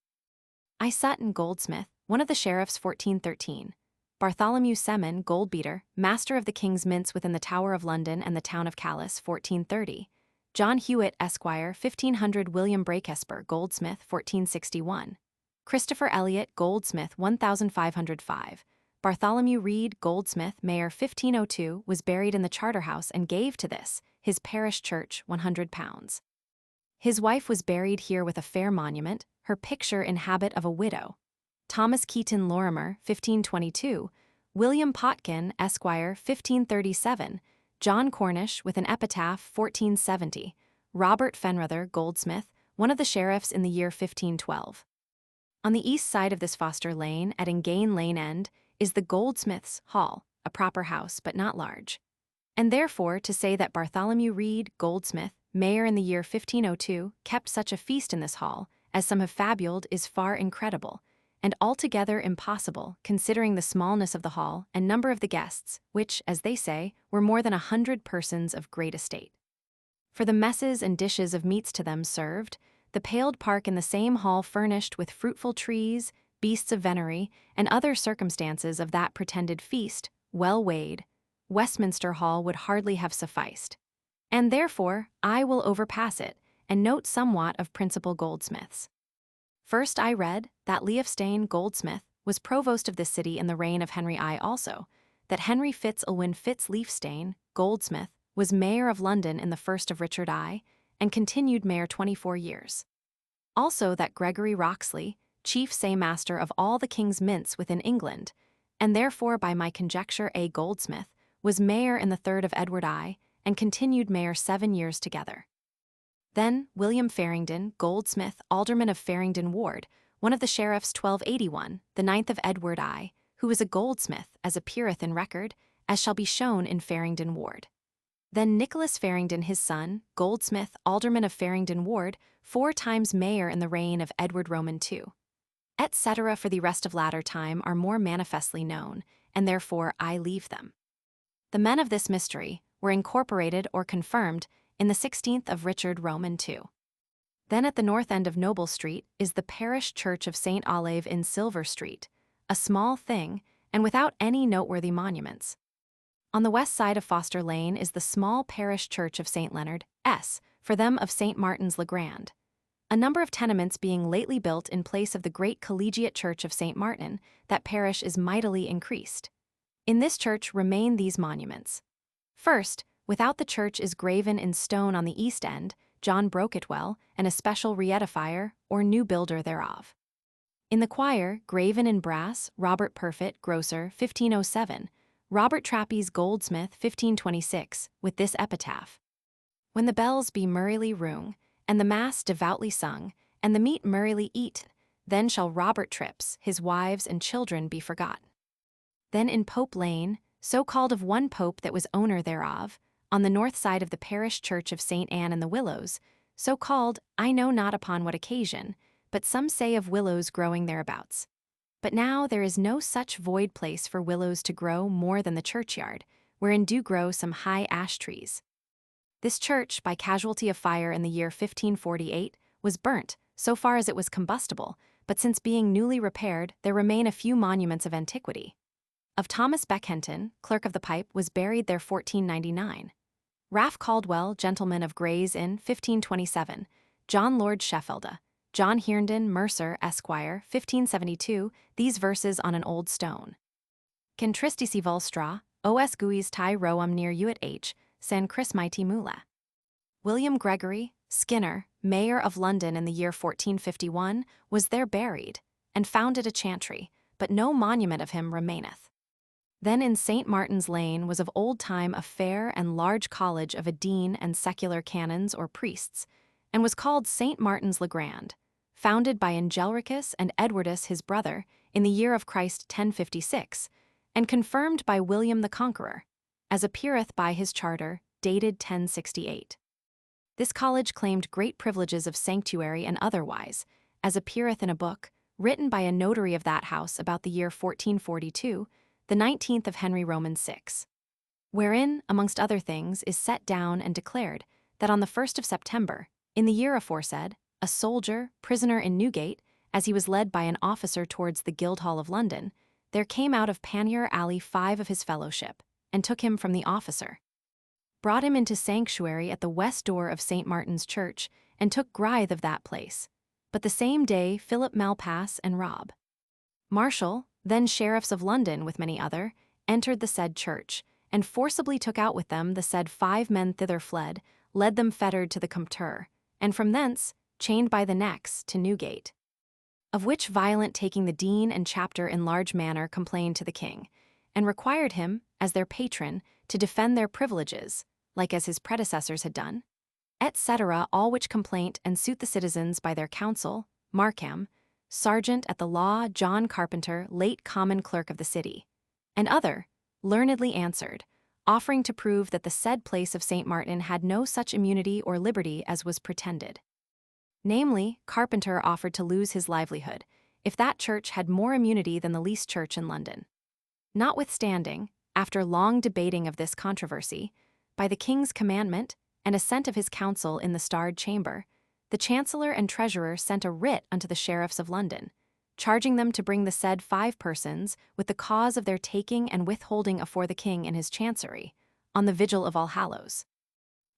I Sutton, goldsmith, one of the sheriffs, 1413. Bartholomew Semin, goldbeater, master of the King's Mints within the Tower of London and the town of Calais, 1430. John Hewitt, Esquire, 1500. William Brakesper, goldsmith, 1461. Christopher Elliot, goldsmith, 1505. Bartholomew Reed, goldsmith, Mayor 1502, was buried in the Charterhouse and gave to this, his parish church, £100. His wife was buried here with a fair monument, her picture in habit of a widow. Thomas Keaton Lorimer, 1522, William Potkin, Esquire, 1537, John Cornish, with an epitaph, 1470, Robert Fenruther, goldsmith, one of the sheriffs in the year 1512. On the east side of this Foster Lane, at Ingane Lane End, is the Goldsmiths' Hall, a proper house, but not large. And therefore, to say that Bartholomew Reed, goldsmith, mayor in the year 1502, kept such a feast in this hall, as some have fabuled, is far incredible, and altogether impossible, considering the smallness of the hall and number of the guests, which, as they say, were more than 100 persons of great estate. For the messes and dishes of meats to them served, the paled park in the same hall furnished with fruitful trees, beasts of venery, and other circumstances of that pretended feast, well weighed, Westminster Hall would hardly have sufficed. And therefore I will overpass it, and note somewhat of principal goldsmiths. First I read that Leofstein, goldsmith, was provost of this city in the reign of Henry I also, that Henry Fitz Ulwin Fitz Leofstein, goldsmith, was mayor of London in the first of Richard I, and continued mayor 24 years. Also that Gregory Roxley, chief saymaster of all the King's Mints within England, and therefore by my conjecture a goldsmith, was mayor in the third of Edward I, and continued mayor 7 years together. Then William Faringdon, goldsmith, alderman of Faringdon Ward, one of the sheriffs 1281, the 9th of Edward I, who is a goldsmith, as appeareth in record, as shall be shown in Faringdon Ward. Then Nicholas Faringdon his son, goldsmith, alderman of Faringdon Ward, 4 times mayor in the reign of Edward Roman II. Etc. for the rest of latter time are more manifestly known, and therefore I leave them. The men of this mystery were incorporated or confirmed in the 16th of Richard Roman II. Then at the north end of Noble Street is the parish church of St. Olave in Silver Street, a small thing, and without any noteworthy monuments. On the west side of Foster Lane is the small parish church of St. Leonard, S., for them of St. Martin's le Grand, a number of tenements being lately built in place of the great collegiate church of St. Martin, that parish is mightily increased. In this church remain these monuments. First, without the church is graven in stone on the east end, John Broketwell, and a special reedifier, or new builder thereof. In the choir, graven in brass, Robert Perfit, grocer, 1507, Robert Trappies, goldsmith, 1526, with this epitaph: When the bells be merrily rung, and the mass devoutly sung, and the meat merrily eat, then shall Robert Trips, his wives and children be forgot. Then in Pope Lane, so called of one pope that was owner thereof, on the north side of the parish church of St. Anne in the Willows, so called, I know not upon what occasion, but some say of willows growing thereabouts. But now there is no such void place for willows to grow more than the churchyard, wherein do grow some high ash trees. This church, by casualty of fire in the year 1548, was burnt, so far as it was combustible, but since being newly repaired, there remain a few monuments of antiquity. Of Thomas Beckhenton, clerk of the pipe, was buried there 1499. Ralph Caldwell, gentleman of Gray's Inn, 1527. John Lord Sheffield, John Herndon, mercer, Esquire, 1572, these verses on an old stone. Can tristisi volstra, os guis tai roam near Uit H, San Chris mighty mula. William Gregory, Skinner, mayor of London in the year 1451, was there buried, and founded a chantry, but no monument of him remaineth. Then in St. Martin's Lane was of old time a fair and large college of a dean and secular canons or priests, and was called St. Martin's le Grand, founded by Angelricus and Edwardus his brother in the year of Christ 1056, and confirmed by William the Conqueror, as appeareth by his charter, dated 1068. This college claimed great privileges of sanctuary and otherwise, as appeareth in a book, written by a notary of that house about the year 1442, the 19th of Henry Roman VI, wherein, amongst other things, is set down and declared that on the 1st of September, in the year aforesaid, a soldier, prisoner in Newgate, as he was led by an officer towards the Guildhall of London, there came out of Pannier Alley 5 of his fellowship, and took him from the officer, brought him into sanctuary at the west door of St. Martin's Church, and took Grythe of that place. But the same day Philip Malpass and Rob Marshall, then sheriffs of London with many other, entered the said church, and forcibly took out with them the said 5 men thither fled, led them fettered to the Compter, and from thence, chained by the necks, to Newgate. Of which violent taking the dean and chapter in large manner complained to the king, and required him, as their patron, to defend their privileges, like as his predecessors had done, etc. All which complaint and suit the citizens by their counsel, Markham, Sergeant at the law John Carpenter, late common clerk of the city, and other, learnedly answered, offering to prove that the said place of St. Martin had no such immunity or liberty as was pretended. Namely, Carpenter offered to lose his livelihood, if that church had more immunity than the least church in London. Notwithstanding, after long debating of this controversy, by the king's commandment, and assent of his council in the Starred Chamber, the Chancellor and Treasurer sent a writ unto the sheriffs of London, charging them to bring the said 5 persons with the cause of their taking and withholding afore the king in his chancery, on the vigil of All Hallows.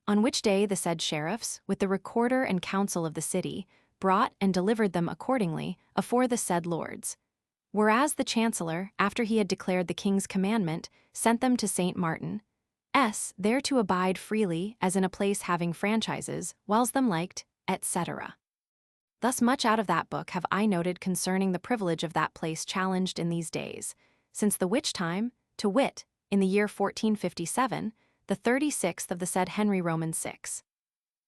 On which day the said sheriffs, with the recorder and council of the city, brought and delivered them accordingly afore the said lords. Whereas the Chancellor, after he had declared the king's commandment, sent them to St. Martin, there to abide freely as in a place having franchises, whiles them liked, etc. Thus much out of that book have I noted concerning the privilege of that place challenged in these days, since the which time, to wit, in the year 1457, the 36th of the said Henry Roman VI.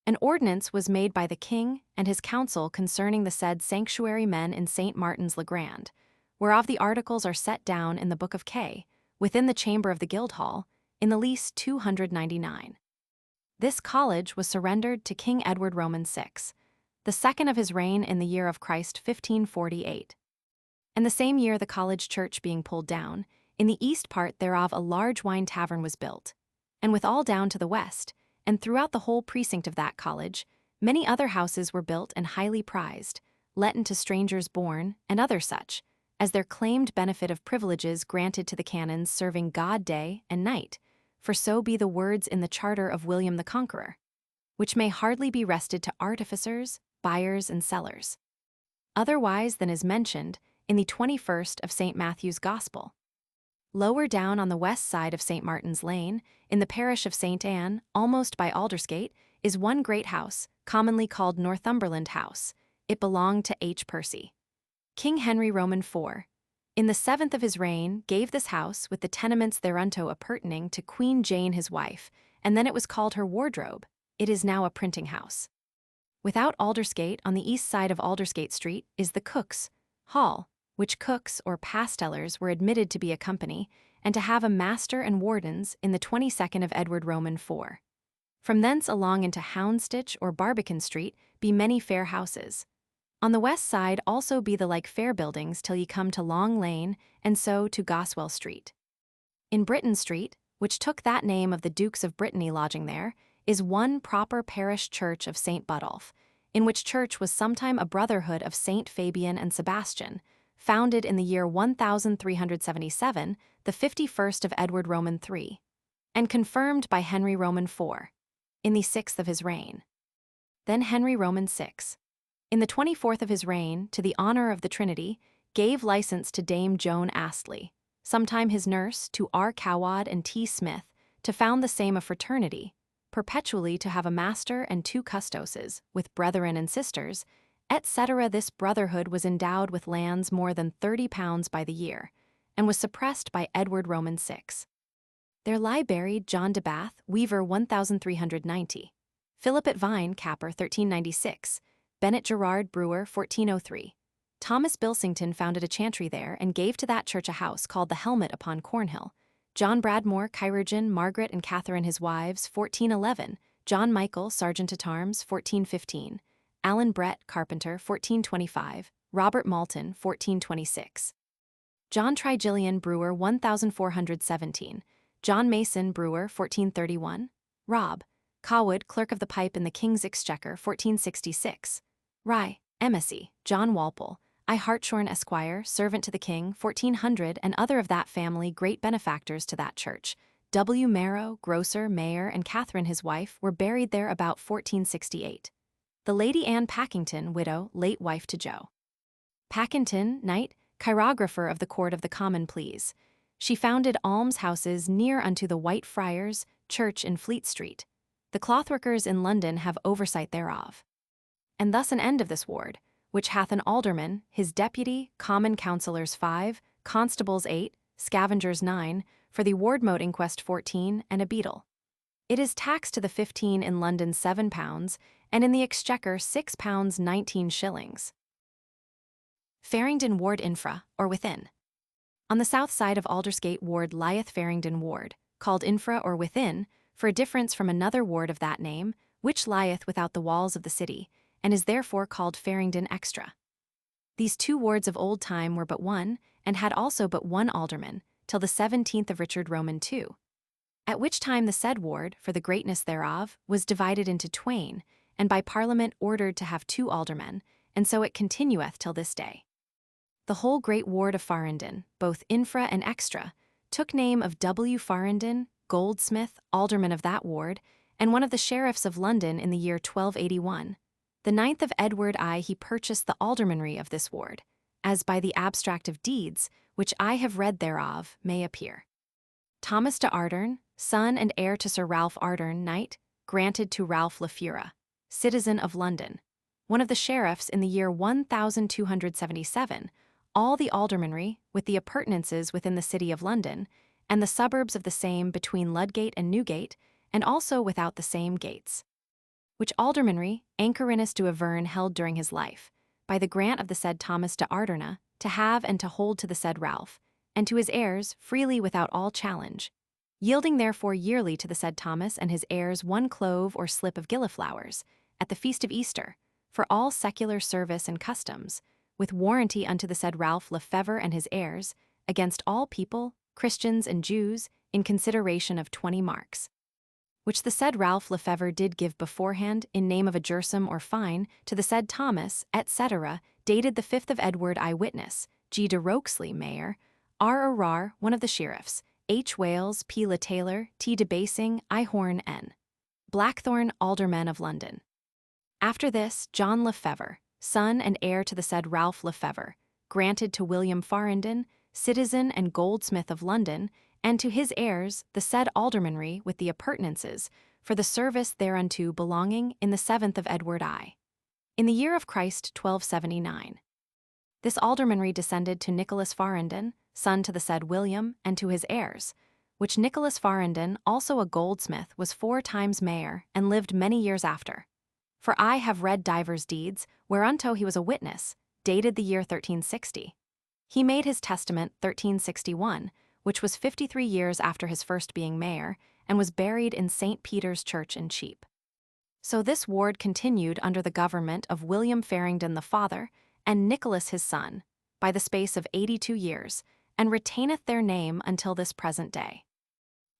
An ordinance was made by the king and his council concerning the said sanctuary men in St. Martin's le Grand, whereof the articles are set down in the Book of K, within the chamber of the Guildhall, in the lease 299. This college was surrendered to King Edward Roman VI, the second of his reign in the year of Christ 1548. And the same year the college church being pulled down, in the east part thereof a large wine tavern was built, and withal down to the west, and throughout the whole precinct of that college, many other houses were built and highly prized, letten to strangers born, and other such, as their claimed benefit of privileges granted to the canons serving God day and night, for so be the words in the charter of William the Conqueror. which may hardly be wrested to artificers, buyers, and sellers. Otherwise than is mentioned in the 21st of St. Matthew's Gospel. Lower down on the west side of St. Martin's Lane, in the parish of St. Anne, almost by Aldersgate, is one great house, commonly called Northumberland House. It belonged to H. Percy. King Henry Roman IV, in the 7th of his reign, gave this house, with the tenements thereunto appertaining to Queen Jane his wife, and then it was called her wardrobe. It is now a printing house. Without Aldersgate, on the east side of Aldersgate Street, is the Cook's Hall, which cooks or pastellers were admitted to be a company, and to have a master and wardens in the 22nd of Edward Roman IV. From thence along into Houndsditch or Barbican Street be many fair houses. On the west side also be the like fair buildings till ye come to Long Lane, and so to Goswell Street. In Britain Street, which took that name of the Dukes of Brittany lodging there, is one proper parish church of St. Budulph, in which church was sometime a brotherhood of St. Fabian and Sebastian, founded in the year 1377, the 51st of Edward Roman III, and confirmed by Henry Roman IV, in the 6th of his reign. Then Henry Roman VI, in the 24th of his reign, to the honor of the Trinity, gave license to Dame Joan Astley, sometime his nurse, to R. Cowad and T. Smith, to found the same a fraternity, perpetually to have a master and 2 custoses, with brethren and sisters, etc. This brotherhood was endowed with lands more than £30 by the year, and was suppressed by Edward Roman VI. There lie buried John de Bath, weaver 1390, Philip at Vine, capper 1396, Bennet Gerard, brewer 1403. Thomas Bilsington founded a chantry there and gave to that church a house called the Helmet upon Cornhill. John Bradmore, chirurgeon, Margaret and Catherine his wives 1411, John Michael, sergeant at arms 1415, Alan Brett, carpenter 1425, Robert Malton 1426. John Trigillian, brewer 1417, John Mason, brewer 1431, Rob Cawood, clerk of the pipe in the King's Exchequer 1466, Rye, emissary, John Walpole, I. Hartshorn, Esquire, servant to the King 1400, and other of that family great benefactors to that church. W. Marrow, grocer, mayor, and Catherine his wife were buried there about 1468. The Lady Anne Packington, widow, late wife to Joe Packington, knight, chirographer of the Court of the Common Pleas. She founded almshouses near unto the White Friars Church in Fleet Street. The clothworkers in London have oversight thereof. And thus an end of this ward, which hath an alderman, his deputy, common councillors 5, constables 8, scavengers 9, for the wardmote inquest 14, and a beadle. It is taxed to the 15 in London £7, and in the Exchequer £6 19 shillings. Faringdon Ward Infra, or within. On the south side of Aldersgate Ward lieth Faringdon Ward, called Infra or within, for a difference from another ward of that name, which lieth without the walls of the city, and is therefore called Faringdon Extra. These 2 wards of old time were but one, and had also but one alderman, till the 17th of Richard Roman II. At which time the said ward, for the greatness thereof, was divided into twain, and by Parliament ordered to have 2 aldermen, and so it continueth till this day. The whole great ward of Faringdon, both Infra and Extra, took name of W. Faringdon, goldsmith, alderman of that ward, and one of the sheriffs of London in the year 1281. The 9th of Edward I he purchased the aldermanry of this ward, as by the abstract of deeds, which I have read thereof, may appear. Thomas de Ardern, son and heir to Sir Ralph Ardern, knight, granted to Ralph Lefura, citizen of London, one of the sheriffs in the year 1277, all the aldermanry, with the appurtenances within the city of London, and the suburbs of the same between Ludgate and Newgate, and also without the same gates. Which aldermanry Anchorinus de Averne held during his life, by the grant of the said Thomas de Arderna, to have and to hold to the said Ralph, and to his heirs freely without all challenge, yielding therefore yearly to the said Thomas and his heirs 1 clove or slip of gilliflowers, at the feast of Easter, for all secular service and customs, with warranty unto the said Ralph Lefevre and his heirs, against all people, Christians and Jews, in consideration of 20 marks. Which the said Ralph Lefevre did give beforehand in name of a jersum or fine to the said Thomas, etc., dated the 5th of Edward I witness, G. de Rokesley, mayor, R. Arar, one of the sheriffs, H. Wales, P. Le Taylor, T. de Basing, I. Horn, N. Blackthorn aldermen of London. After this, John Lefevre, son and heir to the said Ralph Lefevre, granted to William Faringdon, citizen and goldsmith of London, and to his heirs the said aldermanry with the appurtenances, for the service thereunto belonging in the 7th of Edward I. In the year of Christ 1279. This aldermanry descended to Nicholas Faringdon, son to the said William, and to his heirs, which Nicholas Faringdon, also a goldsmith, was 4 times mayor, and lived many years after. For I have read divers deeds, whereunto he was a witness, dated the year 1360. He made his testament 1361, which was 53 years after his first being mayor, and was buried in St. Peter's Church in Cheape. So this ward continued under the government of William Faringdon the father, and Nicholas his son, by the space of 82 years, and retaineth their name until this present day.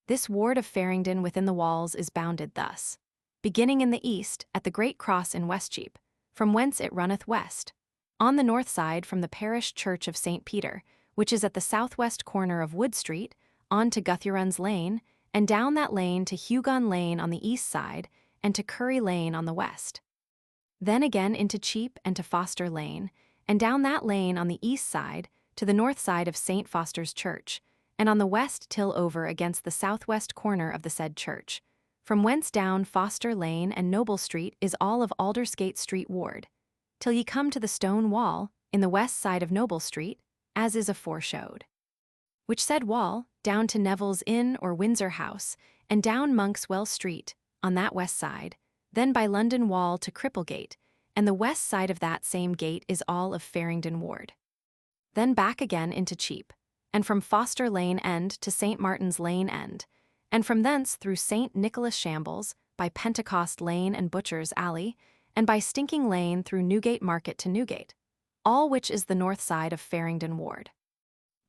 This ward of Faringdon within the walls is bounded thus, beginning in the east at the great cross in Westcheape, from whence it runneth west, on the north side from the parish church of St. Peter, which is at the southwest corner of Wood Street, on to Guthrun's Lane, and down that lane to Hugon Lane on the east side, and to Curry Lane on the west. Then again into Cheape and to Foster Lane, and down that lane on the east side to the north side of St. Foster's Church, and on the west till over against the southwest corner of the said church, from whence down Foster Lane and Noble Street is all of Aldersgate Street Ward, till ye come to the stone wall in the west side of Noble Street, as is aforeshowed. Which said wall, down to Neville's Inn or Windsor House, and down Monk's Well Street, on that west side, then by London Wall to Cripplegate, and the west side of that same gate is all of Faringdon Ward. Then back again into Cheape, and from Foster Lane end to St. Martin's Lane end, and from thence through St. Nicholas Shambles, by Pentecost Lane and Butcher's Alley, and by Stinking Lane through Newgate Market to Newgate, all which is the north side of Faringdon Ward.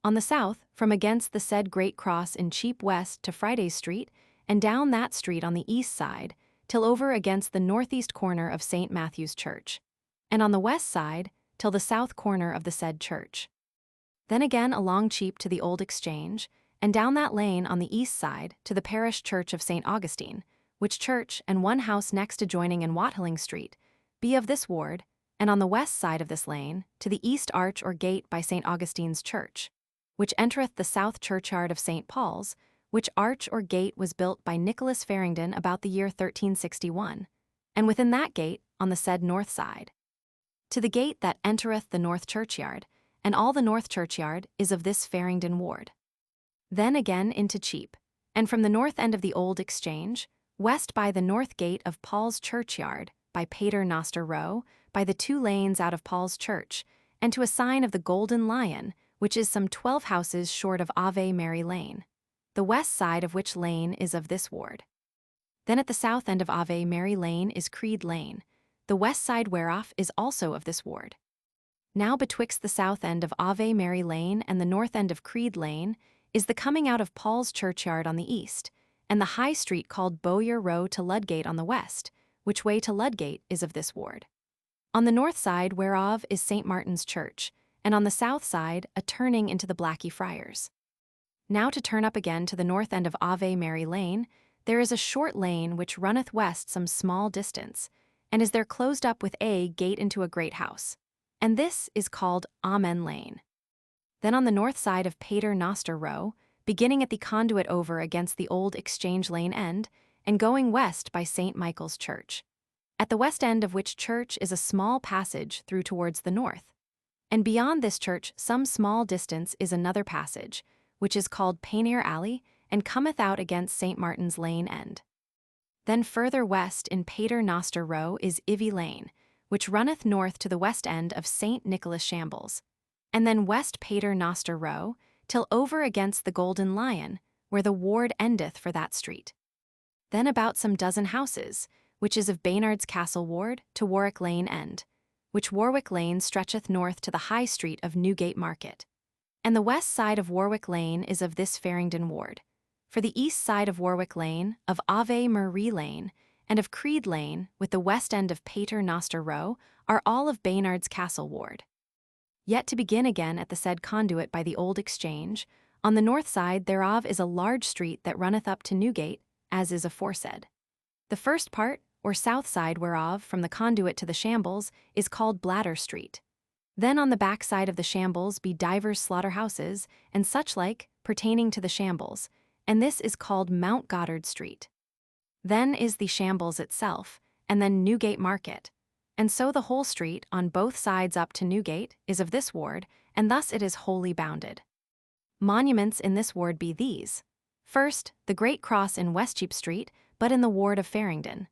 On the south, from against the said Great Cross in Cheape West to Friday Street, and down that street on the east side, till over against the northeast corner of St. Matthew's Church, and on the west side, till the south corner of the said church. Then again along Cheape to the Old Exchange, and down that lane on the east side to the parish church of St. Augustine, which church and one house next adjoining in Watling Street be of this ward, and on the west side of this lane to the east arch or gate by St. Augustine's Church, which entereth the south churchyard of St. Paul's, which arch or gate was built by Nicholas Faringdon about the year 1361, and within that gate, on the said north side, to the gate that entereth the north churchyard, and all the north churchyard is of this Faringdon Ward. Then again into Cheape, and from the north end of the Old Exchange, west by the north gate of Paul's churchyard, by Pater Noster Row, by the 2 lanes out of Paul's church, and to a sign of the Golden Lion, which is some 12 houses short of Ave Mary Lane, the west side of which lane is of this ward. Then at the south end of Ave Mary Lane is Creed Lane, the west side whereof is also of this ward. Now betwixt the south end of Ave Mary Lane and the north end of Creed Lane is the coming out of Paul's churchyard on the east, and the high street called Bowyer Row to Ludgate on the west, which way to Ludgate is of this ward. On the north side whereof is St. Martin's Church, and on the south side a turning into the Blackey Friars. Now to turn up again to the north end of Ave Mary Lane, there is a short lane which runneth west some small distance, and is there closed up with a gate into a great house, and this is called Amen Lane. Then on the north side of Pater Noster Row, beginning at the conduit over against the Old Exchange Lane end, and going west by St. Michael's Church, at the west end of which church is a small passage through towards the north, and beyond this church some small distance is another passage, which is called Paynere Alley, and cometh out against St. Martin's Lane end. Then further west in Pater Noster Row is Ivy Lane, which runneth north to the west end of St. Nicholas Shambles, and then west Pater Noster Row, till over against the Golden Lion, where the ward endeth for that street. Then about some dozen houses, which is of Baynard's Castle Ward to Warwick Lane end, which Warwick Lane stretcheth north to the high street of Newgate Market. And the west side of Warwick Lane is of this Faringdon Ward. For the east side of Warwick Lane, of Ave Marie Lane, and of Creed Lane, with the west end of Pater Noster Row, are all of Baynard's Castle Ward. Yet to begin again at the said conduit by the Old Exchange, on the north side thereof is a large street that runneth up to Newgate, as is aforesaid. The first part, or south side whereof, from the conduit to the shambles, is called Bladder Street. Then on the back side of the shambles be divers slaughterhouses, and such like, pertaining to the shambles, and this is called Mount Goddard Street. Then is the shambles itself, and then Newgate Market. And so the whole street, on both sides up to Newgate, is of this ward, and thus it is wholly bounded. Monuments in this ward be these. First, the great cross in West Cheape Street, but in the ward of Faringdon.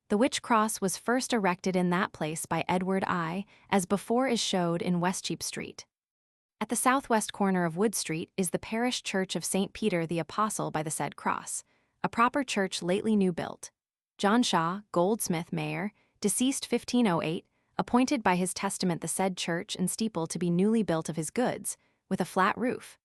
The which cross was first erected in that place by Edward I, as before is showed in West Cheape Street. At the southwest corner of Wood Street is the parish church of St. Peter the Apostle by the said cross, a proper church lately new built. John Shaw, goldsmith, mayor, deceased 1508, appointed by his testament the said church and steeple to be newly built of his goods, with a flat roof.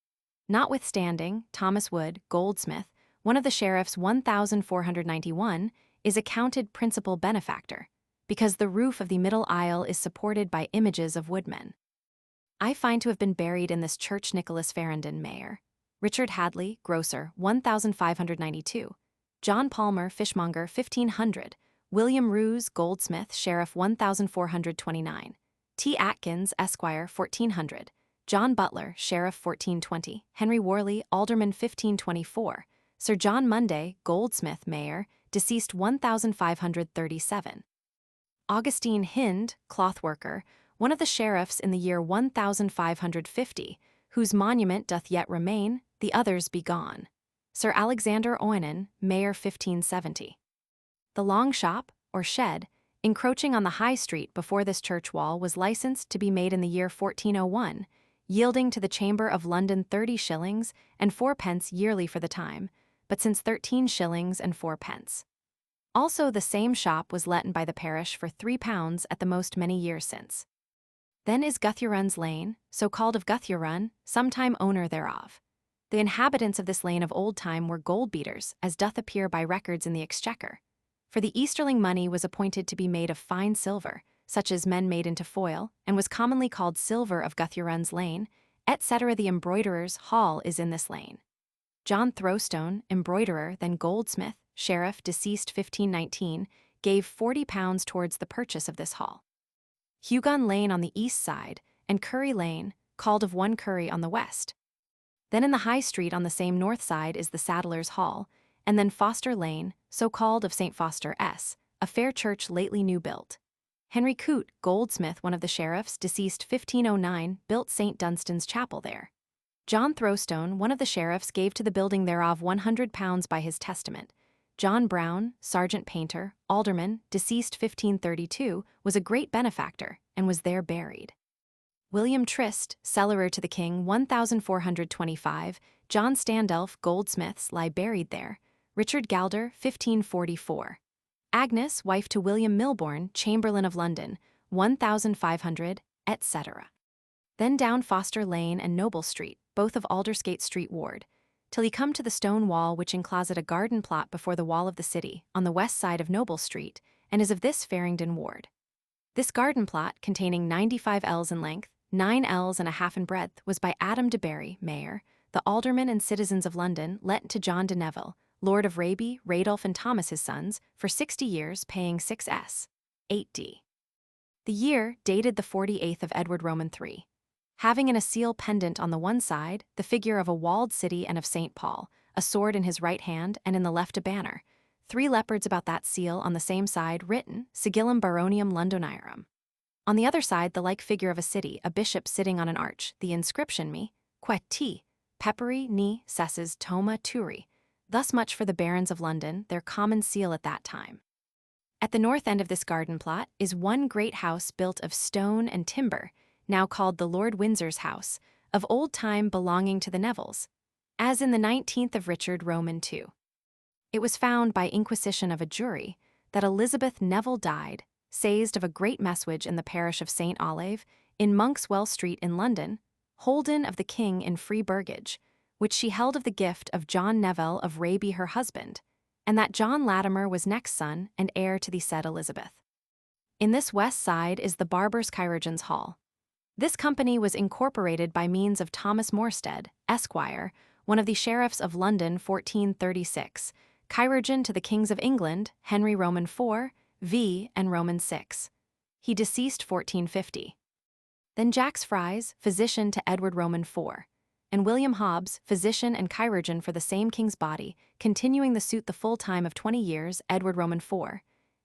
Notwithstanding, Thomas Wood, goldsmith, one of the sheriffs 1491, is accounted principal benefactor, because the roof of the middle aisle is supported by images of woodmen. I find to have been buried in this church Nicholas Faringdon, mayor; Richard Hadley, grocer, 1592; John Palmer, fishmonger, 1500; William Roos, goldsmith, sheriff, 1429; T. Atkins, esquire, 1400; John Butler, sheriff, 1420; Henry Worley, alderman, 1524; Sir John Munday, goldsmith, mayor, deceased 1537; Augustine Hind, clothworker, one of the sheriffs in the year 1550, whose monument doth yet remain, the others be gone; Sir Alexander Oinen, mayor, 1570. The long shop, or shed, encroaching on the High Street before this church wall was licensed to be made in the year 1401, yielding to the Chamber of London 30 shillings and 4 pence yearly for the time, but since 13 shillings and 4 pence. Also the same shop was letten by the parish for £3 at the most many years since. Then is Guthyarun's Lane, so called of Guthyarun, sometime owner thereof. The inhabitants of this lane of old time were gold beaters, as doth appear by records in the Exchequer. For the Easterling money was appointed to be made of fine silver, such as men made into foil, and was commonly called silver of Guthyarun's Lane, etc. The embroiderer's hall is in this lane. John Throwstone, embroiderer, then goldsmith, sheriff, deceased 1519, gave £40 towards the purchase of this hall. Hugon Lane on the east side, and Curry Lane, called of one Curry, on the west. Then in the High Street on the same north side is the Saddler's Hall, and then Foster Lane, so called of St. Foster S., a fair church lately new built. Henry Coote, goldsmith, one of the sheriffs, deceased 1509, built St. Dunstan's chapel there. John Throwstone, one of the sheriffs, gave to the building thereof £100 by his testament. John Brown, sergeant painter, alderman, deceased 1532, was a great benefactor, and was there buried. William Trist, cellarer to the king, 1425, John Standelf, goldsmiths, lie buried there. Richard Galder, 1544. Agnes, wife to William Milbourne, chamberlain of London, 1500, etc. Then down Foster Lane and Noble Street, both of Aldersgate Street Ward, till he come to the stone wall which encloset a garden plot before the wall of the city, on the west side of Noble Street, and is of this Faringdon Ward. This garden plot, containing 95 ells in length, 9 ells and a half in breadth, was by Adam de Barry, mayor, the aldermen and citizens of London, let to John de Neville, Lord of Raby, Radulf and Thomas his sons, for 60 years, paying 6s. 8d. The year dated the 48th of Edward Roman III. Having in a seal pendant on the one side, the figure of a walled city and of St. Paul, a sword in his right hand, and in the left a banner, 3 leopards about that seal on the same side, written, Sigillum Baronium Londoniarum. On the other side the like figure of a city, a bishop sitting on an arch, the inscription me, quet ti, peperi ni cesses toma turi. Thus much for the barons of London, their common seal at that time. At the north end of this garden plot is one great house built of stone and timber, now called the Lord Windsor's house, of old time belonging to the Nevilles, as in the 19th of Richard Roman II. It was found by inquisition of a jury that Elizabeth Neville died, seized of a great messuage in the parish of St. Olave, in Monkswell Street in London, holden of the king in free burgage, which she held of the gift of John Neville of Raby her husband, and that John Latimer was next son and heir to the said Elizabeth. In this west side is the Barber's Chirurgeon's Hall. This company was incorporated by means of Thomas Morstead, esquire, one of the sheriffs of London 1436, chirurgeon to the kings of England, Henry Roman IV, V, and Roman VI. He deceased 1450. Then Jacques Fries, physician to Edward Roman IV, and William Hobbes, physician and chirurgeon for the same king's body, continuing the suit the full time of 20 years, Edward Roman IV,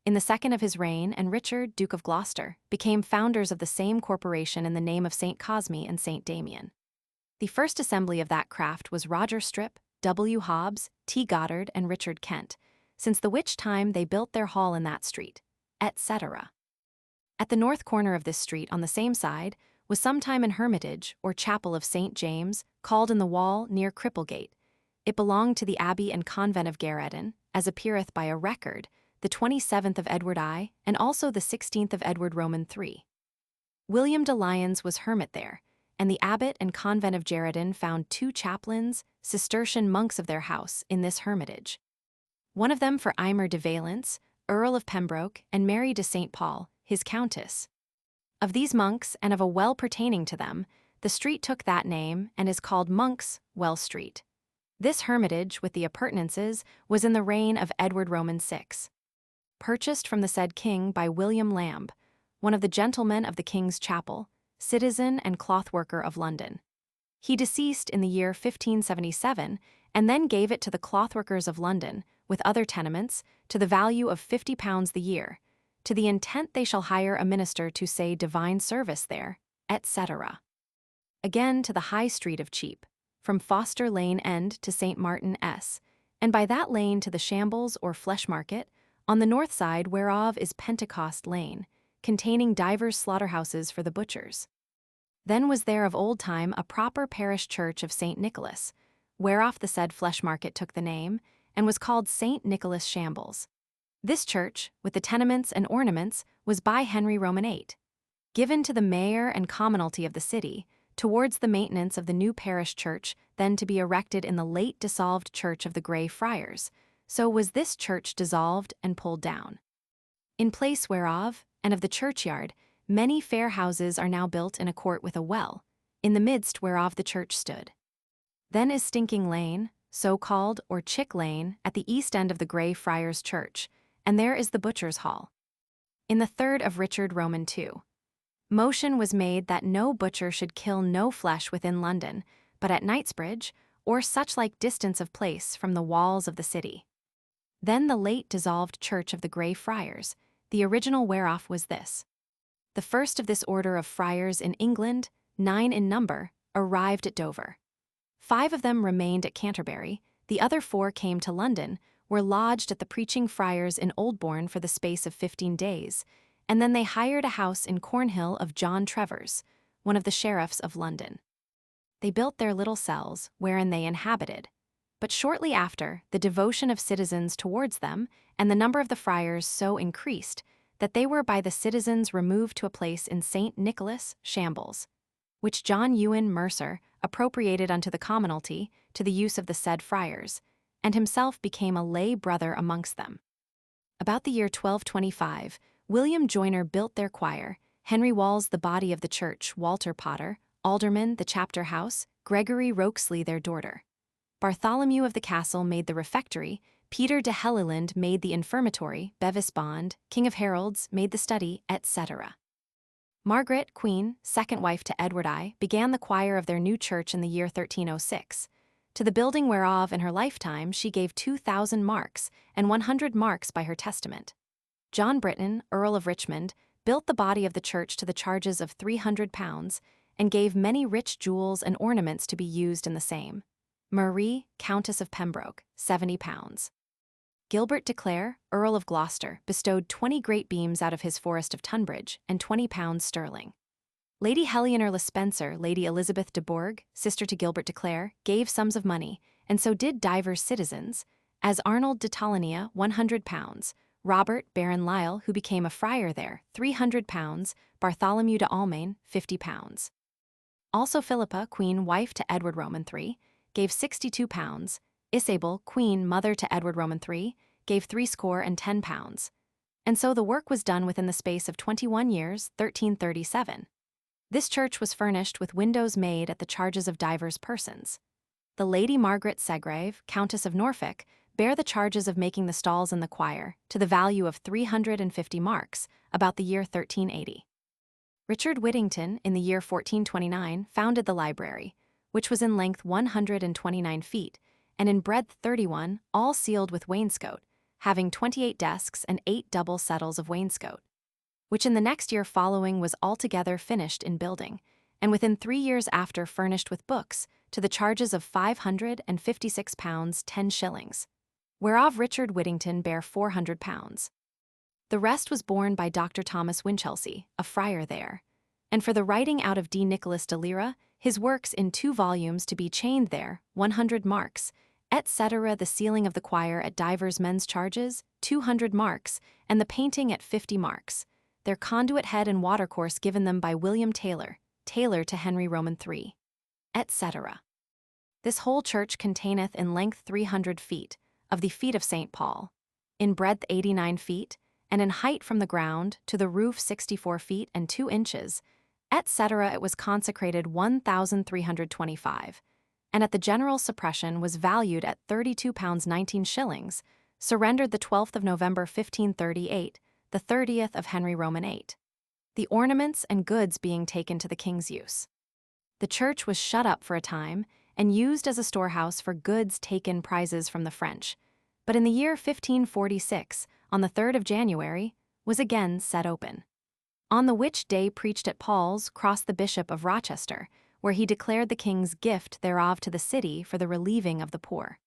in the second of his reign, and Richard, Duke of Gloucester, became founders of the same corporation in the name of St. Cosme and St. Damian. The first assembly of that craft was Roger Strip, W. Hobbes, T. Goddard, and Richard Kent, since the which time they built their hall in that street, etc. At the north corner of this street on the same side was sometime an hermitage or chapel of St. James, called in the wall near Cripplegate. It belonged to the abbey and convent of Garedon, as appeareth by a record, the 27th of Edward I, and also the 16th of Edward Roman III. William de Lyons was hermit there, and the abbot and convent of Garedon found 2 chaplains, Cistercian monks of their house, in this hermitage. One of them for Aymer de Valence, Earl of Pembroke, and Mary de St. Paul, his countess. Of these monks, and of a well pertaining to them, the street took that name, and is called Monks' Well Street. This hermitage, with the appurtenances, was in the reign of Edward Roman VI. Purchased from the said king by William Lamb, one of the gentlemen of the king's chapel, citizen and clothworker of London. He deceased in the year 1577, and then gave it to the clothworkers of London, with other tenements, to the value of £50 the year, to the intent they shall hire a minister to say divine service there, etc. Again to the High Street of Cheape, from Foster Lane End to St. Martin S., and by that lane to the Shambles or Flesh Market, on the north side whereof is Pentecost Lane, containing divers slaughterhouses for the butchers. Then was there of old time a proper parish church of St. Nicholas, whereof the said Flesh Market took the name, and was called St. Nicholas Shambles. This church, with the tenements and ornaments, was by Henry Roman VIII, given to the mayor and commonalty of the city, towards the maintenance of the new parish church then to be erected in the late dissolved church of the Grey Friars. So was this church dissolved and pulled down. In place whereof, and of the churchyard, many fair houses are now built in a court with a well, in the midst whereof the church stood. Then is Stinking Lane, so called, or Chick Lane, at the east end of the Grey Friars Church, and there is the Butcher's Hall. In the 3rd of Richard Roman II, motion was made that no butcher should kill no flesh within London, but at Knightsbridge, or such like distance of place from the walls of the city. Then the late dissolved church of the Grey Friars, the original whereof was this. The first of this order of friars in England, 9 in number, arrived at Dover. 5 of them remained at Canterbury, the other 4 came to London, were lodged at the preaching friars in Oldbourne for the space of 15 days, and then they hired a house in Cornhill of John Trevors, one of the sheriffs of London. They built their little cells, wherein they inhabited. But shortly after, the devotion of citizens towards them, and the number of the friars so increased, that they were by the citizens removed to a place in St. Nicholas, Shambles, which John Ewan Mercer appropriated unto the commonalty to the use of the said friars, and himself became a lay brother amongst them. About the year 1225, William Joyner built their choir, Henry Walls the body of the church, Walter Potter, Alderman the chapter house, Gregory Rokesley their daughter. Bartholomew of the castle made the refectory, Peter de Helliland made the infirmatory, Bevis Bond, King of Heralds, made the study, etc. Margaret, Queen, second wife to Edward I, began the choir of their new church in the year 1306. To the building whereof in her lifetime she gave 2,000 marks, and 100 marks by her testament. John Britton, Earl of Richmond, built the body of the church to the charges of £300, and gave many rich jewels and ornaments to be used in the same. Marie, Countess of Pembroke, £70. Gilbert de Clare, Earl of Gloucester, bestowed 20 great beams out of his forest of Tunbridge, and £20 sterling. Lady Helena Le Spencer, Lady Elizabeth de Bourgh, sister to Gilbert de Clare, gave sums of money, and so did divers citizens, as Arnold de Tolania, £100, Robert, Baron Lisle, who became a friar there, £300, Bartholomew de Almain, £50. Also Philippa, Queen, wife to Edward Roman III, gave £62, Isabel, Queen, mother to Edward Roman III, gave £60 and so the work was done within the space of 21 years, 1337. This church was furnished with windows made at the charges of divers persons. The Lady Margaret Segrave, Countess of Norfolk, bear the charges of making the stalls in the choir, to the value of 350 marks, about the year 1380. Richard Whittington, in the year 1429, founded the library, which was in length 129 feet, and in breadth 31, all sealed with wainscot, having 28 desks and 8 double settles of wainscot, which in the next year following was altogether finished in building, and within 3 years after furnished with books, to the charges of £556 10s, whereof Richard Whittington bare £400. The rest was borne by Dr. Thomas Winchelsea, a friar there, and for the writing out of D. Nicholas de Lyra, his works in 2 volumes to be chained there, 100 marks, etc. The sealing of the choir at divers men's charges, 200 marks, and the painting at 50 marks, their conduit head and watercourse given them by William Taylor, tailor to Henry Roman III, etc. This whole church containeth in length 300 feet, of the feet of St. Paul, in breadth 89 feet, and in height from the ground to the roof 64 feet and 2 inches, etc. It was consecrated 1,325, and at the general suppression was valued at £32 19s, surrendered the 12th of November 1538, the 30th of Henry Roman VIII, the ornaments and goods being taken to the king's use. The church was shut up for a time, and used as a storehouse for goods taken prizes from the French, but in the year 1546, on the 3rd of January, was again set open. On the which day preached at Paul's crossed the Bishop of Rochester, where he declared the king's gift thereof to the city for the relieving of the poor.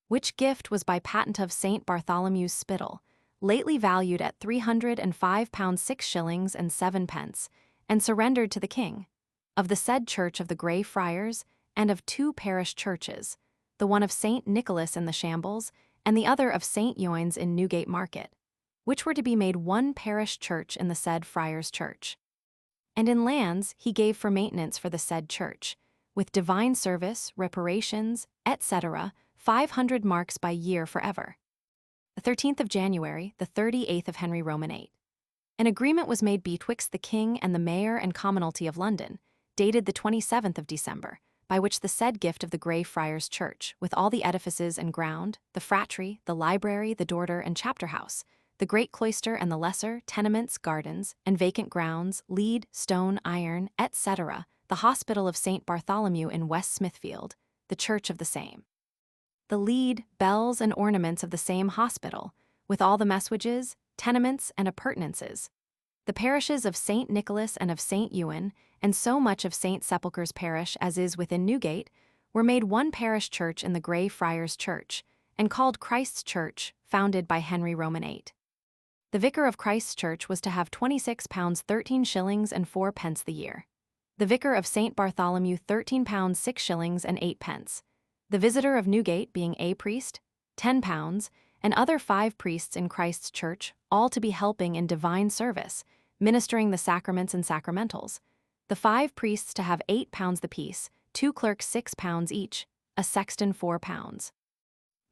Which gift was by patent of St. Bartholomew's Spittal, lately valued at £305 6s and 7d, and surrendered to the king, of the said church of the Grey Friars, and of 2 parish churches, the one of St. Nicholas in the Shambles, and the other of St. Yoins in Newgate Market, which were to be made one parish church in the said friars' church. And in lands he gave for maintenance for the said church, with divine service, reparations, etc., 500 marks by year forever. The 13th of January, the 38th of Henry Roman VIII. An agreement was made betwixt the king and the mayor and commonalty of London, dated the 27th of December, by which the said gift of the Grey Friars' Church, with all the edifices and ground, the fratry, the library, the dorter and chapter house, the great cloister and the lesser, tenements, gardens, and vacant grounds, lead, stone, iron, etc., the hospital of St. Bartholomew in West Smithfield, the church of the same. The lead, bells, and ornaments of the same hospital, with all the messuages, tenements, and appurtenances. The parishes of St. Nicholas and of St. Ewan, and so much of St. Sepulchre's parish as is within Newgate, were made one parish church in the Grey Friars' Church, and called Christ's Church, founded by Henry Roman VIII. The vicar of Christ's Church was to have £26 13s and 4d the year. The vicar of St. Bartholomew £13 6s and 8d. The visitor of Newgate being a priest, £10, and other 5 priests in Christ's Church, all to be helping in divine service, ministering the sacraments and sacramentals. The 5 priests to have £8 the piece, 2 clerks £6 each, a sexton £4.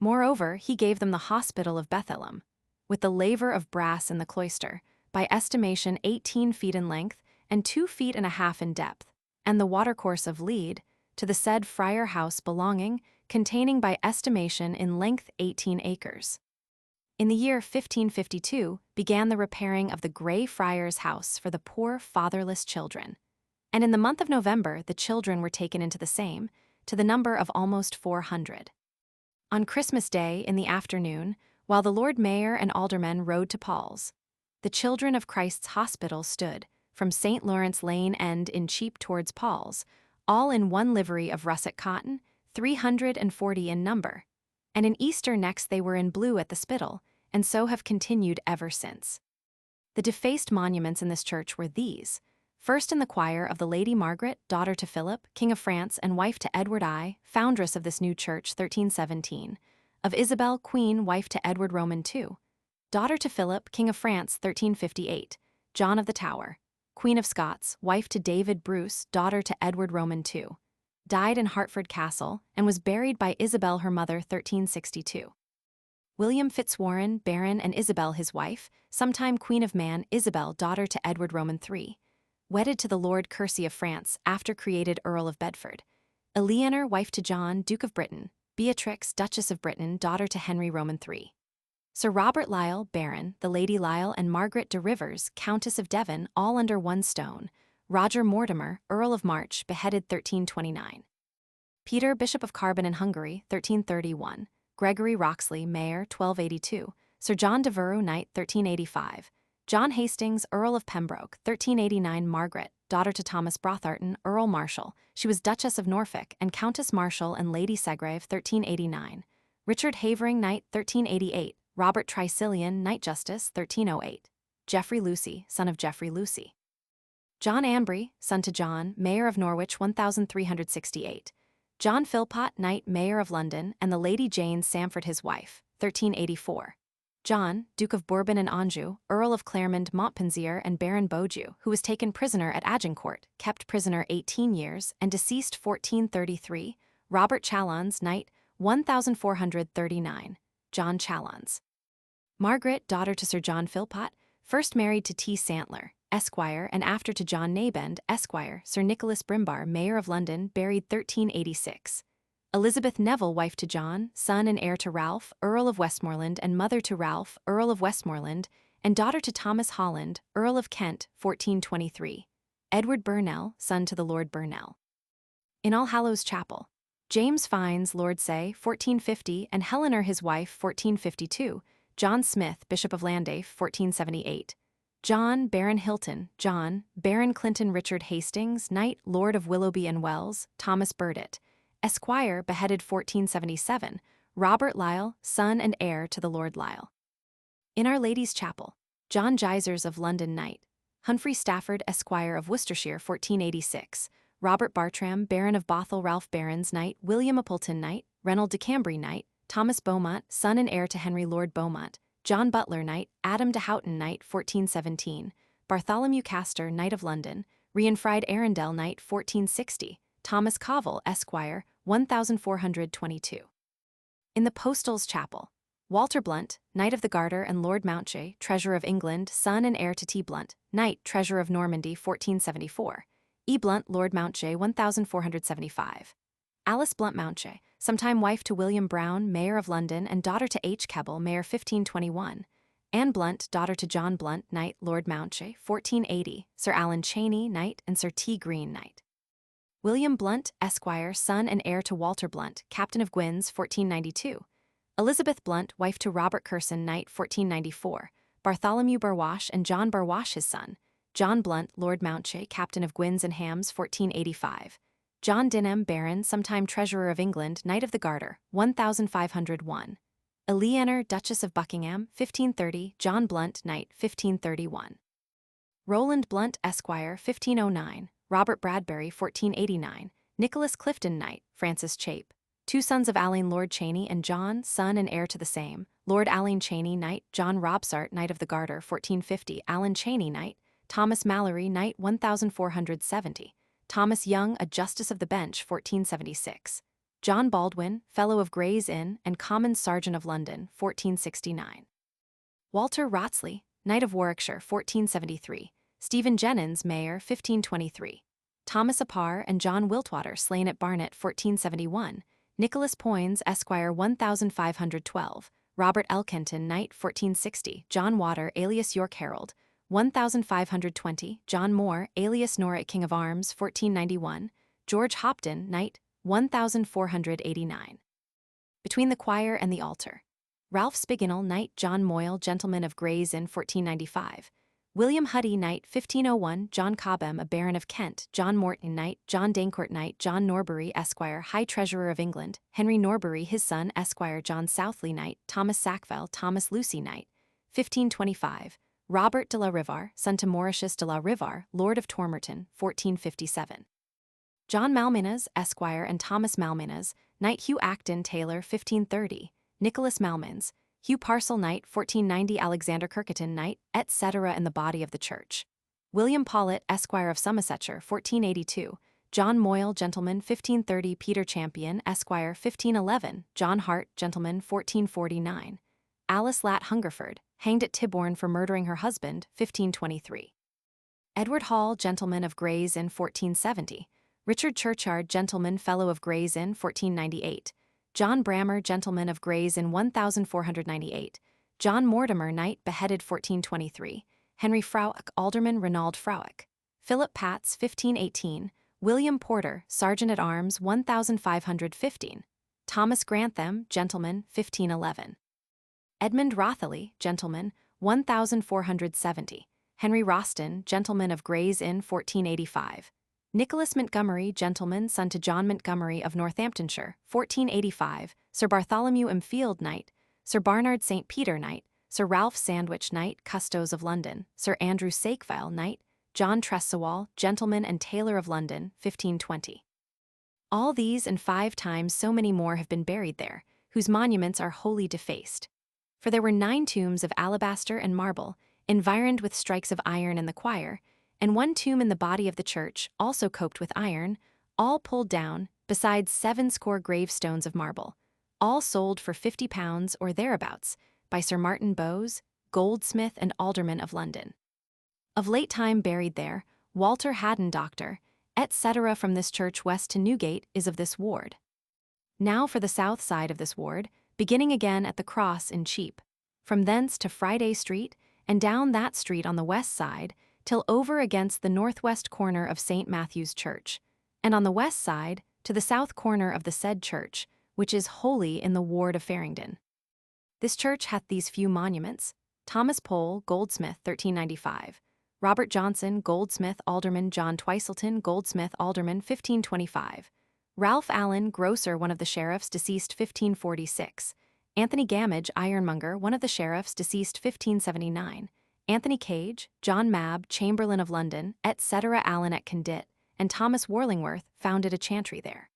Moreover, he gave them the hospital of Bethlehem, with the laver of brass in the cloister, by estimation 18 feet in length and 2 feet and a half in depth, and the watercourse of lead, to the said friar house belonging, containing by estimation in length 18 acres. In the year 1552 began the repairing of the Grey Friars' house for the poor fatherless children, and in the month of November the children were taken into the same, to the number of almost 400. On Christmas Day in the afternoon, while the Lord Mayor and aldermen rode to Paul's, the children of Christ's Hospital stood, from St. Lawrence Lane End in Cheape towards Paul's, all in one livery of russet cotton, 340 in number, and in Easter next they were in blue at the Spittal, and so have continued ever since. The defaced monuments in this church were these: first in the choir of the Lady Margaret, daughter to Philip, King of France and wife to Edward I, foundress of this new church 1317, of Isabel, Queen, wife to Edward Roman II, daughter to Philip, King of France 1358, John of the Tower, Queen of Scots, wife to David Bruce, daughter to Edward Roman II, died in Hertford Castle, and was buried by Isabel her mother 1362. William Fitzwarren, Baron, and Isabel his wife, sometime Queen of Man, Isabel, daughter to Edward Roman III, wedded to the Lord Kersey of France, after created Earl of Bedford. Eleanor, wife to John, Duke of Britain, Beatrix, Duchess of Britain, daughter to Henry Roman III. Sir Robert Lisle, Baron, the Lady Lisle and Margaret de Rivers, Countess of Devon, all under one stone. Roger Mortimer, Earl of March, beheaded 1329. Peter, Bishop of Carbon in Hungary, 1331. Gregory Roxley, Mayor, 1282. Sir John de Veru, Knight, 1385. John Hastings, Earl of Pembroke, 1389. Margaret, daughter to Thomas Brotharton, Earl Marshal. She was Duchess of Norfolk and Countess Marshal and Lady Segrave, 1389. Richard Havering, Knight, 1388. Robert Tricilian, Knight Justice, 1308. Geoffrey Lucy, son of Geoffrey Lucy. John Ambry, son to John, Mayor of Norwich, 1368. John Philpot, Knight, Mayor of London, and the Lady Jane Samford his wife, 1384. John, Duke of Bourbon and Anjou, Earl of Claremont Montpensier and Baron Beaujeu, who was taken prisoner at Agincourt, kept prisoner 18 years, and deceased 1433. Robert Chalons, Knight, 1439. John Chalons. Margaret, daughter to Sir John Philpot, first married to T. Santler, Esquire, and after to John Nabend, Esquire. Sir Nicholas Brimbar, Mayor of London, buried 1386. Elizabeth Neville, wife to John, son and heir to Ralph, Earl of Westmoreland, and mother to Ralph, Earl of Westmoreland, and daughter to Thomas Holland, Earl of Kent, 1423. Edward Burnell, son to the Lord Burnell. In All Hallows Chapel, James Fiennes, Lord Say, 1450, and Helena his wife, 1452. John Smith, Bishop of Llandaff, 1478. John, Baron Hilton, John, Baron Clinton Richard Hastings, Knight, Lord of Willoughby and Wells, Thomas Burdett, Esquire, beheaded 1477, Robert Lisle, son and heir to the Lord Lisle. In Our Lady's Chapel, John Geysers of London, Knight, Humphrey Stafford, Esquire of Worcestershire, 1486, Robert Bartram, Baron of Bothwell, Ralph Barons, Knight, William Appleton, Knight, Reynold de Cambry, Knight, Thomas Beaumont, son and heir to Henry Lord Beaumont, John Butler, Knight, Adam de Houghton, Knight, 1417, Bartholomew Castor, Knight of London, Rienfried Arundel, Knight, 1460, Thomas Covell, Esquire, 1422. In the Postal's Chapel, Walter Blunt, Knight of the Garter and Lord Mountjoy, Treasurer of England, son and heir to T. Blunt, Knight, Treasurer of Normandy, 1474. E. Blunt, Lord Mountjoy, 1475. Alice Blunt Mountjoy, sometime wife to William Brown, Mayor of London, and daughter to H. Keble, Mayor, 1521. Anne Blunt, daughter to John Blunt, Knight, Lord Mountjoy, 1480. Sir Alan Cheney, Knight, and Sir T. Green, Knight. William Blunt, Esquire, son and heir to Walter Blunt, Captain of Gwyn's, 1492. Elizabeth Blunt, wife to Robert Curson, Knight, 1494. Bartholomew Burwash and John Burwash his son. John Blunt, Lord Mountjoy, Captain of Gwyn's and Hams, 1485. John Dinham, Baron, sometime Treasurer of England, Knight of the Garter, 1501. Eleanor, Duchess of Buckingham, 1530. John Blunt, Knight, 1531. Roland Blunt, Esquire, 1509. Robert Bradbury, 1489. Nicholas Clifton, Knight, Francis Cheape. Two sons of Alain Lord Cheney and John, son and heir to the same. Lord Alain Cheney, Knight, John Robsart, Knight of the Garter, 1450. Alan Cheney, Knight, Thomas Mallory, Knight, 1470. Thomas Young, a Justice of the Bench, 1476. John Baldwin, Fellow of Gray's Inn and Common Sergeant of London, 1469. Walter Wrottesley, Knight of Warwickshire, 1473. Stephen Jennings, Mayor, 1523. Thomas Appar and John Wiltwater, slain at Barnet, 1471. Nicholas Poins, Esquire, 1512. Robert Elkenton, Knight, 1460. John Water, alias York Herald, 1520. John Moore, alias Norrick King of Arms, 1491. George Hopton, Knight, 1489. Between the choir and the altar, Ralph Spiginal, Knight, John Moyle, Gentleman of Gray's Inn, 1495. William Huddy, Knight, 1501. John Cobham, a Baron of Kent. John Morton, Knight. John Daincourt, Knight. John Norbury, Esquire, High Treasurer of England. Henry Norbury, his son, Esquire. John Southley, Knight. Thomas Sackville, Thomas Lucy, Knight, 1525. Robert de la Rivar, son to Mauritius de la Rivar, Lord of Tormerton, 1457. John Malmenas, Esquire, and Thomas Malmenas, Knight. Hugh Acton Taylor, 1530. Nicholas Malmins, Hugh Parcel, Knight, 1490. Alexander Kirketon, Knight, etc. in the body of the church. William Paulet, Esquire of Somersetshire, 1482. John Moyle, Gentleman, 1530. Peter Champion, Esquire, 1511. John Hart, Gentleman, 1449. Alice Lat Hungerford, hanged at Tyburn for murdering her husband, 1523. Edward Hall, Gentleman of Gray's Inn, 1470. Richard Churchyard, Gentleman, Fellow of Gray's Inn, 1498. John Brammer, gentleman of Grays in 1498, John Mortimer, knight, beheaded 1423, Henry Frowick, alderman, Renald Frowick, Philip Patz, 1518, William Porter, sergeant-at-arms, 1515, Thomas Grantham, gentleman, 1511. Edmund Rotheley, gentleman, 1470, Henry Roston, gentleman of Grays Inn, 1485, Nicholas Montgomery, gentleman, son to John Montgomery of Northamptonshire, 1485, Sir Bartholomew Imfield, knight, Sir Barnard St. Peter, knight, Sir Ralph Sandwich, knight, Custos of London, Sir Andrew Sakeville, knight, John Tressawal, gentleman and tailor of London, 1520. All these and 5 times so many more have been buried there, whose monuments are wholly defaced. For there were 9 tombs of alabaster and marble, environed with strikes of iron in the choir, and 1 tomb in the body of the church, also coped with iron, all pulled down, besides 70 gravestones of marble, all sold for £50 or thereabouts, by Sir Martin Bowes, goldsmith and alderman of London. Of late time buried there, Walter Haddon, doctor, etc. From this church west to Newgate is of this ward. Now for the south side of this ward, beginning again at the cross in Cheape, from thence to Friday Street, and down that street on the west side, till over against the northwest corner of St. Matthew's Church, and on the west side, to the south corner of the said church, which is wholly in the ward of Faringdon. This church hath these few monuments: Thomas Pole, goldsmith, 1395, Robert Johnson, goldsmith, alderman, John Twiselton, goldsmith, alderman, 1525, Ralph Allen, grocer, one of the sheriffs, deceased 1546, Anthony Gamage, ironmonger, one of the sheriffs, deceased 1579, Anthony Cage, John Mab, chamberlain of London, etc. Allen at Condit, and Thomas Warlingworth founded a chantry there.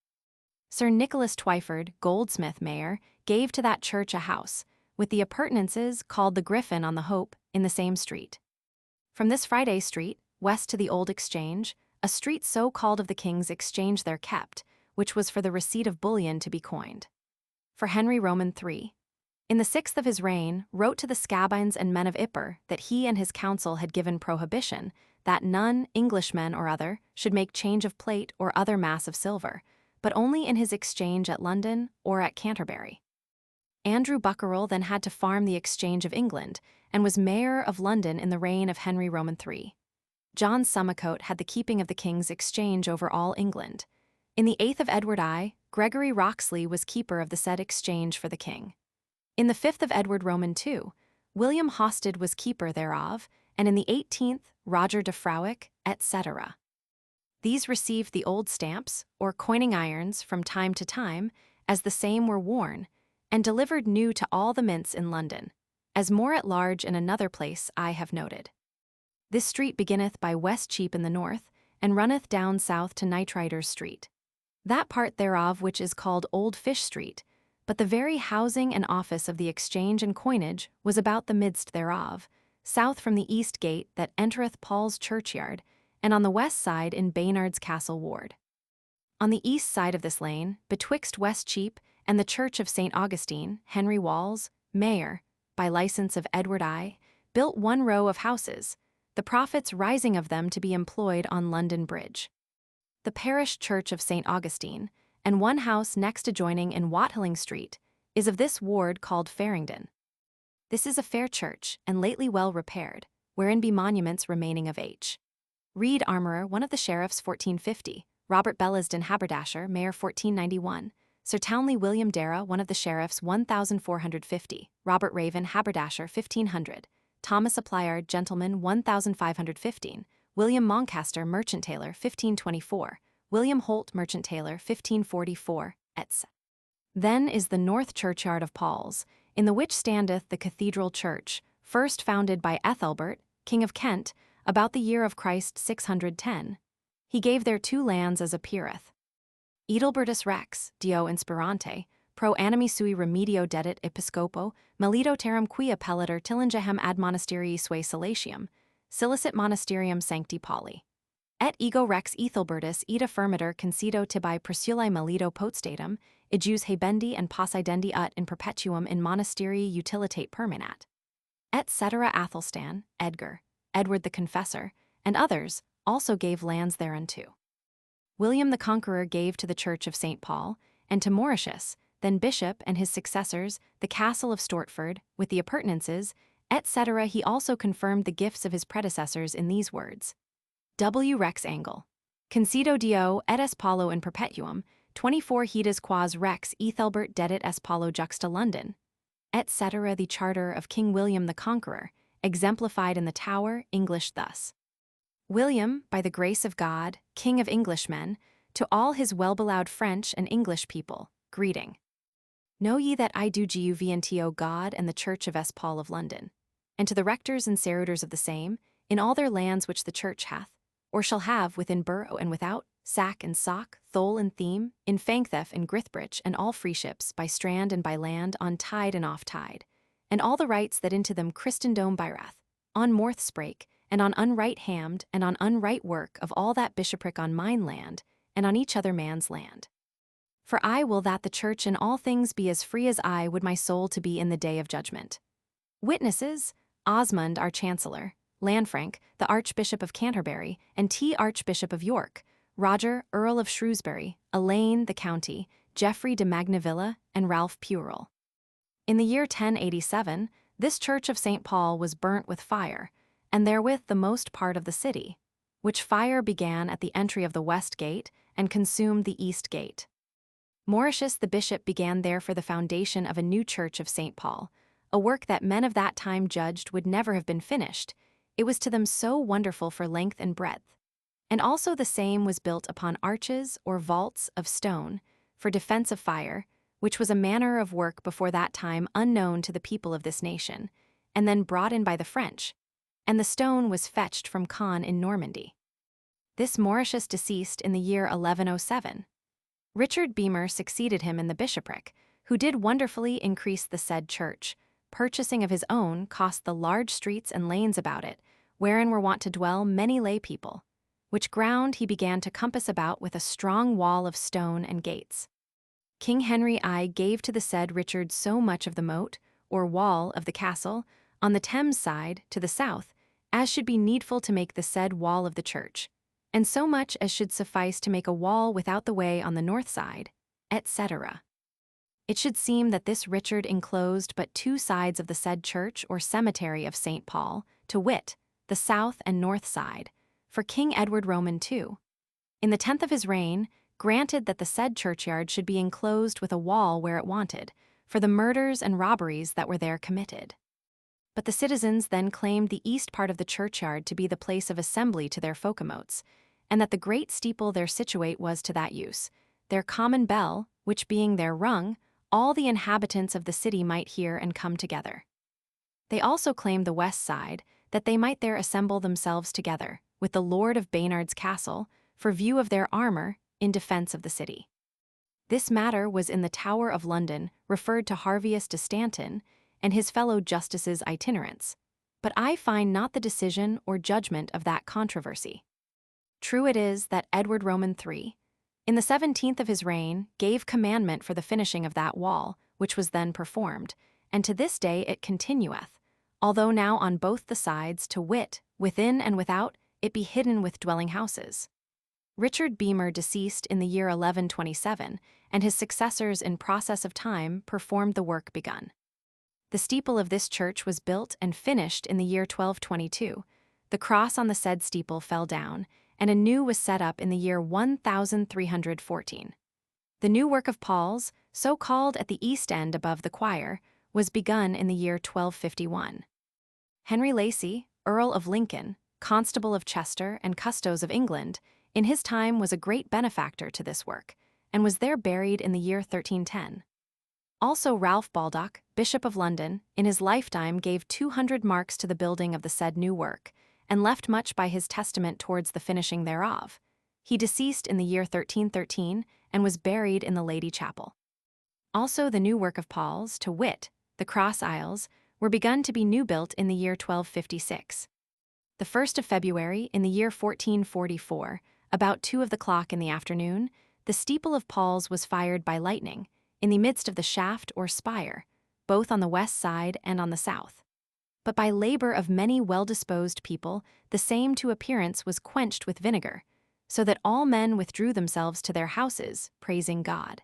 Sir Nicholas Twyford, goldsmith, mayor, gave to that church a house, with the appurtenances called the Griffin on the Hope, in the same street. From this Friday Street, west to the Old Exchange, a street so called of the King's Exchange there kept, which was for the receipt of bullion to be coined. For Henry Roman III, in the 6th of his reign, wrote to the Scabines and men of Ypres that he and his council had given prohibition that none, Englishmen or other, should make change of plate or other mass of silver, but only in his exchange at London or at Canterbury. Andrew Buckerell then had to farm the Exchange of England, and was mayor of London in the reign of Henry Roman III. John Summercote had the keeping of the King's Exchange over all England. In the 8th of Edward I, Gregory Roxley was keeper of the said exchange for the King. In the 5th of Edward Roman II, William Hosted was keeper thereof, and in the 18th, Roger de Frowick, etc. These received the old stamps, or coining irons, from time to time, as the same were worn, and delivered new to all the mints in London, as more at large in another place I have noted. This street beginneth by West Cheape in the north, and runneth down south to Knightriders Street, that part thereof which is called Old Fish Street, but the very housing and office of the exchange and coinage was about the midst thereof, south from the east gate that entereth Paul's churchyard, and on the west side in Baynard's Castle Ward. On the east side of this lane, betwixt West Cheape and the church of St. Augustine, Henry Walls, mayor, by license of Edward I, built 1 row of houses, the profits rising of them to be employed on London Bridge. The parish church of St. Augustine, and 1 house next adjoining in Watling Street, is of this ward called Faringdon. This is a fair church, and lately well repaired, wherein be monuments remaining of H. Reed Armourer, one of the sheriffs, 1450, Robert Bellasden Haberdasher, mayor, 1491, Sir Townley William Darragh, one of the sheriffs, 1450, Robert Raven Haberdasher, 1500, Thomas Appliard, gentleman, 1515, William Moncaster, merchant tailor, 1524, William Holt, merchant tailor, 1544, etc. Then is the north churchyard of Paul's, in the which standeth the cathedral church, first founded by Ethelbert, king of Kent, about the year of Christ 610. He gave there 2 lands as appeareth. Edelbertus Rex, Dio Inspirante, pro animi sui remedio dedit episcopo, melito terram qui appellator Tillingehem ad monasterii sui Salatium, silicit monasterium sancti Pauli. Et ego rex Ethelbertus id affirmator concedo tibi persulae melito potestatum, ejus habendi and possidendi ut in perpetuum in monasterii utilitate permanat. Etc. Athelstan, Edgar, Edward the Confessor, and others, also gave lands thereunto. William the Conqueror gave to the church of St. Paul, and to Mauritius, then bishop and his successors, the castle of Stortford, with the appurtenances, etc. He also confirmed the gifts of his predecessors in these words. W. Rex Angle. Concedo Dio et es Paulo in perpetuum, 24 Hides quas Rex Ethelbert dedit es Paulo juxta London, etc. The charter of King William the Conqueror, exemplified in the Tower, English thus. William, by the grace of God, King of Englishmen, to all his well-beloved French and English people, greeting. Know ye that I do GUVNTO God and the Church of S. Paul of London, and to the rectors and cerutors of the same, in all their lands which the Church hath, or shall have within borough and without, sack and sock, thole and theme, in Fangthef and Grithbridge and all free ships, by strand and by land, on tide and off tide, and all the rights that into them Christendom byrath, on Morth sprake, and on unright hammed, and on unright work of all that bishopric on mine land, and on each other man's land. For I will that the Church in all things be as free as I would my soul to be in the day of judgment. Witnesses, Osmond our Chancellor, Lanfranc, the Archbishop of Canterbury, and T. Archbishop of York, Roger, Earl of Shrewsbury, Elaine, the County, Geoffrey de Magnavilla, and Ralph Purell. In the year 1087, this church of St. Paul was burnt with fire, and therewith the most part of the city, which fire began at the entry of the west gate, and consumed the east gate. Mauritius the bishop began there for the foundation of a new church of St. Paul, a work that men of that time judged would never have been finished. It was to them so wonderful for length and breadth. And also the same was built upon arches or vaults of stone, for defense of fire, which was a manner of work before that time unknown to the people of this nation, and then brought in by the French, and the stone was fetched from Caen in Normandy. This Mauritius deceased in the year 1107. Richard Beamer succeeded him in the bishopric, who did wonderfully increase the said church. Purchasing of his own cost the large streets and lanes about it, wherein were wont to dwell many lay people, which ground he began to compass about with a strong wall of stone and gates. King Henry I gave to the said Richard so much of the moat, or wall of the castle, on the Thames side, to the south, as should be needful to make the said wall of the church, and so much as should suffice to make a wall without the way on the north side, etc. It should seem that this Richard enclosed but 2 sides of the said church or cemetery of St. Paul, to wit, the south and north side, for King Edward Roman II, in the 10th of his reign, granted that the said churchyard should be enclosed with a wall where it wanted, for the murders and robberies that were there committed. But the citizens then claimed the east part of the churchyard to be the place of assembly to their folkomotes, and that the great steeple there situate was to that use, their common bell, which being there rung, all the inhabitants of the city might hear and come together. They also claimed the west side, that they might there assemble themselves together, with the lord of Baynard's castle, for view of their armor, in defense of the city. This matter was in the Tower of London, referred to Harvius de Stanton, and his fellow justices' itinerants, but I find not the decision or judgment of that controversy. True it is that Edward Roman III, in the 17th of his reign, gave commandment for the finishing of that wall, which was then performed, and to this day it continueth, although now on both the sides, to wit, within and without, it be hidden with dwelling houses. Richard Beamer deceased in the year 1127, and his successors in process of time performed the work begun. The steeple of this church was built and finished in the year 1222. The cross on the said steeple fell down, and a new was set up in the year 1314. The new work of Paul's, so called at the east end above the choir, was begun in the year 1251. Henry Lacy, Earl of Lincoln, Constable of Chester and Custos of England, in his time was a great benefactor to this work, and was there buried in the year 1310. Also Ralph Baldock, Bishop of London, in his lifetime gave 200 marks to the building of the said new work, and left much by his testament towards the finishing thereof. He deceased in the year 1313, and was buried in the Lady Chapel. Also the new work of Paul's, to wit, the cross aisles, were begun to be new built in the year 1256. The 1st of February, in the year 1444, about 2 of the clock in the afternoon, the steeple of Paul's was fired by lightning, in the midst of the shaft or spire, both on the west side and on the south. But by labor of many well-disposed people, the same to appearance was quenched with vinegar, so that all men withdrew themselves to their houses, praising God.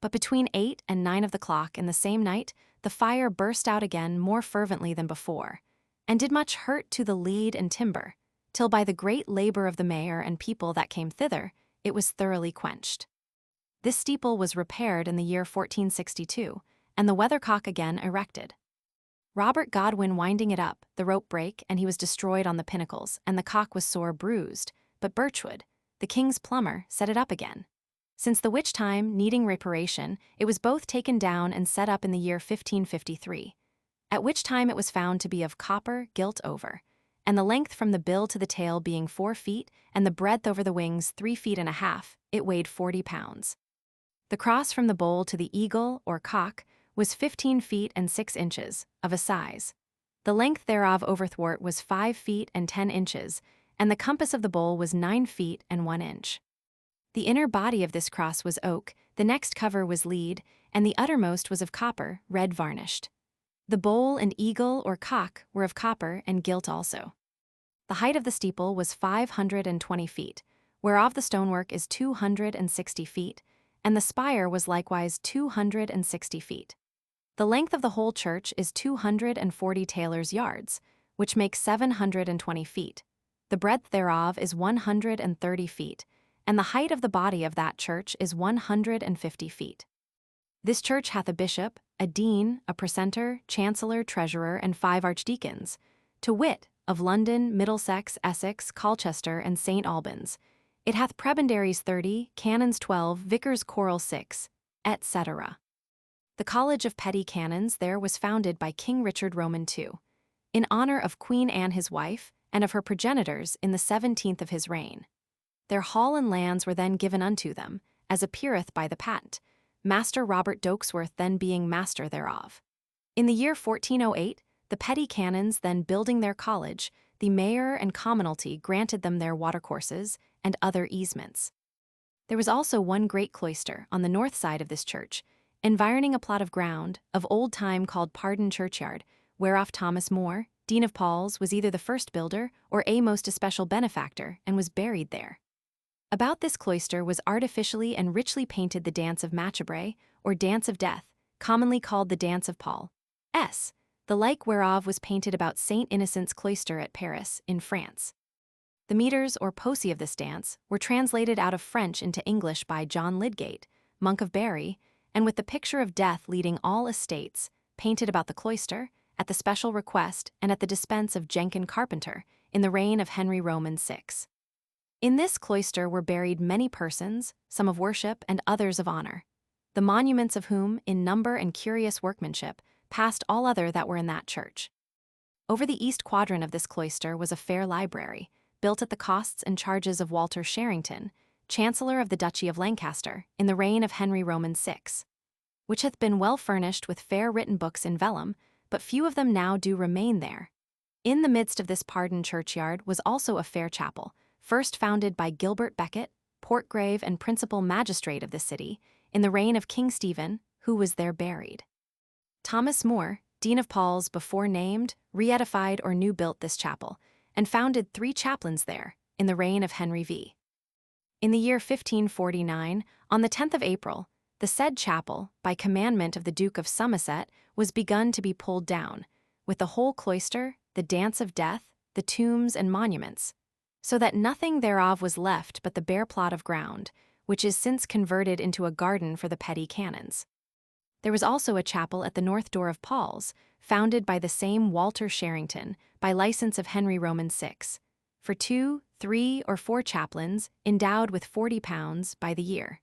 But between 8 and 9 of the clock in the same night, the fire burst out again more fervently than before, and did much hurt to the lead and timber, till by the great labour of the mayor and people that came thither, it was thoroughly quenched. This steeple was repaired in the year 1462, and the weathercock again erected. Robert Godwin winding it up, the rope brake, and he was destroyed on the pinnacles, and the cock was sore bruised, but Birchwood, the king's plumber, set it up again. Since the which time, needing reparation, it was both taken down and set up in the year 1553, at which time it was found to be of copper gilt over, and the length from the bill to the tail being 4 feet, and the breadth over the wings 3 feet and a half, it weighed 40 pounds. The cross from the bowl to the eagle, or cock, was 15 feet and 6 inches, of a size. The length thereof overthwart was 5 feet and 10 inches, and the compass of the bowl was 9 feet and 1 inch. The inner body of this cross was oak, the next cover was lead, and the uttermost was of copper, red varnished. The bowl and eagle or cock were of copper and gilt also. The height of the steeple was 520 feet, whereof the stonework is 260 feet, and the spire was likewise 260 feet. The length of the whole church is 240 tailors' yards, which makes 720 feet. The breadth thereof is 130 feet, and the height of the body of that church is 150 feet. This church hath a bishop, a dean, a precentor, chancellor, treasurer, and 5 archdeacons, to wit, of London, Middlesex, Essex, Colchester, and St. Albans. It hath prebendaries 30, canons 12, vicars choral 6, etc. The College of Petty Canons there was founded by King Richard Roman II, in honor of Queen Anne his wife, and of her progenitors in the 17th of his reign. Their hall and lands were then given unto them, as appeareth by the patent, Master Robert Dokesworth then being master thereof. In the year 1408, the petty canons then building their college, the mayor and commonalty granted them their watercourses and other easements. There was also one great cloister on the north side of this church, environing a plot of ground of old time called Pardon Churchyard, whereof Thomas More, Dean of Paul's, was either the first builder or a most especial benefactor, and was buried there. About this cloister was artificially and richly painted the dance of Macabre, or dance of death, commonly called the dance of Paul. S., the like whereof was painted about St. Innocent's cloister at Paris, in France. The meters or poesy of this dance were translated out of French into English by John Lydgate, monk of Bury, and with the picture of death leading all estates, painted about the cloister, at the special request and at the dispense of Jenkin Carpenter, in the reign of Henry Roman VI. In this cloister were buried many persons, some of worship and others of honor, the monuments of whom, in number and curious workmanship, passed all other that were in that church. Over the east quadrant of this cloister was a fair library, built at the costs and charges of Walter Sherrington, Chancellor of the Duchy of Lancaster, in the reign of Henry Roman VI, which hath been well furnished with fair written books in vellum, but few of them now do remain there. In the midst of this Pardon Churchyard was also a fair chapel, first founded by Gilbert Becket, Portgrave and principal magistrate of the city, in the reign of King Stephen, who was there buried. Thomas More, Dean of Paul's before named, re-edified or new-built this chapel, and founded 3 chaplains there, in the reign of Henry V. In the year 1549, on the 10th of April, the said chapel, by commandment of the Duke of Somerset, was begun to be pulled down, with the whole cloister, the dance of death, the tombs and monuments, so that nothing thereof was left but the bare plot of ground, which is since converted into a garden for the petty canons. There was also a chapel at the north door of Paul's, founded by the same Walter Sherrington, by license of Henry Roman VI, for 2, 3, or 4 chaplains, endowed with £40 by the year.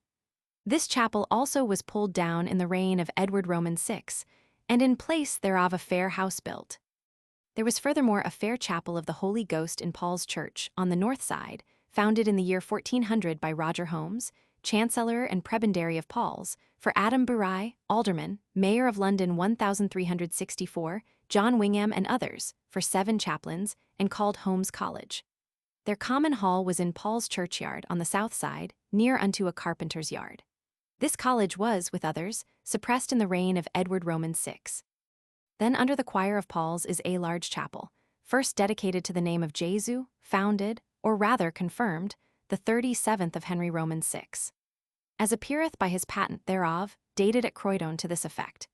This chapel also was pulled down in the reign of Edward Roman VI, and in place thereof a fair house built. There was furthermore a fair chapel of the Holy Ghost in Paul's Church, on the north side, founded in the year 1400 by Roger Holmes, Chancellor and Prebendary of Paul's, for Adam Bury, Alderman, Mayor of London 1364, John Wingham and others, for 7 chaplains, and called Holmes College. Their common hall was in Paul's Churchyard on the south side, near unto a carpenter's yard. This college was, with others, suppressed in the reign of Edward Roman VI. Then under the choir of Paul's is a large chapel, first dedicated to the name of Jesu, founded, or rather confirmed, the 37th of Henry Roman VI. As appeareth by his patent thereof, dated at Croydon to this effect.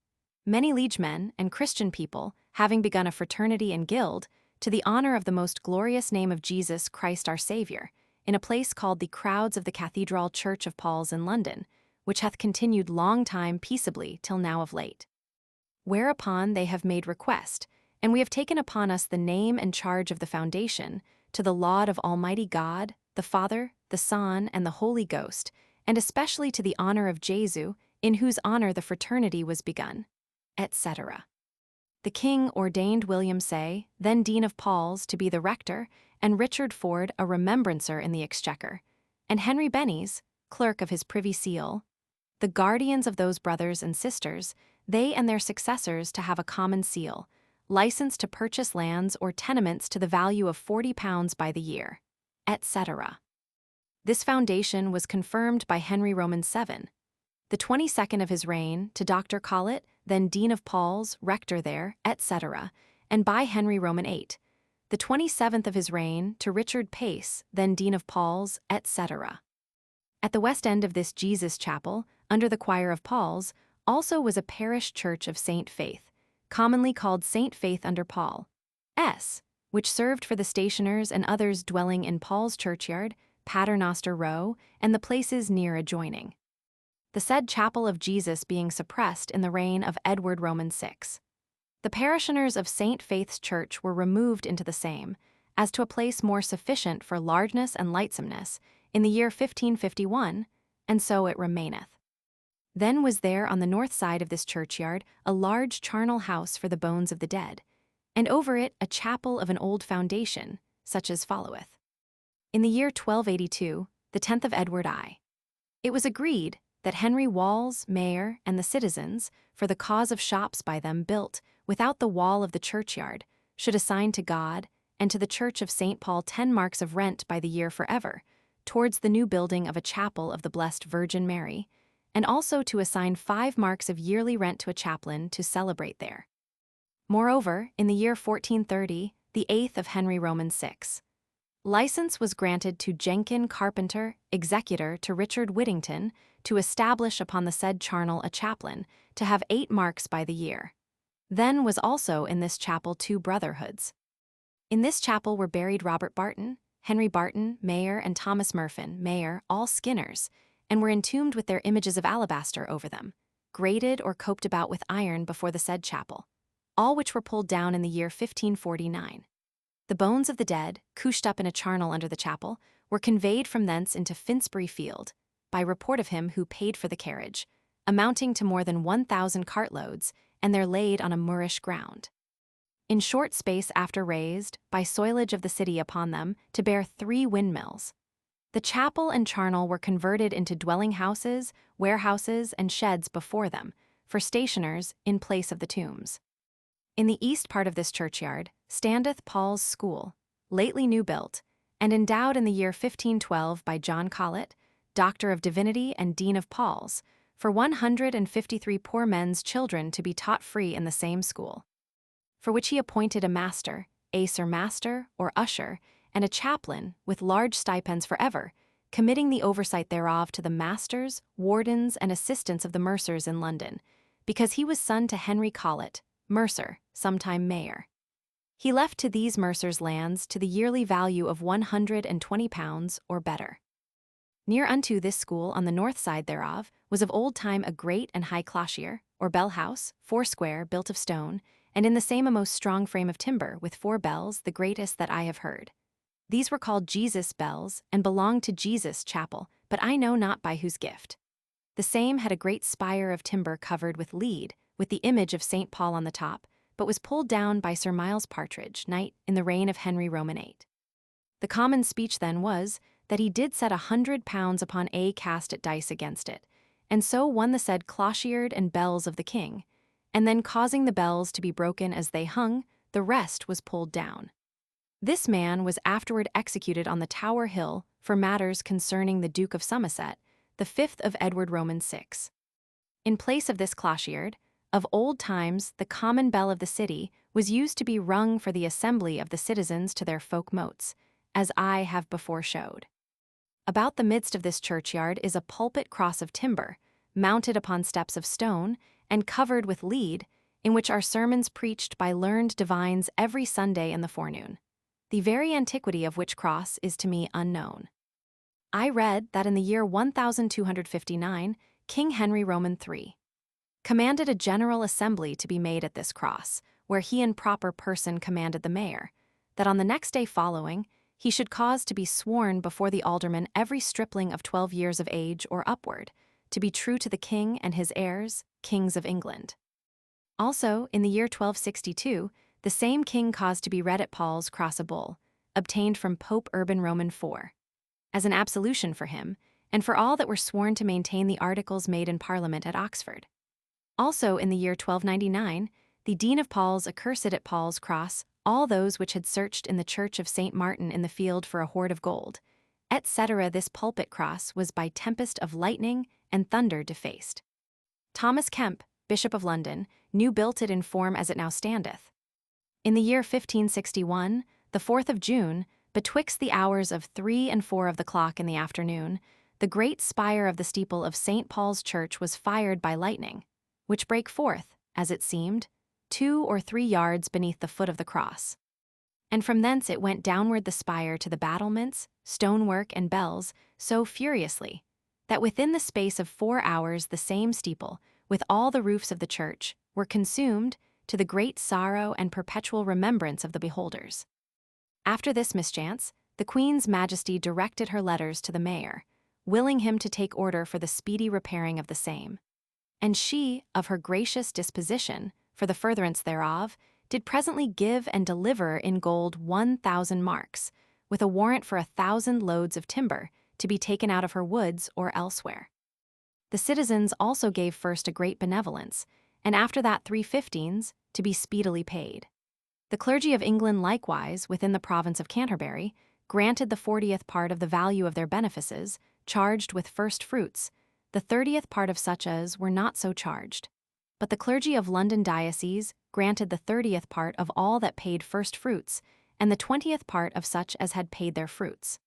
Many liegemen and Christian people, having begun a fraternity and guild, to the honor of the most glorious name of Jesus Christ our Saviour, in a place called the Crowds of the Cathedral Church of Paul's in London, which hath continued long time peaceably till now of late. Whereupon they have made request, and we have taken upon us the name and charge of the foundation, to the laud of Almighty God, the Father, the Son, and the Holy Ghost, and especially to the honor of Jesu, in whose honor the fraternity was begun, etc. The king ordained William Say, then Dean of Paul's, to be the rector, and Richard Ford a remembrancer in the exchequer, and Henry Bennies, clerk of his privy seal, the guardians of those brothers and sisters, they and their successors to have a common seal, license to purchase lands or tenements to the value of £40 by the year, etc. This foundation was confirmed by Henry Roman VII, the 22nd of his reign, to Dr. Collett, then Dean of Paul's, rector there, etc., and by Henry Roman VIII, the 27th of his reign, to Richard Pace, then Dean of Paul's, etc. At the west end of this Jesus Chapel, under the choir of Paul's, also was a parish church of Saint Faith, commonly called Saint Faith under Paul, S., which served for the stationers and others dwelling in Paul's churchyard, Paternoster Row, and the places near adjoining. The said chapel of Jesus being suppressed in the reign of Edward Roman VI. The parishioners of Saint Faith's church were removed into the same, as to a place more sufficient for largeness and lightsomeness, in the year 1551, and so it remaineth. Then was there on the north side of this churchyard a large charnel house for the bones of the dead, and over it a chapel of an old foundation, such as followeth. In the year 1282, the 10th of Edward I. It was agreed that Henry Walls, mayor, and the citizens, for the cause of shops by them built, without the wall of the churchyard, should assign to God, and to the church of St. Paul 10 marks of rent by the year forever, towards the new building of a chapel of the Blessed Virgin Mary, and also to assign 5 marks of yearly rent to a chaplain to celebrate there. Moreover, in the year 1430, the 8th of Henry Roman VI, license was granted to Jenkin Carpenter, executor to Richard Whittington, to establish upon the said charnel a chaplain, to have 8 marks by the year. Then was also in this chapel 2 brotherhoods. In this chapel were buried Robert Barton, Henry Barton, mayor, and Thomas Murfin, mayor, all skinners, and were entombed with their images of alabaster over them, grated or coped about with iron before the said chapel, all which were pulled down in the year 1549. The bones of the dead, couched up in a charnel under the chapel, were conveyed from thence into Finsbury Field, by report of him who paid for the carriage, amounting to more than 1,000 cartloads, and there laid on a moorish ground. In short space after raised, by soilage of the city upon them, to bear 3 windmills. The chapel and charnel were converted into dwelling houses, warehouses, and sheds before them, for stationers in place of the tombs. In the east part of this churchyard standeth Paul's School, lately new built, and endowed in the year 1512 by John Collett, Doctor of Divinity and Dean of Paul's, for 153 poor men's children to be taught free in the same school, for which he appointed a master, a sir master or usher, and a chaplain with large stipends forever, committing the oversight thereof to the masters, wardens, and assistants of the mercers in London, because he was son to Henry Collett, mercer, sometime mayor. He left to these mercers lands to the yearly value of £120 or better. Near unto this school on the north side thereof was of old time a great and high clochier, or bell house, 4 square, built of stone, and in the same a most strong frame of timber, with 4 bells, the greatest that I have heard. These were called Jesus bells, and belonged to Jesus Chapel, but I know not by whose gift. The same had a great spire of timber covered with lead, with the image of St. Paul on the top, but was pulled down by Sir Miles Partridge, knight, in the reign of Henry Roman VIII. The common speech then was, that he did set £100 upon a cast at dice against it, and so won the said clochiard and bells of the king, and then causing the bells to be broken as they hung, the rest was pulled down. This man was afterward executed on the Tower Hill for matters concerning the Duke of Somerset, the 5th of Edward Roman VI. In place of this clochiard, of old times the common bell of the city was used to be rung for the assembly of the citizens to their folk motes, as I have before showed. About the midst of this churchyard is a pulpit cross of timber, mounted upon steps of stone, and covered with lead, in which are sermons preached by learned divines every Sunday in the forenoon. The very antiquity of which cross is to me unknown. I read that in the year 1259, King Henry Roman III commanded a general assembly to be made at this cross, where he in proper person commanded the mayor, that on the next day following, he should cause to be sworn before the aldermen every stripling of 12 years of age or upward, to be true to the king and his heirs, kings of England. Also, in the year 1262, the same king caused to be read at Paul's Cross a bull, obtained from Pope Urban Roman IV, as an absolution for him, and for all that were sworn to maintain the articles made in Parliament at Oxford. Also, in the year 1299, the Dean of Paul's accursed at Paul's Cross all those which had searched in the church of St. Martin in the field for a hoard of gold, etc. This pulpit cross was by tempest of lightning and thunder defaced. Thomas Kemp, Bishop of London, new built it in form as it now standeth. In the year 1561, the 4th of June, betwixt the hours of 3 and 4 of the clock in the afternoon, the great spire of the steeple of St. Paul's Church was fired by lightning, which brake forth, as it seemed, 2 or 3 yards beneath the foot of the cross. And from thence it went downward the spire to the battlements, stonework, and bells so furiously, that within the space of 4 hours the same steeple, with all the roofs of the church, were consumed, to the great sorrow and perpetual remembrance of the beholders. After this mischance, the Queen's Majesty directed her letters to the mayor, willing him to take order for the speedy repairing of the same. And she, of her gracious disposition, for the furtherance thereof, did presently give and deliver in gold 1,000 marks, with a warrant for 1,000 loads of timber, to be taken out of her woods or elsewhere. The citizens also gave first a great benevolence, and after that 3/15, to be speedily paid. The clergy of England likewise, within the province of Canterbury, granted the 40th part of the value of their benefices, charged with first fruits, the 30th part of such as were not so charged. But the clergy of London diocese granted the 30th part of all that paid first fruits, and the 20th part of such as had paid their fruits.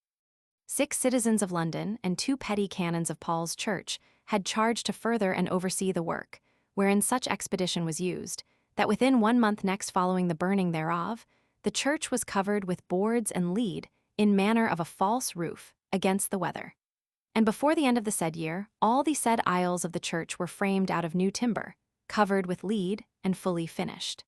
6 citizens of London and 2 petty canons of Paul's Church had charge to further and oversee the work, wherein such expedition was used, that within 1 month next following the burning thereof, the church was covered with boards and lead, in manner of a false roof, against the weather. And before the end of the said year, all the said aisles of the church were framed out of new timber, covered with lead, and fully finished.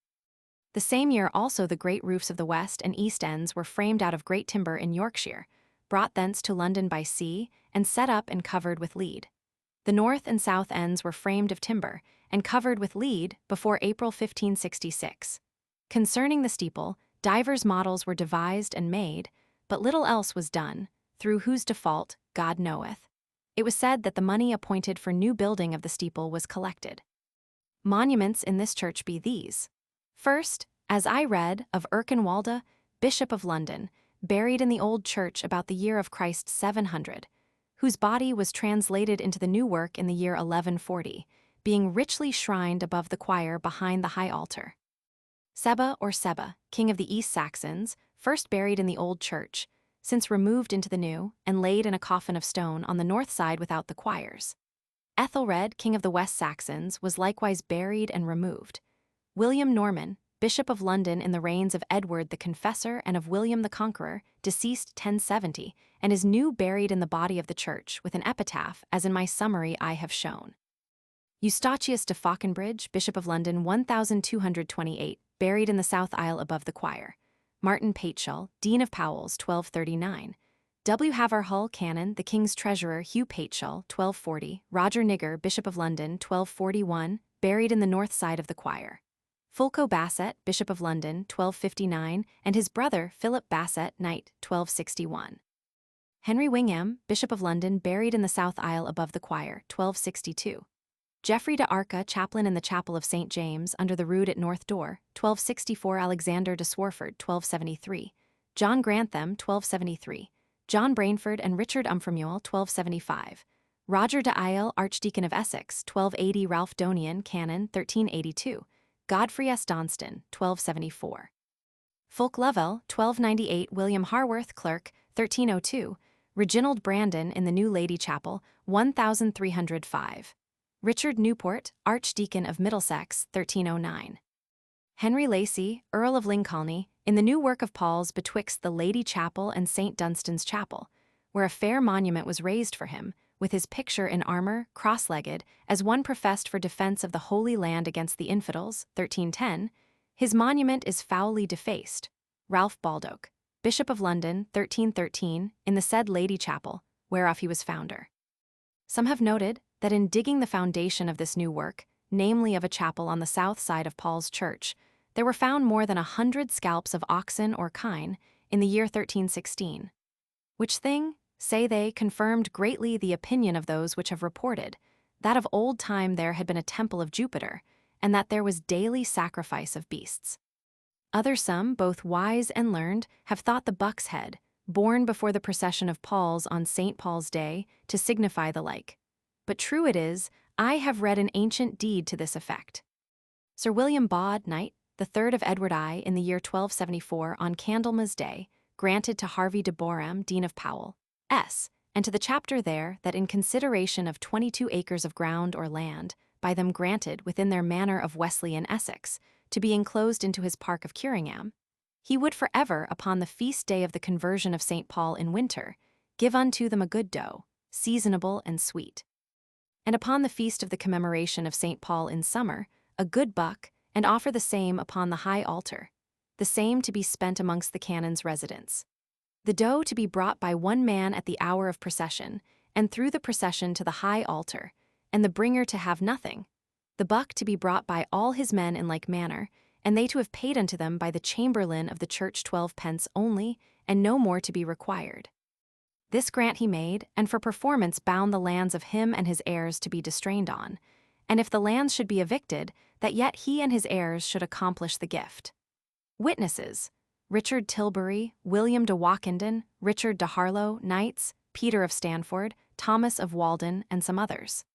The same year also the great roofs of the west and east ends were framed out of great timber in Yorkshire, brought thence to London by sea, and set up and covered with lead. The north and south ends were framed of timber, and covered with lead before April 1566. Concerning the steeple, divers models were devised and made, but little else was done, through whose default God knoweth. It was said that the money appointed for new building of the steeple was collected. Monuments in this church be these. First, as I read, of Erkenwalde, Bishop of London, buried in the old church about the year of Christ 700, whose body was translated into the new work in the year 1140, being richly shrined above the choir behind the high altar. Seba or Seba, king of the East Saxons, first buried in the old church, since removed into the new, and laid in a coffin of stone on the north side without the choirs. Ethelred, king of the West Saxons, was likewise buried and removed. William Norman, Bishop of London in the reigns of Edward the Confessor and of William the Conqueror, deceased 1070, and is new buried in the body of the church, with an epitaph, as in my summary I have shown. Eustachius de Fauconbridge, Bishop of London 1228, buried in the south aisle above the choir. Martin Pateshall, Dean of Powell's 1239. W. Haverhull, Canon, the King's Treasurer Hugh Pateshall, 1240, Roger Nigger, Bishop of London, 1241, buried in the north side of the choir. Fulco Basset, Bishop of London, 1259, and his brother Philip Basset, Knight, 1261. Henry Wingham, Bishop of London, buried in the south aisle above the choir, 1262. Geoffrey de Arca, chaplain in the chapel of St. James, under the rood at North Door, 1264. Alexander de Swarford, 1273. John Grantham, 1273. John Brainford and Richard Umframuel, 1275. Roger de Isle, Archdeacon of Essex, 1280. Ralph Donian, Canon, 1382. Godfrey S. Donston, 1274. Fulk Lovell, 1298. William Harworth, Clerk, 1302. Reginald Brandon in the New Lady Chapel, 1305. Richard Newport, Archdeacon of Middlesex, 1309. Henry Lacy, Earl of Lincoln, in the new work of Paul's betwixt the Lady Chapel and St. Dunstan's Chapel, where a fair monument was raised for him, with his picture in armor, cross-legged, as one professed for defense of the Holy Land against the infidels, 1310, his monument is foully defaced. Ralph Baldock, Bishop of London, 1313, in the said Lady Chapel, whereof he was founder. Some have noted that in digging the foundation of this new work, namely of a chapel on the south side of Paul's church, there were found more than 100 scalps of oxen or kine in the year 1316. Which thing, say they, confirmed greatly the opinion of those which have reported, that of old time there had been a temple of Jupiter, and that there was daily sacrifice of beasts. Other some, both wise and learned, have thought the buck's head, borne before the procession of Paul's on St. Paul's Day, to signify the like. But true it is, I have read an ancient deed to this effect. Sir William Baude, Knight, the 3rd of Edward I, in the year 1274, on Candlemas Day, granted to Harvey de Boreham, Dean of Powell, S., and to the chapter there, that in consideration of 22 acres of ground or land, by them granted within their manor of Wesley in Essex, to be enclosed into his park of Curingham, he would for ever, upon the feast day of the conversion of St. Paul in winter, give unto them a good doe, seasonable and sweet. And upon the feast of the commemoration of St. Paul in summer, a good buck, and offer the same upon the high altar, the same to be spent amongst the canon's residence. The doe to be brought by one man at the hour of procession, and through the procession to the high altar, and the bringer to have nothing, the buck to be brought by all his men in like manner, and they to have paid unto them by the chamberlain of the church 12 pence only, and no more to be required. This grant he made, and for performance bound the lands of him and his heirs to be distrained on, and if the lands should be evicted, that yet he and his heirs should accomplish the gift. Witnesses: Richard Tilbury, William de Walkenden, Richard de Harlow, Knights, Peter of Stanford, Thomas of Walden, and some others.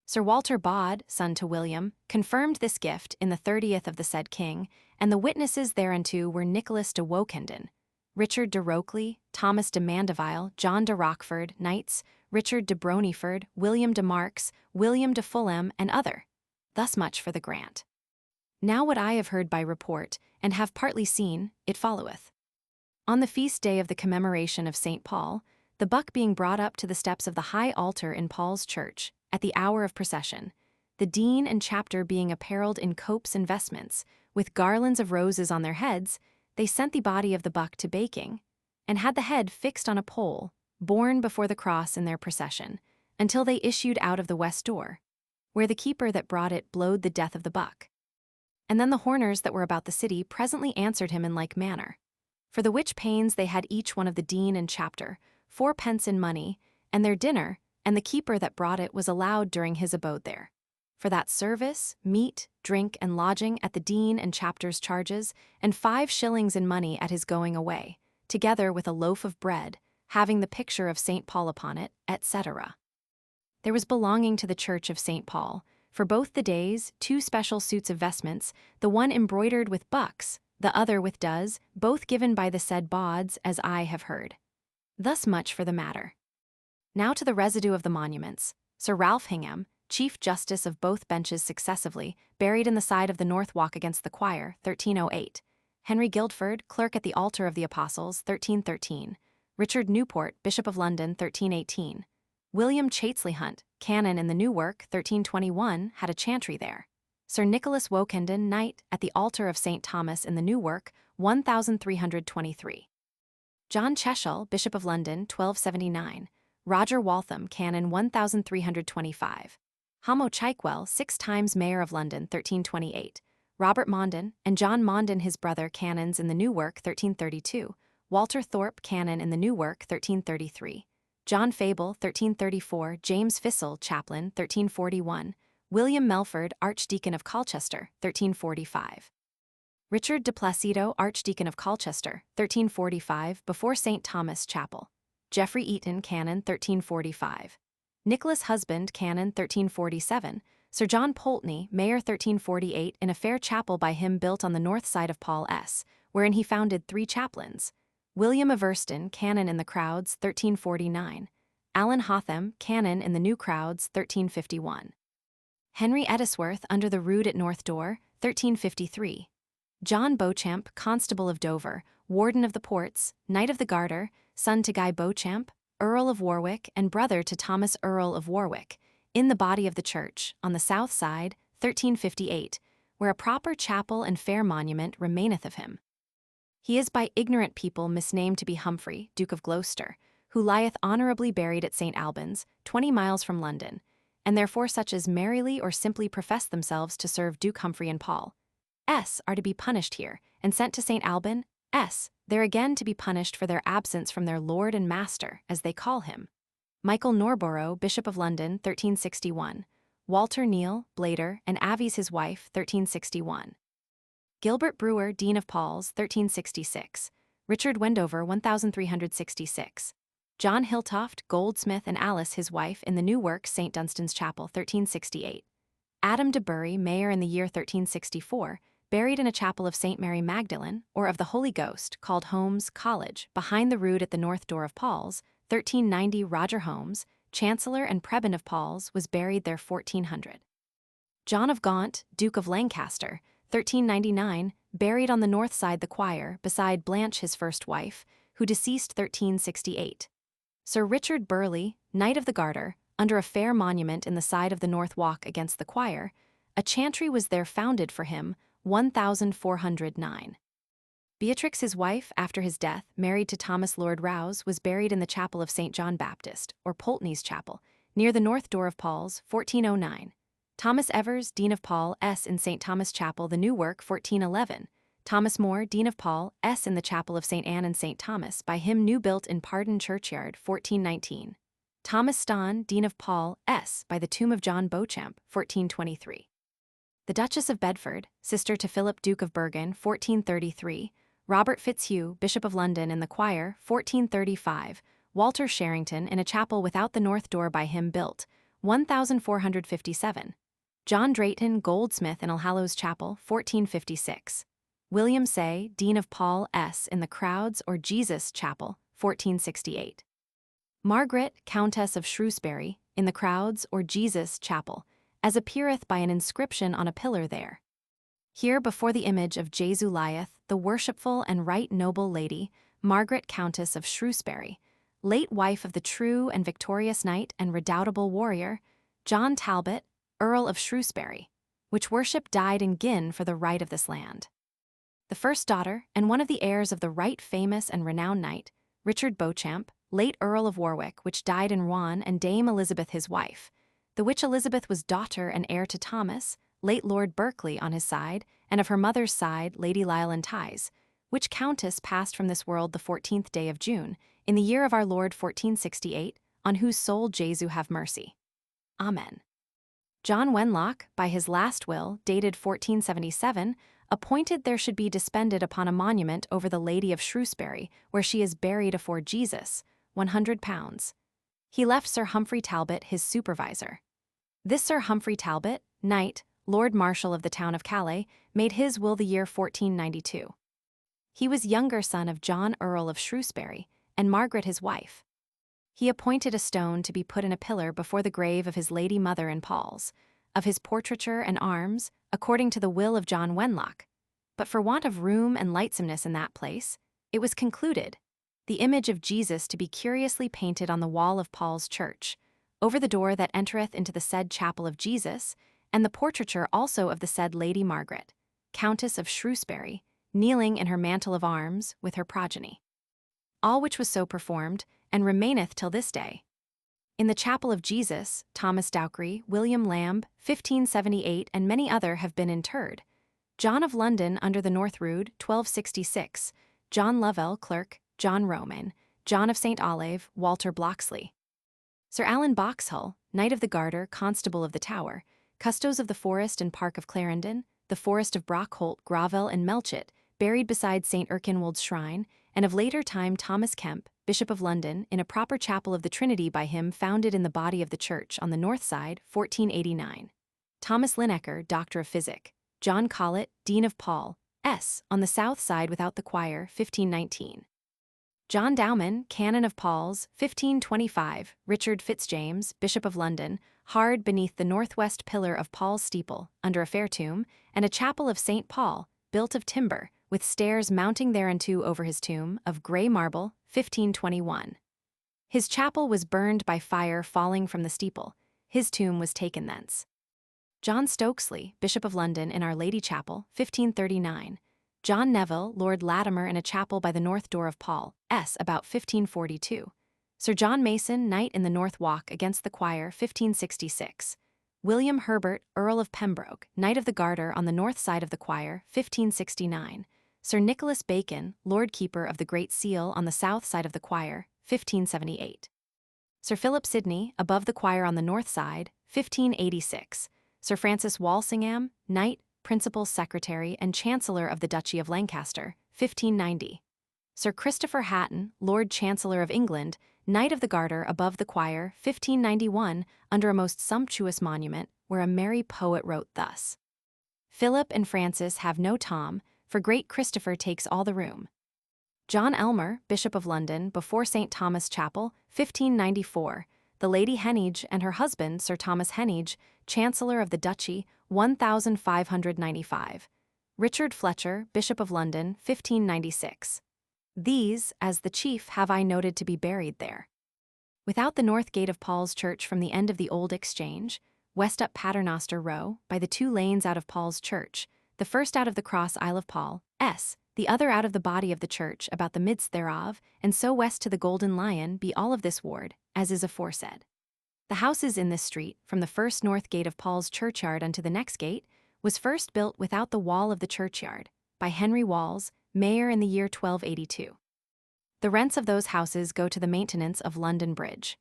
Sir Walter Baude, son to William, confirmed this gift in the 30th of the said king, and the witnesses thereunto were Nicholas de Wokenden, Richard de Rokeley, Thomas de Mandeville, John de Rockford, Knights, Richard de Bronyford, William de Marks, William de Fulham, and other. Thus much for the grant. Now what I have heard by report, and have partly seen, it followeth. On the feast day of the commemoration of St. Paul, the buck being brought up to the steps of the high altar in Paul's church, at the hour of procession, the dean and chapter being apparelled in copes and vestments, with garlands of roses on their heads, they sent the body of the buck to baking, and had the head fixed on a pole, borne before the cross in their procession, until they issued out of the west door, where the keeper that brought it blowed the death of the buck. And then the horners that were about the city presently answered him in like manner. For the which pains they had each one of the dean and chapter 4 pence in money, and their dinner, and the keeper that brought it was allowed during his abode there. For that service, meat, drink, and lodging at the dean and chapter's charges, and 5 shillings in money at his going away, together with a loaf of bread, having the picture of St. Paul upon it, etc. There was belonging to the church of St. Paul, for both the days, 2 special suits of vestments, the one embroidered with bucks, the other with does, both given by the said Baudes, as I have heard. Thus much for the matter. Now to the residue of the monuments. Sir Ralph Hingham, Chief Justice of both benches successively, buried in the side of the north walk against the choir, 1308. Henry Guildford, Clerk at the Altar of the Apostles, 1313. Richard Newport, Bishop of London, 1318. William Chatesley Hunt, Canon in the New Work, 1321, had a chantry there. Sir Nicholas Wokenden, Knight, at the Altar of St. Thomas in the New Work, 1323. John Cheshel, Bishop of London, 1279. Roger Waltham, Canon 1325. Hamo Chikewell, 6 times Mayor of London, 1328. Robert Mondon, and John Mondon his brother, Canons in the New Work, 1332. Walter Thorpe, Canon in the New Work, 1333. John Fable, 1334. James Fissel, Chaplain, 1341. William Melford, Archdeacon of Colchester, 1345. Richard de Placido, Archdeacon of Colchester, 1345, before St. Thomas Chapel. Geoffrey Eaton, Canon, 1345. Nicholas Husband, Canon, 1347. Sir John Pulteney, Mayor, 1348, in a fair chapel by him built on the north side of Paul S., wherein he founded 3 chaplains. William Averston, Canon in the Crowds, 1349. Alan Hotham, Canon in the New Crowds, 1351. Henry Edisworth under the rood at North Door, 1353. John Beauchamp, Constable of Dover, Warden of the Ports, Knight of the Garter, son to Guy Beauchamp, Earl of Warwick and brother to Thomas Earl of Warwick, in the body of the church, on the south side, 1358, where a proper chapel and fair monument remaineth of him. He is by ignorant people misnamed to be Humphrey, Duke of Gloucester, who lieth honourably buried at St. Albans, 20 miles from London, and therefore such as merrily or simply profess themselves to serve Duke Humphrey and Paul S. are to be punished here, and sent to St. Alban S. there again to be punished for their absence from their lord and master, as they call him. Michael Norborough, Bishop of London, 1361. Walter Neal, Blader, and Avies his wife, 1361. Gilbert Brewer, Dean of Paul's, 1366. Richard Wendover, 1366. John Hilltoft, Goldsmith, and Alice his wife in the new work St. Dunstan's Chapel, 1368. Adam de Bury, mayor in the year 1364, buried in a chapel of St. Mary Magdalene, or of the Holy Ghost, called Holmes College, behind the rood at the north door of Paul's, 1390. Roger Holmes, Chancellor and Prebend of Paul's, was buried there 1400. John of Gaunt, Duke of Lancaster, 1399, buried on the north side the choir, beside Blanche his first wife, who deceased 1368. Sir Richard Burleigh, Knight of the Garter, under a fair monument in the side of the north walk against the choir, a chantry was there founded for him, 1409. Beatrix his wife, after his death, married to Thomas Lord Rouse, was buried in the chapel of St. John Baptist, or Pulteney's Chapel, near the north door of Paul's, 1409. Thomas Evers, Dean of Paul S. in St. Thomas Chapel, the new work, 1411. Thomas More, Dean of Paul S. in the chapel of St. Anne and St. Thomas, by him new built in Pardon Churchyard, 1419. Thomas Ston, Dean of Paul S. by the tomb of John Beauchamp, 1423. The Duchess of Bedford, sister to Philip Duke of Bergen, 1433. Robert Fitzhugh, Bishop of London in the choir, 1435. Walter Sherrington in a chapel without the north door by him built, 1457. John Drayton, Goldsmith in Allhallows Chapel, 1456. William Say, Dean of Paul S. in the Crowds or Jesus Chapel, 1468. Margaret, Countess of Shrewsbury, in the Crowds or Jesus Chapel, as appeareth by an inscription on a pillar there. Here before the image of Jesu lieth the worshipful and right noble lady, Margaret Countess of Shrewsbury, late wife of the true and victorious knight and redoubtable warrior, John Talbot, Earl of Shrewsbury, which worship died in Guin for the right of this land. The first daughter, and one of the heirs of the right famous and renowned knight, Richard Beauchamp, late Earl of Warwick, which died in Rouen, and Dame Elizabeth his wife, the which Elizabeth was daughter and heir to Thomas, late Lord Berkeley on his side, and of her mother's side Lady Lisle and Ties, which countess passed from this world the 14th day of June, in the year of our Lord 1468, on whose soul Jesu have mercy. Amen. John Wenlock, by his last will, dated 1477, appointed there should be dispended upon a monument over the Lady of Shrewsbury, where she is buried afore Jesus, £100. He left Sir Humphrey Talbot his supervisor. This Sir Humphrey Talbot, knight, Lord Marshal of the town of Calais, made his will the year 1492. He was younger son of John Earl of Shrewsbury, and Margaret his wife. He appointed a stone to be put in a pillar before the grave of his lady mother in Paul's, of his portraiture and arms, according to the will of John Wenlock. But for want of room and lightsomeness in that place, it was concluded, the image of Jesus to be curiously painted on the wall of Paul's church, over the door that entereth into the said chapel of Jesus, and the portraiture also of the said Lady Margaret, Countess of Shrewsbury, kneeling in her mantle of arms with her progeny. All which was so performed, and remaineth till this day. In the chapel of Jesus, Thomas Dowcry, William Lamb, 1578, and many other have been interred. John of London under the North Rood, 1266, John Lovell, clerk, John Roman, John of St. Olave, Walter Bloxley. Sir Alan Boxhull, Knight of the Garter, Constable of the Tower, Custos of the Forest and Park of Clarendon, the Forest of Brockholt, Gravel, and Melchet, buried beside St. Erkinwold's shrine, and of later time Thomas Kemp, Bishop of London, in a proper chapel of the Trinity by him founded in the body of the church on the north side, 1489. Thomas Linacre, Doctor of Physic, John Collett, Dean of Paul, S., on the south side without the choir, 1519. John Dowman, Canon of Paul's, 1525, Richard Fitzjames, Bishop of London, hard beneath the northwest pillar of Paul's steeple, under a fair tomb, and a chapel of St. Paul, built of timber, with stairs mounting thereunto over his tomb, of grey marble, 1521. His chapel was burned by fire falling from the steeple. His tomb was taken thence. John Stokesley, Bishop of London, in Our Lady Chapel, 1539. John Neville, Lord Latimer, in a chapel by the north door of Paul, S. about 1542. Sir John Mason, Knight in the North Walk against the choir, 1566. William Herbert, Earl of Pembroke, Knight of the Garter on the north side of the choir, 1569. Sir Nicholas Bacon, Lord Keeper of the Great Seal on the south side of the choir, 1578. Sir Philip Sidney, above the choir on the north side, 1586. Sir Francis Walsingham, Knight, Principal Secretary and Chancellor of the Duchy of Lancaster, 1590. Sir Christopher Hatton, Lord Chancellor of England, Knight of the Garter above the choir, 1591, under a most sumptuous monument, where a merry poet wrote thus: Philip and Francis have no Tom, for great Christopher takes all the room. John Elmer, Bishop of London, before St. Thomas Chapel, 1594. The Lady Heneage and her husband, Sir Thomas Heneage, Chancellor of the Duchy, 1595. Richard Fletcher, Bishop of London, 1596. These, as the chief, have I noted to be buried there. Without the north gate of Paul's Church from the end of the Old Exchange, west up Paternoster Row, by the 2 lanes out of Paul's Church, the first out of the cross Isle of Paul, S., the other out of the body of the church about the midst thereof, and so west to the Golden Lion be all of this ward, as is aforesaid. The houses in this street, from the first north gate of Paul's churchyard unto the next gate, was first built without the wall of the churchyard, by Henry Walls, mayor in the year 1282. The rents of those houses go to the maintenance of London Bridge.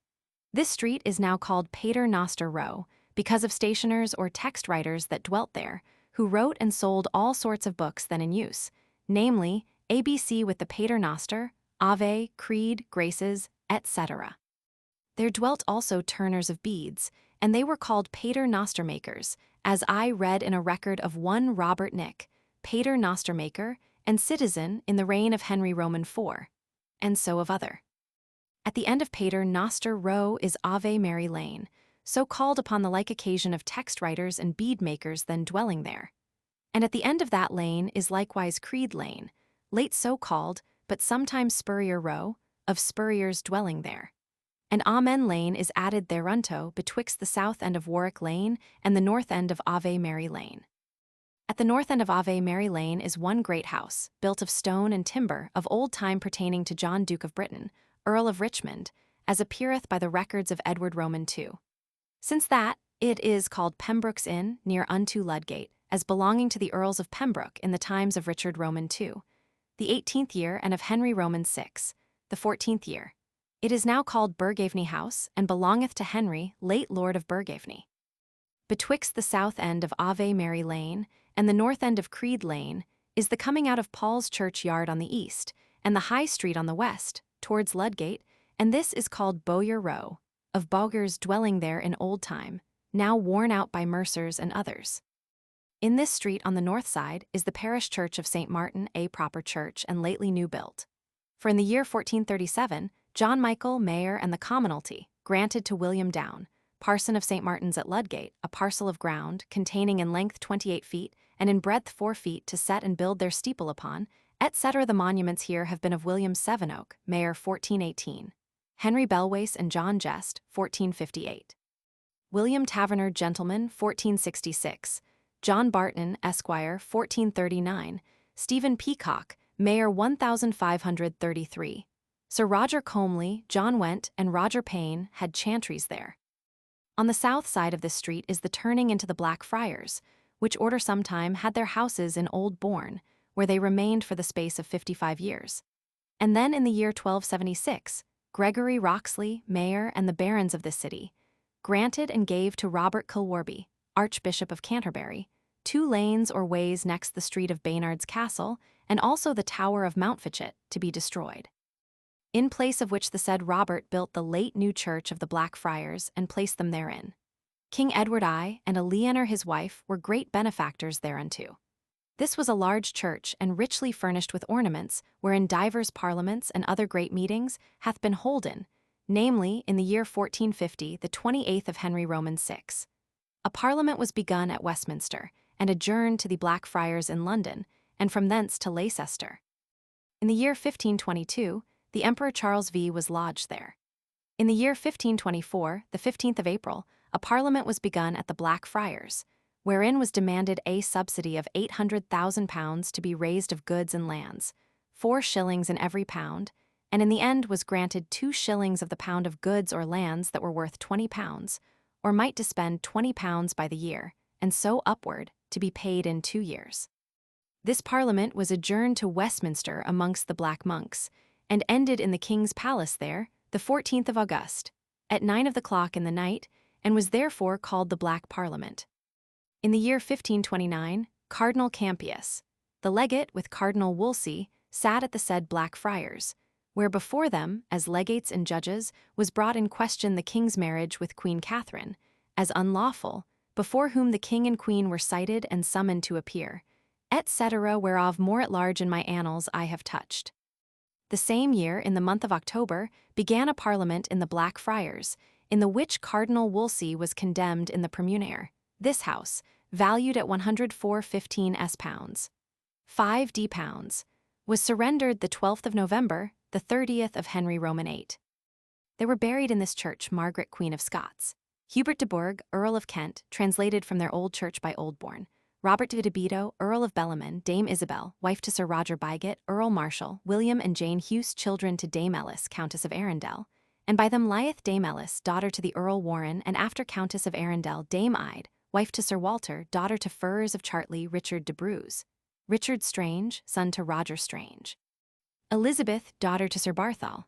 This street is now called Pater Noster Row, because of stationers or text writers that dwelt there, who wrote and sold all sorts of books then in use, namely, ABC with the Pater Noster, Ave, Creed, Graces, etc. There dwelt also turners of beads, and they were called Pater Noster makers, as I read in a record of one Robert Nick, Pater Noster maker, and citizen in the reign of Henry Roman IV, and so of other. At the end of Pater Noster Row is Ave Mary Lane, so called upon the like occasion of text writers and bead makers then dwelling there. And at the end of that lane is likewise Creed Lane, late so called, but sometimes Spurrier Row, of Spurriers dwelling there. And Amen Lane is added thereunto betwixt the south end of Warwick Lane and the north end of Ave Mary Lane. At the north end of Ave Mary Lane is one great house, built of stone and timber of old time pertaining to John Duke of Britain, Earl of Richmond, as appeareth by the records of Edward Roman II. Since that, it is called Pembroke's Inn, near unto Ludgate, as belonging to the Earls of Pembroke in the times of Richard Roman II, the 18th year, and of Henry Roman VI, the 14th year. It is now called Burgaveny House, and belongeth to Henry, late Lord of Burgaveny. Betwixt the south end of Ave Mary Lane and the north end of Creed Lane is the coming out of Paul's Churchyard on the east, and the High Street on the west, towards Ludgate, and this is called Bowyer Row, of boggers dwelling there in old time, now worn out by mercers and others. In this street on the north side is the parish church of St. Martin, a proper church and lately new built. For in the year 1437, John Michael, mayor, and the commonalty granted to William Down, parson of St. Martin's at Ludgate, a parcel of ground containing in length 28 feet and in breadth 4 feet to set and build their steeple upon, etc. The monuments here have been of William Sevenoak, mayor 1418, Henry Belwace and John Jest, 1458, William Taverner, gentleman, 1466, John Barton, Esquire, 1439, Stephen Peacock, mayor 1533, Sir Roger Comely, John Went, and Roger Payne had chantries there. On the south side of this street is the turning into the Black Friars, which order sometime had their houses in Old Bourne, where they remained for the space of 55 years. And then in the year 1276, Gregory Roxley, mayor, and the barons of this city, granted and gave to Robert Kilwarby, Archbishop of Canterbury, 2 lanes or ways next the street of Baynard's Castle, and also the Tower of Mountfitchet, to be destroyed. In place of which the said Robert built the late new church of the Black Friars and placed them therein. King Edward I and Eleanor his wife were great benefactors thereunto. This was a large church and richly furnished with ornaments, wherein divers parliaments and other great meetings hath been holden, namely, in the year 1450, the 28th of Henry Roman VI. A parliament was begun at Westminster, and adjourned to the Blackfriars in London, and from thence to Leicester. In the year 1522, the Emperor Charles V was lodged there. In the year 1524, the 15th of April, a parliament was begun at the Blackfriars, wherein was demanded a subsidy of £800,000 to be raised of goods and lands, 4 shillings in every pound, and in the end was granted 2 shillings of the pound of goods or lands that were worth £20, or might dispend £20 by the year, and so upward, to be paid in 2 years. This parliament was adjourned to Westminster amongst the Black Monks, and ended in the King's Palace there, the 14th of August, at 9 of the clock in the night, and was therefore called the Black Parliament. In the year 1529, Cardinal Campius, the legate with Cardinal Wolsey, sat at the said Blackfriars, where before them, as legates and judges, was brought in question the king's marriage with Queen Catherine, as unlawful, before whom the king and queen were cited and summoned to appear, etc., whereof more at large in my annals I have touched. The same year, in the month of October, began a parliament in the Blackfriars, in the which Cardinal Wolsey was condemned in the Premunire. This house, valued at 104.15 £, 5 D pounds, was surrendered the 12th of November, the 30th of Henry Roman VIII. There were buried in this church Margaret Queen of Scots, Hubert de Burgh, Earl of Kent, translated from their old church by Oldbourne, Robert de Bedo, Earl of Bellarmine, Dame Isabel, wife to Sir Roger Bigott, Earl Marshal, William and Jane Huse, children to Dame Ellis, Countess of Arundel, and by them lieth Dame Ellis, daughter to the Earl Warren, and after Countess of Arundel, Dame Ide, wife to Sir Walter, daughter to Furs of Chartley, Richard de Bruce, Richard Strange, son to Roger Strange, Elizabeth, daughter to Sir Barthol,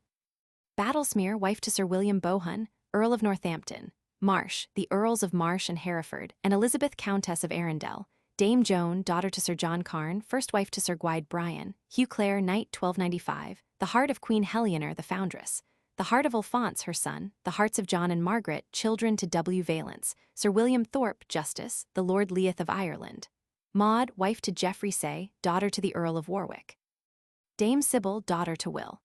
Battlesmere, wife to Sir William Bohun, Earl of Northampton, Marsh, the Earls of Marsh and Hereford, and Elizabeth, Countess of Arundel, Dame Joan, daughter to Sir John Carn, first wife to Sir Gwyde Bryan, Hugh Clare, knight 1295, the heart of Queen Helena the foundress, the heart of Alphonse her son, the hearts of John and Margaret, children to W. Valence, Sir William Thorpe, Justice, the Lord Leith of Ireland, Maud, wife to Geoffrey Say, daughter to the Earl of Warwick, Dame Sybil, daughter to Will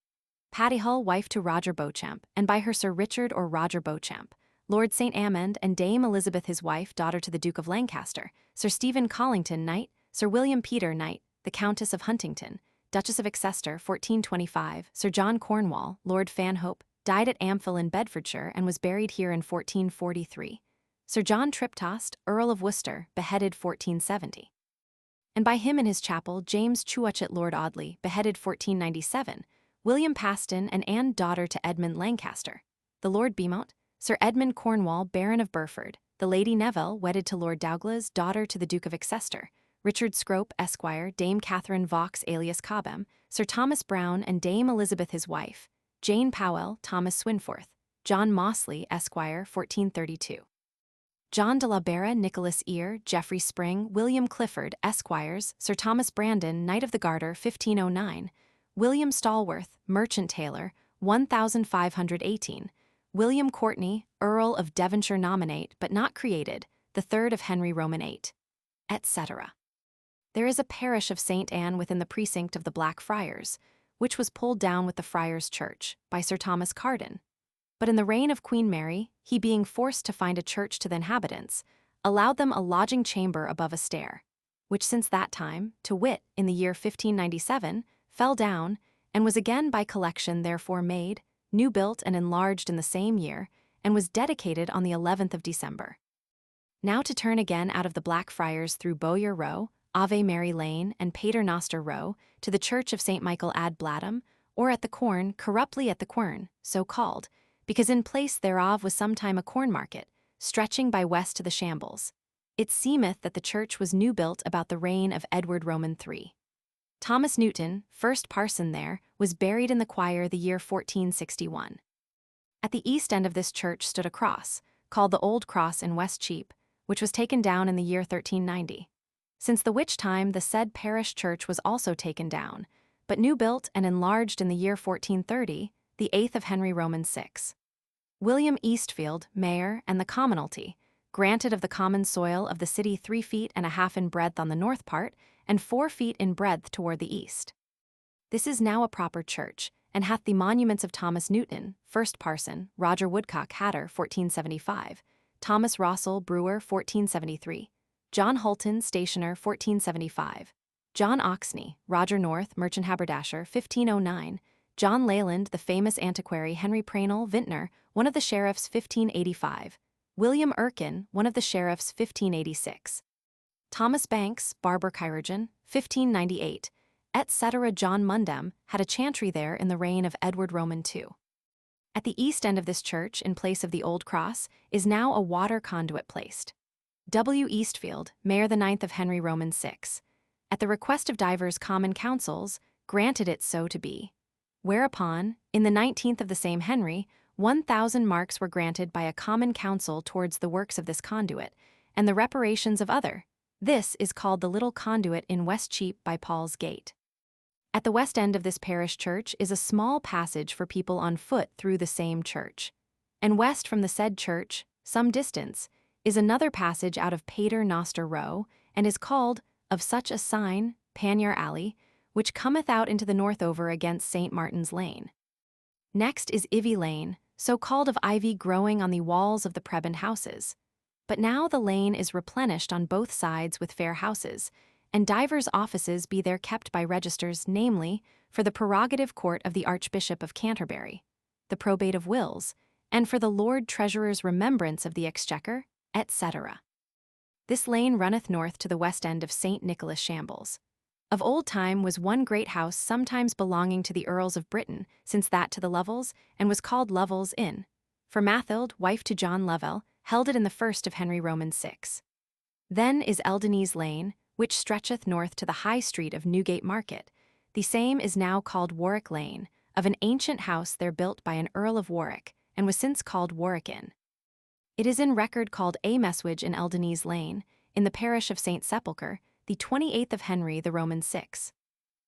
Paddyhull, wife to Roger Beauchamp, and by her Sir Richard or Roger Beauchamp, Lord St. Amand, and Dame Elizabeth his wife, daughter to the Duke of Lancaster, Sir Stephen Collington, knight, Sir William Peter, knight, the Countess of Huntington, Duchess of Exeter, 1425, Sir John Cornwall, Lord Fanhope, died at Amphill in Bedfordshire and was buried here in 1443. Sir John Triptost, Earl of Worcester, beheaded 1470. And by him in his chapel, James Chewuchet, Lord Audley, beheaded 1497, William Paston and Anne, daughter to Edmund Lancaster, the Lord Beaumont, Sir Edmund Cornwall, Baron of Burford, the Lady Neville, wedded to Lord Douglas, daughter to the Duke of Exeter, Richard Scrope, Esquire, Dame Catherine Vaux alias Cobham, Sir Thomas Brown and Dame Elizabeth his wife, Jane Powell, Thomas Swinforth, John Mossley, Esquire, 1432. John de la Barra, Nicholas Eyre, Geoffrey Spring, William Clifford, Esquires, Sir Thomas Brandon, Knight of the Garter, 1509, William Stallworth, Merchant Tailor, 1518, William Courtney, Earl of Devonshire nominate but not created, the 3rd of Henry Roman VIII, etc. There is a parish of St. Anne within the precinct of the Blackfriars, which was pulled down with the Friars' Church by Sir Thomas Cardan. But in the reign of Queen Mary, he being forced to find a church to the inhabitants, allowed them a lodging chamber above a stair, which since that time, to wit, in the year 1597, fell down, and was again by collection therefore made, new built and enlarged in the same year, and was dedicated on the 11th of December. Now to turn again out of the Blackfriars through Bowyer Row, Ave Mary Lane, and Paternoster Row, to the Church of St. Michael ad Bladum, or at the Quern, corruptly at the Quern, so called, because in place thereof was sometime a corn market, stretching by west to the Shambles. It seemeth that the church was new built about the reign of Edward Roman III. Thomas Newton, first parson there, was buried in the choir the year 1461. At the east end of this church stood a cross, called the Old Cross in West Cheape, which was taken down in the year 1390. Since the which time the said parish church was also taken down, but new built and enlarged in the year 1430, the 8th of Henry Roman VI. William Eastfield, mayor, and the commonalty, granted of the common soil of the city 3 feet and a half in breadth on the north part, and 4 feet in breadth toward the east. This is now a proper church, and hath the monuments of Thomas Newton, first parson, Roger Woodcock Hatter, 1475, Thomas Rossell Brewer, 1473, John Hulton Stationer, 1475, John Oxney, Roger North, merchant haberdasher, 1509, John Leyland, the famous antiquary Henry Prainall, vintner, one of the sheriffs, 1585, William Erkin, one of the sheriffs, 1586, Thomas Banks, barber chirurgeon, 1598, etc. John Mundham had a chantry there in the reign of Edward Roman II. At the east end of this church, in place of the old cross, is now a water conduit placed. W. Eastfield, Mayor the 9th of Henry Roman VI, at the request of divers common councils, granted it so to be. Whereupon, in the 19th of the same Henry, 1,000 marks were granted by a common council towards the works of this conduit, and the reparations of other. This is called the Little Conduit in West Cheape by Paul's Gate. At the west end of this parish church is a small passage for people on foot through the same church. And west from the said church, some distance, is another passage out of Pater Noster Row, and is called, of such a sign, Pannier Alley, which cometh out into the north over against St. Martin's Lane. Next is Ivy Lane, so called of ivy growing on the walls of the prebend houses. But now the lane is replenished on both sides with fair houses, and divers offices be there kept by registers, namely, for the prerogative court of the Archbishop of Canterbury, the probate of wills, and for the Lord Treasurer's remembrance of the exchequer, etc. This lane runneth north to the west end of St. Nicholas Shambles. Of old time was one great house sometimes belonging to the Earls of Britain, since that to the Lovels, and was called Lovels Inn. For Mathild, wife to John Lovell, held it in the first of Henry Roman VI. Then is Eldenese Lane, which stretcheth north to the High Street of Newgate Market. The same is now called Warwick Lane, of an ancient house there built by an Earl of Warwick, and was since called Warwick Inn. It is in record called A Meswich in Eldenese Lane, in the parish of St. Sepulchre, the 28th of Henry the Roman VI.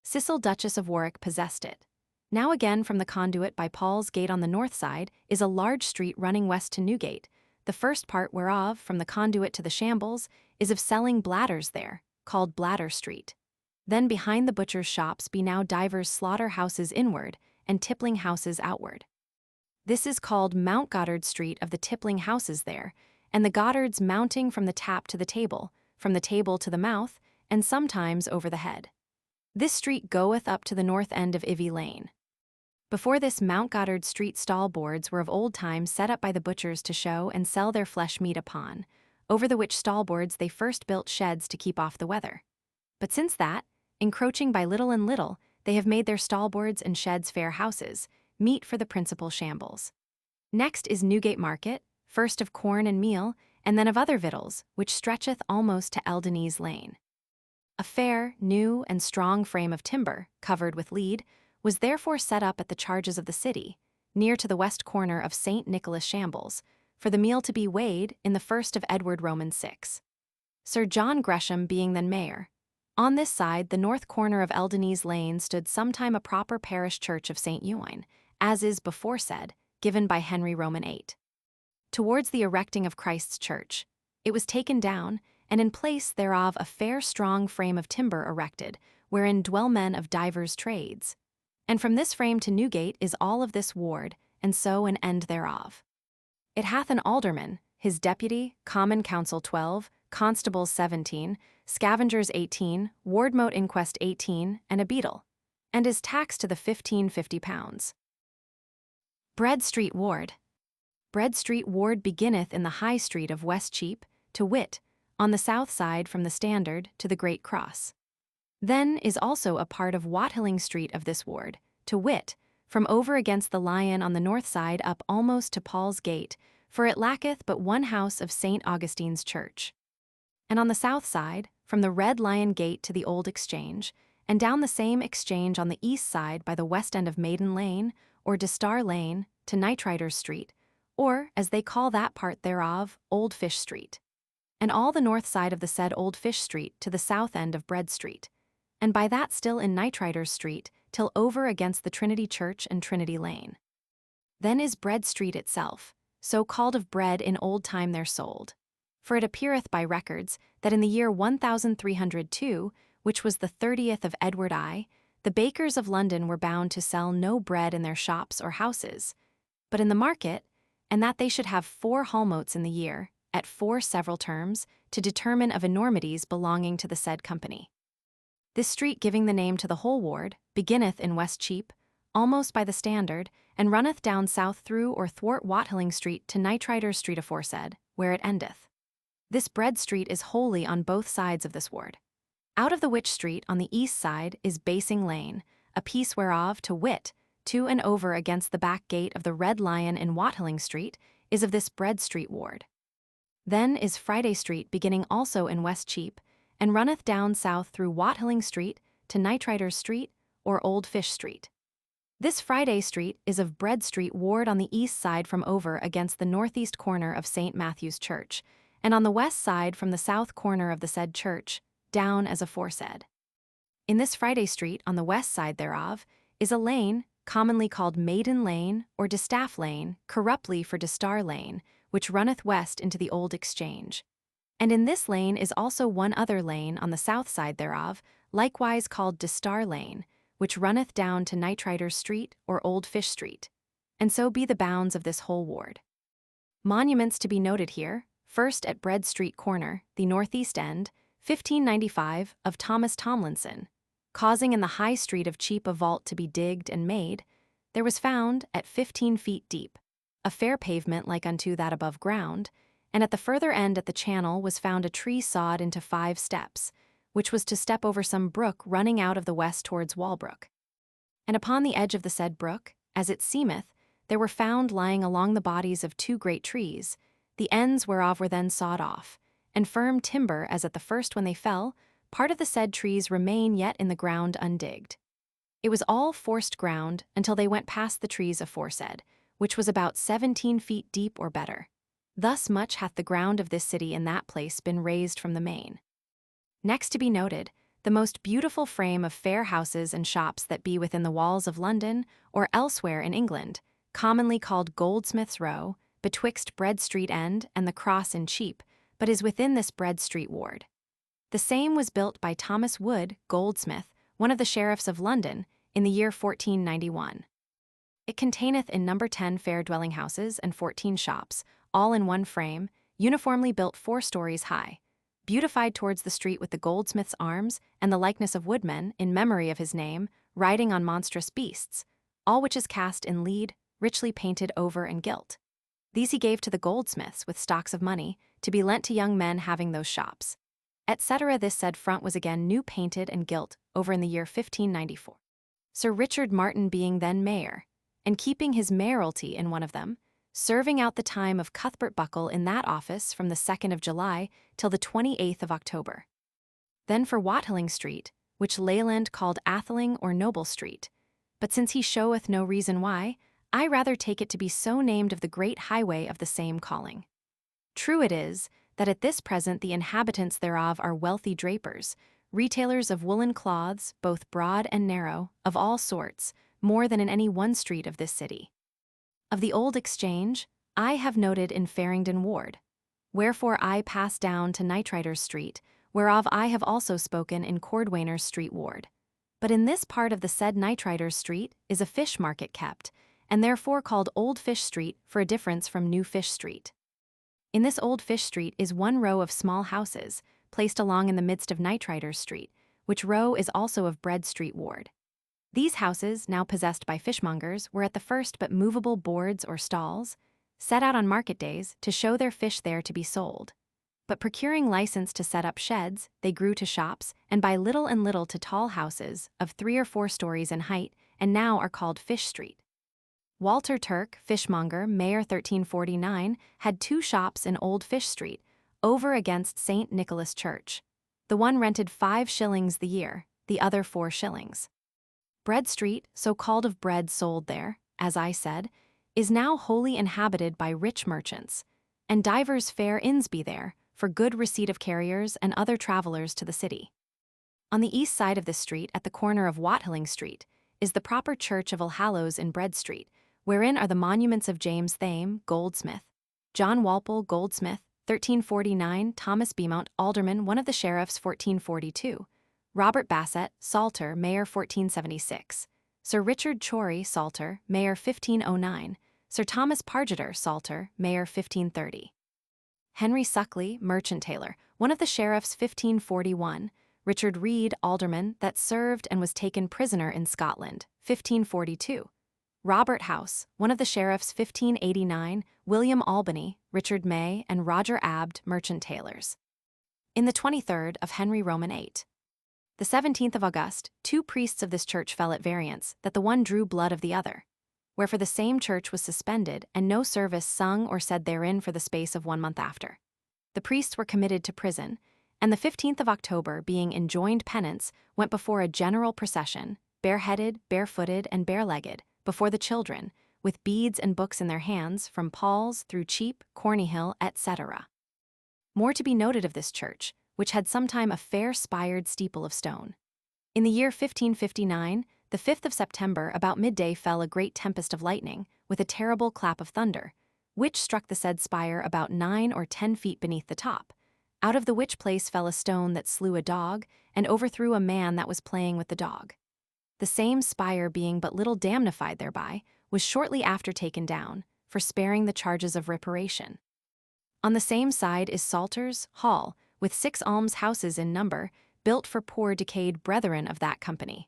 Cecil, Duchess of Warwick, possessed it. Now again from the conduit by Paul's Gate on the north side is a large street running west to Newgate, the first part whereof, from the conduit to the shambles, is of selling bladders there, called Bladder Street. Then behind the butcher's shops be now divers slaughter houses inward, and tippling houses outward. This is called Mount Goddard Street of the tippling houses there, and the Goddards mounting from the tap to the table, from the table to the mouth, and sometimes over the head. This street goeth up to the north end of Ivy Lane. Before this Mount Goddard Street stall boards were of old time set up by the butchers to show and sell their flesh meat upon, over the which stall boards they first built sheds to keep off the weather. But since that, encroaching by little and little, they have made their stall boards and sheds fair houses, meet for the principal shambles. Next is Newgate Market, first of corn and meal, and then of other victuals, which stretcheth almost to Eldenese Lane. A fair, new, and strong frame of timber, covered with lead, was therefore set up at the charges of the city, near to the west corner of St. Nicholas Shambles, for the meal to be weighed in the first of Edward Roman VI. Sir John Gresham being then mayor. On this side, the north corner of Eldenese Lane stood sometime a proper parish church of St. Ewan, as is before said, given by Henry Roman VIII. Towards the erecting of Christ's church, it was taken down, and in place thereof a fair strong frame of timber erected, wherein dwell men of divers trades. And from this frame to Newgate is all of this ward, and so an end thereof. It hath an alderman, his deputy, common council 12, constables 17, scavengers 18, wardmote inquest 18, and a beadle, and is taxed to the £1550. Bread Street Ward. Bread Street Ward beginneth in the High Street of West Cheape, to wit, on the south side from the Standard to the Great Cross. Then is also a part of Wathilling Street of this ward, to wit, from over against the Lion on the north side up almost to Paul's Gate, for it lacketh but one house of St. Augustine's Church. And on the south side, from the Red Lion Gate to the Old Exchange, and down the same exchange on the east side by the west end of Maiden Lane, or Destar Lane, to Knightriders Street, or, as they call that part thereof, Old Fish Street. And all the north side of the said Old Fish Street to the south end of Bread Street, and by that still in Knightriders Street, till over against the Trinity Church and Trinity Lane. Then is Bread Street itself, so called of bread in old time there sold. For it appeareth by records, that in the year 1302, which was the 30th of Edward I, the bakers of London were bound to sell no bread in their shops or houses, but in the market, and that they should have 4 halmotes in the year, at 4 several terms, to determine of enormities belonging to the said company. This street giving the name to the whole ward, beginneth in West Cheape, almost by the Standard, and runneth down south through or thwart Watling Street to Knightriders Street aforesaid, where it endeth. This Bread Street is wholly on both sides of this ward. Out of the which street on the east side is Bassing Lane, a piece whereof, to wit, to and over against the back gate of the Red Lion in Watling Street, is of this Bread Street ward. Then is Friday Street beginning also in West Cheape, and runneth down south through Watling Street to Knightriders Street or Old Fish Street. This Friday Street is of Bread Street ward on the east side from over against the northeast corner of St. Matthew's Church, and on the west side from the south corner of the said church, down as aforesaid. In this Friday Street, on the west side thereof, is a lane, commonly called Maiden Lane or Distaff Lane, corruptly for Distar Lane, which runneth west into the Old Exchange. And in this lane is also one other lane on the south side thereof, likewise called Distar Lane, which runneth down to Knightriders Street or Old Fish Street, and so be the bounds of this whole ward. Monuments to be noted here, first at Bread Street corner, the northeast end, 1595, of Thomas Tomlinson, causing in the High Street of Cheape a vault to be digged and made, there was found, at 15 feet deep, a fair pavement like unto that above ground, and at the further end at the channel was found a tree sawed into 5 steps, which was to step over some brook running out of the west towards Walbrook. And upon the edge of the said brook, as it seemeth, there were found lying along the bodies of 2 great trees, the ends whereof were then sawed off, and firm timber as at the first when they fell, part of the said trees remain yet in the ground undigged. It was all forced ground until they went past the trees aforesaid, which was about 17 feet deep or better. Thus much hath the ground of this city in that place been raised from the main. Next to be noted, the most beautiful frame of fair houses and shops that be within the walls of London or elsewhere in England, commonly called Goldsmiths' Row, betwixt Bread Street End and the Cross in Cheape, but is within this Bread Street ward. The same was built by Thomas Wood, goldsmith, one of the sheriffs of London, in the year 1491. It containeth in number 10 fair dwelling houses and 14 shops, all in one frame, uniformly built 4 stories high, beautified towards the street with the goldsmith's arms and the likeness of woodmen, in memory of his name, riding on monstrous beasts, all which is cast in lead, richly painted over and gilt. These he gave to the goldsmiths with stocks of money, to be lent to young men having those shops, etc. This said front was again new painted and gilt over in the year 1594. Sir Richard Martin being then mayor, and keeping his mayoralty in one of them, serving out the time of Cuthbert Buckle in that office from the 2nd of July till the 28th of October. Then for Watling Street, which Leyland called Atheling or Noble Street, but since he showeth no reason why, I rather take it to be so named of the great highway of the same calling. True it is, that at this present the inhabitants thereof are wealthy drapers, retailers of woolen cloths, both broad and narrow, of all sorts, more than in any one street of this city. Of the Old Exchange, I have noted in Faringdon Ward, wherefore I pass down to Knightriders Street, whereof I have also spoken in Cordwainer Street Ward. But in this part of the said Knightriders Street is a fish market kept, and therefore called Old Fish Street for a difference from New Fish Street. In this Old Fish Street is one row of small houses, placed along in the midst of Knightriders Street, which row is also of Bread Street Ward. These houses, now possessed by fishmongers, were at the first but movable boards or stalls, set out on market days to show their fish there to be sold. But procuring license to set up sheds, they grew to shops, and by little and little to tall houses, of 3 or 4 stories in height, and now are called Fish Street. Walter Turk, fishmonger, Mayor 1349, had 2 shops in Old Fish Street, over against St. Nicholas Church. The one rented 5 shillings the year, the other 4 shillings. Bread Street, so called of bread sold there, as I said, is now wholly inhabited by rich merchants, and divers fair inns be there, for good receipt of carriers and other travellers to the city. On the east side of this street, at the corner of Watling Street, is the proper church of Allhallows in Bread Street, wherein are the monuments of James Thame, goldsmith, John Walpole, goldsmith, 1349, Thomas Beaumont, alderman, one of the sheriffs, 1442, Robert Bassett, Salter, Mayor 1476. Sir Richard Chory, Salter, Mayor 1509. Sir Thomas Pargeter, Salter, Mayor 1530. Henry Suckley, merchant tailor, one of the sheriffs 1541. Richard Reed, alderman, that served and was taken prisoner in Scotland, 1542. Robert House, one of the sheriffs 1589. William Albany, Richard May, and Roger Abt, merchant tailors. In the 23rd of Henry Roman 8. The 17th of August, 2 priests of this church fell at variance, that the one drew blood of the other. Wherefore the same church was suspended, and no service sung or said therein for the space of 1 month after. The priests were committed to prison, and the 15th of October, being enjoined penance, went before a general procession, bareheaded, barefooted, and barelegged, before the children, with beads and books in their hands, from Paul's through Cheape, Corneyhill, etc. More to be noted of this church, which had sometime a fair spired steeple of stone. In the year 1559, the 5th of September, about midday fell a great tempest of lightning, with a terrible clap of thunder, which struck the said spire about 9 or 10 feet beneath the top, out of the which place fell a stone that slew a dog, and overthrew a man that was playing with the dog. The same spire being but little damnified thereby, was shortly after taken down, for sparing the charges of reparation. On the same side is Salter's Hall, with 6 alms houses in number, built for poor decayed brethren of that company.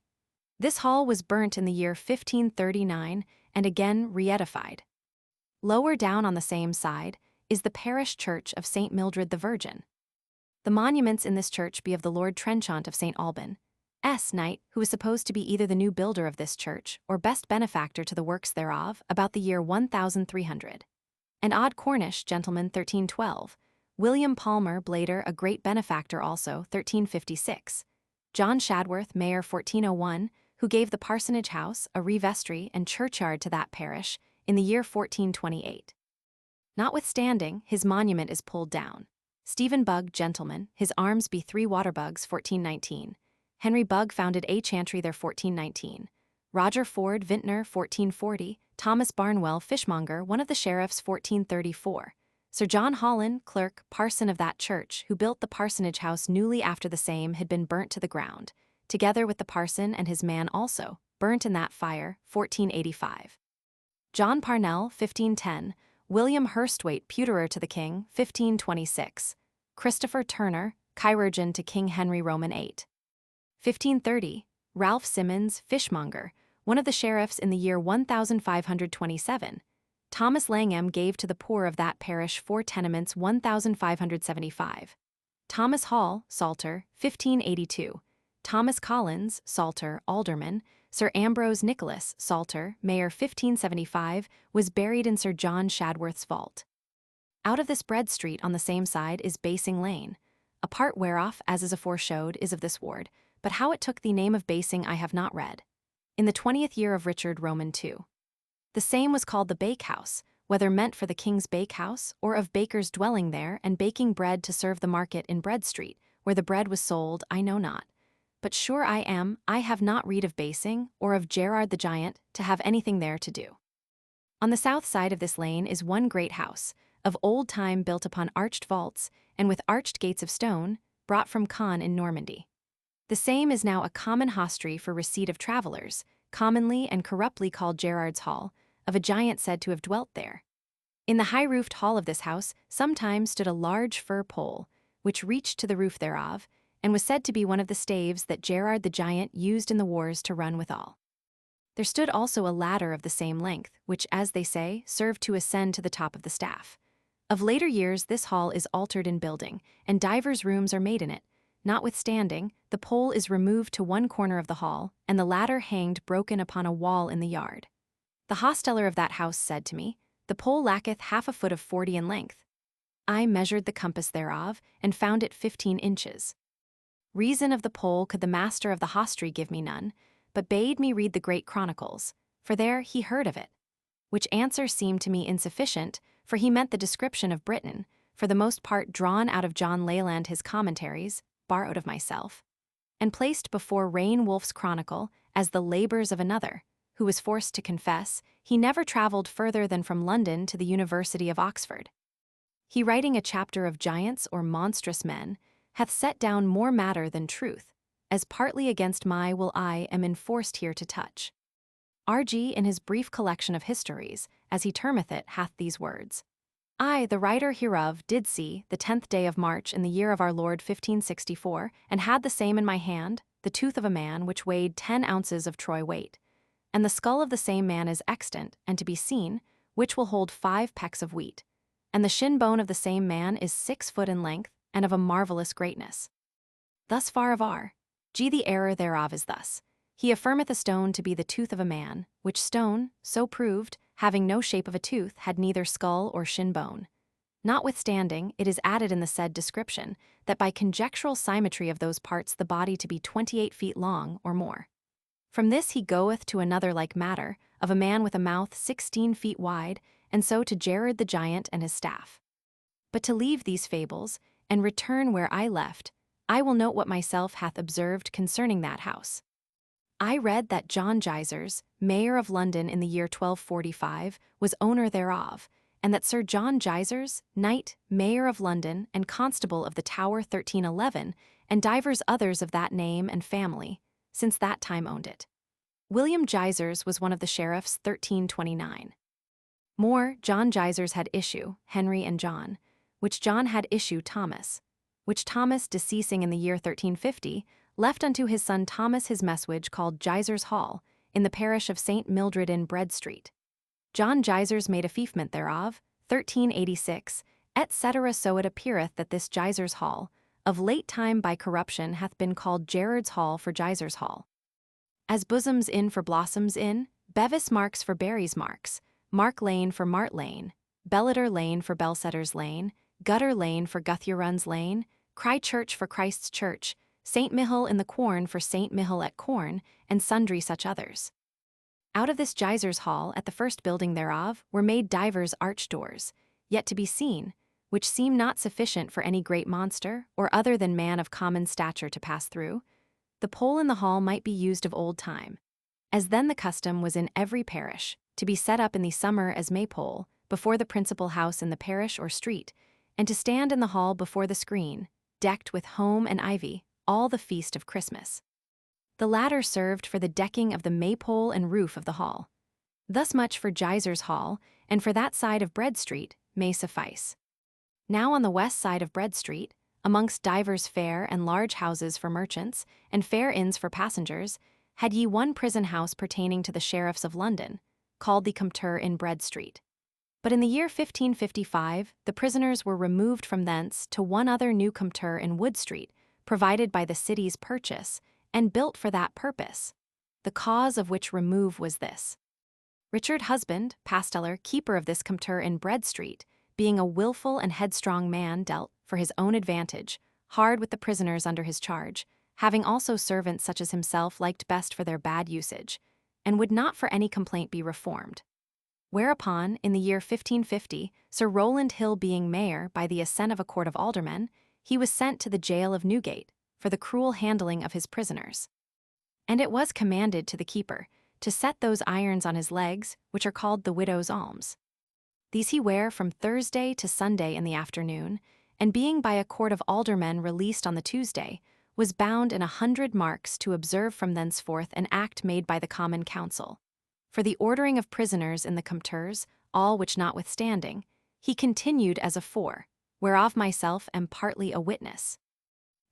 This hall was burnt in the year 1539, and again re-edified. Lower down on the same side is the parish church of St. Mildred the Virgin. The monuments in this church be of the Lord Trenchant of St. Alban, Knight, who is supposed to be either the new builder of this church, or best benefactor to the works thereof, about the year 1300. And Odd Cornish, gentleman, 1312. William Palmer, Blader, a great benefactor also, 1356. John Shadworth, Mayor, 1401, who gave the parsonage house, a revestry, and churchyard to that parish, in the year 1428. Notwithstanding, his monument is pulled down. Stephen Bugg, gentleman, his arms be 3 water bugs, 1419. Henry Bugg founded a chantry there, 1419. Roger Ford, vintner, 1440. Thomas Barnwell, fishmonger, one of the sheriffs, 1434. Sir John Holland, clerk, parson of that church, who built the parsonage house newly after the same had been burnt to the ground, together with the parson and his man also, burnt in that fire, 1485. John Parnell, 1510. William Hurstwaite, pewterer to the king, 1526. Christopher Turner, chirurgeon to King Henry Roman 8. 1530. Ralph Simmons, fishmonger, one of the sheriffs in the year 1527. Thomas Langham gave to the poor of that parish 4 tenements, 1575. Thomas Hall, Salter, 1582. Thomas Collins, Salter, alderman. Sir Ambrose Nicholas, Salter, Mayor, 1575, was buried in Sir John Shadworth's vault. Out of this Bread Street on the same side is Basing Lane. A part whereof, as is aforeshowed, is of this ward, but how it took the name of Basing I have not read. In the 20th year of Richard Roman II. The same was called the Bakehouse, whether meant for the king's bakehouse, or of bakers dwelling there and baking bread to serve the market in Bread Street, where the bread was sold, I know not. But sure I have not read of Basing, or of Gerard the Giant, to have anything there to do. On the south side of this lane is one great house, of old time built upon arched vaults, and with arched gates of stone, brought from Caen in Normandy. The same is now a common hostelry for receipt of travellers, commonly and corruptly called Gerard's Hall, of a giant said to have dwelt there. In the high-roofed hall of this house sometimes stood a large fir pole, which reached to the roof thereof, and was said to be one of the staves that Gerard the Giant used in the wars to run withal. There stood also a ladder of the same length, which, as they say, served to ascend to the top of the staff. Of later years this hall is altered in building, and divers rooms are made in it. Notwithstanding, the pole is removed to one corner of the hall, and the ladder hanged broken upon a wall in the yard. The hosteler of that house said to me, "The pole lacketh 1/2 foot of 40 in length." I measured the compass thereof, and found it 15 inches. Reason of the pole could the master of the hostelry give me none, but bade me read the great chronicles, for there he heard of it. Which answer seemed to me insufficient, for he meant the description of Britain, for the most part drawn out of John Leyland his commentaries, borrowed of myself, and placed before Rain Wolf's chronicle as the labours of another, who was forced to confess he never travelled further than from London to the University of Oxford. He, writing a chapter of giants or monstrous men, hath set down more matter than truth, as partly against my will I am enforced here to touch. R.G. in his brief collection of histories, as he termeth it, hath these words. I, the writer hereof, did see, the 10th day of March in the year of our Lord 1564, and had the same in my hand, the tooth of a man which weighed 10 ounces of Troy weight. And the skull of the same man is extant, and to be seen, which will hold 5 pecks of wheat. And the shin bone of the same man is 6 foot in length, and of a marvellous greatness. Thus far of R.G. The error thereof is thus. He affirmeth a stone to be the tooth of a man, which stone, so proved, having no shape of a tooth, had neither skull or shin bone. Notwithstanding, it is added in the said description, that by conjectural symmetry of those parts the body to be 28 feet long, or more. From this he goeth to another like matter, of a man with a mouth 16 feet wide, and so to Jared the giant and his staff. But to leave these fables, and return where I left, I will note what myself hath observed concerning that house. I read that John Geysers, mayor of London in the year 1245, was owner thereof, and that Sir John Geysers, knight, mayor of London, and constable of the Tower 1311, and divers others of that name and family, since that time owned it. William Geysers was one of the sheriffs 1329. More, John Geysers had issue, Henry and John, which John had issue Thomas, which Thomas, deceasing in the year 1350, left unto his son Thomas his messuage called Geysers Hall, in the parish of St. Mildred in Bread Street. John Geysers made a fiefment thereof, 1386, etc. So it appeareth that this Geysers Hall, of late time by corruption hath been called Gerard's Hall for Geysers Hall. As bosoms in for blossoms in, Bevis marks for berries marks, Mark Lane for Mart Lane, Bellater Lane for Belsetter's Lane, Gutter Lane for Guthyarun's Lane, Cry Church for Christ's Church, St. Mihiel in the Quorn for St. Mihiel at Quorn, and sundry such others. Out of this Geysers Hall, at the first building thereof, were made divers arch doors, yet to be seen, which seem not sufficient for any great monster, or other than man of common stature to pass through. The pole in the hall might be used of old time, as then the custom was in every parish, to be set up in the summer as maypole, before the principal house in the parish or street, and to stand in the hall before the screen, decked with home and ivy, all the feast of Christmas. The latter served for the decking of the maypole and roof of the hall. Thus much for Geysers Hall, and for that side of Bread Street, may suffice. Now on the west side of Bread Street, amongst divers fair and large houses for merchants, and fair inns for passengers, had ye one prison house pertaining to the sheriffs of London, called the Compter in Bread Street. But in the year 1555, the prisoners were removed from thence to one other new Compter in Wood Street, provided by the city's purchase, and built for that purpose. The cause of which remove was this. Richard Husband, pasteller, keeper of this Compter in Bread Street, being a wilful and headstrong man, dealt, for his own advantage, hard with the prisoners under his charge, having also servants such as himself liked best for their bad usage, and would not for any complaint be reformed. Whereupon, in the year 1550, Sir Rowland Hill being mayor by the assent of a court of aldermen, he was sent to the jail of Newgate, for the cruel handling of his prisoners. And it was commanded to the keeper to set those irons on his legs, which are called the widow's alms. These he wear from Thursday to Sunday in the afternoon, and being by a court of aldermen released on the Tuesday, was bound in 100 marks to observe from thenceforth an act made by the Common Council, for the ordering of prisoners in the Compters, all which notwithstanding, he continued as afore, whereof myself am partly a witness.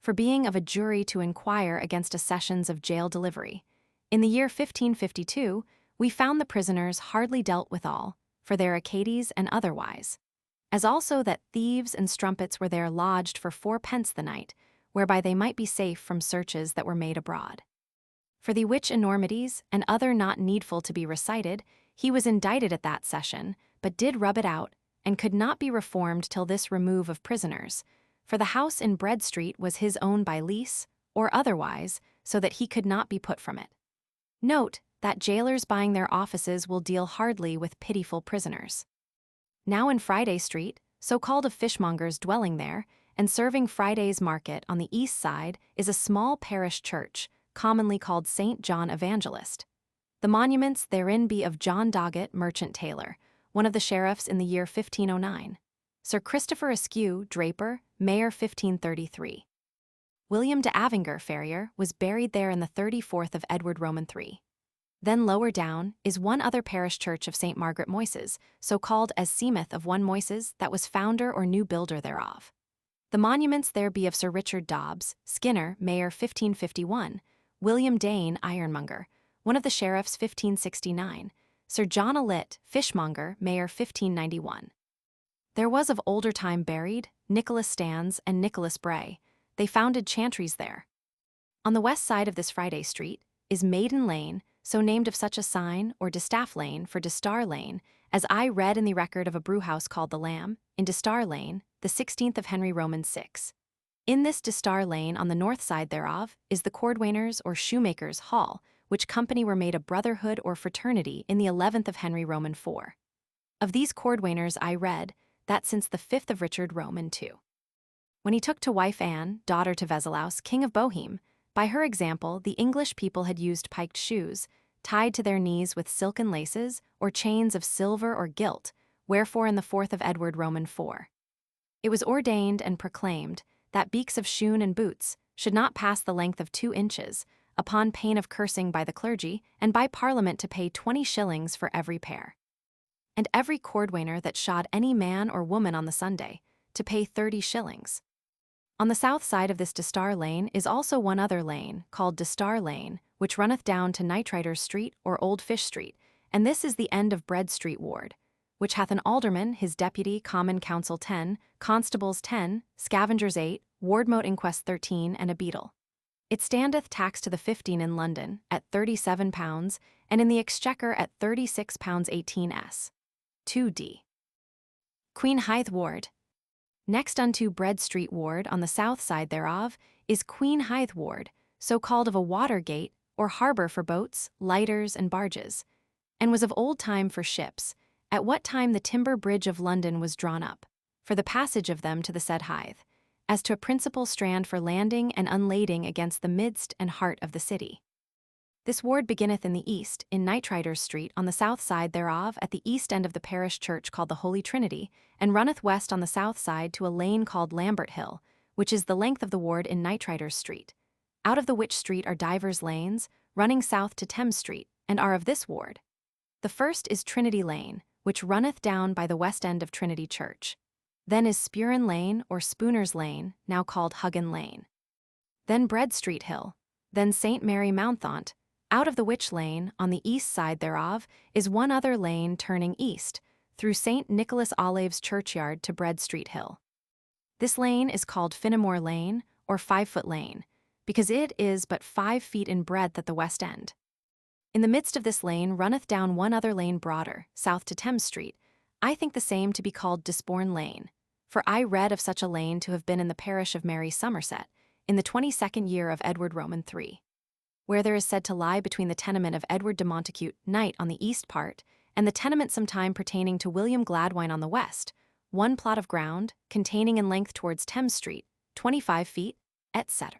For being of a jury to inquire against a sessions of jail delivery, in the year 1552, we found the prisoners hardly dealt withal, for their Acades and otherwise, as also that thieves and strumpets were there lodged for 4d. The night, whereby they might be safe from searches that were made abroad. For the which enormities, and other not needful to be recited, he was indicted at that session, but did rub it out, and could not be reformed till this remove of prisoners, for the house in Bread Street was his own by lease, or otherwise, so that he could not be put from it. Note that jailers buying their offices will deal hardly with pitiful prisoners. Now in Friday Street, so called of fishmongers dwelling there, and serving Friday's market on the east side, is a small parish church, commonly called St. John Evangelist. The monuments therein be of John Doggett, merchant tailor, one of the sheriffs in the year 1509. Sir Christopher Askew, draper, mayor 1533. William de Avinger, farrier, was buried there in the 34th of Edward Roman III. Then lower down is one other parish church of St. Margaret Moyses, so called as Seamouth of one Moyses, that was founder or new builder thereof. The monuments there be of Sir Richard Dobbs, Skinner, Mayor 1551, William Dane, ironmonger, one of the sheriffs 1569, Sir John Alit, fishmonger, Mayor 1591. There was of older time buried Nicholas Stans and Nicholas Bray. They founded chantries there. On the west side of this Friday Street is Maiden Lane, so named of such a sign, or Distaff Lane for Distar Lane, as I read in the record of a brewhouse called the Lamb, in Distar Lane, the 16th of Henry Roman VI. In this Distar Lane on the north side thereof is the Cordwainers or Shoemakers' Hall, which company were made a brotherhood or fraternity in the 11th of Henry Roman IV. Of these Cordwainers I read that since the 5th of Richard Roman II, when he took to wife Anne, daughter to Veselous, king of Boheme, by her example the English people had used piked shoes, tied to their knees with silken laces, or chains of silver or gilt, wherefore in the 4th of Edward Roman IV, it was ordained and proclaimed that beaks of shoon and boots should not pass the length of 2 inches, upon pain of cursing by the clergy, and by Parliament to pay 20 shillings for every pair. And every cordwainer that shod any man or woman on the Sunday, to pay 30 shillings. On the south side of this Distar Lane is also one other lane, called Distar Lane, which runneth down to Knightriders Street or Old Fish Street, and this is the end of Bread Street Ward, which hath an alderman, his deputy, common council 10, constables 10, scavengers 8, wardmote inquest 13, and a beadle. It standeth taxed to the 15 in London, at £37, and in the Exchequer at £36 18s. 2d. Queen Hithe Ward. Next unto Bread Street Ward on the south side thereof is Queen Hithe Ward, so called of a water gate, or harbour for boats, lighters, and barges, and was of old time for ships, at what time the timber bridge of London was drawn up, for the passage of them to the said Hithe, as to a principal strand for landing and unlading against the midst and heart of the city. This ward beginneth in the east, in Knightriders Street, on the south side thereof, at the east end of the parish church called the Holy Trinity, and runneth west on the south side to a lane called Lambert Hill, which is the length of the ward in Knightriders Street, out of the which street are divers lanes, running south to Thames Street, and are of this ward. The first is Trinity Lane, which runneth down by the west end of Trinity Church. Then is Spurin Lane, or Spooner's Lane, now called Huggin Lane. Then Bread Street Hill, then St. Mary Mountfont, out of the which lane, on the east side thereof, is one other lane turning east, through St. Nicholas Olave's churchyard to Bread Street Hill. This lane is called Finnemore Lane, or 5-foot lane, because it is but 5 feet in breadth at the west end. In the midst of this lane runneth down one other lane broader, south to Thames Street. I think the same to be called Disbourne Lane, for I read of such a lane to have been in the parish of Mary Somerset, in the 22nd year of Edward Roman III, where there is said to lie between the tenement of Edward de Montacute, knight, on the east part, and the tenement sometime pertaining to William Gladwine on the west, one plot of ground, containing in length towards Thames Street, 25 feet, etc.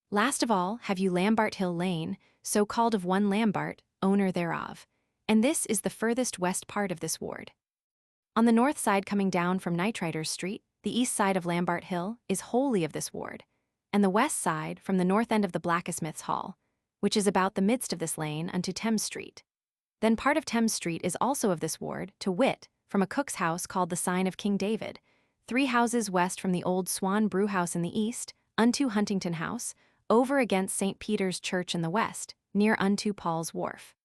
Last of all have you Lambart Hill Lane, so called of one Lambart, owner thereof, and this is the furthest west part of this ward. On the north side coming down from Knightriders Street, the east side of Lambart Hill is wholly of this ward, and the west side from the north end of the Blacksmith's Hall, which is about the midst of this lane unto Thames Street. Then part of Thames Street is also of this ward, to wit, from a cook's house called the Sign of King David, 3 houses west from the old Swan Brewhouse in the east, unto Huntington House, over against St. Peter's Church in the west, near unto Paul's Wharf.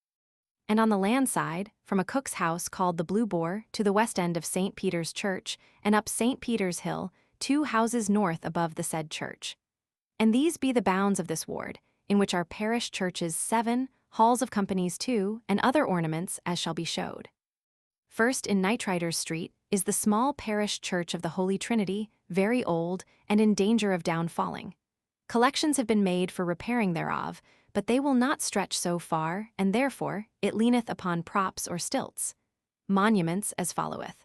And on the land side, from a cook's house called the Blue Boar to the west end of St. Peter's Church, and up St. Peter's Hill, 2 houses north above the said church. And these be the bounds of this ward, in which are parish churches 7, halls of companies 2, and other ornaments as shall be showed. First in Knightriders Street is the small parish church of the Holy Trinity, very old, and in danger of downfalling. Collections have been made for repairing thereof, but they will not stretch so far, and therefore it leaneth upon props or stilts. Monuments as followeth.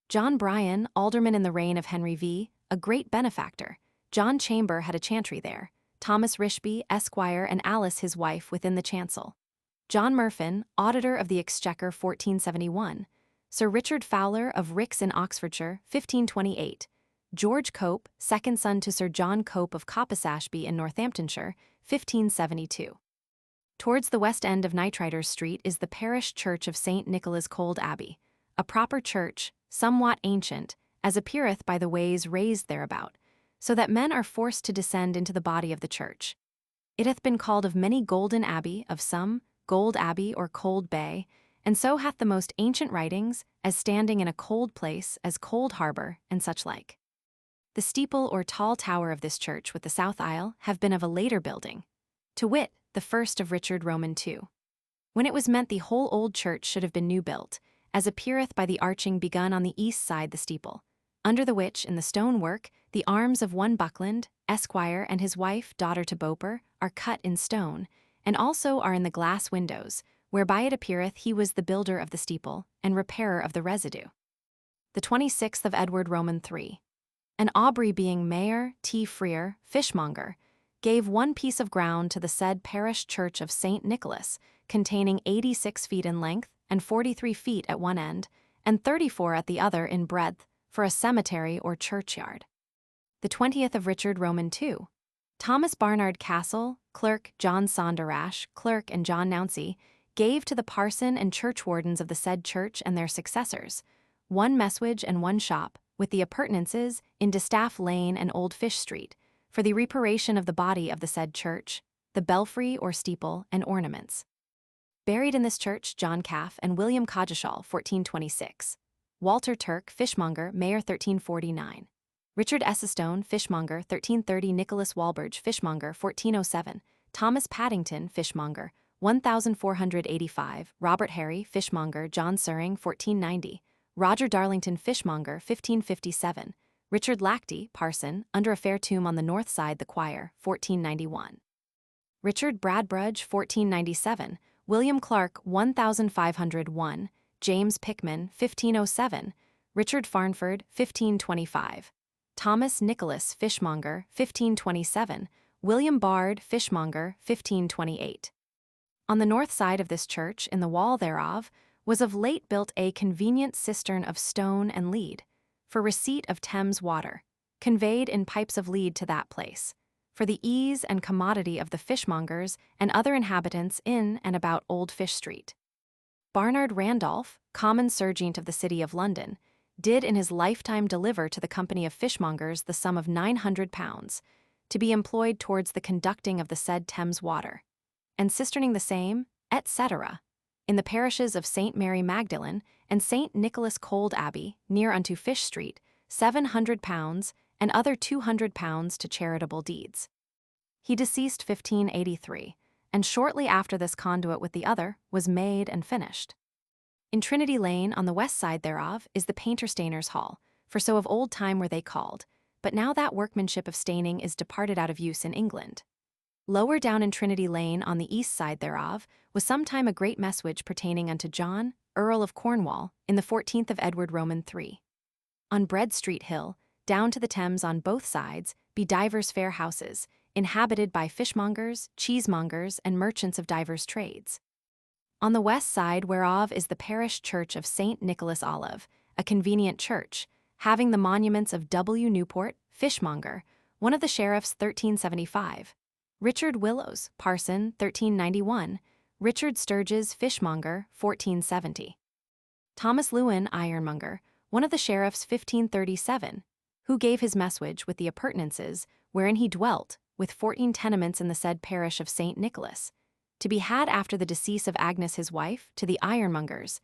John Bryan, alderman in the reign of Henry V, a great benefactor. John Chamber had a chantry there. Thomas Rishby, Esquire, and Alice his wife within the chancel. John Murfin, auditor of the Exchequer 1471. Sir Richard Fowler of Rix in Oxfordshire 1528. George Cope, second son to Sir John Cope of Coppice-Ashby in Northamptonshire, 1572. Towards the west end of Knightriders Street is the parish church of St. Nicholas Cold Abbey, a proper church, somewhat ancient, as appeareth by the ways raised thereabout, so that men are forced to descend into the body of the church. It hath been called of many Golden Abbey, of some, Gold Abbey or Cold Bay, and so hath the most ancient writings, as standing in a cold place, as Cold Harbour, and such like. The steeple or tall tower of this church with the south aisle have been of a later building, to wit, the first of Richard Roman II. When it was meant the whole old church should have been new built, as appeareth by the arching begun on the east side the steeple, under the which, in the stone work, the arms of one Buckland, esquire, and his wife, daughter to Beauper, are cut in stone, and also are in the glass windows, whereby it appeareth he was the builder of the steeple, and repairer of the residue. The 26th of Edward Roman III. And Aubrey being mayor, T. Freer, fishmonger, gave one piece of ground to the said parish church of St. Nicholas, containing 86 feet in length, and 43 feet at one end, and 34 at the other in breadth, for a cemetery or churchyard. The 20th of Richard Roman II. Thomas Barnard Castle, clerk, John Saunderash, clerk, and John Nouncey, gave to the parson and churchwardens of the said church and their successors, one messuage and one shop, with the appurtenances, in Distaff Lane and Old Fish Street, for the reparation of the body of the said church, the belfry or steeple, and ornaments. Buried in this church John Calf and William Coggeshall, 1426. Walter Turk, fishmonger, Mayor, 1349. Richard Essestone, fishmonger, 1330. Nicholas Walbrook, fishmonger, 1407. Thomas Paddington, fishmonger, 1485. Robert Harry, fishmonger, John Suring, 1490. Roger Darlington, fishmonger, 1557. Richard Lacty, parson, under a fair tomb on the north side the choir, 1491. Richard Bradbrudge, 1497. William Clark, 1501. James Pickman, 1507. Richard Farnford, 1525. Thomas Nicholas, fishmonger, 1527. William Bard, fishmonger, 1528. On the north side of this church, in the wall thereof, was of late built a convenient cistern of stone and lead, for receipt of Thames water, conveyed in pipes of lead to that place, for the ease and commodity of the fishmongers and other inhabitants in and about Old Fish Street. Barnard Randolph, common serjeant of the city of London, did in his lifetime deliver to the company of fishmongers the sum of £900, to be employed towards the conducting of the said Thames water, and cisterning the same, etc., in the parishes of St. Mary Magdalene and St. Nicholas Cold Abbey, near unto Fish Street, £700, and other £200 to charitable deeds. He deceased 1583, and shortly after this conduit with the other was made and finished. In Trinity Lane, on the west side thereof, is the painter-stainers' hall, for so of old time were they called, but now that workmanship of staining is departed out of use in England. Lower down in Trinity Lane, on the east side thereof, was sometime a great messuage pertaining unto John, Earl of Cornwall, in the 14th of Edward Roman III. On Bread Street Hill, down to the Thames on both sides, be divers fair houses, inhabited by fishmongers, cheesemongers, and merchants of divers trades. On the west side whereof is the parish church of St. Nicholas Olive, a convenient church, having the monuments of W. Newport, fishmonger, one of the sheriffs, 1375, Richard Willows, parson, 1391, Richard Sturges, fishmonger, 1470. Thomas Lewin, ironmonger, one of the sheriffs, 1537, who gave his messuage with the appurtenances, wherein he dwelt, with 14 tenements in the said parish of St. Nicholas, to be had after the decease of Agnes his wife, to the ironmongers,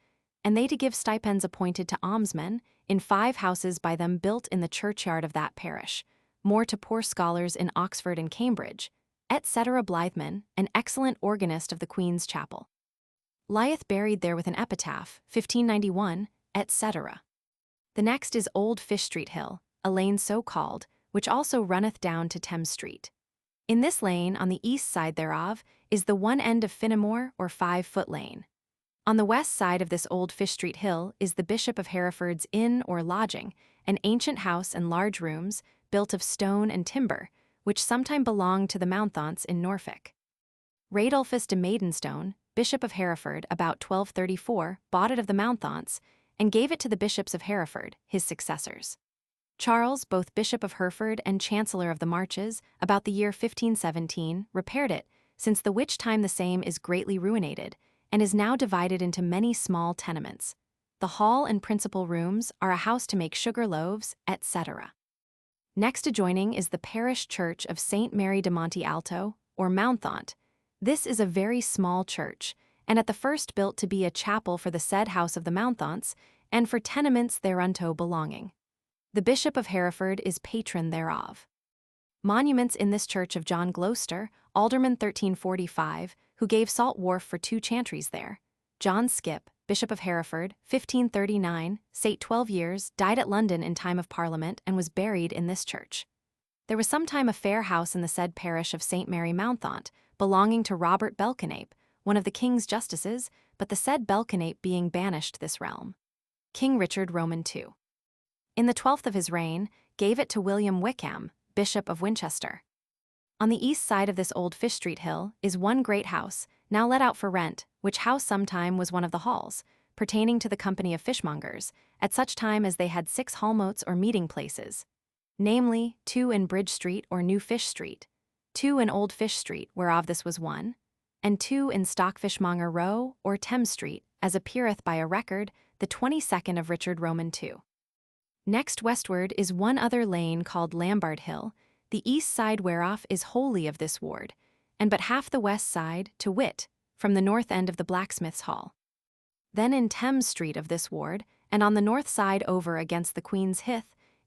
and they to give stipends appointed to almsmen, in 5 houses by them built in the churchyard of that parish, more to poor scholars in Oxford and Cambridge, etc. Blytheman, an excellent organist of the Queen's Chapel, lieth buried there with an epitaph, 1591, etc. The next is Old Fish Street Hill, a lane so called, which also runneth down to Thames Street. In this lane, on the east side thereof, is the one end of Finnemore or 5-foot lane. On the west side of this Old Fish Street Hill is the Bishop of Hereford's inn or lodging, an ancient house and large rooms, built of stone and timber, which sometime belonged to the Mounthants in Norfolk. Radulphus de Maidenstone, Bishop of Hereford, about 1234, bought it of the Mounthants, and gave it to the bishops of Hereford, his successors. Charles, both Bishop of Hereford and Chancellor of the Marches, about the year 1517, repaired it, since the which time the same is greatly ruinated, and is now divided into many small tenements. The hall and principal rooms are a house to make sugar loaves, etc. Next adjoining is the parish church of St. Mary de Monte Alto, or Mountfont. This is a very small church, and at the first built to be a chapel for the said house of the Mountfonts, and for tenements thereunto belonging. The Bishop of Hereford is patron thereof. Monuments in this church of John Gloucester, Alderman 1345, who gave salt wharf for 2 chantries there. John Skipp, Bishop of Hereford, 1539, sate 12 years, died at London in time of Parliament and was buried in this church. There was sometime a fair house in the said parish of St. Mary Mountfont, belonging to Robert Belconape, one of the king's justices, but the said Belconape being banished this realm. King Richard Roman II, in the 12th of his reign, gave it to William Wickham, Bishop of Winchester. On the east side of this old Fish Street hill is one great house, now let out for rent, which house sometime was one of the halls, pertaining to the company of fishmongers, at such time as they had 6 hallmotes or meeting places, namely, 2 in Bridge Street or New Fish Street, 2 in Old Fish Street, whereof this was one, and 2 in Stockfishmonger Row or Thames Street, as appeareth by a record, the 22nd of Richard Roman II. Next westward is one other lane called Lambard Hill, the east side whereof is wholly of this ward, and but half the west side, to wit, from the north end of the blacksmith's hall. Then in Thames Street of this ward, and on the north side over against the Queen's Hithe,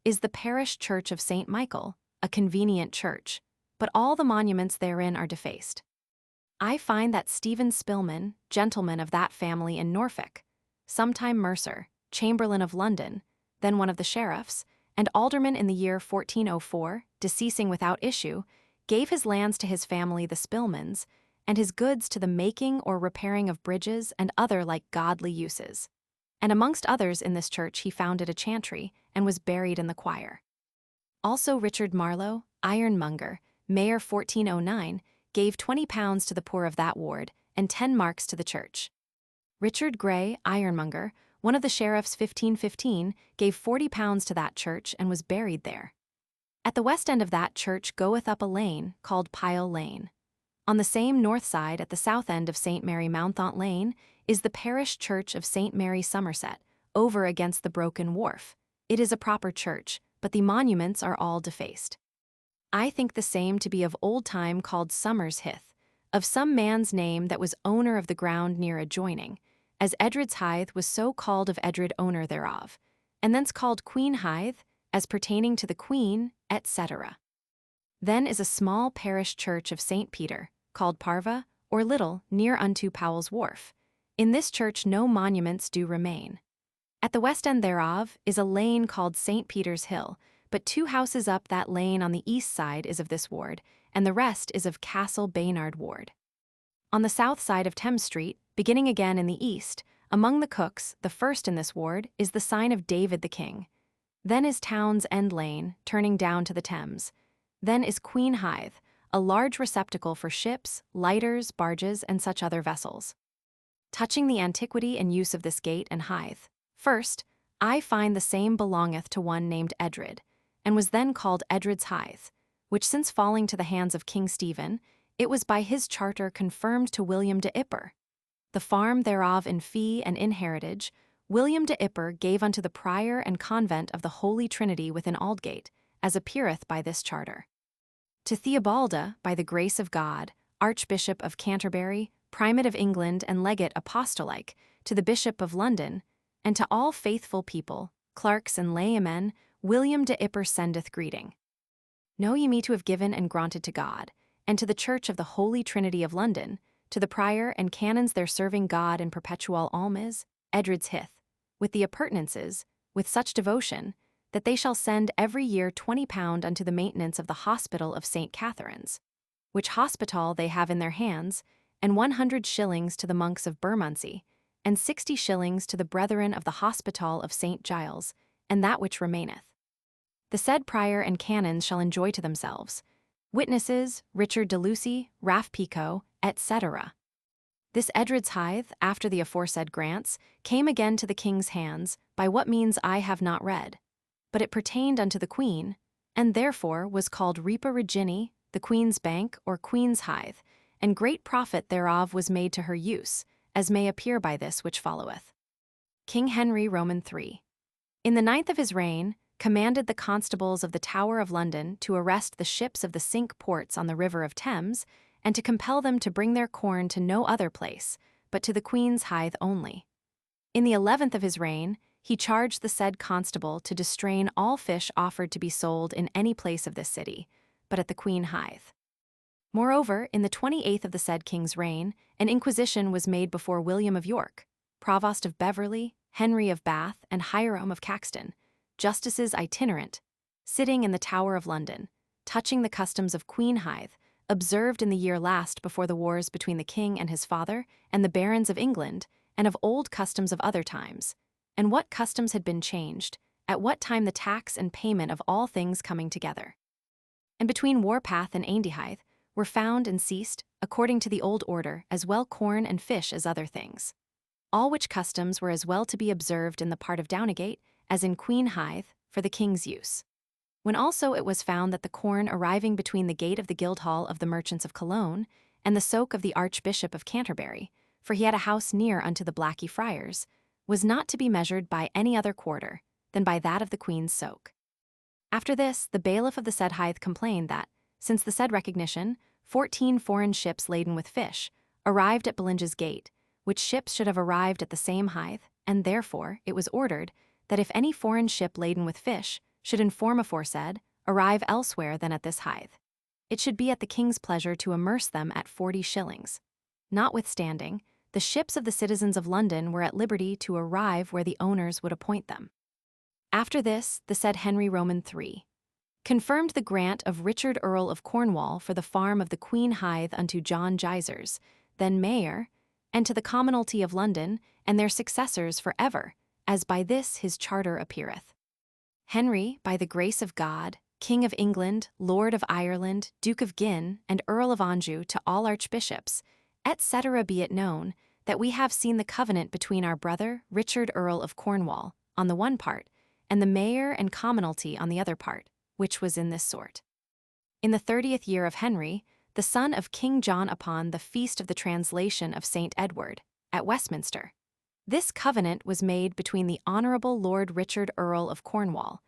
is the parish church of St. Michael, a convenient church, but all the monuments therein are defaced. I find that Stephen Spilman, gentleman of that family in Norfolk, sometime mercer, chamberlain of London, then one of the sheriffs, and alderman in the year 1404, deceasing without issue, gave his lands to his family the Spilmans, and his goods to the making or repairing of bridges and other like godly uses. And amongst others in this church he founded a chantry, and was buried in the choir. Also Richard Marlowe, ironmonger, Mayor 1409, gave £20 to the poor of that ward, and 10 marks to the church. Richard Gray, ironmonger, one of the sheriffs 1515, gave £40 to that church and was buried there. At the west end of that church goeth up a lane, called Pile Lane. On the same north side, at the south end of St. Mary Mountfont Lane, is the parish church of St. Mary Somerset, over against the broken wharf. It is a proper church, but the monuments are all defaced. I think the same to be of old time called Somers Hithe, of some man's name that was owner of the ground near adjoining, as Edred's Hithe was so called of Edred owner thereof, and thence called Queen Hithe, as pertaining to the Queen, etc. Then is a small parish church of St. Peter, called Parva, or Little, near unto Powell's Wharf. In this church no monuments do remain. At the west end thereof is a lane called St. Peter's Hill, but 2 houses up that lane on the east side is of this ward, and the rest is of Castle Baynard Ward. On the south side of Thames Street, beginning again in the east, among the cooks, the first in this ward, is the sign of David the King. Then is Town's End Lane, turning down to the Thames. Then is Queen Hithe, a large receptacle for ships, lighters, barges, and such other vessels. Touching the antiquity and use of this gate and Hithe, first, I find the same belongeth to one named Edred, and was then called Edred's Hithe, which since falling to the hands of King Stephen, it was by his charter confirmed to William de Ipper. The farm thereof in fee and in heritage, William de Ipper gave unto the prior and convent of the Holy Trinity within Aldgate, as appeareth by this charter. To Theobalda, by the grace of God, Archbishop of Canterbury, Primate of England and Legate Apostolic, to the Bishop of London, and to all faithful people, clerks and laymen, William de Ipper sendeth greeting. Know ye me to have given and granted to God, and to the Church of the Holy Trinity of London, to the prior and canons there serving God in perpetual alms, Edred's Hithe, with the appurtenances, with such devotion, that they shall send every year £20 unto the maintenance of the hospital of St. Catherine's, which hospital they have in their hands, and 100 shillings to the monks of Bermondsey, and 60 shillings to the brethren of the hospital of St. Giles, and that which remaineth. The said prior and canons shall enjoy to themselves. Witnesses, Richard de Lucy, Raff Pico, etc. This Edred's Hithe, after the aforesaid grants, came again to the king's hands, by what means I have not read. but it pertained unto the Queen, and therefore was called Ripa Regini, the Queen's Bank or Queen's Hithe, and great profit thereof was made to her use, as may appear by this which followeth. King Henry Roman III. In the 9th of his reign, commanded the constables of the Tower of London to arrest the ships of the Cinque Ports on the river of Thames, and to compel them to bring their corn to no other place, but to the Queen's Hithe only. In the 11th of his reign, he charged the said constable to distrain all fish offered to be sold in any place of this city, but at the Queen Hithe. Moreover, in the 28th of the said king's reign, an inquisition was made before William of York, Provost of Beverley, Henry of Bath, and Hiram of Caxton, justices itinerant, sitting in the Tower of London, touching the customs of Queen Hithe, observed in the year last before the wars between the king and his father, and the barons of England, and of old customs of other times, and what customs had been changed, at what time the tax and payment of all things coming together. And between Warpath and Andyhithe were found and ceased, according to the old order, as well corn and fish as other things. All which customs were as well to be observed in the part of Downegate as in Queen Hithe, for the king's use. When also it was found that the corn arriving between the gate of the Guildhall of the merchants of Cologne and the soke of the Archbishop of Canterbury, for he had a house near unto the Blackey Friars, was not to be measured by any other quarter than by that of the Queen's soke. After this, the bailiff of the said Hithe complained that, since the said recognition, 14 foreign ships laden with fish arrived at Belinge's gate, which ships should have arrived at the same Hithe, and therefore it was ordered that if any foreign ship laden with fish should inform aforesaid, arrive elsewhere than at this Hithe, it should be at the king's pleasure to amerce them at 40 shillings. Notwithstanding, the ships of the citizens of London were at liberty to arrive where the owners would appoint them. After this, the said Henry Roman III confirmed the grant of Richard Earl of Cornwall for the farm of the Queen Hithe unto John Gysers, then mayor, and to the commonalty of London and their successors for ever, as by this his charter appeareth. Henry, by the grace of God, King of England, Lord of Ireland, Duke of Guienne, and Earl of Anjou to all archbishops, etc. be it known, that we have seen the covenant between our brother Richard Earl of Cornwall, on the one part, and the mayor and commonalty on the other part, which was in this sort. In the 30th year of Henry, the son of King John upon the feast of the translation of St. Edward, at Westminster, this covenant was made between the Honourable Lord Richard Earl of Cornwall,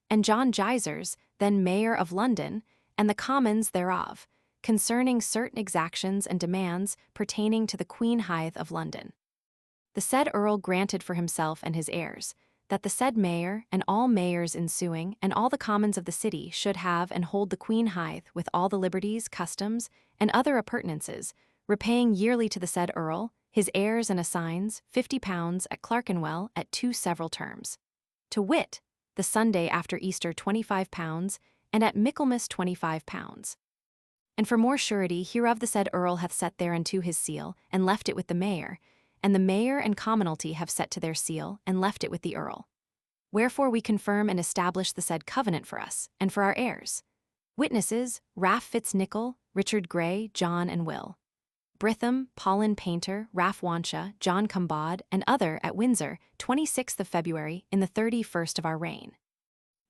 and John Gysers, then Mayor of London, and the Commons thereof, concerning certain exactions and demands pertaining to the Queen Hithe of London. The said Earl granted for himself and his heirs, that the said Mayor and all mayors ensuing and all the commons of the city should have and hold the Queen Hithe with all the liberties, customs, and other appurtenances, repaying yearly to the said Earl, his heirs and assigns, £50 at Clerkenwell at 2 several terms. To wit, the Sunday after Easter £25, and at Michaelmas £25. And for more surety hereof the said Earl hath set thereunto his seal, and left it with the Mayor, and the Mayor and commonalty have set to their seal, and left it with the Earl. Wherefore we confirm and establish the said covenant for us, and for our heirs. Witnesses, Ralph Fitznichol, Richard Gray, John and Will. Britham, Paulin Painter, Ralph Wansha, John Cumbod, and other at Windsor, 26th of February, in the 31st of our reign.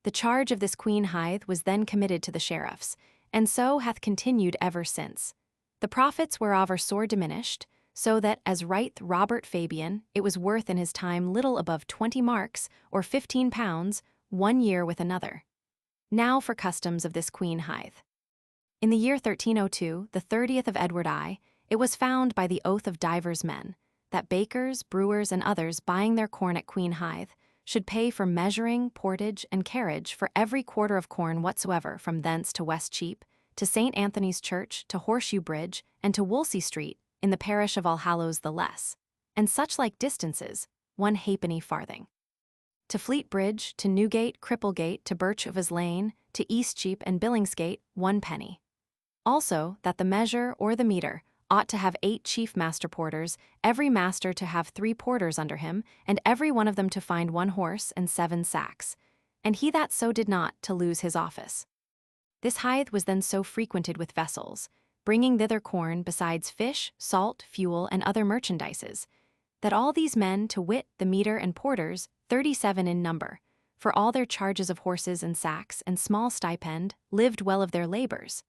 The charge of this Queen Hithe was then committed to the sheriffs, and so hath continued ever since. The profits whereof are sore diminished, so that, as writeth Robert Fabian, it was worth in his time little above 20 marks, or £15, 1 year with another. Now for customs of this Queen Hithe. In the year 1302, the 30th of Edward I, it was found by the oath of divers men, that bakers, brewers, and others buying their corn at Queen Hithe should pay for measuring, portage, and carriage for every quarter of corn whatsoever from thence to West Cheape, to St. Anthony's Church, to Horseshoe Bridge, and to Wolsey Street, in the parish of Allhallows the Less, and such like distances, 1 halfpenny farthing. To Fleet Bridge, to Newgate, Cripplegate, to Birch of his Lane, to Eastcheap and Billingsgate, 1 penny. Also, that the measure or the meter ought to have 8 chief master porters, every master to have 3 porters under him, and every one of them to find 1 horse and 7 sacks, and he that so did not to lose his office. This Hithe was then so frequented with vessels, bringing thither corn besides fish, salt, fuel, and other merchandises, that all these men, to wit, the meter and porters, 37 in number, for all their charges of horses and sacks and small stipend, lived well of their labours.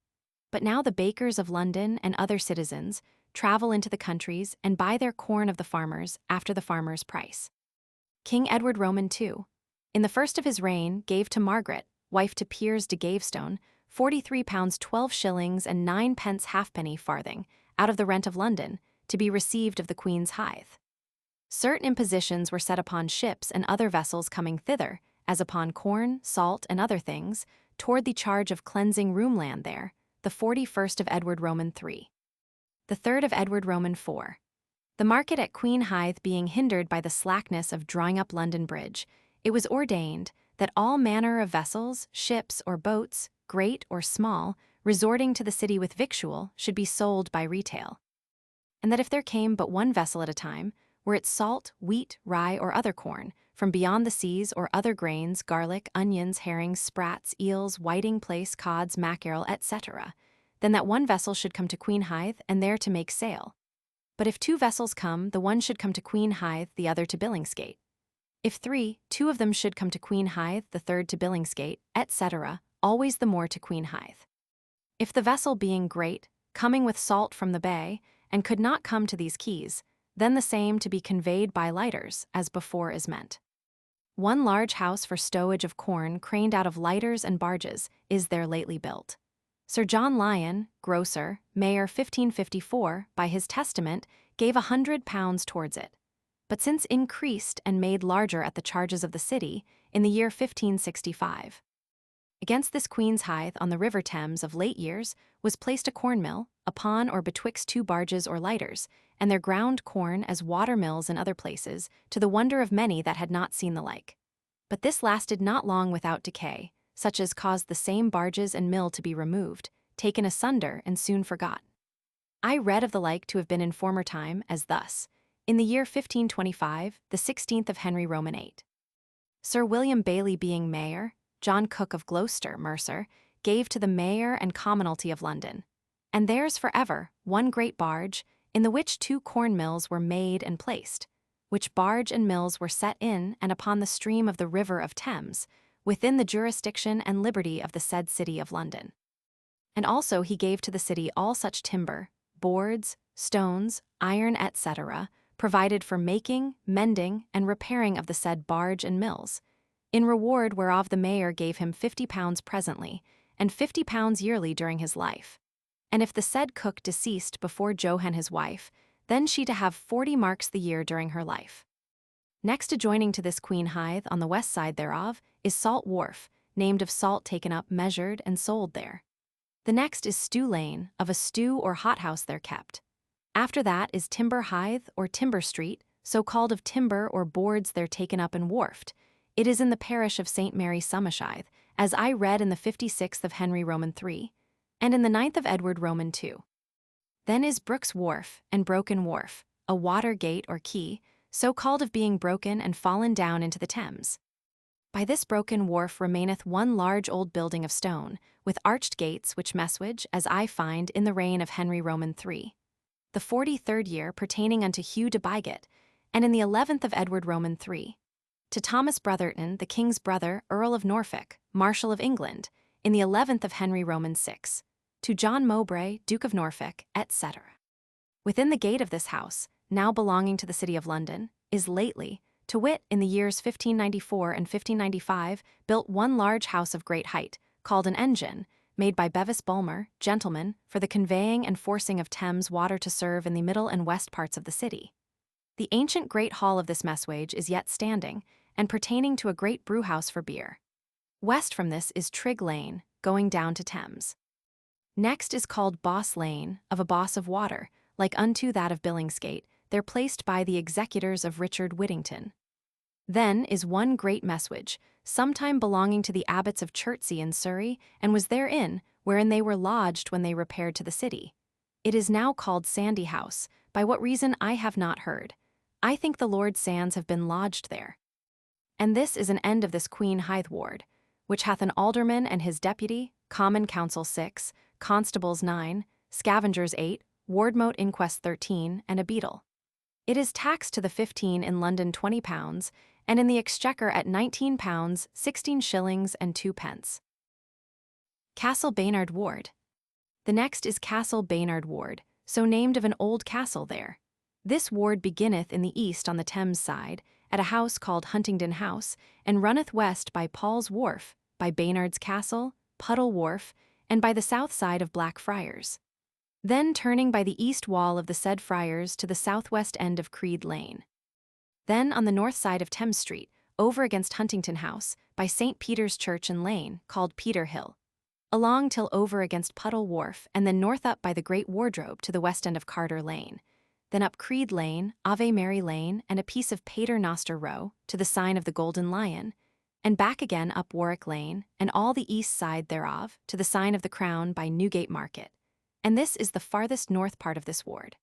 But now the bakers of London and other citizens travel into the countries and buy their corn of the farmers after the farmer's price. King Edward Roman II, in the first of his reign, gave to Margaret, wife to Piers de Gavestone, £43 12 shillings and 9 pence halfpenny farthing, out of the rent of London, to be received of the Queen's Hithe. Certain impositions were set upon ships and other vessels coming thither, as upon corn, salt, and other things, toward the charge of cleansing roomland there, the 41st of Edward Roman III. The 3rd of Edward Roman IV. The market at Queen Hithe being hindered by the slackness of drawing up London Bridge, it was ordained that all manner of vessels, ships, or boats, great or small, resorting to the city with victual, should be sold by retail. And that if there came but one vessel at a time, were it salt, wheat, rye, or other corn, from beyond the seas, or other grains, garlic, onions, herrings, sprats, eels, whiting plaice, cods, mackerel, etc., then that one vessel should come to Queen Hithe, and there to make sale. But if 2 vessels come, the one should come to Queen Hithe, the other to Billingsgate. If 3, 2 of them should come to Queen Hithe, the third to Billingsgate, etc., always the more to Queen Hithe. If the vessel being great, coming with salt from the bay, and could not come to these quays, then the same to be conveyed by lighters, as before is meant. One large house for stowage of corn craned out of lighters and barges is there lately built. Sir John Lyon, grocer, Mayor 1554, by his testament, gave £100 towards it, but since increased and made larger at the charges of the city, in the year 1565. Against this Queen's Hithe on the river Thames of late years was placed a corn mill, upon or betwixt 2 barges or lighters, and there ground corn as water mills in other places, to the wonder of many that had not seen the like. But this lasted not long without decay, such as caused the same barges and mill to be removed, taken asunder, and soon forgot. I read of the like to have been in former time as thus: in the year 1525, the 16th of Henry Roman VIII. Sir William Bailey being mayor, John Cook of Gloucester, mercer, gave to the mayor and commonalty of London, and theirs for ever, one great barge, in the which 2 corn mills were made and placed, which barge and mills were set in and upon the stream of the river of Thames, within the jurisdiction and liberty of the said city of London. And also he gave to the city all such timber, boards, stones, iron, etc., provided for making, mending, and repairing of the said barge and mills, in reward whereof the mayor gave him £50 presently, and £50 yearly during his life. And if the said cook deceased before Johann his wife, then she to have 40 marks the year during her life. Next adjoining to this Queen Hithe, on the west side thereof, is Salt Wharf, named of salt taken up, measured, and sold there. The next is Stew Lane, of a stew or hothouse there kept. After that is Timber Hithe, or Timber Street, so called of timber or boards there taken up and wharfed. It is in the parish of St. Mary Somershithe, as I read in the 56th of Henry Roman III, and in the 9th of Edward Roman II. Then is Brook's Wharf and Broken Wharf, a water gate or quay, so called of being broken and fallen down into the Thames. By this broken wharf remaineth one large old building of stone, with arched gates, which messuage, as I find, in the reign of Henry Roman III, the 43rd year pertaining unto Hugh de Bigot, and in the 11th of Edward Roman III, to Thomas Brotherton, the king's brother, Earl of Norfolk, Marshal of England, in the 11th of Henry Roman VI, to John Mowbray, Duke of Norfolk, etc. Within the gate of this house, now belonging to the city of London, is lately, to wit, in the years 1594 and 1595, built one large house of great height, called an engine, made by Bevis Bulmer, gentleman, for the conveying and forcing of Thames water to serve in the middle and west parts of the city. The ancient great hall of this messuage is yet standing, and pertaining to a great brewhouse for beer. West from this is Trigg Lane, going down to Thames. Next is called Boss Lane, of a boss of water, like unto that of Billingsgate, there placed by the executors of Richard Whittington. Then is one great messuage, sometime belonging to the abbots of Chertsey in Surrey, and was therein, wherein they were lodged when they repaired to the city. It is now called Sandy House, by what reason I have not heard. I think the Lord Sands have been lodged there. And this is an end of this Queen Hithe Ward, which hath an alderman and his deputy, common council 6, constables 9, scavengers 8, wardmote inquest 13, and a beadle. It is taxed to the 15 in London £20, and in the Exchequer at £19, 16 shillings and 2 pence. Castle Baynard Ward. The next is Castle Baynard Ward, so named of an old castle there. This ward beginneth in the east on the Thames side, at a house called Huntingdon House, and runneth west by Paul's Wharf, by Baynard's Castle, Puddle Wharf, and by the south side of Blackfriars. Then turning by the east wall of the said friars to the southwest end of Creed Lane. Then on the north side of Thames Street, over against Huntingdon House, by St. Peter's Church and Lane, called Peter Hill. Along till over against Puddle Wharf, and then north up by the Great Wardrobe to the west end of Carter Lane. Then up Creed Lane, Ave Mary Lane, and a piece of Pater Noster Row, to the sign of the Golden Lion, and back again up Warwick Lane, and all the east side thereof, to the sign of the Crown by Newgate Market. And this is the farthest north part of this ward.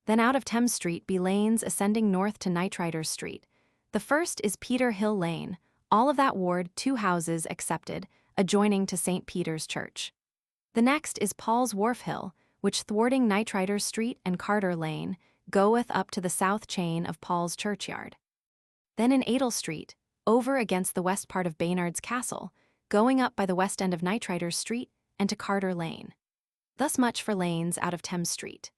Then out of Thames Street be lanes ascending north to Knightriders Street. The first is Peter Hill Lane, all of that ward 2 houses excepted, adjoining to St. Peter's Church. The next is Paul's Wharf Hill, which thwarting Knightriders Street and Carter Lane, goeth up to the south chain of Paul's Churchyard. Then in Adel Street, over against the west part of Baynard's Castle, going up by the west end of Knightriders Street and to Carter Lane. Thus much for lanes out of Thames Street.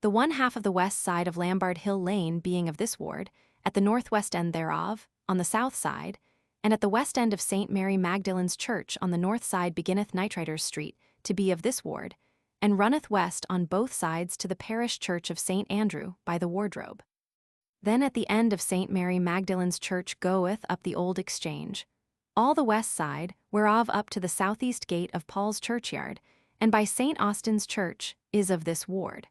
The one half of the west side of Lambard Hill Lane being of this ward, at the northwest end thereof, on the south side, and at the west end of St. Mary Magdalen's Church on the north side beginneth Knightriders Street, to be of this ward, and runneth west on both sides to the parish church of St. Andrew by the Wardrobe. Then at the end of St. Mary Magdalen's Church goeth up the Old Exchange, all the west side, whereof up to the southeast gate of Paul's Churchyard, and by St. Austin's Church, is of this ward.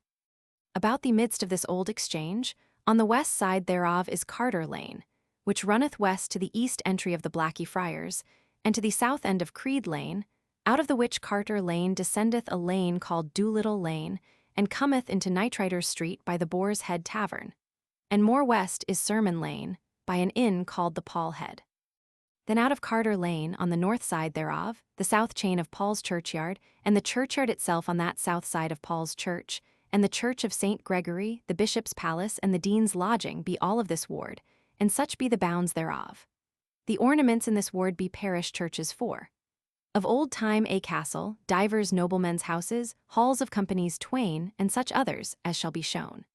About the midst of this Old Exchange, on the west side thereof is Carter Lane, which runneth west to the east entry of the Blackey Friars, and to the south end of Creed Lane, out of the which Carter Lane descendeth a lane called Doolittle Lane, and cometh into Knightriders Street by the Boar's Head Tavern. And more west is Sermon Lane, by an inn called the Paul Head. Then out of Carter Lane, on the north side thereof, the south chain of Paul's Churchyard, and the churchyard itself on that south side of Paul's Church, and the church of St. Gregory, the bishop's palace, and the dean's lodging be all of this ward, and such be the bounds thereof. The ornaments in this ward be parish churches 4. Of old time a castle, divers noblemen's houses, halls of companies twain, and such others as shall be shown.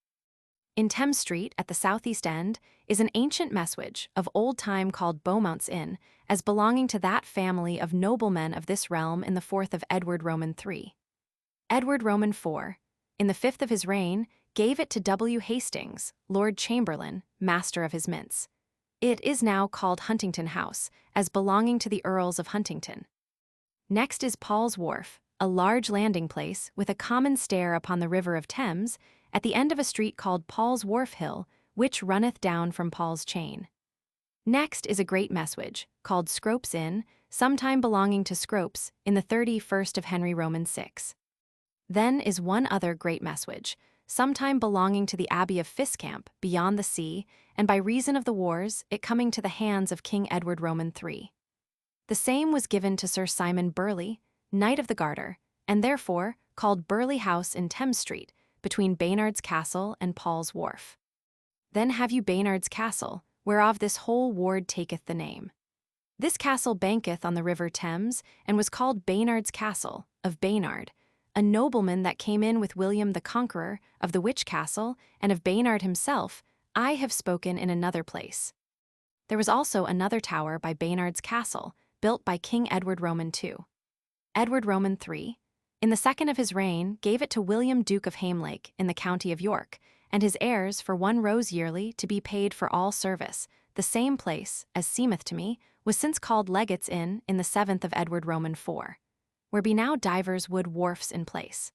In Thames Street, at the southeast end, is an ancient messuage of old time called Beaumont's Inn, as belonging to that family of noblemen of this realm in the 4th of Edward Roman III. Edward Roman IV, in the 5th of his reign, gave it to W. Hastings, Lord Chamberlain, master of his mints. It is now called Huntingdon House, as belonging to the Earls of Huntingdon. Next is Paul's Wharf, a large landing place with a common stair upon the river of Thames, at the end of a street called Paul's Wharf Hill, which runneth down from Paul's Chain. Next is a great messuage, called Scrope's Inn, sometime belonging to Scropes, in the 31st of Henry Roman VI. Then is one other great messuage, sometime belonging to the Abbey of Fiscamp, beyond the sea, and by reason of the wars, it coming to the hands of King Edward Roman III. The same was given to Sir Simon Burley, Knight of the Garter, and therefore called Burley House in Thames Street, between Baynard's Castle and Paul's Wharf. Then have you Baynard's Castle, whereof this whole ward taketh the name. This castle banketh on the river Thames, and was called Baynard's Castle, of Baynard, a nobleman that came in with William the Conqueror, of the which castle, and of Baynard himself, I have spoken in another place. There was also another tower by Baynard's Castle, built by King Edward Roman II. Edward Roman III, in the 2nd of his reign, gave it to William Duke of Hamelake in the county of York, and his heirs for 1 rose yearly to be paid for all service. The same place, as seemeth to me, was since called Legate's Inn in the 7th of Edward Roman IV, where be now divers wood wharfs in place.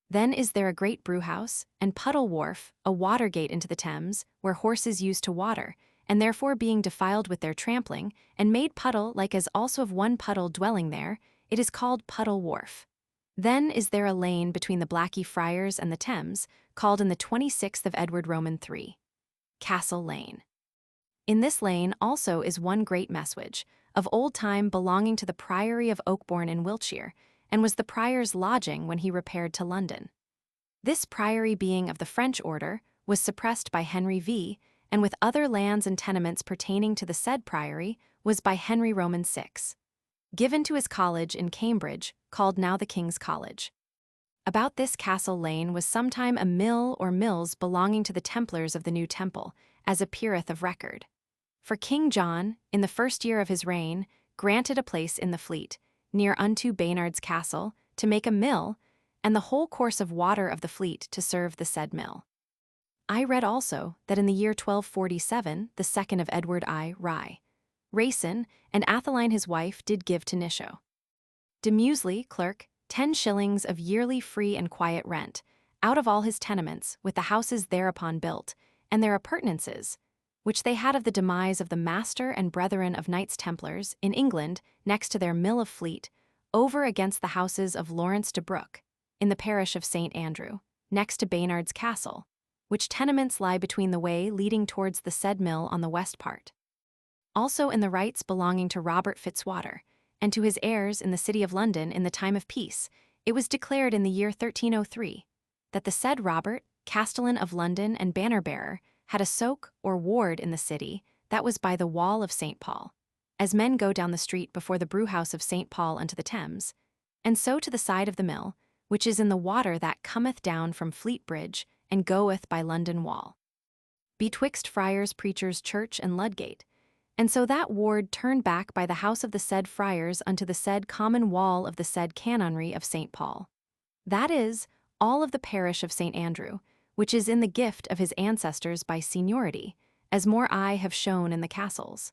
Then is there a great brewhouse, and Puddle Wharf, a water gate into the Thames, where horses used to water, and therefore being defiled with their trampling, and made puddle like as also of one puddle dwelling there, it is called Puddle Wharf. Then is there a lane between the Blackey Friars and the Thames, called in the 26th of Edward Roman III, Castle Lane. In this lane also is one great messuage, of old time belonging to the Priory of Oakbourne in Wiltshire, and was the prior's lodging when he repaired to London. This priory being of the French order, was suppressed by Henry V, and with other lands and tenements pertaining to the said priory, was by Henry Roman VI. Given to his college in Cambridge, called now the King's College. About this castle lane was sometime a mill or mills belonging to the Templars of the New Temple, as appeareth of record. For King John, in the first year of his reign, granted a place in the Fleet, near unto Baynard's castle, to make a mill, and the whole course of water of the Fleet to serve the said mill. I read also that in the year 1247 the second of Edward I. Rye, Racin, and Atheline his wife did give to Nisho. De Museley, clerk, 10 shillings of yearly free and quiet rent, out of all his tenements, with the houses thereupon built, and their appurtenances, which they had of the demise of the master and brethren of Knights Templars, in England, next to their mill of Fleet, over against the houses of Lawrence de Brooke, in the parish of St. Andrew, next to Baynard's castle, which tenements lie between the way leading towards the said mill on the west part. Also in the rights belonging to Robert Fitzwater, and to his heirs in the city of London in the time of peace, it was declared in the year 1303, that the said Robert, castellan of London and banner-bearer, had a soke or ward in the city, that was by the wall of St. Paul, as men go down the street before the brewhouse of St. Paul unto the Thames, and so to the side of the mill, which is in the water that cometh down from Fleet Bridge, and goeth by London Wall, betwixt Friars Preachers' Church and Ludgate, and so that ward turned back by the house of the said friars unto the said common wall of the said canonry of St. Paul. That is, all of the parish of St. Andrew, which is in the gift of his ancestors by seniority, as more I have shown in the castles.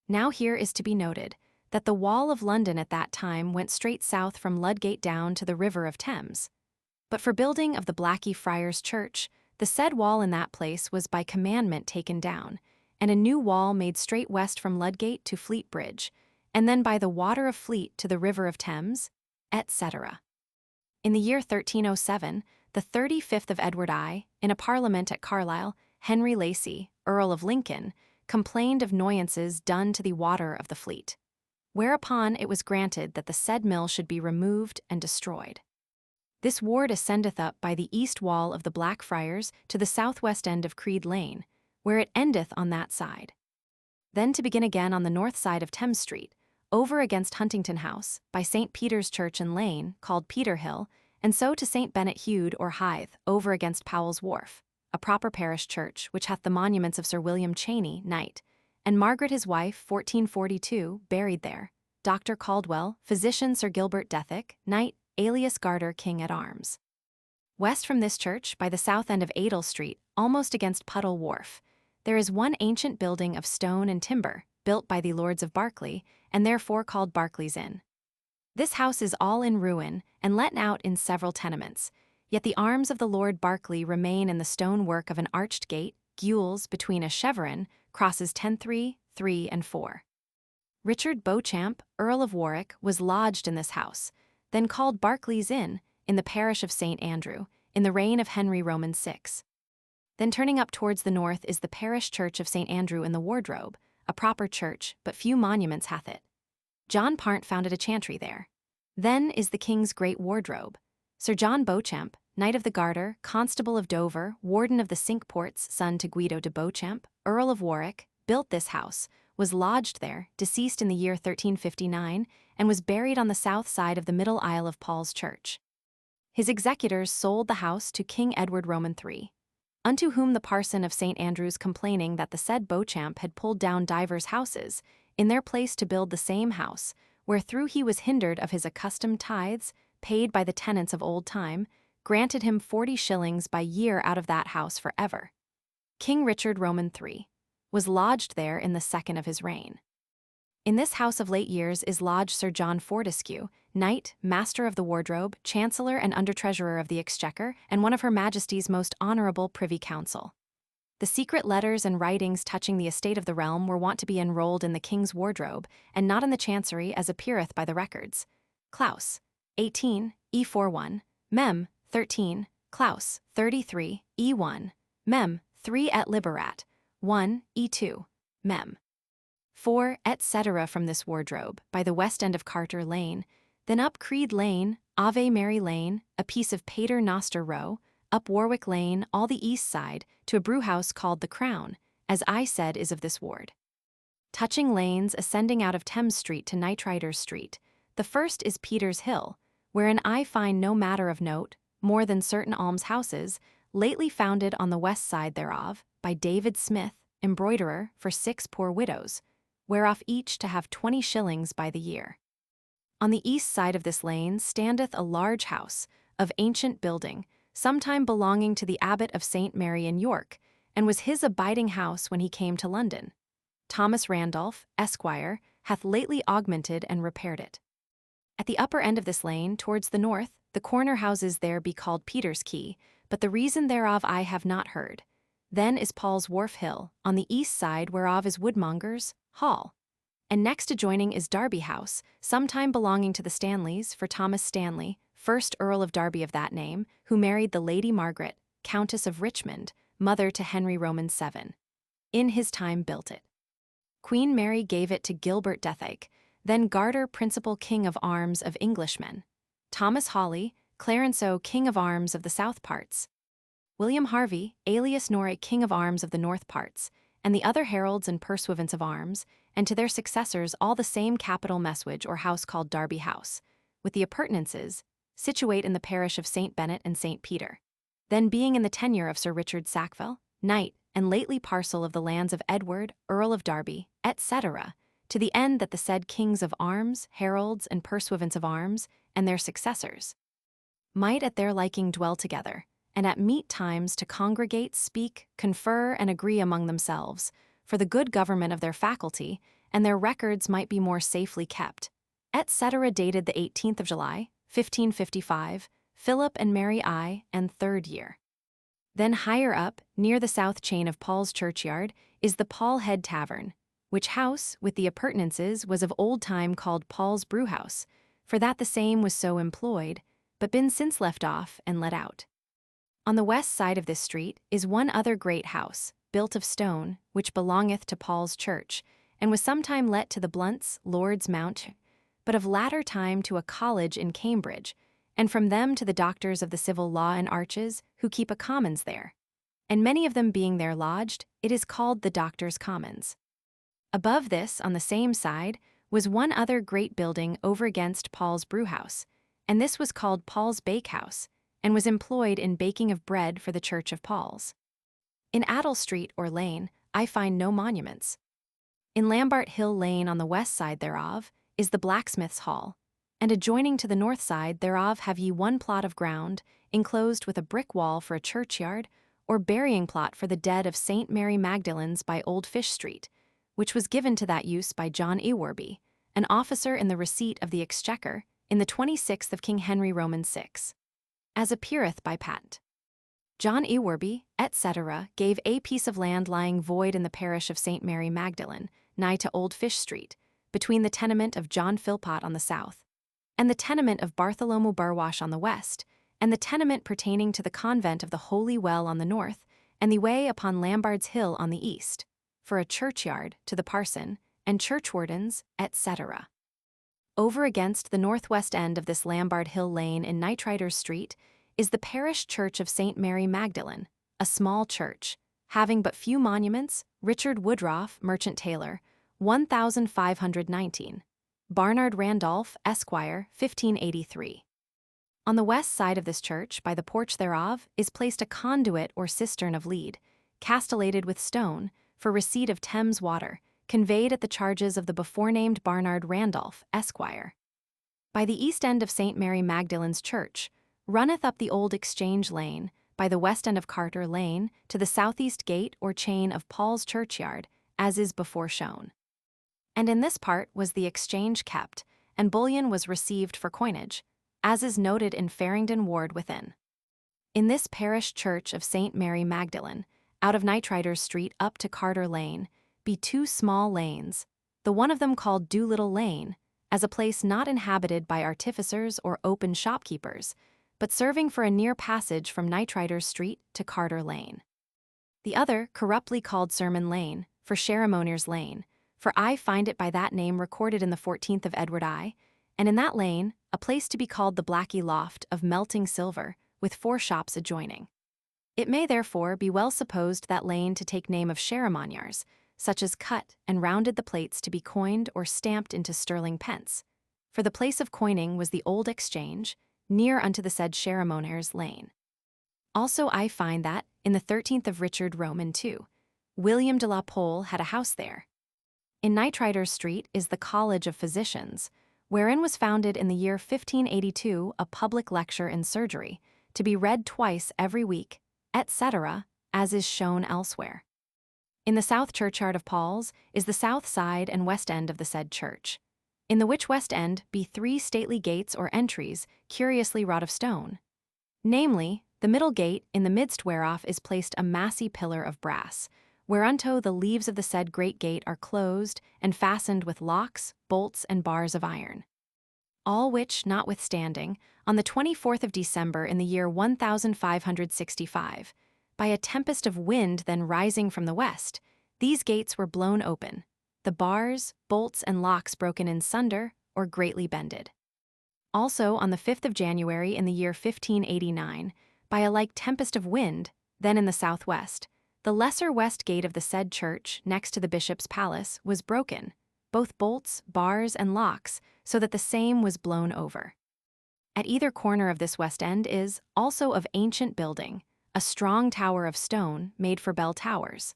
Now here is to be noted, that the wall of London at that time went straight south from Ludgate down to the river of Thames. But for building of the Blackie Friars' Church, the said wall in that place was by commandment taken down, and a new wall made straight west from Ludgate to Fleet Bridge, and then by the water of Fleet to the river of Thames, etc. In the year 1307, the 35th of Edward I, in a parliament at Carlisle, Henry Lacy, Earl of Lincoln, complained of nuances done to the water of the Fleet, whereupon it was granted that the said mill should be removed and destroyed. This ward ascendeth up by the east wall of the Blackfriars to the southwest end of Creed Lane, where it endeth on that side. Then to begin again on the north side of Thames Street, over against Huntington House, by St. Peter's Church and Lane, called Peter Hill, and so to St. Bennet Hude or Hithe, over against Powell's Wharf, a proper parish church, which hath the monuments of Sir William Cheney, knight, and Margaret his wife, 1442, buried there, Dr. Caldwell, physician Sir Gilbert Dethick, knight, alias Garter King at Arms. West from this church, by the south end of Adel Street, almost against Puddle Wharf, there is one ancient building of stone and timber, built by the Lords of Berkeley, and therefore called Berkeley's Inn. This house is all in ruin, and let out in several tenements, yet the arms of the Lord Berkeley remain in the stone work of an arched gate, gules between a chevron, crosses 10-3, 3, and 4. Richard Beauchamp, Earl of Warwick, was lodged in this house, then called Berkeley's Inn, in the parish of St. Andrew, in the reign of Henry Roman VI. Then turning up towards the north is the parish church of St. Andrew in the Wardrobe, a proper church, but few monuments hath it. John Parnt founded a chantry there. Then is the King's Great Wardrobe. Sir John Beauchamp, Knight of the Garter, Constable of Dover, Warden of the Cinque Ports, son to Guido de Beauchamp, Earl of Warwick, built this house, was lodged there, deceased in the year 1359, and was buried on the south side of the middle aisle of Paul's Church. His executors sold the house to King Edward Roman III, unto whom the parson of St. Andrews complaining that the said Beauchamp had pulled down divers houses, in their place to build the same house, wherethrough he was hindered of his accustomed tithes, paid by the tenants of old time, granted him 40 shillings by year out of that house for ever. King Richard Roman III was lodged there in the second of his reign. In this house of late years is lodged Sir John Fortescue, Knight, Master of the Wardrobe, Chancellor and Under-Treasurer of the Exchequer, and one of Her Majesty's most honourable Privy Council. The secret letters and writings touching the estate of the realm were wont to be enrolled in the King's Wardrobe, and not in the Chancery as appeareth by the records. Claus, 18, E41, Mem, 13, Claus, 33, E1, Mem, 3 et Liberat, 1, E2, Mem. 4, etc. from this wardrobe, by the west end of Carter Lane, then up Creed Lane, Ave Mary Lane, a piece of Pater Noster Row, up Warwick Lane, all the east side, to a brewhouse called the Crown, as I said is of this ward. Touching lanes ascending out of Thames Street to Knightriders Street, the first is Peter's Hill, wherein I find no matter of note, more than certain almshouses, lately founded on the west side thereof, by David Smith, embroiderer, for 6 poor widows, whereof each to have 20 shillings by the year. On the east side of this lane standeth a large house, of ancient building, sometime belonging to the Abbot of St. Mary in York, and was his abiding house when he came to London. Thomas Randolph, Esquire, hath lately augmented and repaired it. At the upper end of this lane, towards the north, the corner houses there be called Peter's Quay, but the reason thereof I have not heard. Then is Paul's Wharf Hill, on the east side whereof is Woodmonger's Hall. And next adjoining is Derby House, sometime belonging to the Stanleys, for Thomas Stanley, first Earl of Derby of that name, who married the Lady Margaret, Countess of Richmond, mother to Henry Roman VII. In his time built it. Queen Mary gave it to Gilbert Dethaig, then Garter principal King of Arms of Englishmen, Thomas Hawley, Clarenceau King of Arms of the south parts, William Harvey, alias Norrie King of Arms of the north parts, and the other heralds and pursuivants of arms, and to their successors all the same capital messuage or house called Derby House, with the appurtenances, situate in the parish of St. Bennet and St. Peter, then being in the tenure of Sir Richard Sackville, knight, and lately parcel of the lands of Edward, Earl of Derby, etc., to the end that the said kings of arms, heralds, and pursuivants of arms, and their successors, might at their liking dwell together, and at meet times to congregate, speak, confer, and agree among themselves, for the good government of their faculty, and their records might be more safely kept, etc. Dated the 18th of July, 1555, Philip and Mary I, and 3rd year. Then higher up, near the south chain of Paul's Churchyard, is the Paul Head Tavern, which house, with the appurtenances, was of old time called Paul's Brewhouse, for that the same was so employed, but been since left off and let out. On the west side of this street is one other great house, built of stone, which belongeth to Paul's Church, and was sometime let to the Blunts, Lords Mount, but of latter time to a college in Cambridge, and from them to the doctors of the civil law and arches, who keep a commons there. And many of them being there lodged, it is called the Doctors' Commons. Above this, on the same side, was one other great building over against Paul's Brewhouse, and this was called Paul's Bakehouse, and was employed in baking of bread for the Church of Paul's. In Addle Street or Lane, I find no monuments. In Lambart Hill Lane on the west side thereof is the Blacksmith's Hall, and adjoining to the north side thereof have ye one plot of ground, enclosed with a brick wall for a churchyard, or burying plot for the dead of St. Mary Magdalene's by Old Fish Street, which was given to that use by John Ewarby, an officer in the receipt of the Exchequer, in the 26th of King Henry Roman VI, as appeareth by patent. John Ewarby, etc., gave a piece of land lying void in the parish of St. Mary Magdalene, nigh to Old Fish Street, between the tenement of John Philpot on the south, and the tenement of Bartholomew Burwash on the west, and the tenement pertaining to the convent of the Holy Well on the north, and the way upon Lambards Hill on the east, for a churchyard to the parson, and churchwardens, etc. Over against the northwest end of this Lambard Hill Lane in Knightriders Street is the parish church of St. Mary Magdalene, a small church, having but few monuments. Richard Woodroffe, merchant tailor, 1519. Barnard Randolph, Esquire, 1583. On the west side of this church, by the porch thereof, is placed a conduit or cistern of lead, castellated with stone, for receipt of Thames water, conveyed at the charges of the before-named Barnard Randolph, Esquire. By the east end of St. Mary Magdalene's Church, runneth up the old Exchange Lane, by the west end of Carter Lane, to the southeast gate or chain of Paul's Churchyard, as is before shown. And in this part was the exchange kept, and bullion was received for coinage, as is noted in Faringdon Ward within. In this parish church of St. Mary Magdalene, out of Knightriders Street up to Carter Lane, be 2 small lanes, the one of them called Doolittle Lane, as a place not inhabited by artificers or open shopkeepers, but serving for a near passage from Knightriders Street to Carter Lane. The other corruptly called Sermon Lane, for Sharemonier's Lane, for I find it by that name recorded in the 14th of Edward I, and in that lane, a place to be called the Blackie Loft of melting silver, with 4 shops adjoining. It may therefore be well supposed that lane to take name of Sharamonyars, such as cut and rounded the plates to be coined or stamped into sterling pence. For the place of coining was the Old Exchange, near unto the said Sharamonyars lane. Also I find that, in the 13th of Richard Roman II, William de la Pole had a house there. In Knightrider's Street is the College of Physicians, wherein was founded in the year 1582 a public lecture in surgery, to be read twice every week, etc., as is shown elsewhere. In the south churchyard of Paul's is the south side and west end of the said church, in the which west end be 3 stately gates or entries curiously wrought of stone. Namely, the middle gate, in the midst whereof is placed a massy pillar of brass, whereunto the leaves of the said great gate are closed and fastened with locks, bolts, and bars of iron. All which, notwithstanding, on the 24th of December in the year 1565, by a tempest of wind then rising from the west, these gates were blown open, the bars, bolts, and locks broken in sunder or greatly bended. Also on the 5th of January in the year 1589, by a like tempest of wind, then in the southwest, the lesser west gate of the said church, next to the bishop's palace, was broken, both bolts, bars, and locks, so that the same was blown over. At either corner of this west end is, also of ancient building, a strong tower of stone made for bell towers.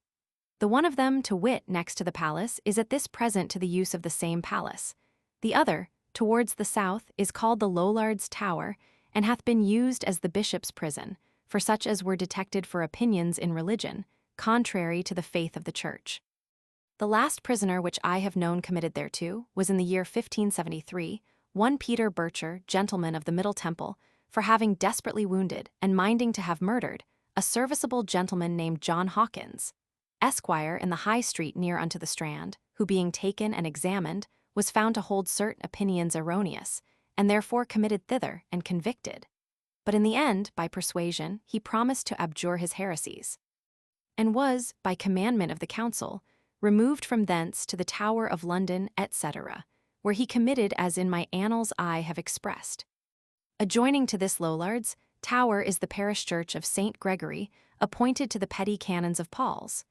The one of them, to wit, next to the palace, is at this present to the use of the same palace. The other, towards the south, is called the Lollard's Tower, and hath been used as the bishop's prison, for such as were detected for opinions in religion, contrary to the faith of the church. The last prisoner which I have known committed thereto was in the year 1573, one Peter Bircher, gentleman of the Middle Temple, for having desperately wounded, and minding to have murdered, a serviceable gentleman named John Hawkins, Esquire, in the High Street near unto the Strand, who being taken and examined, was found to hold certain opinions erroneous, and therefore committed thither and convicted. But in the end, by persuasion, he promised to abjure his heresies, and was, by commandment of the council, removed from thence to the Tower of London, etc., where he committed as in my annals I have expressed. Adjoining to this Lollard's Tower is the parish church of St. Gregory, appointed to the petty canons of Paul's.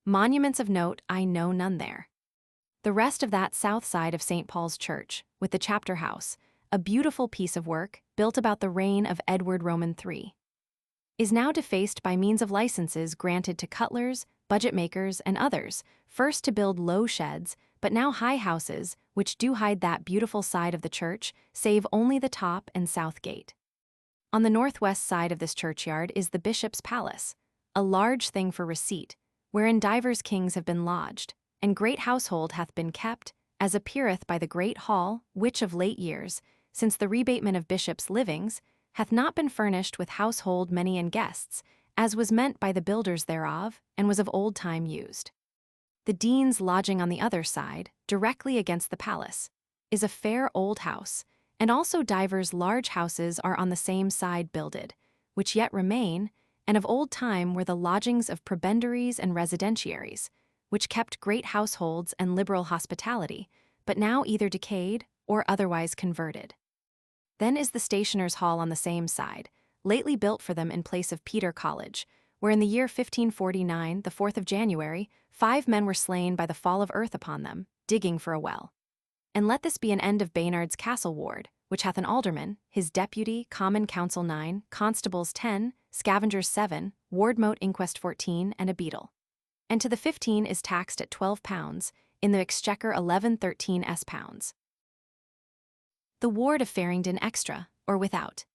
Monuments of note I know none there. The rest of that south side of St. Paul's Church, with the chapter house, a beautiful piece of work built about the reign of Edward Roman III, is now defaced by means of licenses granted to cutlers, budget makers, and others, first to build low sheds, but now high houses, which do hide that beautiful side of the church, save only the top and south gate. On the northwest side of this churchyard is the bishop's palace, a large thing for receipt, wherein divers kings have been lodged, and great household hath been kept, as appeareth by the great hall, which of late years, since the rebatement of bishops' livings, hath not been furnished with household many and guests, as was meant by the builders thereof, and was of old time used. The dean's lodging on the other side, directly against the palace, is a fair old house, and also divers large houses are on the same side builded, which yet remain, and of old time were the lodgings of prebendaries and residentiaries, which kept great households and liberal hospitality, but now either decayed or otherwise converted. Then is the stationers' hall on the same side, lately built for them in place of Peter College, where in the year 1549, the 4th of January, 5 men were slain by the fall of earth upon them, digging for a well. And let this be an end of Baynard's Castle Ward, which hath an alderman, his deputy, common council 9, constables 10, scavengers 7, ward mote inquest 14, and a beadle. And to the 15 is taxed at £12, in the exchequer 1113 pounds. The ward of Faringdon extra, or without.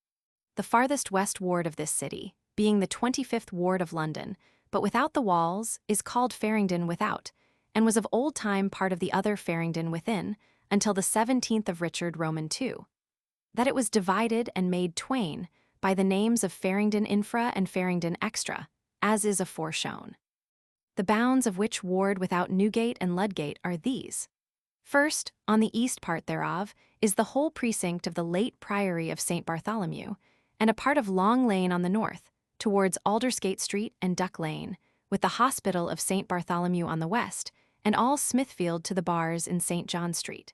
The farthest west ward of this city, being the 25th ward of London, but without the walls, is called Faringdon without, and was of old time part of the other Faringdon within, until the 17th of Richard Roman II. That it was divided and made twain by the names of Faringdon Infra and Faringdon Extra, as is aforeshown. The bounds of which ward without Newgate and Ludgate are these. First, on the east part thereof, is the whole precinct of the late priory of St. Bartholomew, and a part of Long Lane on the north, towards Aldersgate Street and Duck Lane, with the hospital of St. Bartholomew on the west, and all Smithfield to the bars in St. John Street.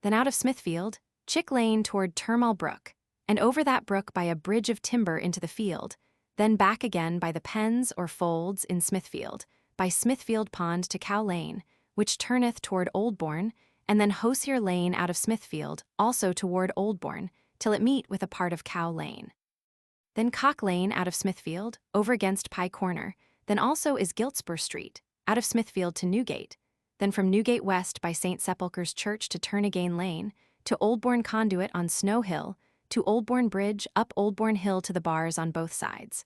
Then out of Smithfield, Chick Lane toward Turmal Brook, and over that brook by a bridge of timber into the field, then back again by the Pens or Folds in Smithfield, by Smithfield Pond to Cow Lane, which turneth toward Oldbourne, and then Hosier Lane out of Smithfield, also toward Oldbourne, till it meet with a part of Cow Lane. Then Cock Lane out of Smithfield, over against Pye Corner, then also is Giltspur Street, out of Smithfield to Newgate, then from Newgate West by St. Sepulchre's Church to Turnagain Lane, to Oldbourne Conduit on Snow Hill, to Oldbourne Bridge up Oldbourne Hill to the bars on both sides.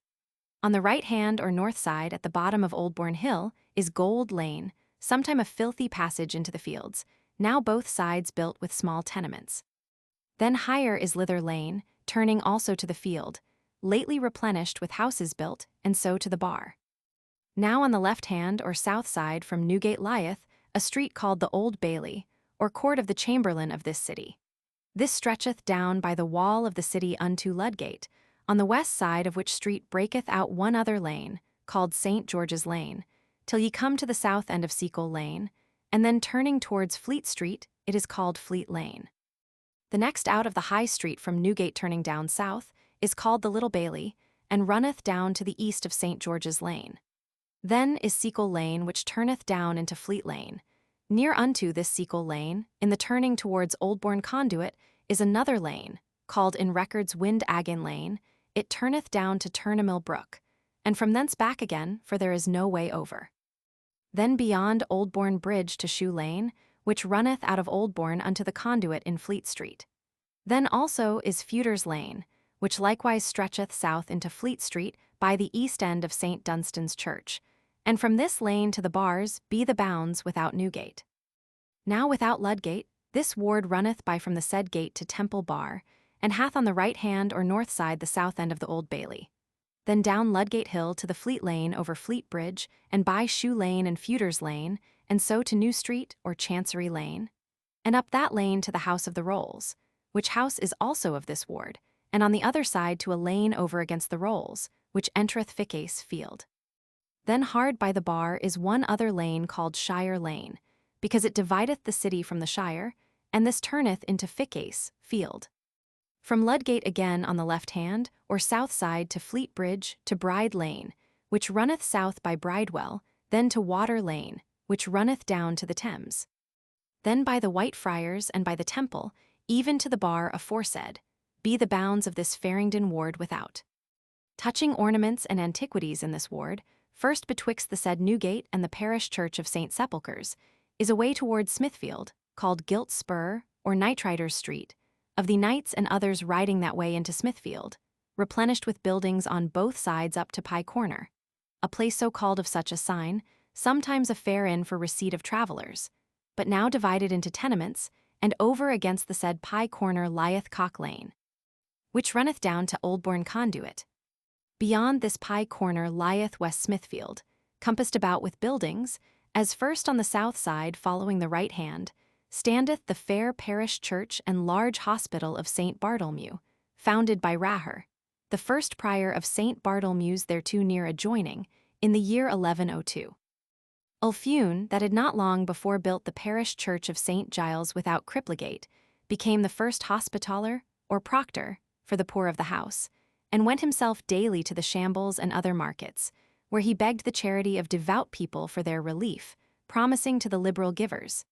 On the right hand or north side at the bottom of Oldbourne Hill is Gold Lane, sometime a filthy passage into the fields, now both sides built with small tenements. Then higher is Lither Lane, turning also to the field, lately replenished with houses built, and so to the bar. Now on the left hand or south side from Newgate lieth a street called the Old Bailey, or court of the chamberlain of this city. This stretcheth down by the wall of the city unto Ludgate, on the west side of which street breaketh out one other lane, called St. George's Lane, till ye come to the south end of Seacle Lane, and then turning towards Fleet Street, it is called Fleet Lane. The next out of the High Street from Newgate turning down south is called the Little Bailey, and runneth down to the east of St. George's Lane. Then is Seacle Lane, which turneth down into Fleet Lane. Near unto this Seacle Lane, in the turning towards Oldbourne Conduit, is another lane, called in records Wind Agin Lane. It turneth down to Turnamill Brook, and from thence back again, for there is no way over. Then beyond Oldbourne Bridge to Shoe Lane, which runneth out of Oldbourne unto the Conduit in Fleet Street. Then also is Feuders Lane, which likewise stretcheth south into Fleet Street by the east end of St. Dunstan's Church, and from this lane to the bars be the bounds without Newgate. Now without Ludgate, this ward runneth by from the said gate to Temple Bar, and hath on the right hand or north side the south end of the Old Bailey. Then down Ludgate Hill to the Fleet Lane over Fleet Bridge, and by Shoe Lane and Feuders Lane, and so to New Street or Chancery Lane, and up that lane to the House of the Rolls, which house is also of this ward, and on the other side to a lane over against the Rolls, which entereth Ficase Field. Then hard by the bar is one other lane called Shire Lane, because it divideth the city from the shire, and this turneth into Ficase Field. From Ludgate again on the left hand, or south side to Fleet Bridge to Bride Lane, which runneth south by Bridewell, then to Water Lane, which runneth down to the Thames. Then by the White Friars and by the Temple, even to the bar aforesaid, be the bounds of this Faringdon Ward without. Touching ornaments and antiquities in this ward, first betwixt the said Newgate and the parish church of St. Sepulchre's, is a way towards Smithfield, called Gilt Spur, or Knightriders Street, of the knights and others riding that way into Smithfield, replenished with buildings on both sides up to Pye Corner, a place so called of such a sign, sometimes a fair inn for receipt of travellers, but now divided into tenements, and over against the said Pye Corner lieth Cock Lane, which runneth down to Oldbourne Conduit. Beyond this Pye Corner lieth West Smithfield, compassed about with buildings, as first on the south side following the right hand, standeth the fair parish church and large hospital of St. Bartolmew, founded by Raher, the first prior of St. Bartolmew's thereto near adjoining, in the year 1102. Ulfune, that had not long before built the parish church of St. Giles without Cripplesgate, became the first hospitaller, or proctor, for the poor of the house, and went himself daily to the shambles and other markets, where he begged the charity of devout people for their relief, promising to the liberal givers,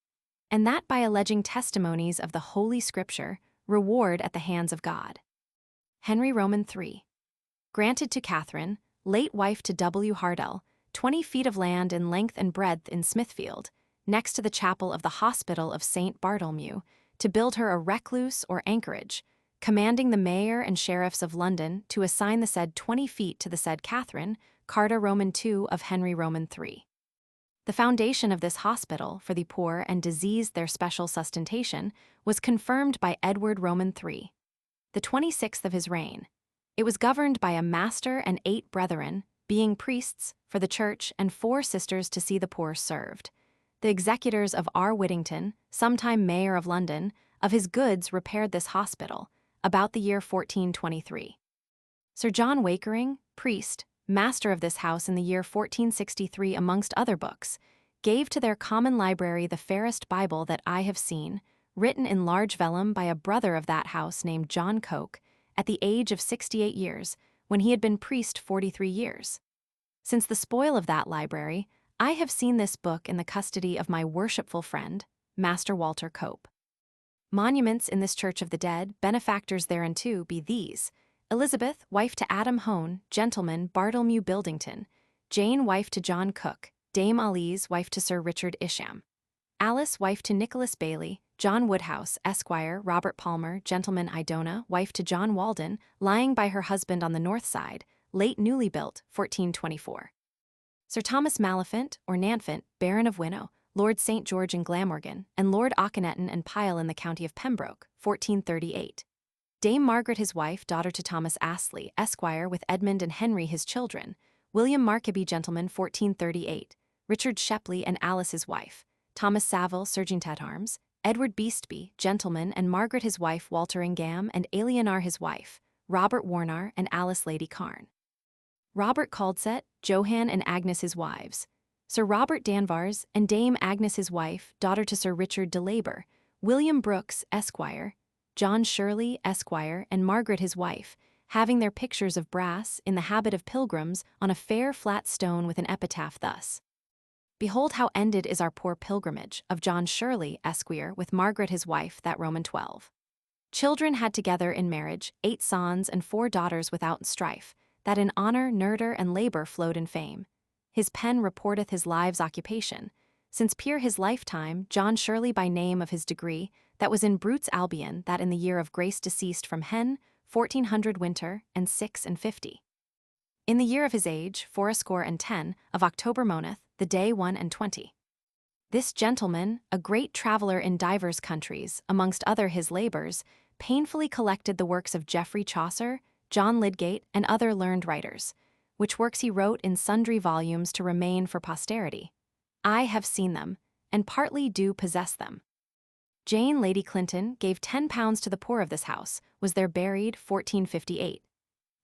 and that by alleging testimonies of the Holy Scripture, reward at the hands of God. Henry Roman III. Granted to Catherine, late wife to W. Hardell, 20 feet of land in length and breadth in Smithfield, next to the chapel of the Hospital of St. Bartolmew, to build her a recluse or anchorage, commanding the mayor and sheriffs of London to assign the said 20 feet to the said Catherine, Carta Roman II of Henry Roman III. The foundation of this hospital for the poor and diseased their special sustentation was confirmed by Edward Roman III, the 26th of his reign. It was governed by a master and 8 brethren, being priests for the church and 4 sisters to see the poor served. The executors of R. Whittington, sometime mayor of London, of his goods repaired this hospital, about the year 1423. Sir John Wakering, priest, master of this house in the year 1463 amongst other books, gave to their common library the fairest Bible that I have seen, written in large vellum by a brother of that house named John Coke, at the age of 68 years, when he had been priest 43 years. Since the spoil of that library, I have seen this book in the custody of my worshipful friend, Master Walter Cope. Monuments in this church of the dead, benefactors thereunto, be these: Elizabeth, wife to Adam Hone, gentleman, Bartolmew Buildington; Jane, wife to John Cook; Dame Alice, wife to Sir Richard Isham; Alice, wife to Nicholas Bailey; John Woodhouse, Esquire; Robert Palmer, gentleman, Idona, wife to John Walden, lying by her husband on the north side, late newly built, 1424. Sir Thomas Maliphant, or Nanfant, Baron of Winnow, Lord St. George and Glamorgan, and Lord Auchinleton and Pyle in the county of Pembroke, 1438. Dame Margaret his wife, daughter to Thomas Astley, Esquire, with Edmund and Henry his children; William Markaby, gentleman, 1438, Richard Shepley and Alice his wife; Thomas Saville, sergeant at arms; Edward Beastby, gentleman, and Margaret his wife, Walter Ingham, and Alianar his wife; Robert Warnar and Alice Lady Carn; Robert Caldset, Johann and Agnes his wives; Sir Robert Danvers and Dame Agnes his wife, daughter to Sir Richard de Labour; William Brooks, Esquire; John Shirley, Esquire, and Margaret his wife, having their pictures of brass, in the habit of pilgrims, on a fair flat stone with an epitaph thus: Behold how ended is our poor pilgrimage, of John Shirley, Esquire, with Margaret his wife, that Roman 12. Children had together in marriage, 8 sons and 4 daughters without strife, that in honour, nerder, and labour flowed in fame. His pen reporteth his live's occupation, since peer his lifetime, John Shirley by name of his degree, that was in Brute's Albion, that in the year of grace deceased from hen, 1400 winter, and 6 and 50. In the year of his age, 80 of October moneth, the day 1 and 20. This gentleman, a great traveller in divers countries, amongst other his labours, painfully collected the works of Geoffrey Chaucer, John Lydgate, and other learned writers, which works he wrote in sundry volumes to remain for posterity. I have seen them, and partly do possess them. Jane Lady Clinton gave £10 to the poor of this house, was there buried 1458.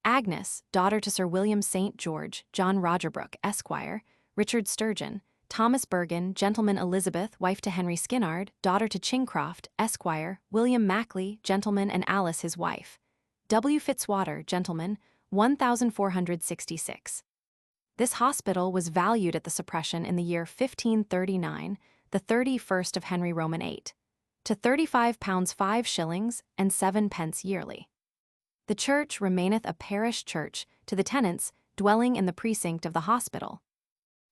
Agnes, daughter to Sir William St. George, John Rogerbrook, Esquire, Richard Sturgeon, Thomas Bergen, gentleman; Elizabeth, wife to Henry Skinnard, daughter to Chingcroft, Esquire, William Mackley, gentleman, and Alice his wife; W. Fitzwater, gentleman, 1466. This hospital was valued at the suppression in the year 1539, the 31st of Henry Roman 8, to £35 5 shillings and 7 pence yearly. The church remaineth a parish church to the tenants dwelling in the precinct of the hospital.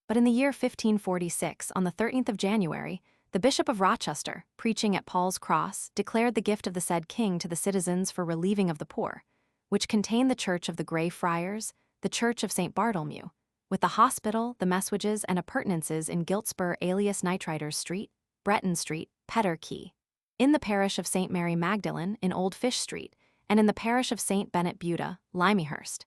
But in the year 1546, on the 13th of January, the Bishop of Rochester, preaching at Paul's Cross, declared the gift of the said king to the citizens for relieving of the poor, which contained the church of the Grey Friars, the church of St. Bartholomew, with the hospital, the messuages, and appurtenances in Giltspur alias Knightriders Street, Breton Street, Petter Quay, in the parish of St. Mary Magdalene in Old Fish Street, and in the parish of St. Bennet Buda, Limehurst,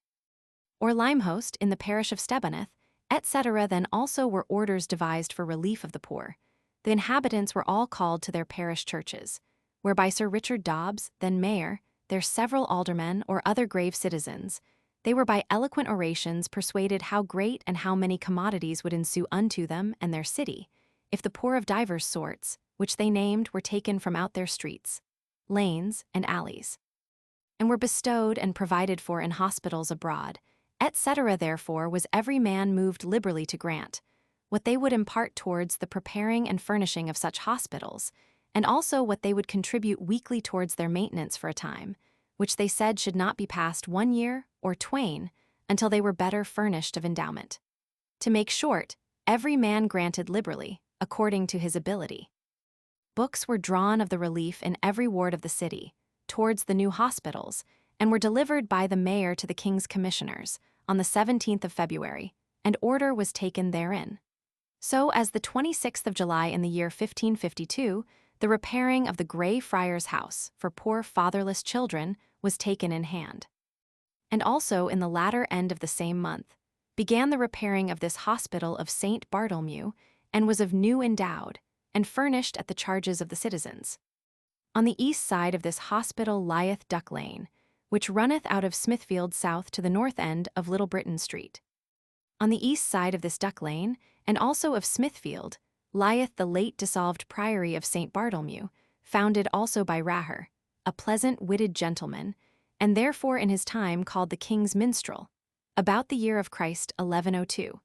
or Limehost in the parish of Stebaneth, etc. Then also were orders devised for relief of the poor. The inhabitants were all called to their parish churches, whereby Sir Richard Dobbs, then mayor, their several aldermen or other grave citizens, they were by eloquent orations persuaded how great and how many commodities would ensue unto them and their city, if the poor of divers sorts, which they named, were taken from out their streets, lanes, and alleys, and were bestowed and provided for in hospitals abroad, etc. Therefore was every man moved liberally to grant what they would impart towards the preparing and furnishing of such hospitals, and also what they would contribute weekly towards their maintenance for a time, which they said should not be past 1 year or 2 until they were better furnished of endowment. To make short, every man granted liberally, according to his ability. Books were drawn of the relief in every ward of the city, towards the new hospitals, and were delivered by the mayor to the king's commissioners, on the 17th of February, and order was taken therein. So as the 26th of July in the year 1552, the repairing of the Grey Friars' house for poor fatherless children was taken in hand. And also in the latter end of the same month, began the repairing of this hospital of St. Bartholomew, and was of new endowed, and furnished at the charges of the citizens. On the east side of this hospital lieth Duck Lane, which runneth out of Smithfield south to the north end of Little Britain Street. On the east side of this Duck Lane, and also of Smithfield, lieth the late dissolved Priory of St. Bartholomew, founded also by Raher, a pleasant witted gentleman, and therefore in his time called the King's Minstrel, about the year of Christ 1102.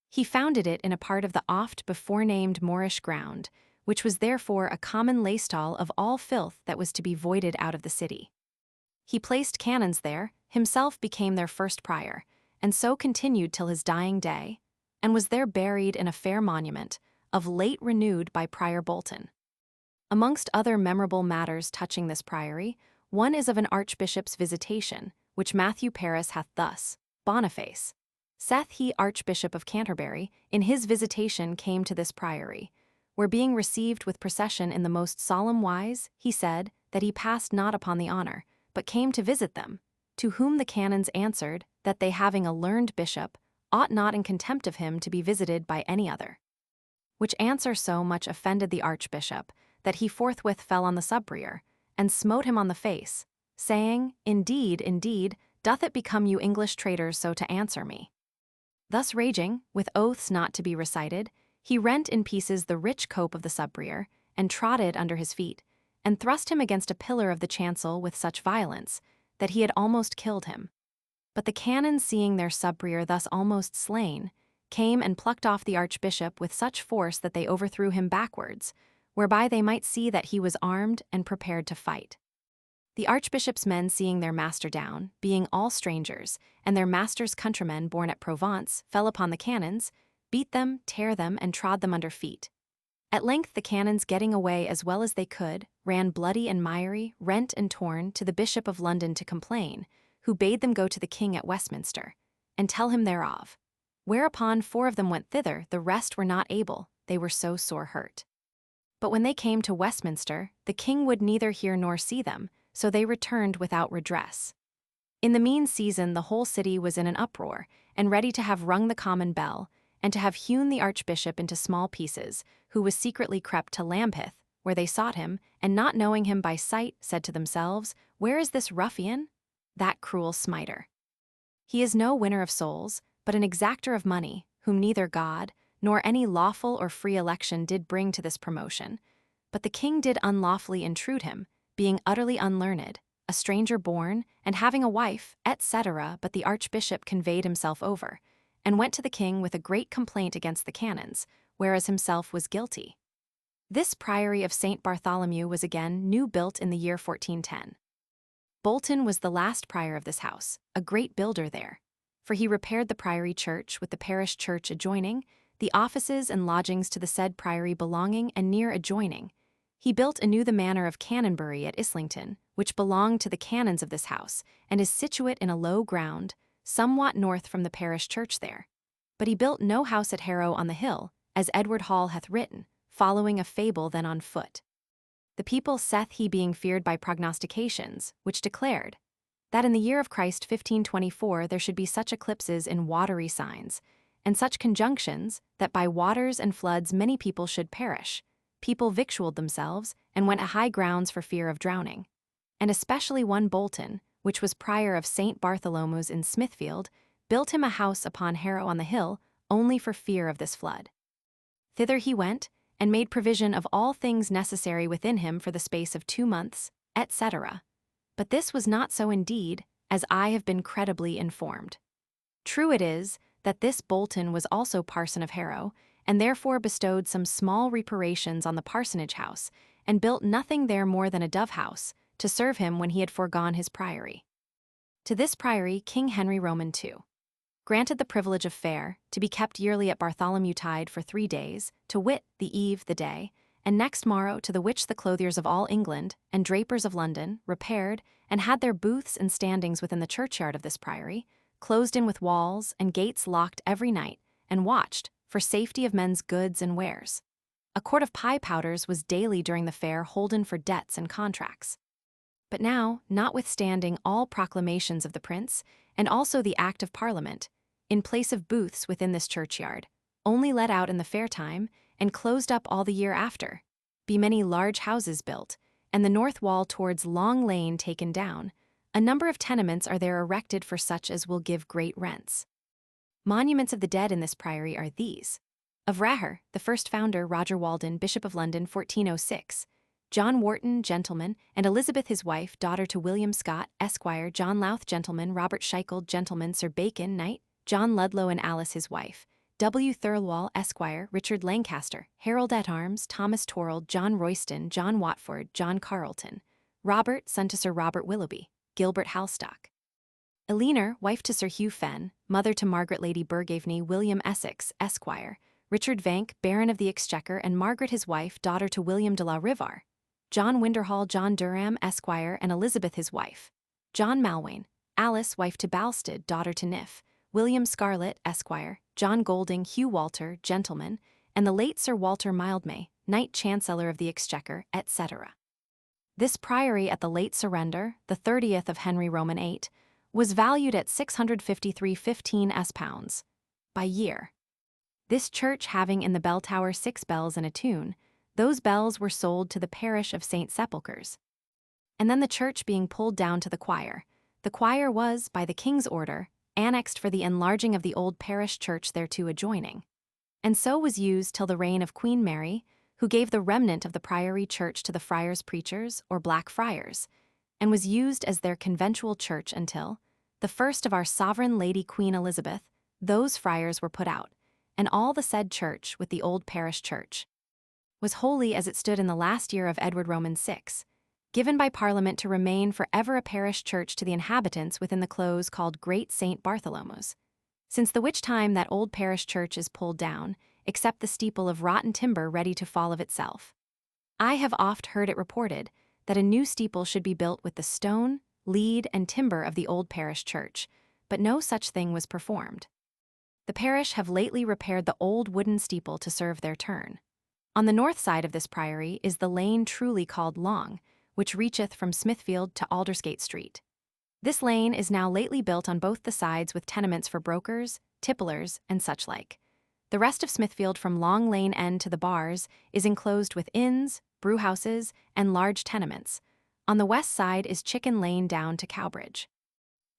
He founded it in a part of the oft before-named Moorish ground, which was therefore a common laystall of all filth that was to be voided out of the city. He placed canons there, himself became their first prior, and so continued till his dying day, and was there buried in a fair monument, of late renewed by Prior Bolton. Amongst other memorable matters touching this priory, one is of an archbishop's visitation, which Matthew Paris hath thus: Boniface, saith he, Archbishop of Canterbury, in his visitation came to this priory, where being received with procession in the most solemn wise, he said, that he passed not upon the honour, but came to visit them, to whom the canons answered, that they having a learned bishop, ought not in contempt of him to be visited by any other. Which answer so much offended the archbishop, that he forthwith fell on the subprior, and smote him on the face, saying, Indeed, indeed, doth it become you English traitors so to answer me? Thus raging, with oaths not to be recited, he rent in pieces the rich cope of the subprior, and trotted under his feet, and thrust him against a pillar of the chancel with such violence, that he had almost killed him. But the canons, seeing their subprior thus almost slain, came and plucked off the archbishop with such force that they overthrew him backwards, whereby they might see that he was armed and prepared to fight. The archbishop's men, seeing their master down, being all strangers, and their master's countrymen born at Provence, fell upon the canons, beat them, tear them, and trod them under feet. At length the canons, getting away as well as they could, ran bloody and miry, rent and torn, to the Bishop of London to complain, who bade them go to the king at Westminster, and tell him thereof. Whereupon 4 of them went thither, the rest were not able, they were so sore hurt. But when they came to Westminster, the king would neither hear nor see them, so they returned without redress. In the mean season the whole city was in an uproar, and ready to have rung the common bell, and to have hewn the archbishop into small pieces, who was secretly crept to Hithe, where they sought him, and not knowing him by sight, said to themselves, Where is this ruffian? That cruel smiter. He is no winner of souls, but an exactor of money, whom neither God, nor any lawful or free election did bring to this promotion. But the king did unlawfully intrude him, being utterly unlearned, a stranger born, and having a wife, etc. But the archbishop conveyed himself over, and went to the king with a great complaint against the canons, whereas himself was guilty. This priory of St. Bartholomew was again new built in the year 1410. Bolton was the last prior of this house, a great builder there, for he repaired the priory church with the parish church adjoining, the offices and lodgings to the said priory belonging and near adjoining. He built anew the manor of Canonbury at Islington, which belonged to the canons of this house, and is situate in a low ground, somewhat north from the parish church there. But he built no house at Harrow on the hill, as Edward Hall hath written, following a fable then on foot. The people saith he being feared by prognostications, which declared that in the year of Christ 1524 there should be such eclipses in watery signs, and such conjunctions, that by waters and floods many people should perish. People victualled themselves, and went a high grounds for fear of drowning. And especially one Bolton, which was prior of St. Bartholomew's in Smithfield, built him a house upon Harrow on the hill, only for fear of this flood. Thither he went, and made provision of all things necessary within him for the space of 2 months, etc. But this was not so indeed, as I have been credibly informed. True it is, that this Bolton was also parson of Harrow, and therefore bestowed some small reparations on the parsonage house, and built nothing there more than a dove house, to serve him when he had foregone his priory. To this priory King Henry Roman II granted the privilege of fair, to be kept yearly at Bartholomew tide for 3 days, to wit, the eve, the day, and next morrow, to the which the clothiers of all England, and drapers of London, repaired, and had their booths and standings within the churchyard of this priory, closed in with walls, and gates locked every night, and watched, for safety of men's goods and wares. A quart of pie powders was daily during the fair holden for debts and contracts. But now, notwithstanding all proclamations of the prince, and also the Act of Parliament, in place of booths within this churchyard, only let out in the fair time, and closed up all the year after, be many large houses built, and the north wall towards Long Lane taken down, a number of tenements are there erected for such as will give great rents. Monuments of the dead in this priory are these: of Raher, the first founder, Roger Walden, Bishop of London, 1406, John Wharton, gentleman, and Elizabeth his wife, daughter to William Scott, Esquire, John Louth, gentleman, Robert Scheicheld, gentleman, Sir Bacon, knight, John Ludlow and Alice his wife, W. Thirlwall, Esquire, Richard Lancaster, Harold at Arms, Thomas Torrald, John Royston, John Watford, John Carleton, Robert, son to Sir Robert Willoughby, Gilbert Halstock. Eleanor, wife to Sir Hugh Fenn, mother to Margaret Lady Burgaveny, William Essex, Esquire, Richard Vank, Baron of the Exchequer, and Margaret his wife, daughter to William de la Rivar, John Winderhall, John Durham, Esquire, and Elizabeth his wife, John Malwain, Alice, wife to Balsted, daughter to Niff, William Scarlett, Esquire, John Golding, Hugh Walter, gentleman, and the late Sir Walter Mildmay, Knight Chancellor of the Exchequer, etc. This priory at the late surrender, the 30th of Henry Roman VIII, was valued at £653.15 by year. This church having in the bell tower 6 bells and a tune, those bells were sold to the parish of St. Sepulchre's. And then the church being pulled down to the choir was, by the king's order, annexed for the enlarging of the old parish church thereto adjoining, and so was used till the reign of Queen Mary, who gave the remnant of the priory church to the friars preachers, or Black Friars, and was used as their conventual church until, the first of our sovereign Lady Queen Elizabeth, those friars were put out, and all the said church, with the old parish church, was holy as it stood in the last year of Edward Roman VI, given by Parliament to remain for ever a parish church to the inhabitants within the close called Great St. Bartholomew's, since the which time that old parish church is pulled down, except the steeple of rotten timber ready to fall of itself. I have oft heard it reported that a new steeple should be built with the stone, lead, and timber of the old parish church, but no such thing was performed. The parish have lately repaired the old wooden steeple to serve their turn. On the north side of this priory is the lane truly called Long, which reacheth from Smithfield to Aldersgate Street. This lane is now lately built on both the sides with tenements for brokers, tipplers, and such like. The rest of Smithfield from Long Lane end to the Bars is enclosed with inns, brewhouses, and large tenements. On the west side is Chicken Lane down to Cowbridge.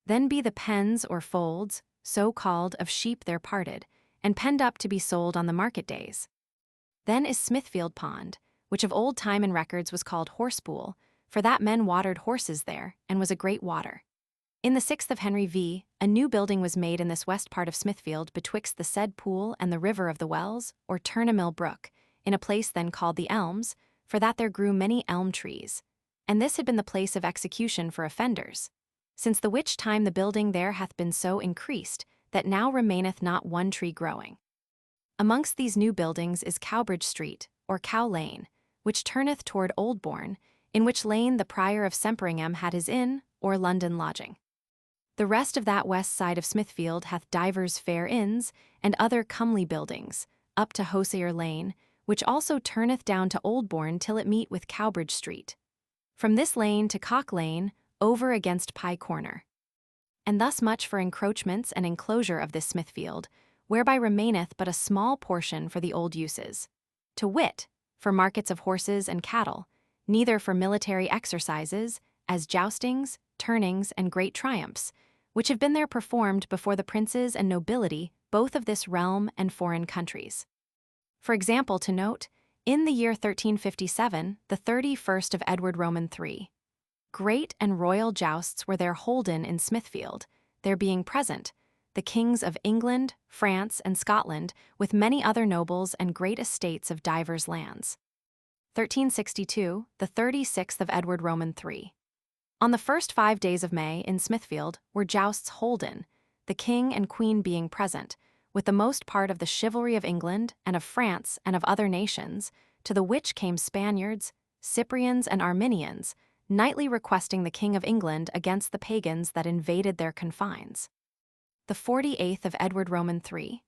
Then be the pens or folds, so called, of sheep there parted, and penned up to be sold on the market days. Then is Smithfield Pond, which of old time in records was called Horsepool, for that men watered horses there, and was a great water. In the 6th of Henry V, a new building was made in this west part of Smithfield betwixt the said pool and the river of the Wells, or Turnamill Brook, in a place then called the Elms, for that there grew many elm trees, and this had been the place of execution for offenders, since the which time the building there hath been so increased, that now remaineth not one tree growing. Amongst these new buildings is Cowbridge Street, or Cow Lane, which turneth toward Oldbourne, in which lane the Prior of Sempringham had his inn, or London lodging. The rest of that west side of Smithfield hath divers fair inns, and other comely buildings, up to Hosier Lane, which also turneth down to Oldbourne till it meet with Cowbridge Street. From this lane to Cock Lane, over against Pye Corner. And thus much for encroachments and enclosure of this Smithfield, whereby remaineth but a small portion for the old uses, to wit, for markets of horses and cattle, neither for military exercises, as joustings, turnings, and great triumphs, which have been there performed before the princes and nobility both of this realm and foreign countries. For example, to note, in the year 1357, the 31st of Edward Roman III, great and royal jousts were there holden in Smithfield, there being present the kings of England, France, and Scotland, with many other nobles and great estates of divers lands. 1362, the 36th of Edward Roman III. On the first 5 days of May, in Smithfield, were jousts holden, the king and queen being present, with the most part of the chivalry of England and of France and of other nations, to the which came Spaniards, Cyprians, and Arminians, nightly requesting the King of England against the pagans that invaded their confines. The 48th of Edward Roman III.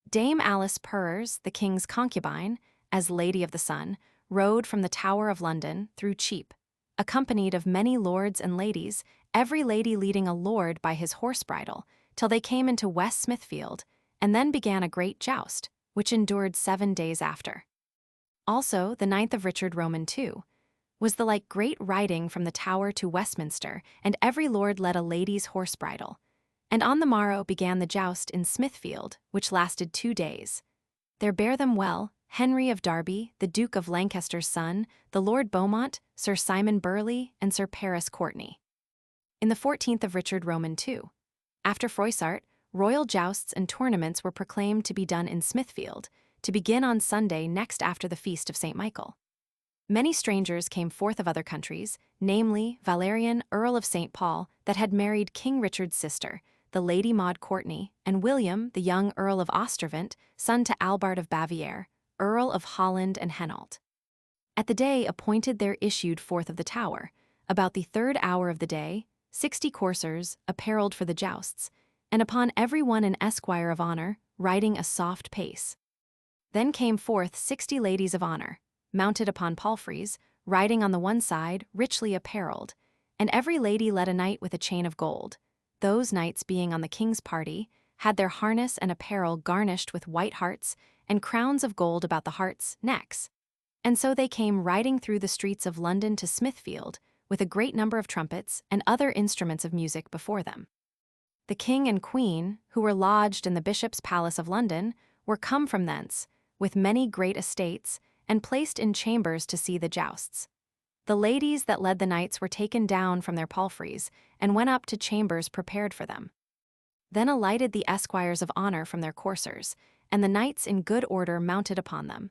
Dame Alice Perrers, the king's concubine, as Lady of the Sun, rode from the Tower of London through Cheape, accompanied of many lords and ladies, every lady leading a lord by his horse bridle, till they came into West Smithfield, and then began a great joust, which endured 7 days after. Also, the 9th of Richard Roman II, was the like great riding from the Tower to Westminster, and every lord led a lady's horse bridle. And on the morrow began the joust in Smithfield, which lasted 2 days. There bare them well, Henry of Derby, the Duke of Lancaster's son, the Lord Beaumont, Sir Simon Burley, and Sir Paris Courtenay. In the 14th of Richard Roman II. After Froissart, royal jousts and tournaments were proclaimed to be done in Smithfield, to begin on Sunday next after the feast of St. Michael. Many strangers came forth of other countries, namely Valerian, Earl of St. Paul, that had married King Richard's sister, the Lady Maud Courtenay, and William, the young Earl of Ostervant, son to Albert of Bavière, Earl of Holland and Hainault. At the day appointed there issued forth of the Tower, about the 3rd hour of the day, 60 coursers, apparelled for the jousts, and upon every one an esquire of honour, riding a soft pace. Then came forth 60 ladies of honour, mounted upon palfreys, riding on the one side, richly apparelled, and every lady led a knight with a chain of gold. Those knights being on the king's party, had their harness and apparel garnished with white hearts, and crowns of gold about the hearts' necks. And so they came riding through the streets of London to Smithfield, with a great number of trumpets and other instruments of music before them. The king and queen, who were lodged in the bishop's palace of London, were come from thence, with many great estates, and placed in chambers to see the jousts. The ladies that led the knights were taken down from their palfreys, and went up to chambers prepared for them. Then alighted the esquires of honour from their coursers, and the knights in good order mounted upon them.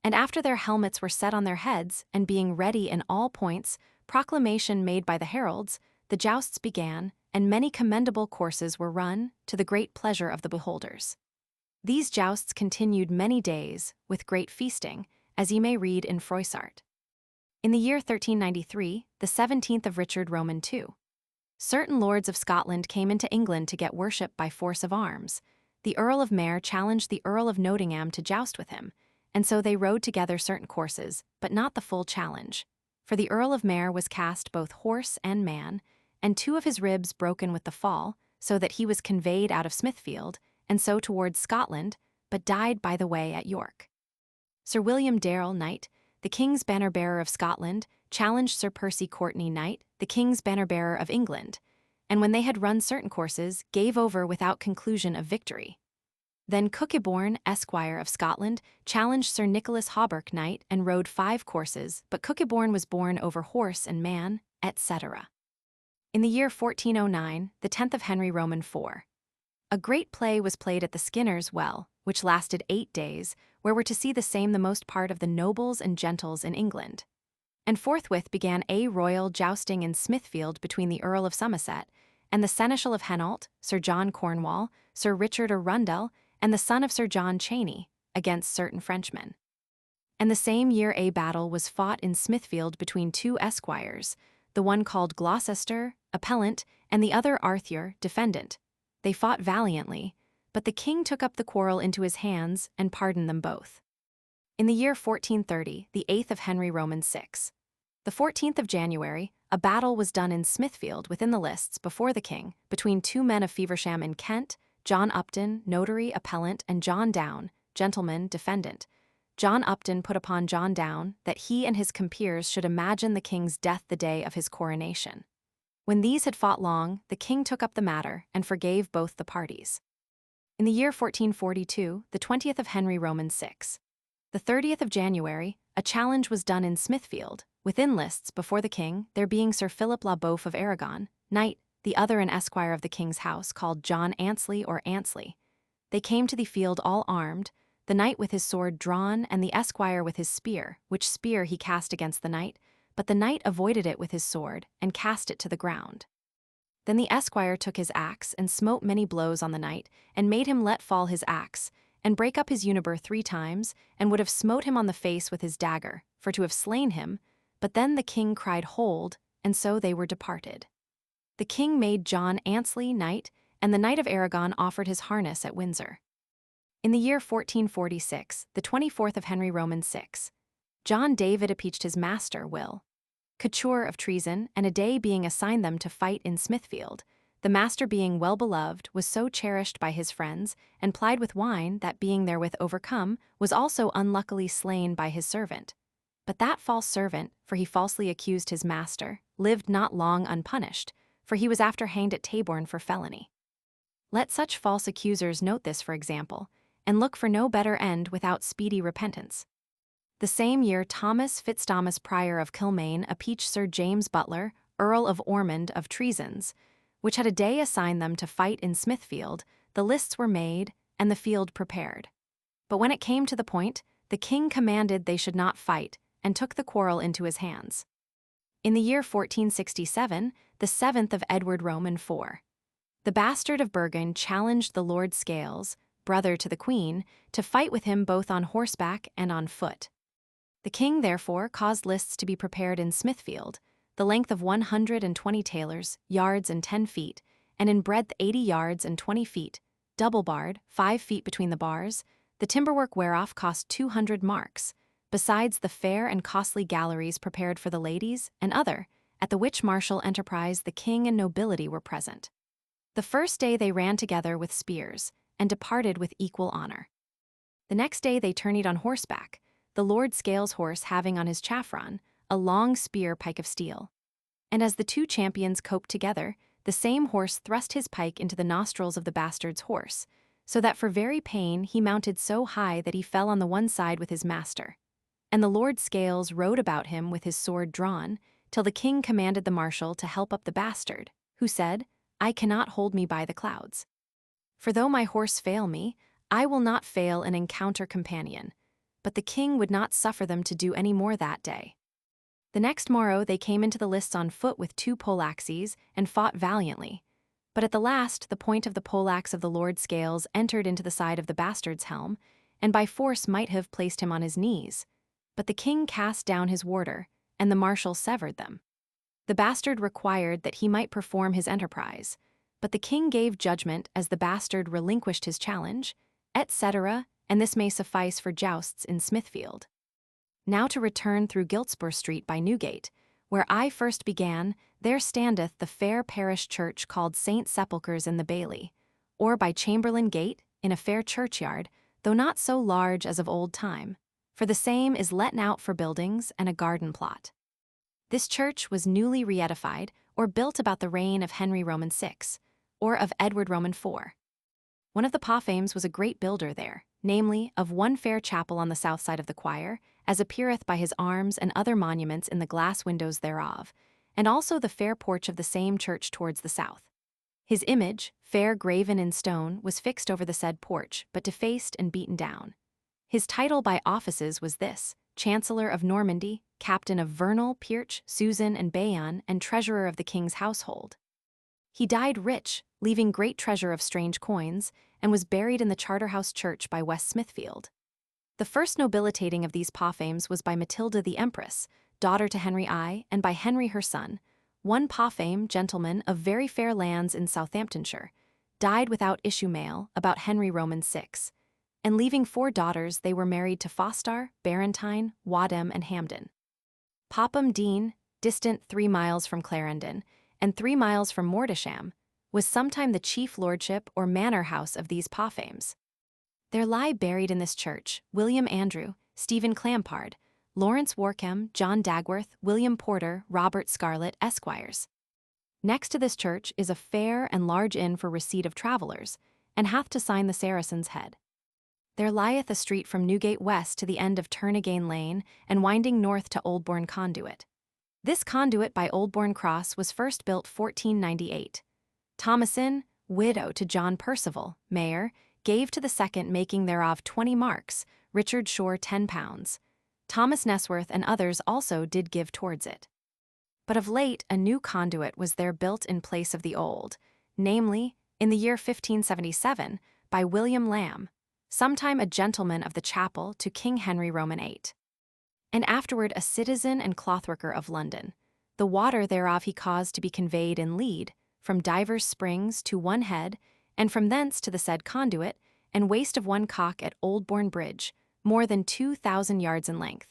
And after their helmets were set on their heads, and being ready in all points, proclamation made by the heralds, the jousts began, and many commendable courses were run, to the great pleasure of the beholders. These jousts continued many days, with great feasting, as ye may read in Froissart. In the year 1393, the 17th of Richard Roman II. Certain lords of Scotland came into England to get worship by force of arms. The Earl of Mer challenged the Earl of Nottingham to joust with him, and so they rode together certain courses, but not the full challenge. For the Earl of Mer was cast both horse and man, and 2 of his ribs broken with the fall, so that he was conveyed out of Smithfield, and so towards Scotland, but died by the way at York. Sir William Darrell, knight, the king's banner-bearer of Scotland, challenged Sir Percy Courtenay, knight, the king's banner-bearer of England, and when they had run certain courses, gave over without conclusion of victory. Then Cookeborne, Esquire of Scotland, challenged Sir Nicholas Hawberk, knight, and rode 5 courses, but Cookeborne was borne over horse and man, etc. In the year 1409, the 10th of Henry Roman IV. A great play was played at the Skinner's Well, which lasted 8 days, where were to see the same the most part of the nobles and gentles in England. And forthwith began a royal jousting in Smithfield between the Earl of Somerset and the Seneschal of Hainault, Sir John Cornwall, Sir Richard Arundel, and the son of Sir John Cheney, against certain Frenchmen. And the same year a battle was fought in Smithfield between 2 esquires, the one called Gloucester, appellant, and the other Arthur, defendant. They fought valiantly, but the king took up the quarrel into his hands and pardoned them both. In the year 1430, the 8th of Henry Roman VI. The 14th of January, a battle was done in Smithfield within the lists before the king, between 2 men of Feversham in Kent, John Upton, notary, appellant, and John Down, gentleman, defendant. John Upton put upon John Down that he and his compeers should imagine the king's death the day of his coronation. When these had fought long, the king took up the matter and forgave both the parties. In the year 1442, the 20th of Henry Roman VI. The 30th of January, a challenge was done in Smithfield, within lists before the king, there being Sir Philip La Beauf of Aragon, knight, the other an esquire of the king's house called John Ansley or Ansley. They came to the field all armed, the knight with his sword drawn and the esquire with his spear, which spear he cast against the knight, but the knight avoided it with his sword and cast it to the ground. Then the esquire took his axe and smote many blows on the knight, and made him let fall his axe, and break up his uniber 3 times, and would have smote him on the face with his dagger, for to have slain him, but then the king cried hold, and so they were departed. The king made John Ansley knight, and the knight of Aragon offered his harness at Windsor. In the year 1446, the 24th of Henry Roman VI. John David impeached his master, Will Couture of treason, and a day being assigned them to fight in Smithfield. The master being well beloved, was so cherished by his friends, and plied with wine, that being therewith overcome, was also unluckily slain by his servant. But that false servant, for he falsely accused his master, lived not long unpunished, for he was after hanged at Taborn for felony. Let such false accusers note this for example, and look for no better end without speedy repentance. The same year Thomas Fitzthomas Prior of Kilmaine impeached Sir James Butler, Earl of Ormond of treasons, which had a day assigned them to fight in Smithfield. The lists were made, and the field prepared. But when it came to the point, the king commanded they should not fight, and took the quarrel into his hands. In the year 1467, the 7th of Edward Roman IV, the bastard of Burgon challenged the Lord Scales, brother to the Queen, to fight with him both on horseback and on foot. The king, therefore, caused lists to be prepared in Smithfield, the length of 120 tailors, yards and 10 feet, and in breadth 80 yards and 20 feet, double-barred, 5 feet between the bars. The timberwork whereof cost 200 marks, besides the fair and costly galleries prepared for the ladies, and other, at the which martial enterprise the king and nobility were present. The first day they ran together with spears, and departed with equal honor. The next day they tourneyed on horseback, the Lord Scales' horse having on his chafron a long spear pike of steel. And as the two champions coped together, the same horse thrust his pike into the nostrils of the bastard's horse, so that for very pain he mounted so high that he fell on the one side with his master. And the Lord Scales rode about him with his sword drawn, till the king commanded the marshal to help up the bastard, who said, I cannot hold me by the clouds. For though my horse fail me, I will not fail an encounter companion. But the king would not suffer them to do any more that day. The next morrow they came into the lists on foot with 2 poleaxes, and fought valiantly. But at the last the point of the poleaxe of the Lord Scales entered into the side of the bastard's helm, and by force might have placed him on his knees. But the king cast down his warder, and the marshal severed them. The bastard required that he might perform his enterprise, but the king gave judgment as the bastard relinquished his challenge, etc., and this may suffice for jousts in Smithfield. Now to return through Giltspur Street by Newgate, where I first began, there standeth the fair parish church called St. Sepulchre's in the Bailey, or by Chamberlain Gate, in a fair churchyard, though not so large as of old time, for the same is letten out for buildings and a garden plot. This church was newly reedified, or built about the reign of Henry Roman VI, or of Edward Roman IV. One of the Paffames was a great builder there, namely, of one fair chapel on the south side of the choir, as appeareth by his arms and other monuments in the glass windows thereof, and also the fair porch of the same church towards the south. His image, fair graven in stone, was fixed over the said porch, but defaced and beaten down. His title by offices was this: Chancellor of Normandy, Captain of Vernal, Pirch, Susan, and Bayonne, and Treasurer of the King's household. He died rich, leaving great treasure of strange coins, and was buried in the Charterhouse Church by West Smithfield. The first nobilitating of these Paffames was by Matilda the Empress, daughter to Henry I, and by Henry her son, one Paffame, gentleman of very fair lands in Southamptonshire, died without issue male about Henry Roman VI, and leaving 4 daughters they were married to Fostar, Barentine, Wadham, and Hampden. Popham Dean, distant 3 miles from Clarendon, and 3 miles from Mortisham, was sometime the chief lordship or manor house of these Paffames. There lie buried in this church William Andrew, Stephen Clampard, Lawrence Warkham, John Dagworth, William Porter, Robert Scarlett, Esquires. Next to this church is a fair and large inn for receipt of travellers, and hath to sign the Saracen's Head. There lieth a street from Newgate west to the end of Turnagain Lane, and winding north to Oldbourne Conduit. This conduit by Oldbourne Cross was first built 1498. Thomason, widow to John Percival, mayor, gave to the second making thereof 20 marks, Richard Shore £10. Thomas Nesworth and others also did give towards it. But of late a new conduit was there built in place of the old, namely, in the year 1577, by William Lamb, sometime a gentleman of the chapel to King Henry Roman VIII, and afterward a citizen and clothworker of London. The water thereof he caused to be conveyed in lead, from divers springs to one head, and from thence to the said conduit, and waste of one cock at Oldbourne Bridge, more than 2,000 yards in length.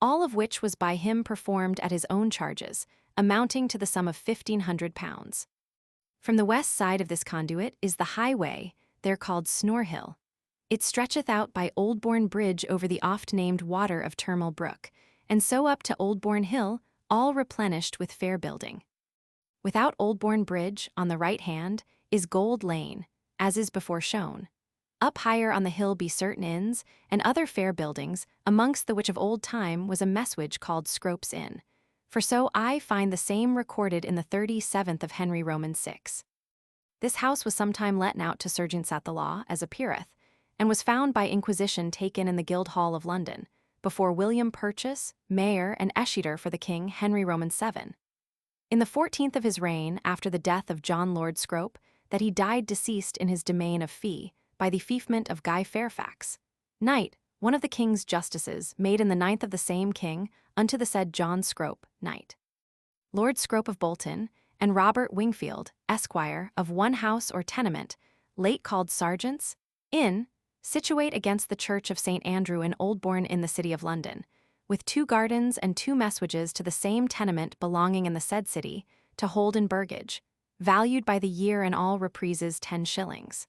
All of which was by him performed at his own charges, amounting to the sum of £1,500. From the west side of this conduit is the highway, there called Snorehill. It stretcheth out by Oldbourne Bridge over the oft-named water of Turmel Brook, and so up to Oldbourne Hill, all replenished with fair building. Without Oldbourne Bridge, on the right hand, is Gold Lane, as is before shown. Up higher on the hill be certain inns, and other fair buildings, amongst the which of old time was a messuage called Scrope's Inn. For so I find the same recorded in the 37th of Henry Roman 6. This house was sometime letten out to serjeants at the law, as appeareth, and was found by inquisition taken in the Guildhall of London, before William Purchas, mayor and escheator for the king Henry Roman 7. In the 14th of his reign, after the death of John Lord Scrope, that he died deceased in his domain of fee, by the fiefment of Guy Fairfax, knight, one of the king's justices, made in the 9th of the same king, unto the said John Scrope, knight. Lord Scrope of Bolton, and Robert Wingfield, esquire, of one house or tenement, late called Sergeant's Inn, situate against the church of St. Andrew in Oldbourne in the city of London, with 2 gardens and 2 messuages to the same tenement belonging in the said city, to hold in burgage, valued by the year and all reprises 10 shillings.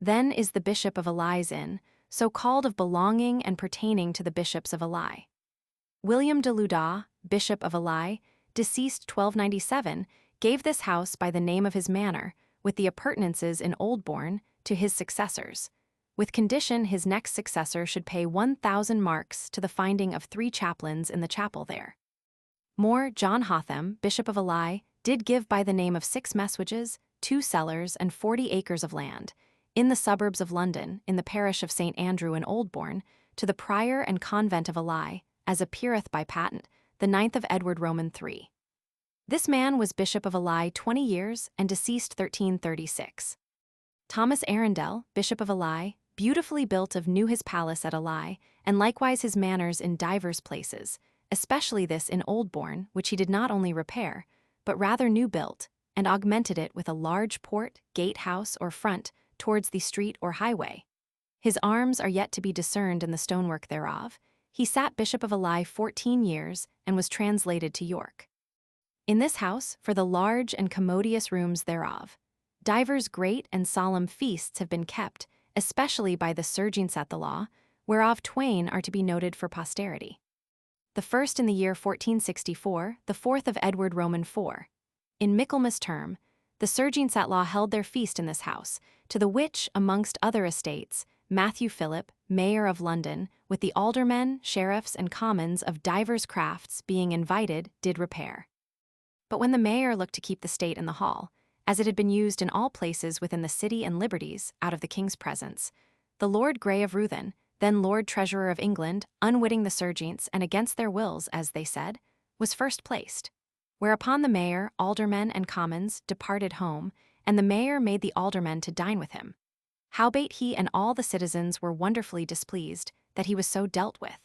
Then is the Bishop of Ely's Inn, so called of belonging and pertaining to the bishops of Ely. William de Ludas, Bishop of Ely, deceased 1297, gave this house by the name of his manor, with the appurtenances in Oldbourne, to his successors, with condition his next successor should pay 1,000 marks to the finding of 3 chaplains in the chapel there. More, John Hotham, Bishop of Ely, did give by the name of 6 messuages, 2 cellars, and 40 acres of land, in the suburbs of London, in the parish of St. Andrew in Oldbourne, to the prior and convent of Ely, as appeareth by patent, the 9th of Edward Roman 3. This man was Bishop of Ely 20 years, and deceased 1336. Thomas Arundel, Bishop of Ely, beautifully built of new his palace at Ely, and likewise his manors in divers places, especially this in Oldbourne, which he did not only repair, but rather new built, and augmented it with a large port, gate house, or front, towards the street or highway. His arms are yet to be discerned in the stonework thereof. He sat Bishop of Ely 14 years, and was translated to York. In this house, for the large and commodious rooms thereof, divers great and solemn feasts have been kept, especially by the serjeants at the law, whereof 2 are to be noted for posterity. The first in the year 1464, the 4th of Edward Roman 4. In Michaelmas term, the serjeants at law held their feast in this house, to the which, amongst other estates, Matthew Philip, mayor of London, with the aldermen, sheriffs, and commons of divers crafts being invited, did repair. But when the mayor looked to keep the state in the hall, as it had been used in all places within the city and liberties, out of the king's presence, the Lord Grey of Ruthen, then Lord Treasurer of England, unwitting the serjeants and against their wills, as they said, was first placed. Whereupon the mayor, aldermen, and commons departed home, and the mayor made the aldermen to dine with him. Howbeit he and all the citizens were wonderfully displeased that he was so dealt with.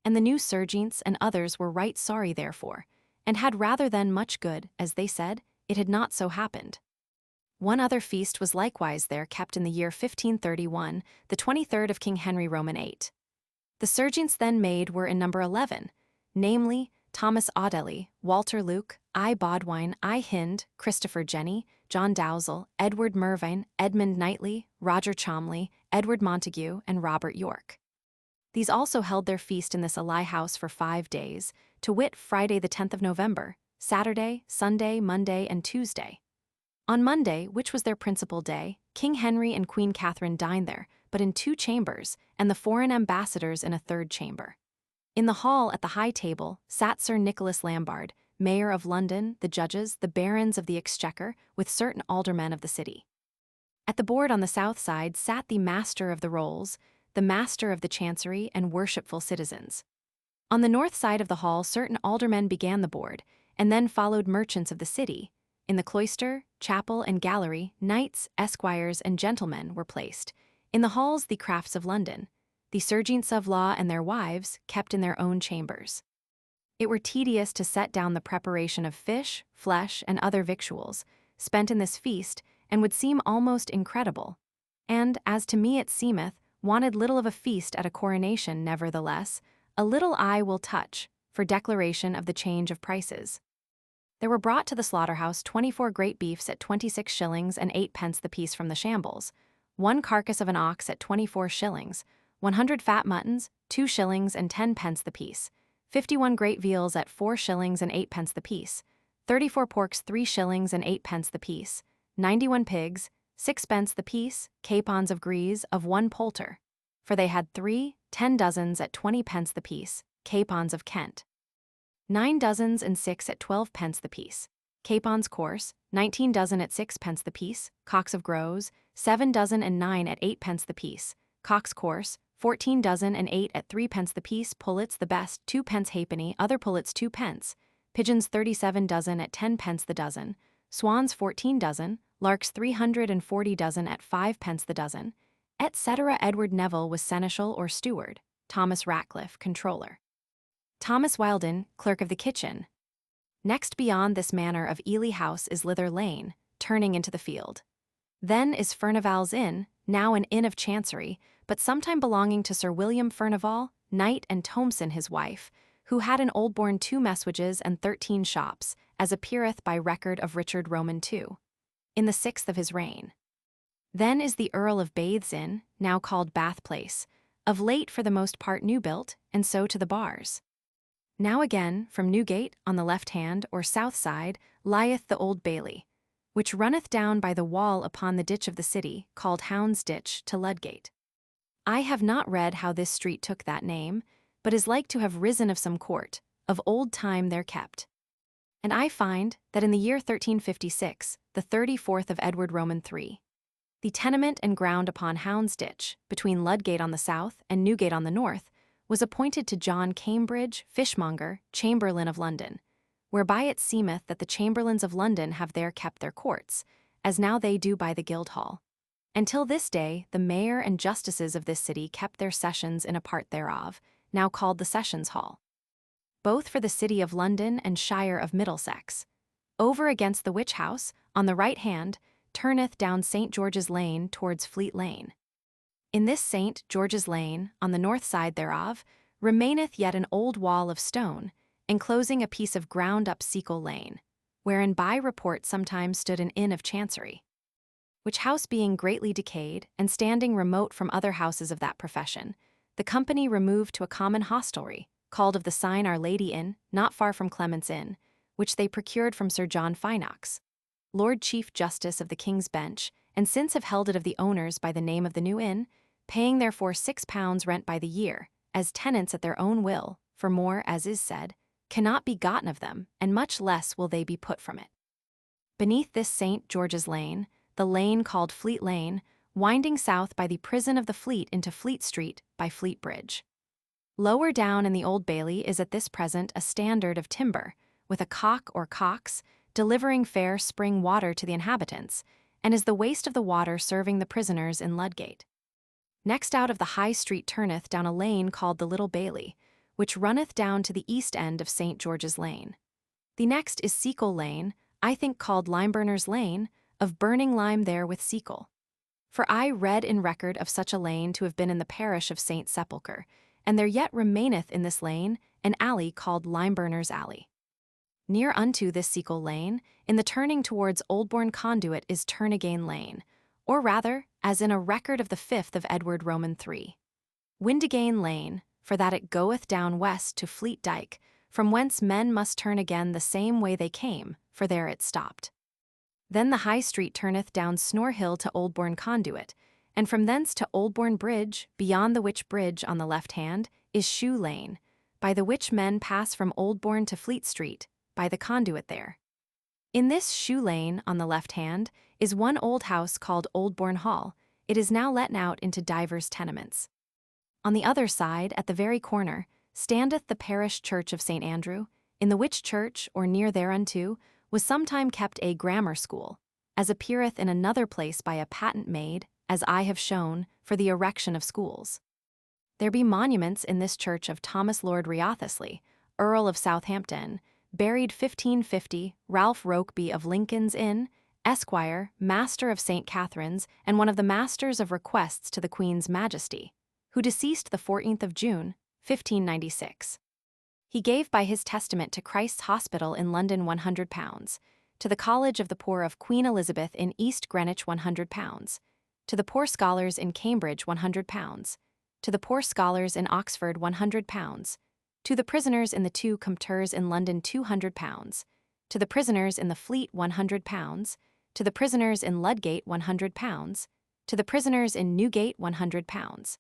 And the new serjeants and others were right sorry therefore, and had rather than much good, as they said, it had not so happened. One other feast was likewise there kept in the year 1531, the 23rd of King Henry Roman 8. The serjeants then made were in number 11, namely, Thomas Audley, Walter Luke, I. Bodwine, I. Hind, Christopher Jenny, John Dowsel, Edward Mervyn, Edmund Knightley, Roger Cholmley, Edward Montague, and Robert York. These also held their feast in this Ely house for 5 days, to wit Friday the 10th of November, Saturday, Sunday, Monday, and Tuesday. On Monday, which was their principal day, King Henry and Queen Catherine dined there, but in 2 chambers, and the foreign ambassadors in a 3rd chamber. In the hall at the high table sat Sir Nicholas Lambarde, mayor of London, the judges, the barons of the exchequer, with certain aldermen of the city. At the board on the south side sat the master of the rolls, the master of the chancery, and worshipful citizens. On the north side of the hall certain aldermen began the board, and then followed merchants of the city. In the cloister, chapel, and gallery, knights, esquires, and gentlemen were placed. In the halls the crafts of London. The serjeants of law and their wives kept in their own chambers. It were tedious to set down the preparation of fish, flesh, and other victuals, spent in this feast, and would seem almost incredible. And, as to me it seemeth, wanted little of a feast at a coronation, nevertheless, a little I will touch, for declaration of the change of prices. There were brought to the slaughterhouse 24 great beefs at 26 shillings and 8 pence the piece from the shambles, 1 carcass of an ox at 24 shillings, 100 fat muttons, 2 shillings and 10 pence the piece, 51 great veals at 4 shillings and 8 pence the piece, 34 porks 3 shillings and 8 pence the piece, 91 pigs, sixpence the piece, capons of grease of 1 poulter. For they had 3, 10 dozens at 20 pence the piece, capons of Kent. 9 dozens and 6 at 12 pence the piece, capons coarse, 19 dozen at 6 pence the piece, cocks of grows, 7 dozen and 9 at 8 pence the piece, cocks coarse, 14 dozen and 8 at 3 pence the piece, pullets the best, 2 pence halfpenny, other pullets 2 pence, pigeons 37 dozen at 10 pence the dozen, swans 14 dozen, larks 340 dozen at 5 pence the dozen, etc. Edward Neville was seneschal or steward, Thomas Ratcliffe, controller. Thomas Wilden, clerk of the kitchen. Next beyond this manor of Ely House is Lither Lane, turning into the field. Then is Furnival's Inn, now an inn of chancery, but sometime belonging to Sir William Furnival, knight, and Thomson his wife, who had in Oldbourne 2 messuages and 13 shops, as appeareth by record of Richard Roman II, in the 6th of his reign. Then is the Earl of Bath's Inn, now called Bath Place, of late for the most part new built, and so to the bars. Now again, from Newgate, on the left hand or south side, lieth the Old Bailey, which runneth down by the wall upon the ditch of the city, called Hound's Ditch, to Ludgate. I have not read how this street took that name, but is like to have risen of some court, of old time there kept. And I find that in the year 1356, the 34th of Edward Roman III, the tenement and ground upon Hound's Ditch, between Ludgate on the south and Newgate on the north, was appointed to John Cambridge, fishmonger, Chamberlain of London, whereby it seemeth that the Chamberlains of London have there kept their courts, as now they do by the Guildhall. And till this day the mayor and justices of this city kept their sessions in a part thereof, now called the Sessions Hall, both for the city of London and shire of Middlesex. Over against the which house, on the right hand, turneth down St. George's Lane towards Fleet Lane. In this St. George's Lane, on the north side thereof, remaineth yet an old wall of stone, enclosing a piece of ground-up Seacle Lane, wherein by report sometimes stood an inn of chancery. Which house being greatly decayed, and standing remote from other houses of that profession, the company removed to a common hostelry, called of the Sign Our Lady Inn, not far from Clement's Inn, which they procured from Sir John Finox, Lord Chief Justice of the King's Bench, and since have held it of the owners by the name of the new inn, paying therefore £6 rent by the year, as tenants at their own will, for more, as is said, cannot be gotten of them, and much less will they be put from it. Beneath this St. George's Lane, the lane called Fleet Lane, winding south by the prison of the Fleet into Fleet Street by Fleet Bridge. Lower down in the Old Bailey is at this present a standard of timber, with a cock or cocks, delivering fair spring water to the inhabitants, and is the waste of the water serving the prisoners in Ludgate. Next out of the High Street turneth down a lane called the Little Bailey, which runneth down to the east end of St. George's Lane. The next is Seacle Lane, I think called Limeburner's Lane, of burning lime there with Seacle. For I read in record of such a lane to have been in the parish of St. Sepulchre, and there yet remaineth in this lane an alley called Limeburner's Alley. Near unto this Seacle Lane, in the turning towards Oldbourne Conduit is Turnagain Lane, or rather, as in a record of the 5th of Edward Roman III, Windagain Lane, for that it goeth down west to Fleet Dyke, from whence men must turn again the same way they came, for there it stopped. Then the High Street turneth down Snore Hill to Oldbourne Conduit, and from thence to Oldbourne Bridge, beyond the which bridge on the left hand is Shoe Lane, by the which men pass from Oldbourne to Fleet Street, by the conduit there. In this Shoe Lane, on the left hand, is one old house called Oldbourne Hall. It is now letten out into divers tenements. On the other side, at the very corner, standeth the parish church of St. Andrew, in the which church, or near thereunto, was sometime kept a grammar school, as appeareth in another place by a patent made, as I have shown, for the erection of schools. There be monuments in this church of Thomas Lord Wriothesley, Earl of Southampton, buried 1550, Ralph Rokeby of Lincoln's Inn, Esquire, Master of St. Catherine's, and one of the Masters of Requests to the Queen's Majesty, who deceased the 14th of June, 1596. He gave by his testament to Christ's Hospital in London £100, to the College of the Poor of Queen Elizabeth in East Greenwich £100, to the poor scholars in Cambridge £100, to the poor scholars in Oxford £100, to the prisoners in the 2 Compters in London £200, to the prisoners in the Fleet £100, to the prisoners in Ludgate £100, to the prisoners in Newgate £100,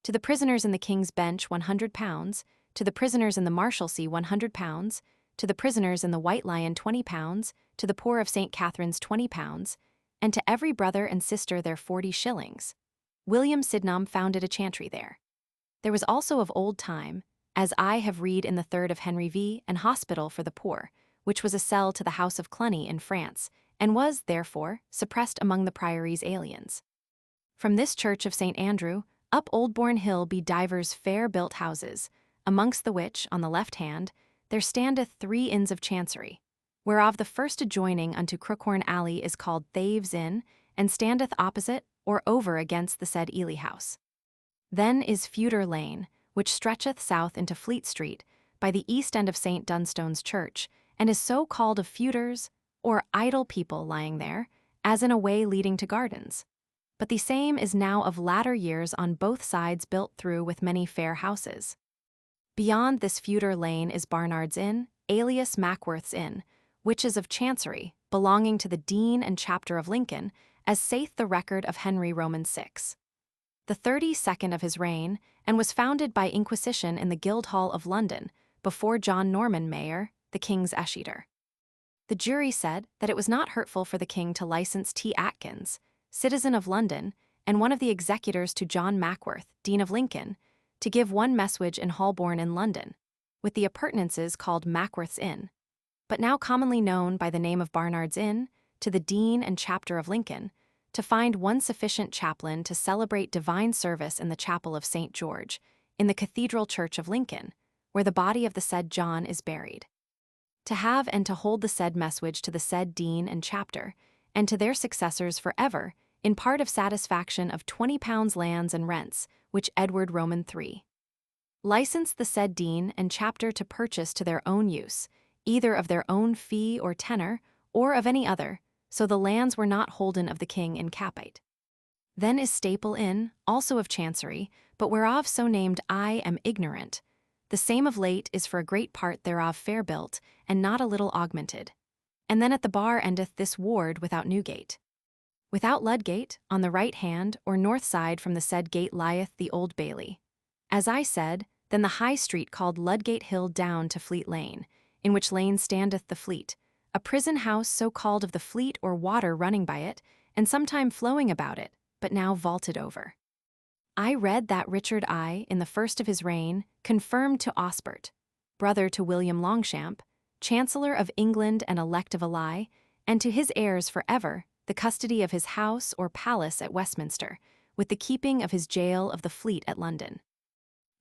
to the prisoners in the King's Bench £100, to the prisoners in the Marshalsea £100, to the prisoners in the White Lion £20, to the poor of St. Catherine's £20, and to every brother and sister their 40 shillings. William Sydenham founded a chantry there. There was also of old time, as I have read in the 3rd of Henry V, an hospital for the poor, which was a cell to the house of Cluny in France, and was, therefore, suppressed among the priories aliens. From this church of St. Andrew, up Oldbourne Hill be divers fair-built houses, amongst the which, on the left hand, there standeth 3 inns of chancery, whereof the first adjoining unto Crookhorn Alley is called Thaves Inn, and standeth opposite or over against the said Ely House. Then is Feuder Lane, which stretcheth south into Fleet Street, by the east end of St. Dunstone's Church, and is so called of feuders, or idle people lying there, as in a way leading to gardens. But the same is now of latter years on both sides built through with many fair houses. Beyond this Feuder Lane is Barnard's Inn, alias Mackworth's Inn, which is of Chancery, belonging to the Dean and Chapter of Lincoln, as saith the record of Henry Roman VI. The 32nd of his reign, and was founded by Inquisition in the Guildhall of London, before John Norman Mayor, the King's Escheator. The jury said that it was not hurtful for the King to license T. Atkins, citizen of London, and one of the executors to John Mackworth, Dean of Lincoln, to give one message in Holborn in London, with the appurtenances called Mackworth's Inn, but now commonly known by the name of Barnard's Inn, to the Dean and Chapter of Lincoln, to find one sufficient chaplain to celebrate divine service in the chapel of St. George, in the Cathedral Church of Lincoln, where the body of the said John is buried. To have and to hold the said message to the said Dean and Chapter, and to their successors for ever, in part of satisfaction of £20 lands and rents, which Edward Roman III licensed the said Dean and Chapter to purchase to their own use, either of their own fee or tenor, or of any other, so the lands were not holden of the King in capite. Then is Staple Inn, also of Chancery, but whereof so named I am ignorant. The same of late is for a great part thereof fair built, and not a little augmented. And then at the bar endeth this ward without Newgate. Without Ludgate, on the right hand or north side from the said gate lieth the Old Bailey. As I said, then the High Street called Ludgate Hill down to Fleet Lane, in which lane standeth the Fleet, a prison house so called of the Fleet or water running by it, and sometime flowing about it, but now vaulted over. I read that Richard I, in the first of his reign, confirmed to Osbert, brother to William Longchamp, Chancellor of England and elect of Ely, and to his heirs for ever, the custody of his house or palace at Westminster, with the keeping of his jail of the Fleet at London.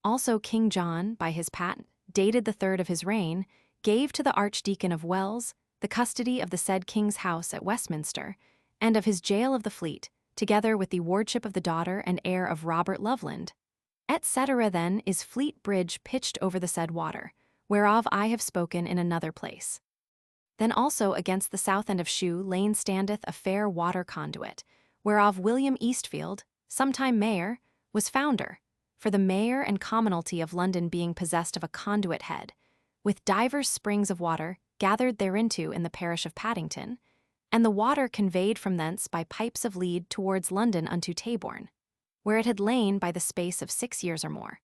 Also King John, by his patent, dated the 3rd of his reign, gave to the Archdeacon of Wells the custody of the said King's house at Westminster, and of his jail of the Fleet, together with the wardship of the daughter and heir of Robert Loveland. Etc. Then is Fleet Bridge pitched over the said water, whereof I have spoken in another place. Then also against the south end of Shoe Lane standeth a fair water conduit, whereof William Eastfield, sometime mayor, was founder, for the mayor and commonalty of London being possessed of a conduit head, with divers springs of water gathered thereinto in the parish of Paddington, and the water conveyed from thence by pipes of lead towards London unto Taborn, where it had lain by the space of 6 years or more.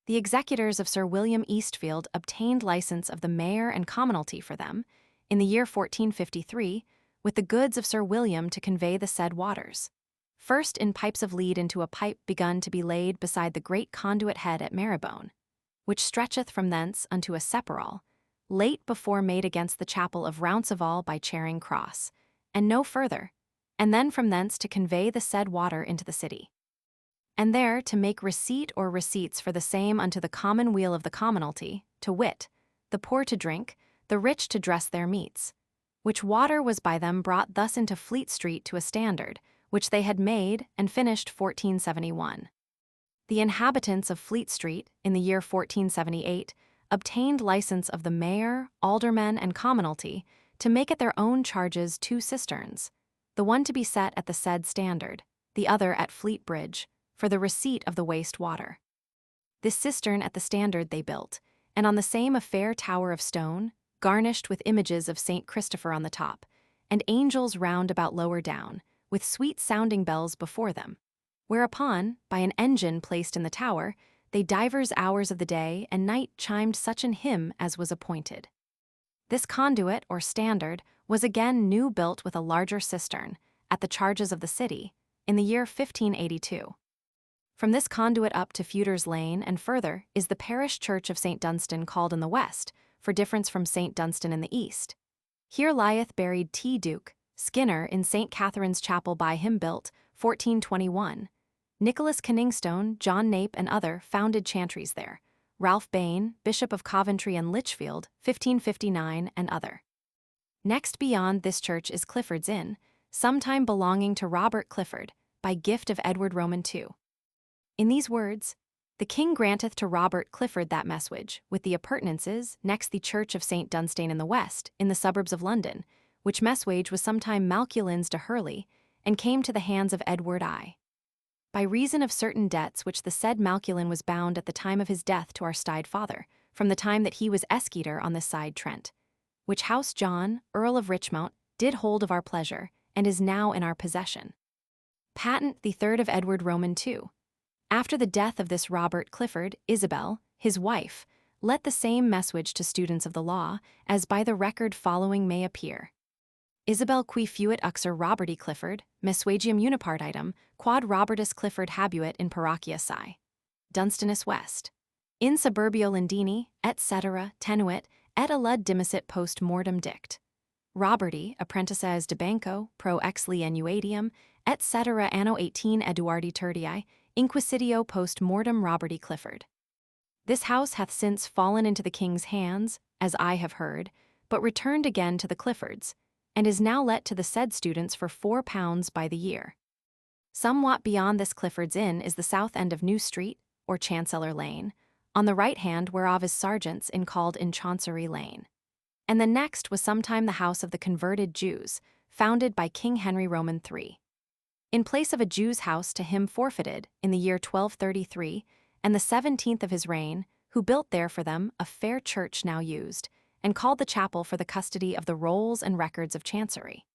The executors of Sir William Eastfield obtained license of the mayor and commonalty for them, in the year 1453, with the goods of Sir William to convey the said waters, first in pipes of lead into a pipe begun to be laid beside the great conduit head at Marybone, which stretcheth from thence unto a separol, late before made against the chapel of Rouncevall by Charing Cross, and no further, and then from thence to convey the said water into the city. And there to make receipt or receipts for the same unto the common weal of the commonalty, to wit, the poor to drink, the rich to dress their meats, which water was by them brought thus into Fleet Street to a standard, which they had made and finished 1471. The inhabitants of Fleet Street, in the year 1478, obtained license of the mayor, aldermen, and commonalty to make at their own charges 2 cisterns, the one to be set at the said standard, the other at Fleet Bridge, for the receipt of the waste water. This cistern at the standard they built, and on the same a fair tower of stone, garnished with images of St. Christopher on the top, and angels round about lower down, with sweet-sounding bells before them. Whereupon, by an engine placed in the tower, they divers hours of the day and night chimed such an hymn as was appointed. This conduit, or standard, was again new built with a larger cistern, at the charges of the city, in the year 1582. From this conduit up to Feuders Lane and further is the parish church of St. Dunstan called in the west, for difference from St. Dunstan in the east. Here lieth buried T. Duke, Skinner in St. Catherine's Chapel by him built, 1421. Nicholas Canningstone, John Nape and other founded chantries there. Ralph Bain, Bishop of Coventry and Lichfield, 1559 and other. Next beyond this church is Clifford's Inn, sometime belonging to Robert Clifford, by gift of Edward Roman II. In these words, the king granteth to Robert Clifford that messuage, with the appurtenances, next the church of St. Dunstan in the west, in the suburbs of London, which messuage was sometime Malculins de Hurley, and came to the hands of Edward I. By reason of certain debts which the said Malculin was bound at the time of his death to our stide father, from the time that he was esquiter on this side Trent, which house John, Earl of Richmount, did hold of our pleasure, and is now in our possession. Patent the 3rd of Edward Roman II. After the death of this Robert Clifford, Isabel, his wife, let the same messuage to students of the law, as by the record following may appear. Isabel qui fuit uxor Roberti Clifford, messuagium unipartitum, quod Robertus Clifford habuit in parochia Sci. Dunstanus West. In suburbio Londini, etc., tenuit, et allud dimisit post mortem dict. Roberti, apprentices de banco, pro ex lienuadium, etc. anno 18 Eduardi Tertii, inquisitio post mortem Roberti Clifford. This house hath since fallen into the king's hands, as I have heard, but returned again to the Cliffords, and is now let to the said students for £4 by the year. Somewhat beyond this Clifford's Inn is the south end of New Street, or Chancellor Lane, on the right hand whereof is Sergeant's Inn called in Chancery Lane. And the next was sometime the house of the converted Jews, founded by King Henry Roman III. In place of a Jew's house to him forfeited, in the year 1233, and the 17th of his reign, who built there for them a fair church now used, and called the chapel for the custody of the rolls and records of Chancery.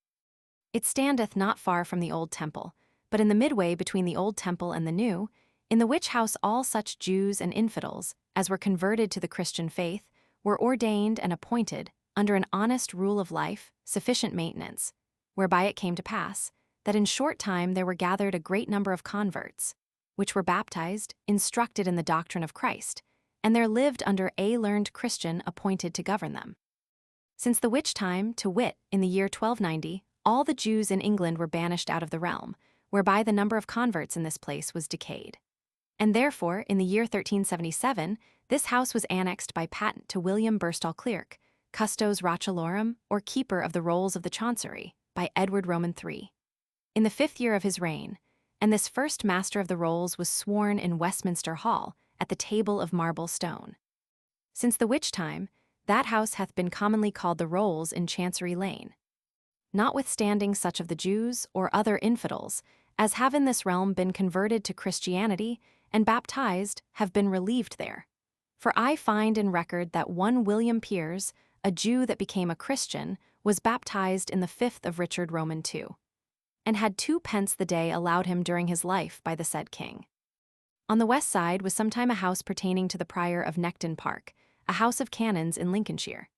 It standeth not far from the old temple, but in the midway between the old temple and the new, in the which house all such Jews and infidels, as were converted to the Christian faith, were ordained and appointed, under an honest rule of life, sufficient maintenance, whereby it came to pass, that in short time there were gathered a great number of converts, which were baptized, instructed in the doctrine of Christ, and there lived under a learned Christian appointed to govern them. Since the which time, to wit, in the year 1290, all the Jews in England were banished out of the realm, whereby the number of converts in this place was decayed. And therefore, in the year 1377, this house was annexed by patent to William Burstall Clerk, Custos Rotulorum, or Keeper of the Rolls of the Chancery, by Edward Roman III. In the 5th year of his reign, and this first Master of the Rolls was sworn in Westminster Hall, at the table of marble stone. Since the which time, that house hath been commonly called the Rolls in Chancery Lane. Notwithstanding such of the Jews, or other infidels, as have in this realm been converted to Christianity, and baptized, have been relieved there. For I find in record that one William Piers, a Jew that became a Christian, was baptized in the 5th of Richard Roman II, and had 2d the day allowed him during his life by the said king. On the west side was sometime a house pertaining to the prior of Necton Park, a house of canons in Lincolnshire.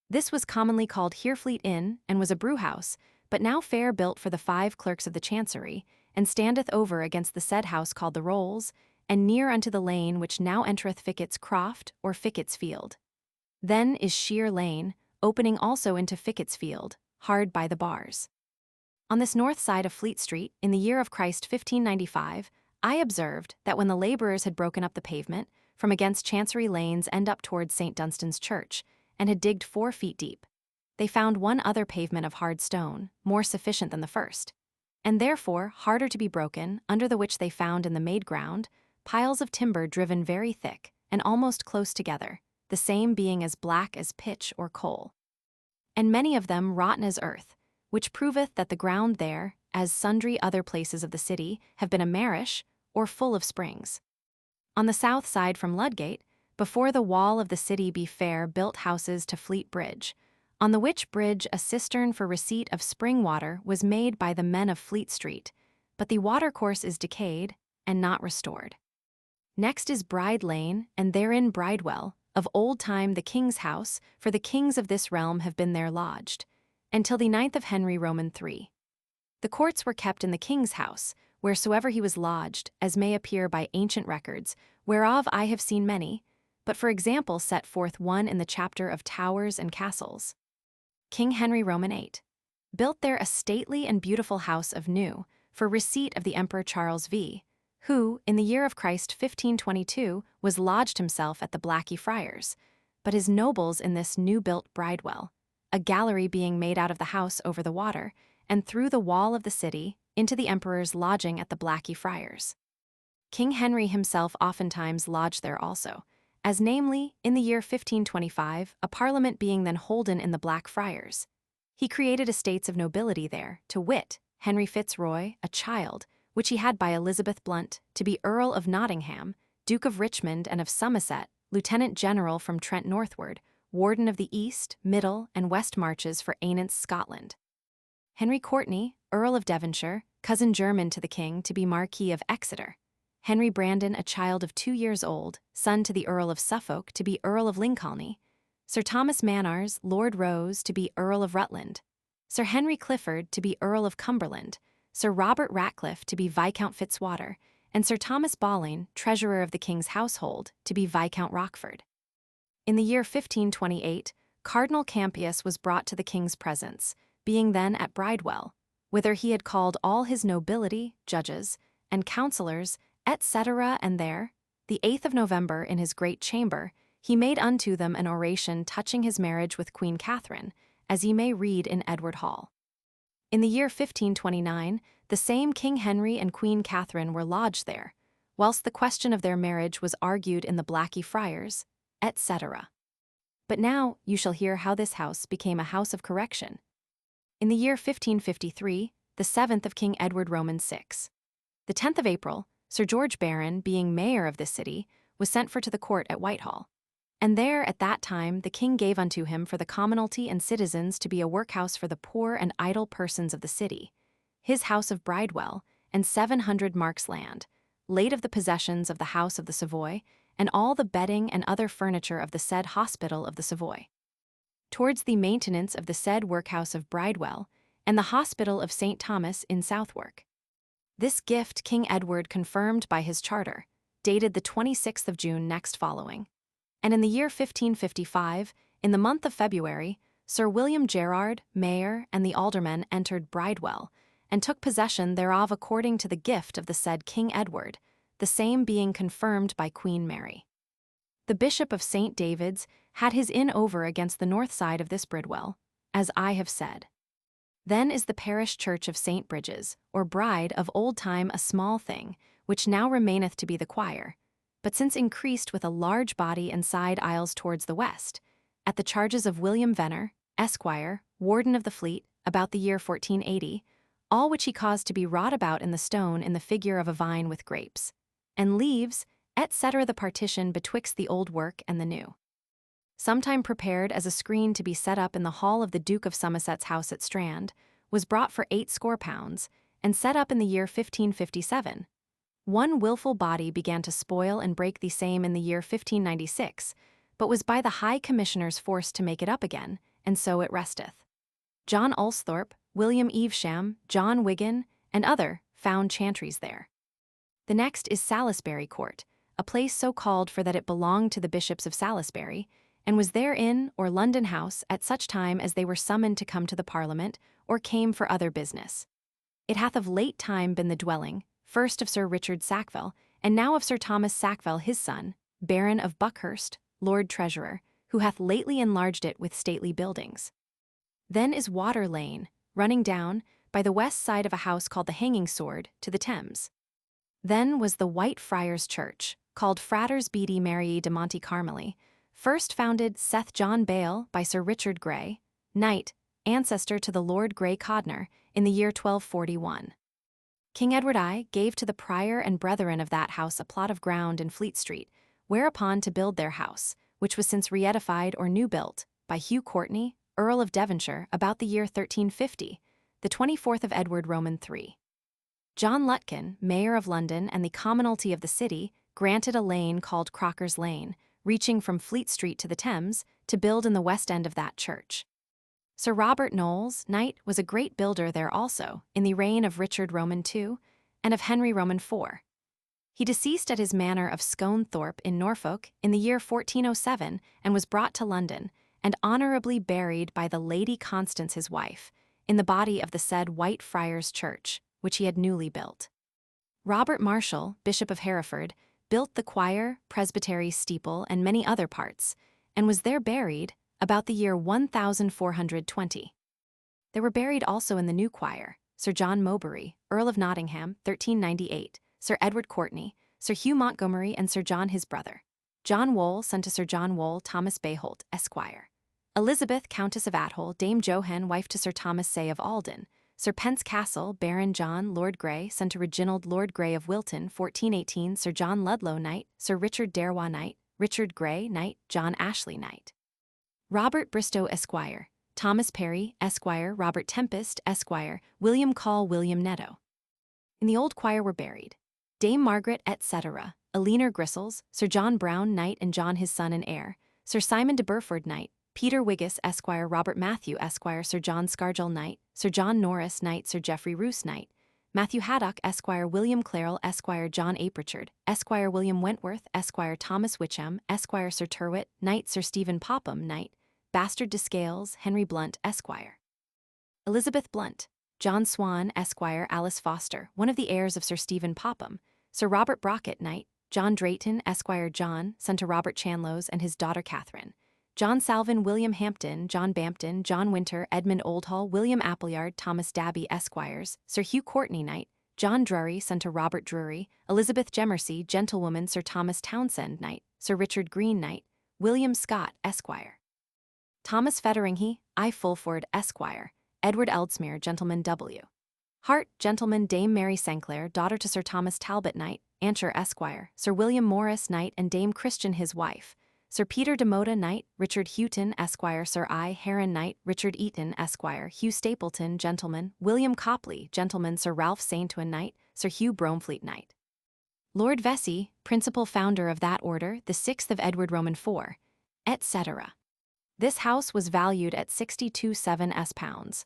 This was commonly called Herefleet Inn, and was a brewhouse, but now fair built for the 5 clerks of the Chancery, and standeth over against the said house called the Rolls, and near unto the lane which now entereth Fickett's Croft, or Fickett's Field. Then is Sheer Lane, opening also into Fickett's Field, hard by the bars. On this north side of Fleet Street, in the year of Christ 1595, I observed that when the labourers had broken up the pavement, from against Chancery Lane's end up towards St. Dunstan's Church, and had digged 4 feet deep, they found one other pavement of hard stone, more sufficient than the first, and therefore harder to be broken, under the which they found in the made ground piles of timber driven very thick, and almost close together, the same being as black as pitch or coal, and many of them rotten as earth, which proveth that the ground there, as sundry other places of the city, have been a marish, or full of springs. On the south side from Ludgate, before the wall of the city be fair built houses to Fleet Bridge, on the which bridge a cistern for receipt of spring water was made by the men of Fleet Street, but the watercourse is decayed and not restored. Next is Bride Lane, and therein Bridewell, of old time the king's house, for the kings of this realm have been there lodged, until the 9th of Henry Roman III. The courts were kept in the king's house, wheresoever he was lodged, as may appear by ancient records, whereof I have seen many, but for example set forth one in the chapter of towers and castles. King Henry Roman VIII built there a stately and beautiful house of new, for receipt of the Emperor Charles V, who, in the year of Christ 1522, was lodged himself at the Blackey Friars, but his nobles in this new-built Bridewell, a gallery being made out of the house over the water, and through the wall of the city, into the emperor's lodging at the Blackey Friars. King Henry himself oftentimes lodged there also, as namely, in the year 1525, a parliament being then holden in the Black Friars. He created estates of nobility there, to wit, Henry Fitzroy, a child, which he had by Elizabeth Blunt, to be Earl of Nottingham, Duke of Richmond and of Somerset, Lieutenant General from Trent northward, Warden of the East, Middle, and West Marches for Anents, Scotland. Henry Courtenay, Earl of Devonshire, cousin german to the king, to be Marquis of Exeter. Henry Brandon, a child of 2 years old, son to the Earl of Suffolk, to be Earl of Lincoln. Sir Thomas Manners, Lord Rose, to be Earl of Rutland. Sir Henry Clifford, to be Earl of Cumberland. Sir Robert Ratcliffe, to be Viscount Fitzwater, and Sir Thomas Balling, Treasurer of the King's household, to be Viscount Rochford. In the year 1528, Cardinal Campius was brought to the King's presence, being then at Bridewell, whither he had called all his nobility, judges, and councillors, etc., and there, the 8th of November, in his great chamber, he made unto them an oration touching his marriage with Queen Catherine, as ye may read in Edward Hall. In the year 1529, the same King Henry and Queen Catherine were lodged there, whilst the question of their marriage was argued in the Blackey Friars, etc. But now you shall hear how this house became a house of correction. In the year 1553, the 7th of King Edward Roman VI, the 10th of April, Sir George Barron, being mayor of this city, was sent for to the court at Whitehall. And there at that time the king gave unto him for the commonalty and citizens to be a workhouse for the poor and idle persons of the city, his house of Bridewell, and 700 marks land, late of the possessions of the house of the Savoy, and all the bedding and other furniture of the said hospital of the Savoy. Towards the maintenance of the said workhouse of Bridewell, and the hospital of St. Thomas in Southwark. This gift King Edward confirmed by his charter, dated the 26th of June next following. And in the year 1555, in the month of February, Sir William Gerard, mayor, and the aldermen entered Bridewell, and took possession thereof according to the gift of the said King Edward, the same being confirmed by Queen Mary. The Bishop of St. David's had his inn over against the north side of this Bridewell, as I have said. Then is the parish church of St. Bridges, or Bride, of old time a small thing, which now remaineth to be the choir, but since increased with a large body and side aisles towards the west, at the charges of William Venner, Esquire, Warden of the Fleet, about the year 1480, all which he caused to be wrought about in the stone in the figure of a vine with grapes, and leaves, etc. the partition betwixt the old work and the new. Sometime prepared as a screen to be set up in the hall of the Duke of Somerset's house at Strand, was brought for £80, and set up in the year 1557. One wilful body began to spoil and break the same in the year 1596, but was by the High Commissioners forced to make it up again, and so it resteth. John Ulsthorpe, William Evesham, John Wigan, and other found chantries there. The next is Salisbury Court, a place so called for that it belonged to the bishops of Salisbury, and was therein, or London House, at such time as they were summoned to come to the Parliament, or came for other business. It hath of late time been the dwelling, first of Sir Richard Sackville, and now of Sir Thomas Sackville his son, Baron of Buckhurst, Lord Treasurer, who hath lately enlarged it with stately buildings. Then is Water Lane, running down, by the west side of a house called the Hanging Sword, to the Thames. Then was the White Friars Church, called Fratres Beati Marii de Monte Carmeli, first founded Seth John Bale by Sir Richard Grey, knight, ancestor to the Lord Grey Codner, in the year 1241. King Edward I gave to the prior and brethren of that house a plot of ground in Fleet Street, whereupon to build their house, which was since re-edified or new built, by Hugh Courtenay, Earl of Devonshire, about the year 1350, the 24th of Edward Roman III. John Lutkin, Mayor of London and the commonalty of the city, granted a lane called Crocker's Lane, reaching from Fleet Street to the Thames, to build in the west end of that church. Sir Robert Knowles, Knight, was a great builder there also, in the reign of Richard Roman II and of Henry Roman IV. He deceased at his manor of Sconethorpe in Norfolk in the year 1407 and was brought to London, and honourably buried by the Lady Constance his wife, in the body of the said White Friars Church, which he had newly built. Robert Marshall, Bishop of Hereford, built the choir, presbytery, steeple, and many other parts, and was there buried about the year 1420. There were buried also in the new choir Sir John Mowbray, Earl of Nottingham, 1398, Sir Edward Courtenay, Sir Hugh Montgomery, and Sir John his brother, John Wool, son to Sir John Wool, Thomas Bayholt, Esquire, Elizabeth, Countess of Athol, Dame Johan, wife to Sir Thomas Say of Alden, Sir Pence Castle, Baron John, Lord Grey, son to Reginald Lord Grey of Wilton, 1418, Sir John Ludlow, Knight, Sir Richard Derwa, Knight, Richard Grey, Knight, John Ashley, Knight, Robert Bristow, Esquire, Thomas Perry, Esquire, Robert Tempest, Esquire, William Call, William Netto. In the old choir were buried Dame Margaret, etc., Eleanor Grissels, Sir John Brown, Knight, and John his son and heir, Sir Simon de Burford, Knight, Peter Wiggis, Esquire, Robert Matthew, Esquire, Sir John Scargill, Knight, Sir John Norris, Knight, Sir Geoffrey Roos, Knight, Matthew Haddock, Esquire, William Clarel, Esquire, John Aprichard, Esquire, William Wentworth, Esquire, Thomas Witcham, Esquire, Sir Tyrwhitt, Knight, Sir Stephen Popham, Knight, Bastard de Scales, Henry Blunt, Esquire, Elizabeth Blunt, John Swan, Esquire, Alice Foster, one of the heirs of Sir Stephen Popham, Sir Robert Brockett, Knight, John Drayton, Esquire, John, son to Robert Chanlos and his daughter Catherine, John Salvin, William Hampton, John Bampton, John Winter, Edmund Oldhall, William Appleyard, Thomas Dabby, Esquires, Sir Hugh Courtenay, Knight, John Drury, son to Robert Drury, Elizabeth Gemersey, gentlewoman, Sir Thomas Townsend, Knight, Sir Richard Green, Knight, William Scott, Esquire, Thomas Featheringhe, I. Fulford, Esquire, Edward Eldsmere, gentleman W. Hart, gentleman, Dame Mary Sanclair, daughter to Sir Thomas Talbot, Knight, Ancher, Esquire, Sir William Morris, Knight, and Dame Christian his wife, Sir Peter de Moda, Knight, Richard Houghton, Esquire, Sir I. Heron, Knight, Richard Eaton, Esquire, Hugh Stapleton, gentleman, William Copley, gentleman, Sir Ralph Saintwin, Knight, Sir Hugh Bromfleet, Knight, Lord Vesey, principal founder of that order, the 6th of Edward Roman IV, etc. This house was valued at 62.7 pounds,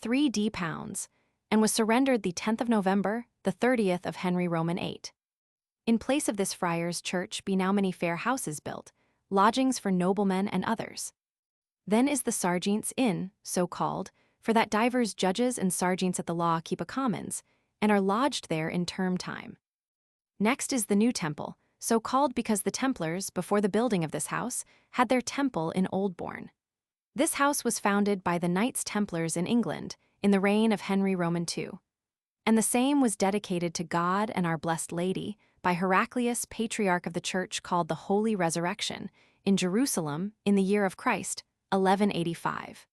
3d pounds, and was surrendered the 10th of November, the 30th of Henry Roman VIII. In place of this friar's church be now many fair houses built, lodgings for noblemen and others. Then is the Serjeants' Inn, so called, for that divers judges and serjeants at the law keep a commons, and are lodged there in term time. Next is the New Temple, so called because the Templars, before the building of this house, had their temple in Oldbourne. This house was founded by the Knights Templars in England, in the reign of Henry Roman II. And the same was dedicated to God and our Blessed Lady by Heraclius, Patriarch of the Church, called the Holy Resurrection, in Jerusalem, in the year of Christ, 1185.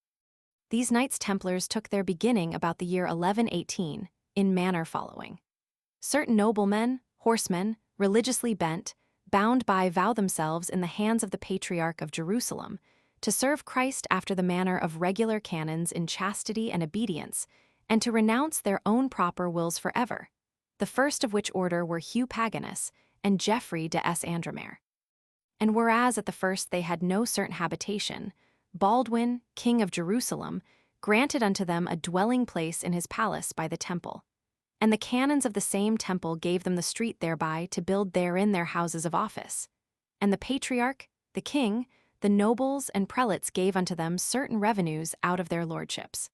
These Knights Templars took their beginning about the year 1118, in manner following. Certain noblemen, horsemen, religiously bent, bound by vow themselves in the hands of the Patriarch of Jerusalem, to serve Christ after the manner of regular canons in chastity and obedience, and to renounce their own proper wills forever, the first of which order were Hugh Paganus and Geoffrey de S. Andromere. And whereas at the first they had no certain habitation, Baldwin, king of Jerusalem, granted unto them a dwelling place in his palace by the temple. And the canons of the same temple gave them the street thereby to build therein their houses of office. And the patriarch, the king, the nobles and prelates gave unto them certain revenues out of their lordships.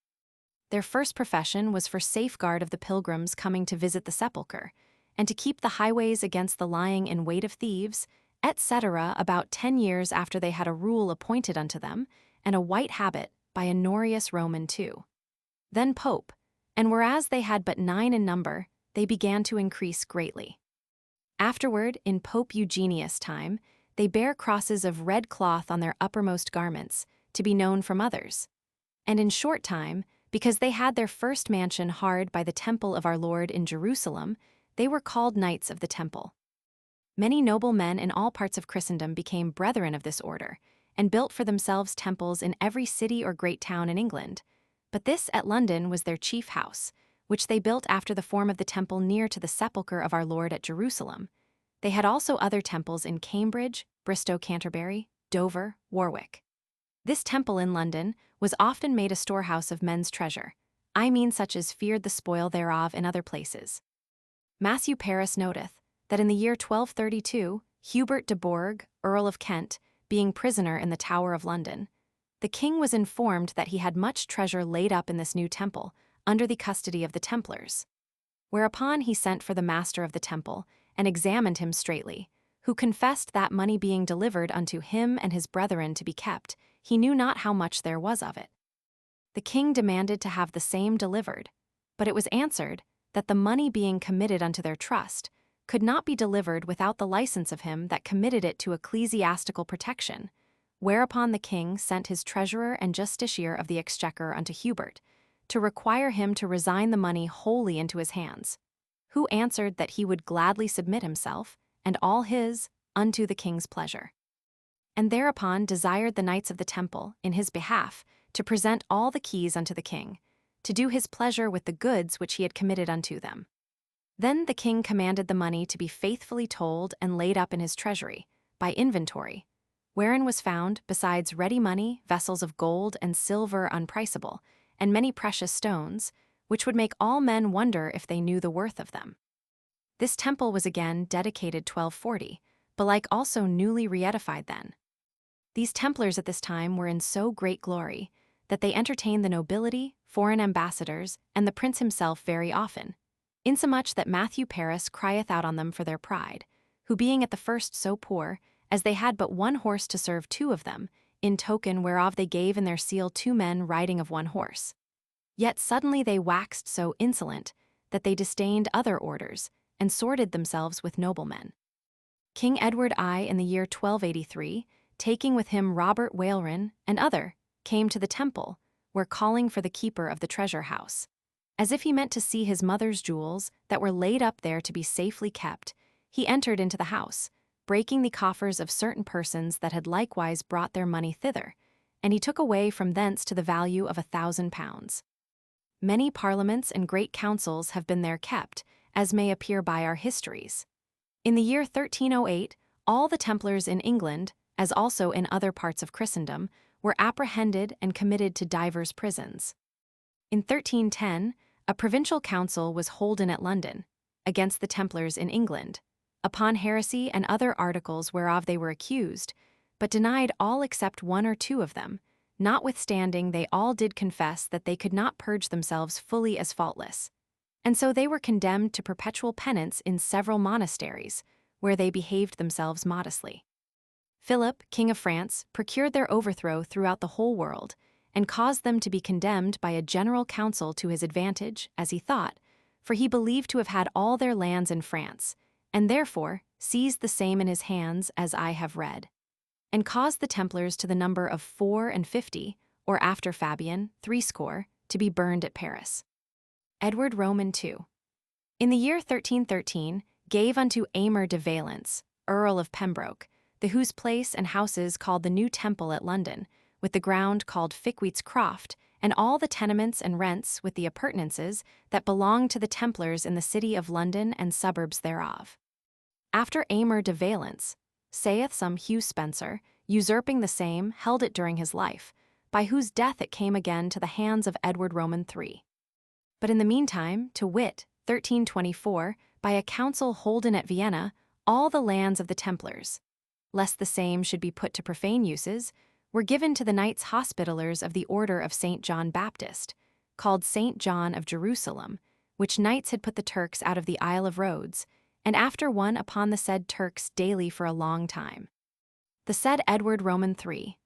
Their first profession was for safeguard of the pilgrims coming to visit the sepulchre, and to keep the highways against the lying in wait of thieves, etc. About 10 years after they had a rule appointed unto them, and a white habit by Honorius Roman II. Then Pope, and whereas they had but 9 in number, they began to increase greatly. Afterward, in Pope Eugenius' time, they bare crosses of red cloth on their uppermost garments, to be known from others. And in short time, because they had their first mansion hard by the temple of our Lord in Jerusalem, they were called Knights of the Temple. Many noble men in all parts of Christendom became brethren of this order, and built for themselves temples in every city or great town in England. But this at London was their chief house, which they built after the form of the temple near to the sepulchre of our Lord at Jerusalem. They had also other temples in Cambridge, Bristol, Canterbury, Dover, Warwick. This temple in London was often made a storehouse of men's treasure, I mean such as feared the spoil thereof in other places. Matthew Paris noteth, that in the year 1232, Hubert de Bourgh, Earl of Kent, being prisoner in the Tower of London, the king was informed that he had much treasure laid up in this new temple, under the custody of the Templars. Whereupon he sent for the master of the temple, and examined him straitly, who confessed that money being delivered unto him and his brethren to be kept, he knew not how much there was of it. The king demanded to have the same delivered, but it was answered that the money being committed unto their trust could not be delivered without the license of him that committed it to ecclesiastical protection, whereupon the king sent his treasurer and justiciar of the exchequer unto Hubert, to require him to resign the money wholly into his hands, who answered that he would gladly submit himself, and all his, unto the king's pleasure. And thereupon desired the knights of the temple, in his behalf, to present all the keys unto the king, to do his pleasure with the goods which he had committed unto them. Then the king commanded the money to be faithfully told and laid up in his treasury, by inventory, wherein was found, besides ready money, vessels of gold and silver unpriceable, and many precious stones, which would make all men wonder if they knew the worth of them. This temple was again dedicated 1240, belike also newly reedified then. These Templars at this time were in so great glory, that they entertained the nobility, foreign ambassadors, and the prince himself very often, insomuch that Matthew Paris crieth out on them for their pride, who being at the first so poor, as they had but one horse to serve two of them, in token whereof they gave in their seal 2 men riding of one horse. Yet suddenly they waxed so insolent, that they disdained other orders, and sorted themselves with noblemen. King Edward I, in the year 1283, taking with him Robert Waleran and other, came to the temple, where calling for the keeper of the treasure house, as if he meant to see his mother's jewels that were laid up there to be safely kept, he entered into the house, breaking the coffers of certain persons that had likewise brought their money thither, and he took away from thence to the value of 1,000 pounds. Many parliaments and great councils have been there kept, as may appear by our histories. In the year 1308, all the Templars in England, as also in other parts of Christendom, were apprehended and committed to divers prisons. In 1310, a provincial council was holden at London, against the Templars in England, upon heresy and other articles whereof they were accused, but denied all except 1 or 2 of them, notwithstanding they all did confess that they could not purge themselves fully as faultless. And so they were condemned to perpetual penance in several monasteries, where they behaved themselves modestly. Philip, King of France, procured their overthrow throughout the whole world, and caused them to be condemned by a general council to his advantage, as he thought, for he believed to have had all their lands in France, and therefore seized the same in his hands, as I have read, and caused the Templars to the number of 54, or after Fabian, 70, to be burned at Paris. Edward Roman II, in the year 1313, gave unto Aymer de Valence, Earl of Pembroke, the whose place and houses called the New Temple at London, with the ground called Fickwheat's Croft, and all the tenements and rents with the appurtenances that belonged to the Templars in the city of London and suburbs thereof. After Aymer de Valence, saith some Hugh Spencer, usurping the same, held it during his life, by whose death it came again to the hands of Edward Roman III. But in the meantime, to wit, 1324, by a council holden at Vienna, all the lands of the Templars, lest the same should be put to profane uses, were given to the Knights Hospitallers of the Order of St. John Baptist, called St. John of Jerusalem, which knights had put the Turks out of the Isle of Rhodes, and after one upon the said Turks daily for a long time. The said Edward Roman III,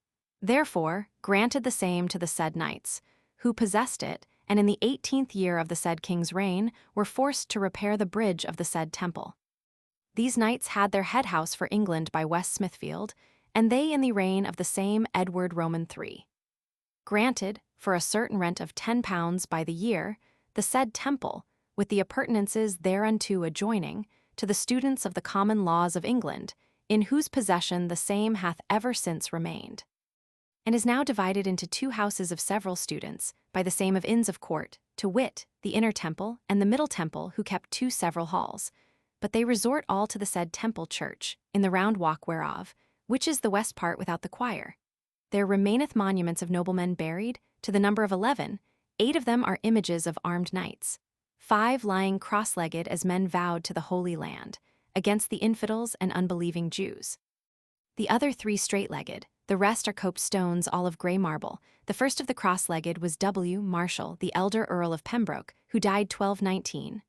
therefore, granted the same to the said knights, who possessed it, and in the 18th year of the said king's reign were forced to repair the bridge of the said temple. These knights had their head house for England by West Smithfield, and they in the reign of the same Edward Roman III. Granted, for a certain rent of £10 by the year, the said temple, with the appurtenances thereunto adjoining, to the students of the common laws of England, in whose possession the same hath ever since remained. and is now divided into 2 houses of several students, by the same of Inns of Court, to wit, the Inner Temple and the Middle Temple, who kept 2 several halls. But they resort all to the said Temple Church, in the round walk whereof, which is the west part without the choir. There remaineth monuments of noblemen buried, to the number of 11, 8 of them are images of armed knights, 5 lying cross-legged as men vowed to the Holy Land, against the infidels and unbelieving Jews. The other 3 straight-legged, the rest are coped stones all of grey marble. The first of the cross-legged was W. Marshall, the elder Earl of Pembroke, who died 1219.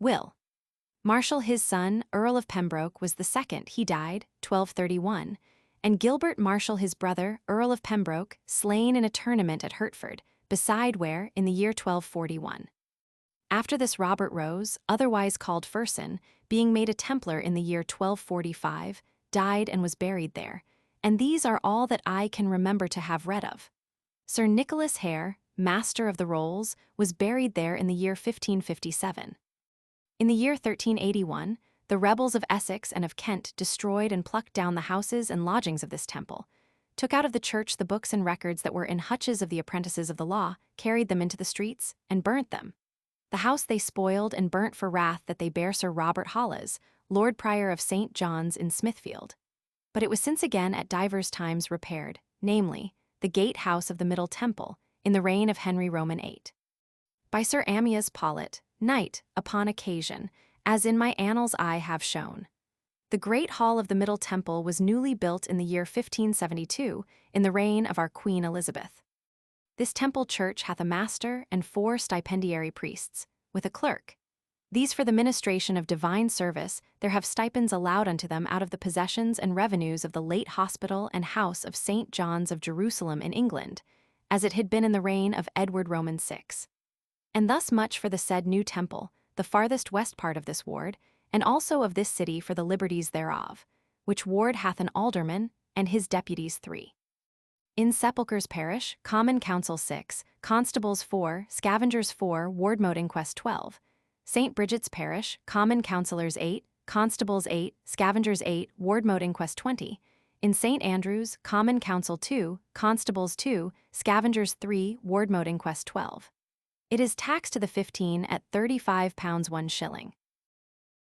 Will. Marshall, his son, Earl of Pembroke, was the second, he died 1231, and Gilbert Marshall, his brother, Earl of Pembroke, slain in a tournament at Hertford, beside where, in the year 1241. After this Robert Rose, otherwise called Fersen, being made a Templar in the year 1245, died and was buried there, and these are all that I can remember to have read of. Sir Nicholas Hare, Master of the Rolls, was buried there in the year 1557. In the year 1381, the rebels of Essex and of Kent destroyed and plucked down the houses and lodgings of this temple, took out of the church the books and records that were in hutches of the apprentices of the law, carried them into the streets, and burnt them. The house they spoiled and burnt for wrath that they bare Sir Robert Holles, Lord Prior of St. John's in Smithfield. But it was since again at divers times repaired, namely, the Gate House of the Middle Temple, in the reign of Henry Roman VIII. By Sir Amyas Paulet, Knight, upon occasion, as in my annals I have shown. The Great Hall of the Middle Temple was newly built in the year 1572, in the reign of our Queen Elizabeth. This temple church hath a master and 4 stipendiary priests, with a clerk. These for the ministration of divine service there have stipends allowed unto them out of the possessions and revenues of the late hospital and house of St. John's of Jerusalem in England, as it had been in the reign of Edward Roman VI. And thus much for the said new temple, the farthest west part of this ward, and also of this city for the liberties thereof, which ward hath an alderman, and his deputies 3. In Sepulchres parish, Common Council 6, Constables 4, Scavengers 4, Wardmote Inquest 12. St. Bridget's parish, Common Councillors 8, Constables 8, Scavengers 8, Wardmote Inquest 20. In St. Andrews, Common Council 2, Constables 2, Scavengers 3, Wardmote Inquest 12. It is taxed to the 15 at £35 1 shilling.